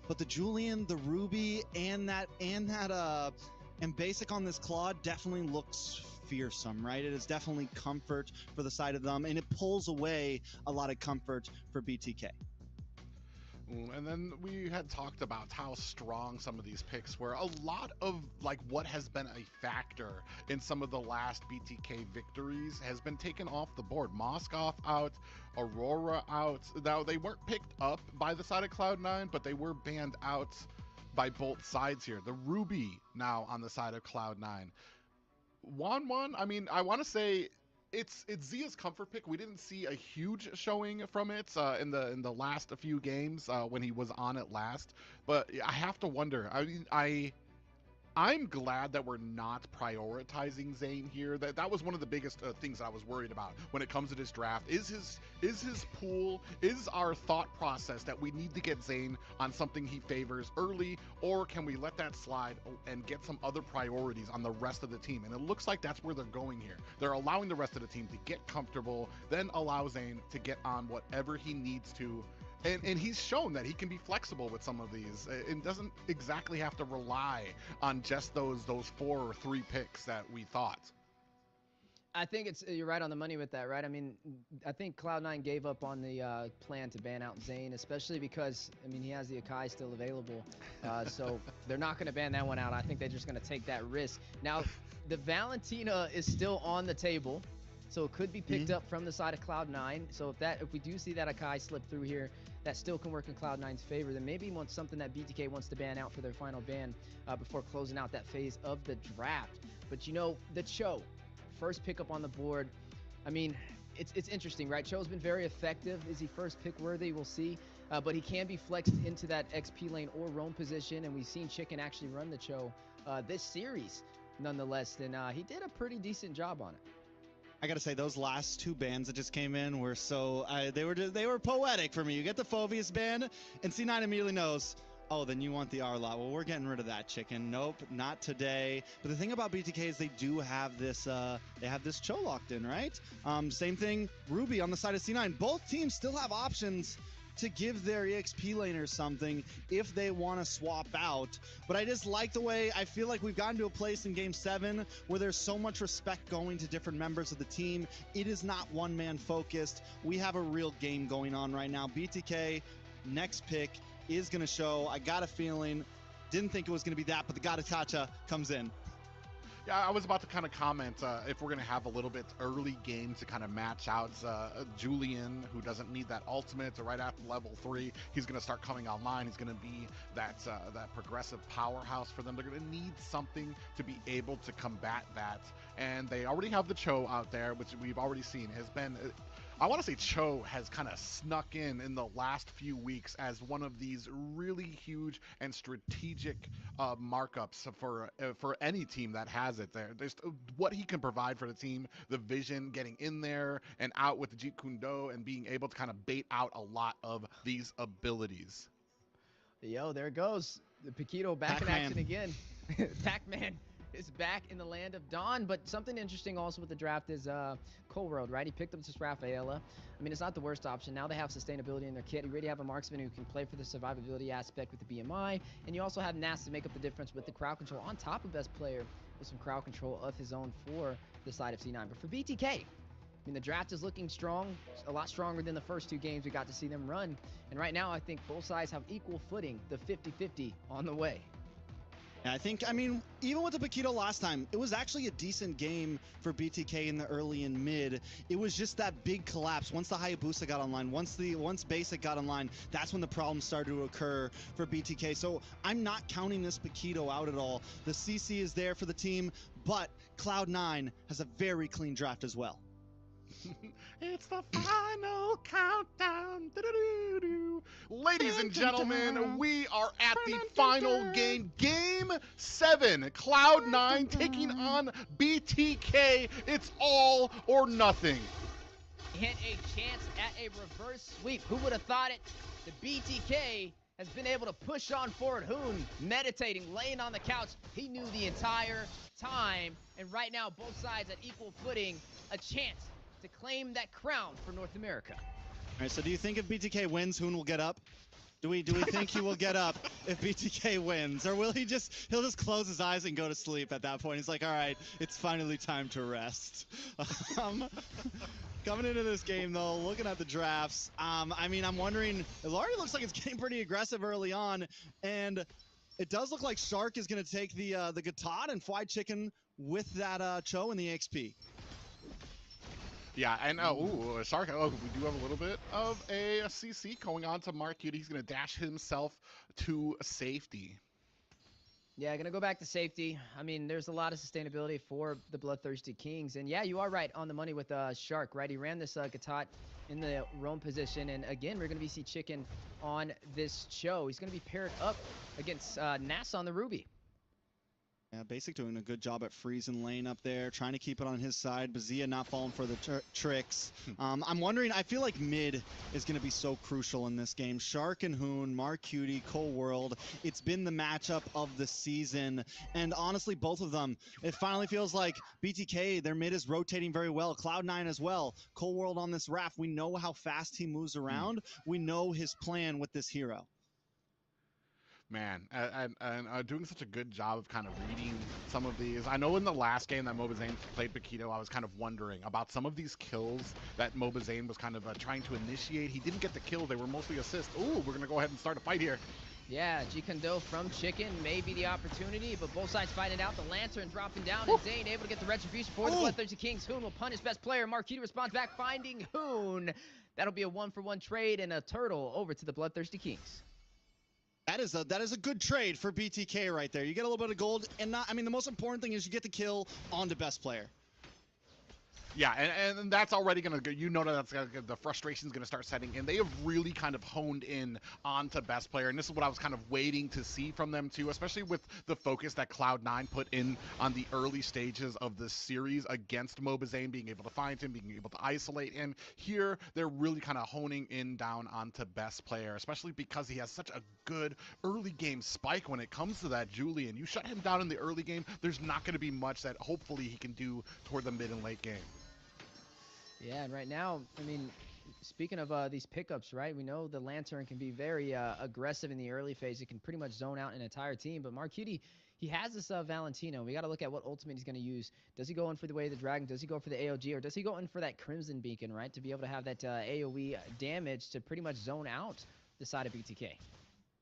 But the Julian, the Ruby, and Basic on this Claude definitely looks fearsome, right? It is definitely comfort for the side of them, and it pulls away a lot of comfort for BTK. And then we had talked about how strong some of these picks were. A lot of like what has been a factor in some of the last BTK victories has been taken off the board. Moskov out, Aurora out. Now they weren't picked up by the side of Cloud9, but they were banned out by both sides here. The Ruby now on the side of Cloud9. Wanwan, I mean, I want to say it's Zia's comfort pick. We didn't see a huge showing from it in the last few games when he was on it last. But I have to wonder. I mean, I'm glad that we're not prioritizing Zayn here. That was one of the biggest things that I was worried about when it comes to this draft. Is his pool, is our thought process that we need to get Zayn on something he favors early, or can we let that slide and get some other priorities on the rest of the team? And it looks like that's where they're going here. They're allowing the rest of the team to get comfortable, then allow Zayn to get on whatever he needs to. And he's shown that he can be flexible with some of these. It doesn't exactly have to rely on just those 4 or 3 picks that we thought. I think you're right on the money with that, right? I mean, I think Cloud9 gave up on the plan to ban out Zayn, especially because, I mean, he has the Akai still available. So they're not going to ban that one out. I think they're just going to take that risk. Now, the Valentina is still on the table, so it could be picked up from the side of Cloud9. So if we do see that Akai slip through here, that still can work in Cloud9's favor. Then maybe wants something that BTK wants to ban out for their final ban before closing out that phase of the draft. But you know, the Cho, first pickup on the board. I mean, it's interesting, right? Cho's been very effective. Is he first pick worthy? We'll see. But he can be flexed into that XP lane or roam position, and we've seen Chicken actually run the Cho this series nonetheless, and he did a pretty decent job on it. I gotta say, those last 2 bans that just came in were so they were poetic for me. You get the Phoveus ban, and C9 immediately knows, oh, then you want the R-Lot. Well, we're getting rid of that, Chicken. Nope, not today. But the thing about BTK is they do have this Cho locked in, right? Same thing, Ruby on the side of C9. Both teams still have options to give their EXP laners something if they want to swap out. But I just like the way I feel like we've gotten to a place in Game 7 where there's so much respect going to different members of the team. It is not one-man focused. We have a real game going on right now. BTK, next pick, is going to show. I got a feeling, didn't think it was going to be that, but the Gattacacha comes in. Yeah, I was about to kind of comment if we're going to have a little bit early game to kind of match out Julian, who doesn't need that ultimate, right after level 3. He's going to start coming online. He's going to be that progressive powerhouse for them. They're going to need something to be able to combat that. And they already have the Cho out there, which we've already seen has been... I want to say Cho has kind of snuck in the last few weeks as one of these really huge and strategic markups for any team that has it there. There's what he can provide for the team, the vision, getting in there and out with the Jeet Kune Do and being able to kind of bait out a lot of these abilities. Yo, there it goes. The Paquito back in action again. Pac-Man is back in the land of Dawn, but something interesting also with the draft is Cold World, right? He picked up this Rafaela. I mean, it's not the worst option. Now they have sustainability in their kit. You already have a marksman who can play for the survivability aspect with the BMI, and you also have NACT to make up the difference with the crowd control on top of best player with some crowd control of his own for the side of C9. But for BTK, I mean, the draft is looking strong, a lot stronger than the first 2 games we got to see them run. And right now, I think both sides have equal footing, the 50-50 on the way. Yeah, I mean, even with the Paquito last time, it was actually a decent game for BTK in the early and mid. It was just that big collapse. Once the Hayabusa got online, once Basic got online, that's when the problems started to occur for BTK. So I'm not counting this Paquito out at all. The CC is there for the team, but Cloud9 has a very clean draft as well. It's the final countdown. Do-do-do-do. Ladies and gentlemen, we are at the final game. Game 7. Cloud9 taking on BTK. It's all or nothing. And a chance at a reverse sweep. Who would have thought it? The BTK has been able to push on forward. Hoon meditating, laying on the couch. He knew the entire time. And right now, both sides at equal footing. A chance to claim that crown for North America. All right, so do you think if BTK wins, Hoon will get up? Do we think he will get up if BTK wins? Or will he'll just close his eyes and go to sleep at that point? He's like, all right, it's finally time to rest. Coming into this game, though, looking at the drafts, I mean, I'm wondering, it already looks like it's getting pretty aggressive early on, and it does look like Shark is going to take the Gatad and Fried Chicken with that Cho and the XP. Yeah, and Shark, we do have a little bit of a CC going on to Mark Cutie. He's going to dash himself to safety. Yeah, going to go back to safety. I mean, there's a lot of sustainability for the BloodThirstyKings. And yeah, you are right on the money with Shark, right? He ran this Gatot in the roam position. And again, we're going to see Chicken on this Cho. He's going to be paired up against Nass on the Ruby. Yeah, Basic doing a good job at freezing lane up there, trying to keep it on his side. Bazia not falling for the tricks. I'm wondering, I feel like mid is going to be so crucial in this game. Shark and Hoon, Mark Cutie, Cold World. It's been the matchup of the season. And honestly, both of them, it finally feels like BTK, their mid is rotating very well. Cloud9 as well. Cold World on this raft. We know how fast he moves around. We know his plan with this hero. Man, and doing such a good job of kind of reading some of these. I know in the last game that Mobazane played Paquito, I was kind of wondering about some of these kills that Mobazane was kind of trying to initiate. He didn't get the kill. They were mostly assists. Ooh, we're going to go ahead and start a fight here. Yeah, Jeet Kune Do from Chicken may be the opportunity, but both sides fighting it out. The Lantern dropping down, and Zane able to get the retribution for the BloodThirstyKings. Hoon will punish best player. Marquita responds back, finding Hoon. That'll be a 1-for-1 trade and a turtle over to the BloodThirstyKings. That is a good trade for BTK right there. You get a little bit of gold, and I mean, the most important thing is you get the kill on the best player. Yeah, and that's already going to go. You know that's the frustration's going to start setting in. They have really kind of honed in onto best player, and this is what I was kind of waiting to see from them too, especially with the focus that Cloud9 put in on the early stages of the series against Mobazane, being able to find him, being able to isolate him. Here, they're really kind of honing in down onto best player, especially because he has such a good early game spike when it comes to that Julian. You shut him down in the early game, there's not going to be much that hopefully he can do toward the mid and late game. Yeah, and right now, I mean, speaking of these pickups, right, we know the Lantern can be very aggressive in the early phase. It can pretty much zone out an entire team, but Mark Cutie, he has this Valentino. We got to look at what ultimate he's going to use. Does he go in for the Way of the Dragon? Does he go for the AOG? Or does he go in for that Crimson Beacon, right, to be able to have that AoE damage to pretty much zone out the side of BTK?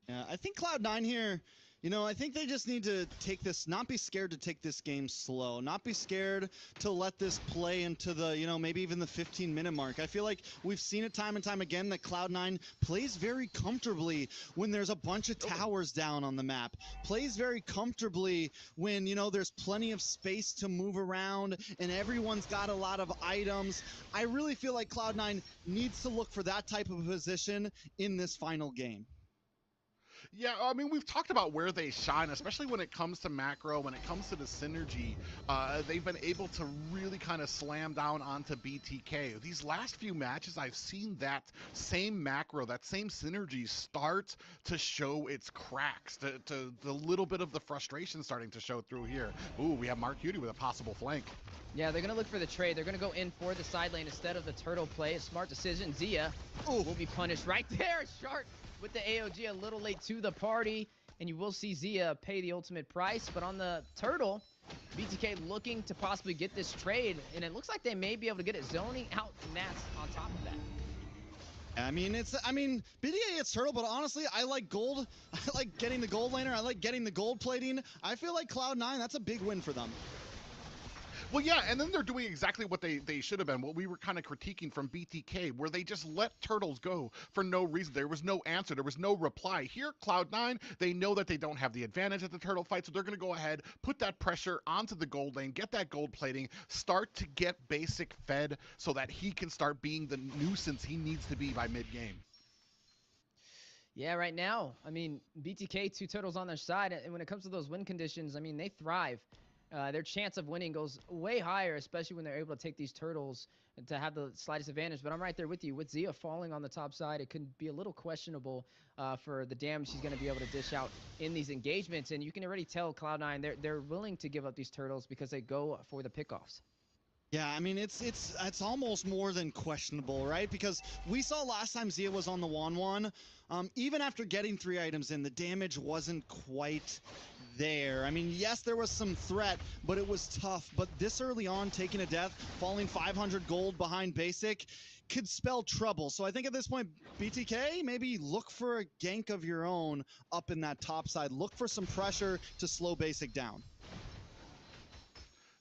Yeah, I think Cloud9 here, You know, I think they just need to take this, not be scared to take this game slow, not be scared to let this play into the, you know, maybe even the 15-minute mark. I feel like we've seen it time and time again that Cloud9 plays very comfortably when there's a bunch of towers down on the map, plays very comfortably when, you know, there's plenty of space to move around and everyone's got a lot of items. I really feel like Cloud9 needs to look for that type of position in this final game. Yeah, I mean, we've talked about where they shine, especially when it comes to macro, when it comes to the synergy. They've been able to really kind of slam down onto BTK. These last few matches, I've seen that same macro, that same synergy start to show its cracks, to the little bit of the frustration starting to show through here. Ooh, we have Mark Cutie with a possible flank. Yeah, they're going to look for the trade. They're going to go in for the side lane instead of the turtle play. A smart decision. Zia will be punished right there. Shark with the AOG a little late to the party, and you will see Zia pay the ultimate price. But on the turtle, BTK looking to possibly get this trade, and it looks like they may be able to get it zoning out Nats on top of that. I mean, BTK it's turtle, but honestly, I like gold. I like getting the gold laner. I like getting the gold plating. I feel like Cloud9, that's a big win for them. Well, yeah, and then they're doing exactly what they should have been, what we were kind of critiquing from BTK, where they just let turtles go for no reason. There was no answer. There was no reply. Here, Cloud9, they know that they don't have the advantage at the turtle fight, so they're going to go ahead, put that pressure onto the gold lane, get that gold plating, start to get Basic fed so that he can start being the nuisance he needs to be by mid-game. Yeah, right now, I mean, BTK, 2 turtles on their side, and when it comes to those win conditions, I mean, they thrive. Their chance of winning goes way higher, especially when they're able to take these turtles to have the slightest advantage. But I'm right there with you. With Zia falling on the top side, it could be a little questionable for the damage she's going to be able to dish out in these engagements. And you can already tell Cloud9, they're willing to give up these turtles because they go for the pickoffs. Yeah, I mean, it's almost more than questionable, right? Because we saw last time Zia was on the 1-1, even after getting 3 items in, the damage wasn't quite there. I mean, yes, there was some threat, but it was tough. But this early on, taking a death, falling 500 gold behind Basic, could spell trouble. So I think at this point, BTK, maybe look for a gank of your own up in that top side. Look for some pressure to slow Basic down.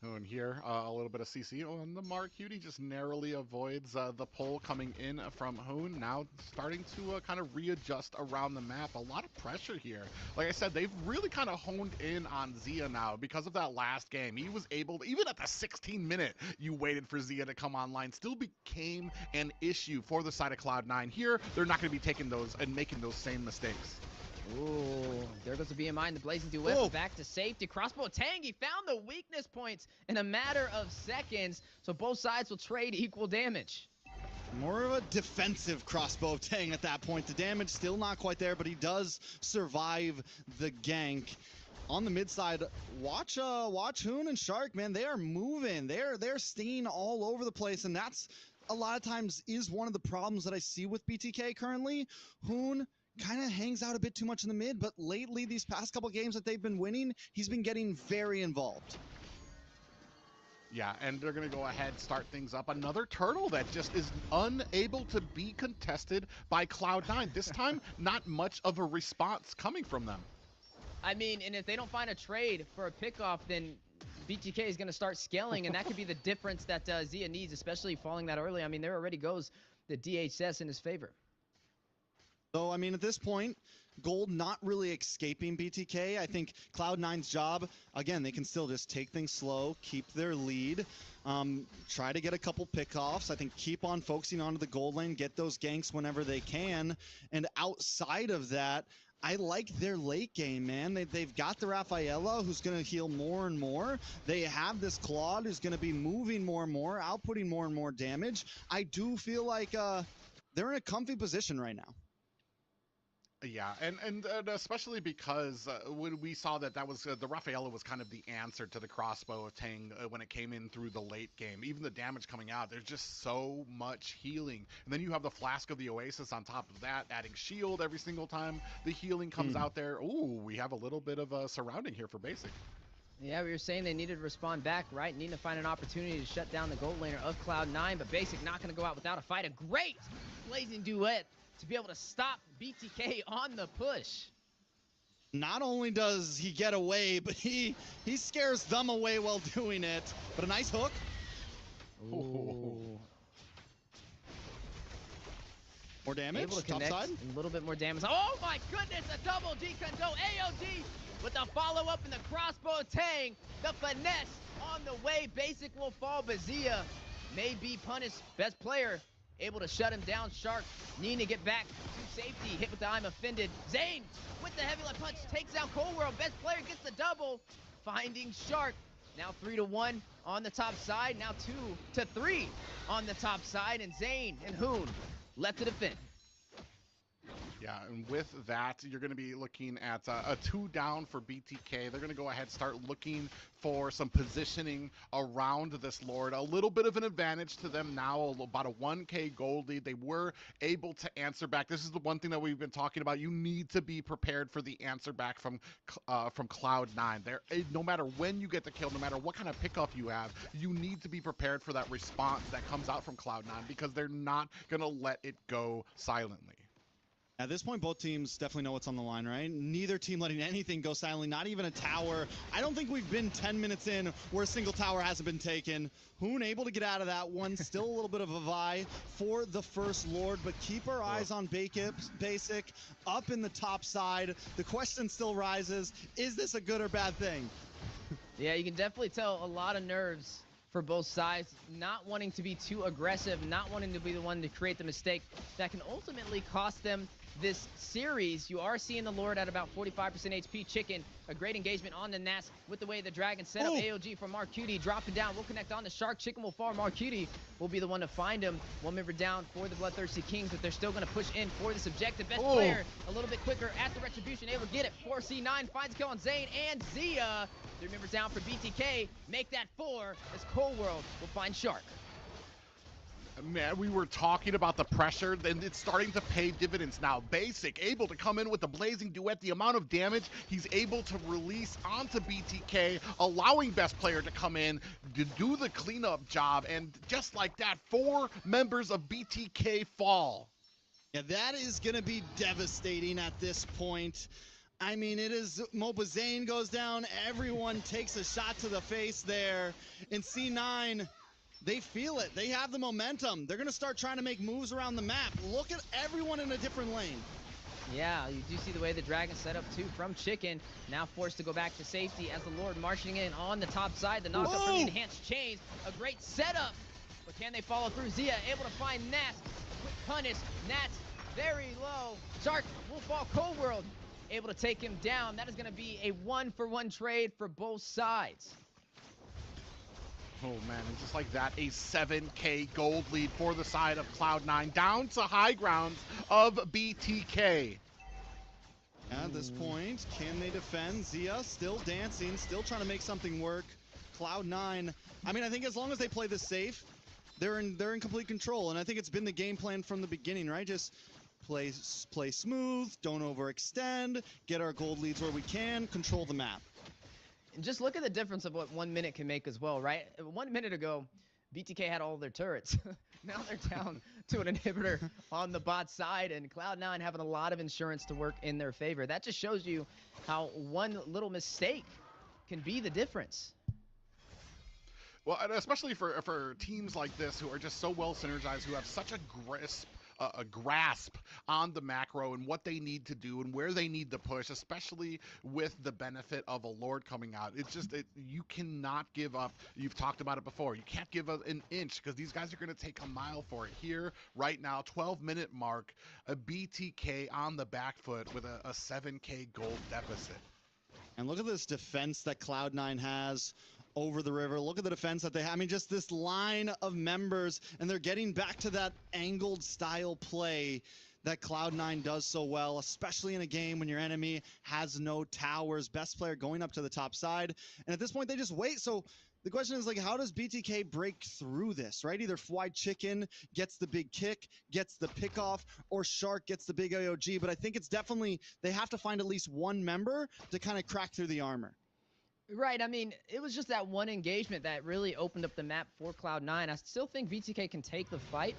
Oh, and here, a little bit of CC on the Mark. Cutie just narrowly avoids the pull coming in from Hoon. Now starting to kind of readjust around the map. A lot of pressure here. Like I said, they've really kind of honed in on Zia now because of that last game. He was able to, even at the 16-minute, you waited for Zia to come online, still became an issue for the side of Cloud9. Here, they're not going to be taking those and making those same mistakes. Ooh, there goes the BMI and the Blazing Duet back to safety. Crossbow Tang, he found the weakness points in a matter of seconds, so both sides will trade equal damage. More of a defensive Crossbow Tang at that point. The damage still not quite there, but he does survive the gank. On the mid side, watch Hoon and Shark, man, they are moving. They're stinging all over the place, and that's a lot of times is one of the problems that I see with BTK currently. Hoon kind of hangs out a bit too much in the mid, but lately, these past couple games that they've been winning, he's been getting very involved. Yeah, and they're going to go ahead, start things up. Another turtle that just is unable to be contested by Cloud9. This time, not much of a response coming from them. I mean, and if they don't find a trade for a pickoff, then BTK is going to start scaling, and that could be the difference that Zia needs, especially falling that early. I mean, there already goes the DHS in his favor. So, I mean, at this point, gold not really escaping BTK. I think Cloud9's job, again, they can still just take things slow, keep their lead, try to get a couple pickoffs. I think keep on focusing onto the gold lane, get those ganks whenever they can. And outside of that, I like their late game, man. They've got the Rafaela, who's going to heal more and more. They have this Claude, who's going to be moving more and more, outputting more and more damage. I do feel like they're in a comfy position right now. Yeah, and especially because when we saw that was the Rafaela was kind of the answer to the crossbow of Tang when it came in through the late game. Even the damage coming out, there's just so much healing. And then you have the Flask of the Oasis on top of that, adding shield every single time the healing comes out there. Ooh, we have a little bit of a surrounding here for Basic. Yeah, we were saying they needed to respond back, right? Need to find an opportunity to shut down the gold laner of Cloud9, but Basic not going to go out without a fight. A great Blazing Duet to be able to stop BTK on the push. Not only does he get away, but he scares them away while doing it. But a nice hook. Ooh. More damage. Able to Top connect side. a little bit more damage. Oh my goodness, a double decondo AOD with a follow-up in the crossbow tang. The finesse on the way. Basic will fall, but Zia may be punished. Best player able to shut him down. Shark needing to get back to safety. Hit with the I'm offended. Zane with the heavy light punch takes down Cold World. Best player gets the double. Finding Shark. Now 3-1 on the top side. Now 2-3 on the top side. And Zane and Hoon left to defend. Yeah, and with that, you're going to be looking at a 2 down for BTK. They're going to go ahead and start looking for some positioning around this Lord. A little bit of an advantage to them now, about a 1K gold lead. They were able to answer back. This is the one thing that we've been talking about. You need to be prepared for the answer back from Cloud9. There, no matter when you get the kill, no matter what kind of pickoff you have, you need to be prepared for that response that comes out from Cloud9 because they're not going to let it go silently. At this point, both teams definitely know what's on the line, right? Neither team letting anything go silently, not even a tower. I don't think we've been 10 minutes in where a single tower hasn't been taken. Hoon able to get out of that one. Still a little bit of a vie for the first Lord, but keep our eyes on Basic up in the top side. The question still rises, is this a good or bad thing? Yeah, you can definitely tell a lot of nerves for both sides, not wanting to be too aggressive, not wanting to be the one to create the mistake that can ultimately cost them this series. You are seeing the Lord at about 45% HP. Chicken, a great engagement on the NASC with the way the Dragon set up. AOG from Marcuti dropping down. We'll connect on the Shark. Chicken will fall. Marcuti will be the one to find him. One member down for the Bloodthirsty Kings, but they're still going to push in for this objective. Best player a little bit quicker at the Retribution, able to get it. 4C9 finds a kill on Zane and Zia. 3 members down for BTK. Make that 4 as Cold World will find Shark. Man, we were talking about the pressure, and it's starting to pay dividends now. Basic able to come in with the blazing duet, the amount of damage he's able to release onto BTK, allowing best player to come in to do the cleanup job, and just like that, 4 members of BTK fall. Yeah, that is going to be devastating at this point. I mean, it is, Mobazane goes down, everyone takes a shot to the face there, and C9, they feel it. They have the momentum. They're going to start trying to make moves around the map. Look at everyone in a different lane. Yeah, you do see the way the Dragon set up too from Chicken. Now forced to go back to safety as the Lord marching in on the top side. The knockup from the enhanced chains. A great setup. But can they follow through? Zia able to find Nats. Quick punish. Nats very low. Shark will fall. Cold World able to take him down. That is going to be a 1-for-1 trade for both sides. Oh man, and just like that, a 7K gold lead for the side of Cloud9, down to high grounds of BTK. At this point, can they defend? Zia still dancing, still trying to make something work. Cloud9, I mean, I think as long as they play this safe, they're in complete control, and I think it's been the game plan from the beginning, right? Just play smooth, don't overextend, get our gold leads where we can, control the map. And just look at the difference of what 1 minute can make as well, right? 1 minute ago, BTK had all their turrets. Now they're down to an inhibitor on the bot side, and Cloud9 having a lot of insurance to work in their favor. That just shows you how one little mistake can be the difference. Well, and especially for teams like this who are just so well synergized, who have such a grasp on the macro and what they need to do and where they need to push, especially with the benefit of a Lord coming out. It's just, you cannot give up. You've talked about it before. You can't give up an inch because these guys are going to take a mile for it. Here, right now, 12-minute mark, a BTK on the back foot with a 7K gold deficit. And look at this defense that Cloud9 has over the river. Look at the defense that they have. I mean, just this line of members, and they're getting back to that angled style play that Cloud9 does so well, especially in a game when your enemy has no towers. Best player going up to the top side, and at this point they just wait. So the question is, like, how does BTK break through this, right? Either Fly Chicken gets the big kick, gets the pickoff, or Shark gets the big AOG, but I think it's definitely, they have to find at least one member to kind of crack through the armor. Right, I mean, it was just that one engagement that really opened up the map for Cloud9. I still think BTK can take the fight,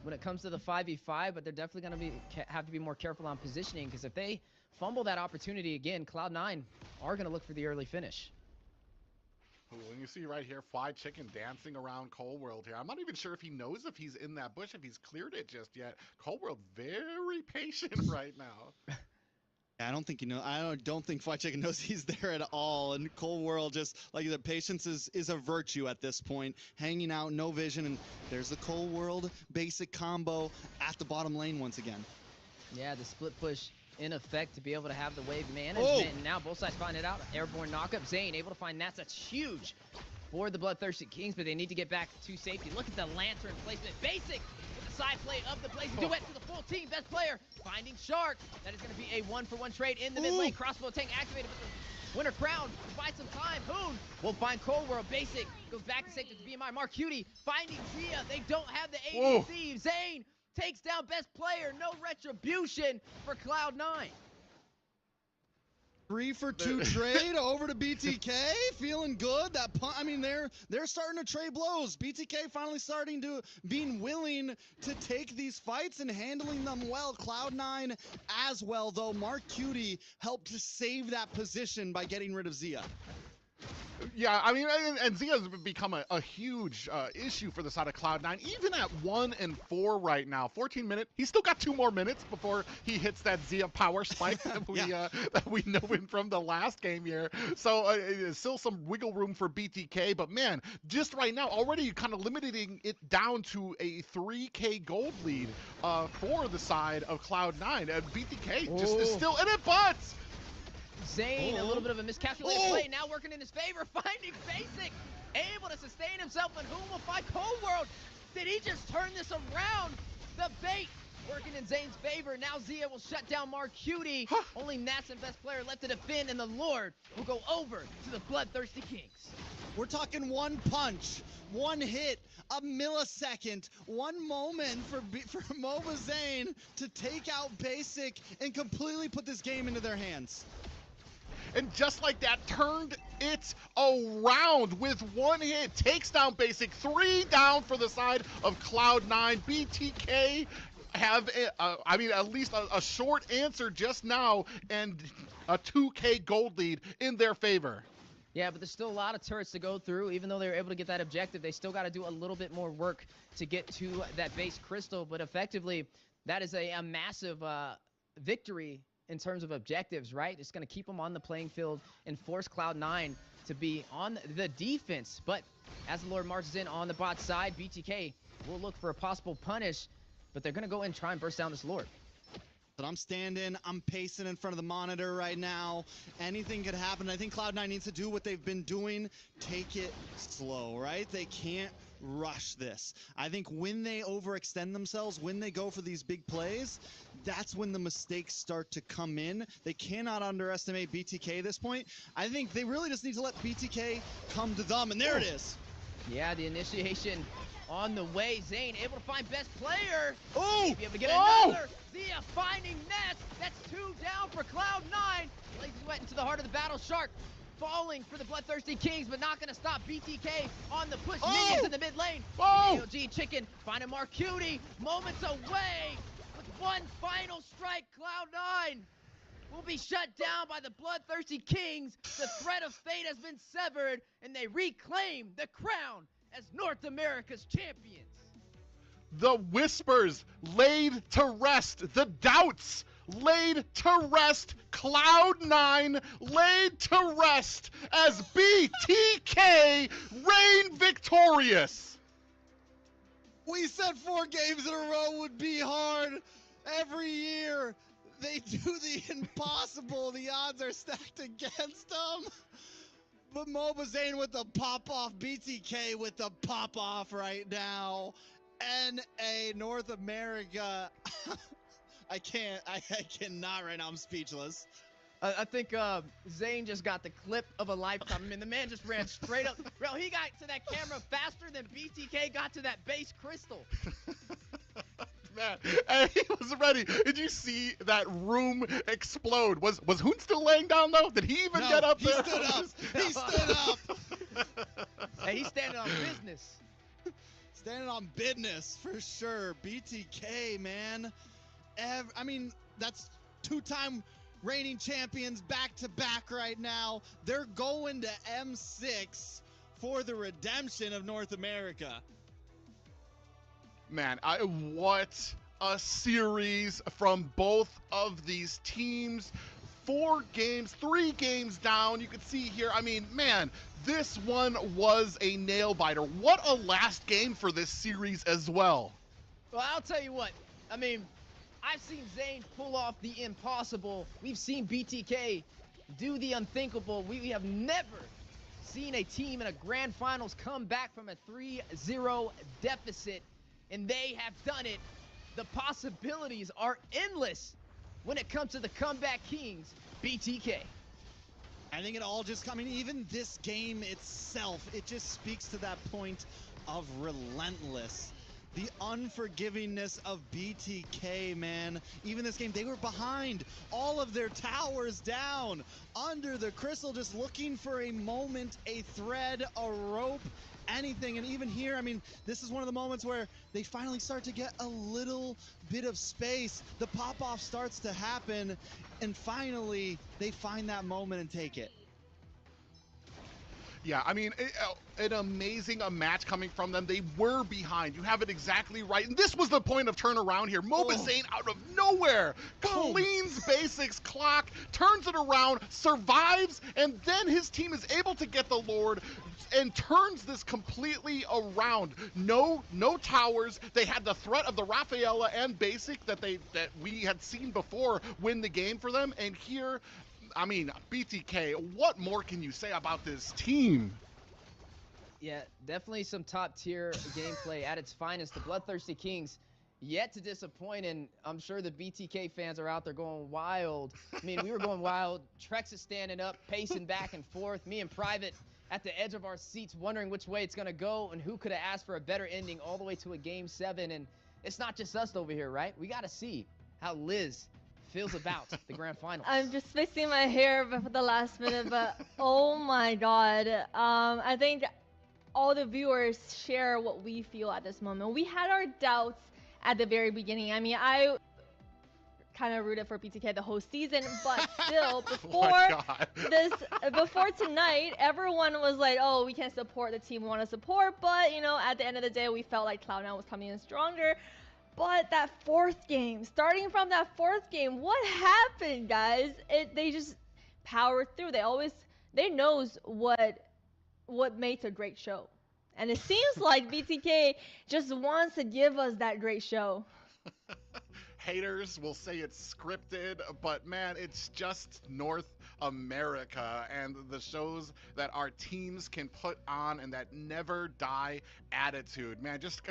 when it comes to the 5v5, but they're definitely going to have to be more careful on positioning, because if they fumble that opportunity again, Cloud9 are going to look for the early finish. When you see right here, Fly Chicken dancing around Cold World here. I'm not even sure if he knows if he's in that bush, if he's cleared it just yet. Cold World very patient right now. I don't think I don't think Fly Chicken knows he's there at all. And Cold World, just like the patience is a virtue at this point. Hanging out, no vision, and there's the Cold World basic combo at the bottom lane once again. Yeah, the split push in effect to be able to have the wave management. And now both sides find it out. Airborne knockup. Zane able to find Nats. That's huge for the Bloodthirsty Kings, but they need to get back to safety. Look at the lantern placement. Basic with the side play of the Blazing Duet to the full team. Best player finding Shark. That is going to be a 1-for-1 trade in the mid lane. Crossbow tank activated with the Winter Crown to buy some time. Hoon will find Cold World. Basic goes back to safety to BMI. Mark Cutie finding Zia. They don't have the ADC. Zane takes down best player. No retribution for Cloud9. 3-for-2 trade over to BTK, feeling good. I mean, they're starting to trade blows. BTK finally starting to being willing to take these fights and handling them well. Cloud9 as well, though. Mark Cutie helped to save that position by getting rid of Zia. Yeah, I mean, and Zia's become a huge issue for the side of Cloud9. Even at 1 and 4 right now, 14 minutes, he's still got 2 more minutes before he hits that Zia power spike that we know him from the last game here. So still some wiggle room for BTK, but man, just right now, already kind of limiting it down to a 3K gold lead for the side of Cloud9. And BTK just is still in it, butts! Zane, a little bit of a miscalculated play, now working in his favor, finding Basic, able to sustain himself, and whom will find Cold World? Did he just turn this around? The bait working in Zane's favor. Now Zia will shut down Mark Cutie. Only Nats and best player left to defend, and the Lord will go over to the Bloodthirsty Kings. We're talking one punch, one hit, a millisecond, one moment for MOBA Zane to take out Basic and completely put this game into their hands. And just like that, turned it around with one hit. Takes down Basic. 3 down for the side of Cloud9. BTK have, I mean, at least a short answer just now and a 2K gold lead in their favor. Yeah, but there's still a lot of turrets to go through. Even though they were able to get that objective, they still got to do a little bit more work to get to that base crystal. But effectively, that is a massive victory in terms of objectives, right? It's going to keep them on the playing field and force Cloud9 to be on the defense. But as the Lord marches in on the bot side, BTK will look for a possible punish, but they're going to go and try and burst down this Lord. But I'm standing, I'm pacing in front of the monitor right now. Anything could happen. I think Cloud9 needs to do what they've been doing. Take it slow, right? They can't rush this. I think when they overextend themselves, when they go for these big plays, that's when the mistakes start to come in. They cannot underestimate BTK at this point. I think they really just need to let BTK come to them, and there it is. Yeah, the initiation on the way. Zane able to find best player. Oh! Be able to get another. Zia finding Nets. That's 2 down for Cloud9. Blazing Wet into the heart of the battle. Shark falling for the Bloodthirsty Kings, but not going to stop BTK on the push. Minions in the mid lane. AOG Chicken finding Mark Cutie. Moments away with one final strike. Cloud9 will be shut down by the Bloodthirsty Kings. The thread of fate has been severed, and they reclaim the crown as North America's champions. The whispers laid to rest. The doubts laid to rest. Cloud9 laid to rest as BTK reign victorious. We said 4 games in a row would be hard. Every year, they do the impossible. The odds are stacked against them. But MOBA Zane with the pop-off, BTK with the pop-off right now. NA North America. I cannot right now. I'm speechless. I think Zane just got the clip of a lifetime. I mean, the man just ran straight up. Bro, he got to that camera faster than BTK got to that base crystal. Man, and he was ready. Did you see that room explode? Was Hoon still laying down though? Did he even get up there? He stood up. He stood up. Hey, he's standing on business. Standing on business for sure. BTK, man. I mean, that's two-time reigning champions back-to-back right now. They're going to M6 for the redemption of North America. Man, what a series from both of these teams. 4 games, 3 games down. You can see here, I mean, man, this one was a nail-biter. What a last game for this series as well. Well, I'll tell you what. I mean, I've seen Zayn pull off the impossible. We've seen BTK do the unthinkable. We have never seen a team in a grand finals come back from a 3-0 deficit, and they have done it. The possibilities are endless when it comes to the comeback kings, BTK. I think it all just, I mean, even this game itself, it just speaks to that point of relentless. The unforgivingness of BTK, man. Even this game, they were behind, all of their towers down, under the crystal, just looking for a moment, a thread, a rope, anything. And even here, I mean, this is one of the moments where they finally start to get a little bit of space. The pop-off starts to happen, and finally, they find that moment and take it. Yeah, I mean, an amazing match coming from them. They were behind. You have it exactly right. And this was the point of turnaround here. Zayn out of nowhere cleans basics clock, turns it around, survives, and then his team is able to get the Lord and turns this completely around. No towers. They had the threat of the Rafaela and basic that we had seen before win the game for them. And here, I mean, BTK, what more can you say about this team? Yeah, definitely some top-tier gameplay at its finest. The Bloodthirsty Kings yet to disappoint, and I'm sure the BTK fans are out there going wild. I mean, we were going wild. Trex is standing up, pacing back and forth. Me and Private at the edge of our seats wondering which way it's going to go and who could have asked for a better ending all the way to a Game 7. And it's not just us over here, right? We got to see how Liz feels about the grand finals. I'm just fixing my hair for the last minute, but oh my god. I think all the viewers share what we feel at this moment. We had our doubts at the very beginning. I mean, I kind of rooted for BTK the whole season, but still, before tonight, everyone was like, oh, we can't support the team we want to support, but, you know, at the end of the day, we felt like Cloud9 was coming in stronger. But that 4th game, starting from that 4th game, what happened, guys? They just powered through. They knows what makes a great show. And it seems like BTK just wants to give us that great show. Haters will say it's scripted, but man, it's just North America and the shows that our teams can put on and that never die attitude. Man, just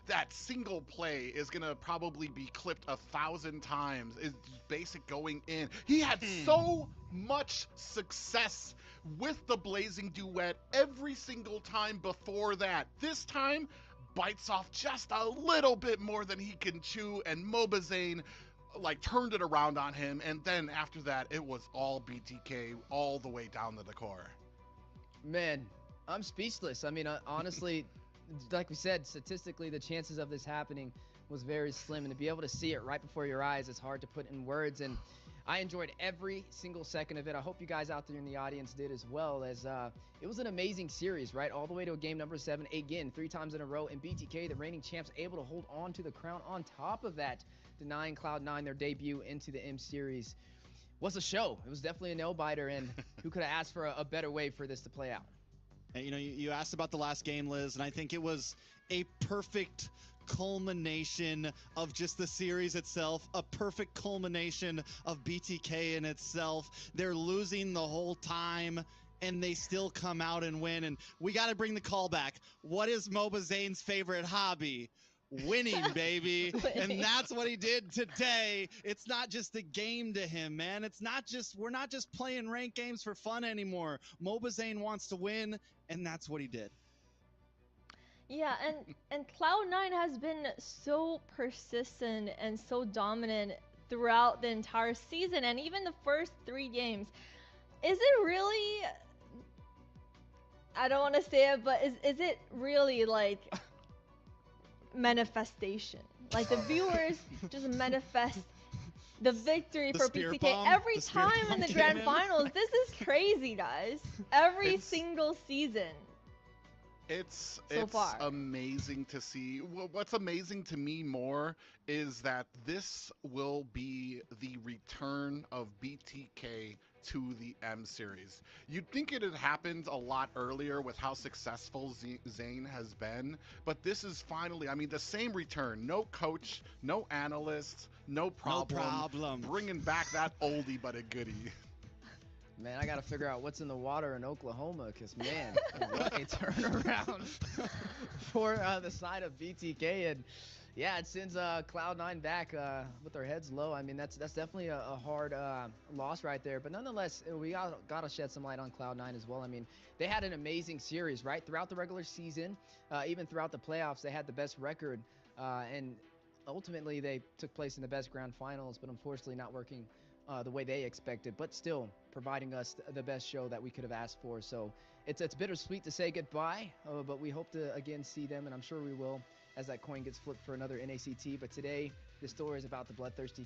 that single play is gonna probably be clipped 1,000 times. It's basic going in. He had so much success with the Blazing Duet every single time before that. This time, bites off just a little bit more than he can chew, and Zayn like turned it around on him, and then after that it was all BTK all the way down to the core. Man, I'm speechless. I mean, honestly, like we said, statistically the chances of this happening was very slim, and to be able to see it right before your eyes, it's hard to put in words. And I enjoyed every single second of it. I hope you guys out there in the audience did as well, as it was an amazing series, right? All the way to a game number 7, again, 3 times in a row, and BTK, the reigning champs, able to hold on to the crown. On top of that, denying Cloud9 their debut into the M Series was a show. It was definitely a nail-biter, and who could have asked for a better way for this to play out? You know, you asked about the last game, Liz, and I think it was a perfect culmination of just the series itself, a perfect culmination of BTK in itself. They're losing the whole time, and they still come out and win. And we got to bring the call back. What is Zayn's favorite hobby? Winning, baby. And that's what he did today. It's not just a game to him, man. It's not just, we're not just playing ranked games for fun anymore. Zayn wants to win, and that's what he did. Yeah, and Cloud9 has been so persistent and so dominant throughout the entire season, and even the first 3 games. Is it really, I don't want to say it, but is it really like manifestation. Like the viewers just manifest the victory The for spear BTK bomb? every The spear time in bomb the came grand in? finals. This is crazy, guys. Every It's- single season. It's So far. amazing to see. What's amazing to me more is that this will be the return of BTK to the M series. You'd think it had happened a lot earlier with how successful Zane has been, but this is finally, I mean, the same return. No coach, no analyst, no problem. No problem. Bringing back that oldie but a goodie. Man, I gotta figure out what's in the water in Oklahoma, cause man, what a turnaround for the side of BTK, and yeah, it sends Cloud9 back with their heads low. I mean, that's definitely a hard loss right there, but nonetheless, we gotta shed some light on Cloud9 as well. I mean, they had an amazing series, right? Throughout the regular season, even throughout the playoffs, they had the best record, and ultimately they took place in the best grand finals, but unfortunately not working the way they expected, but still providing us the best show that we could have asked for. So it's bittersweet to say goodbye, but we hope to again see them, and I'm sure we will as that coin gets flipped for another NACT. But today, the story is about the Bloodthirsty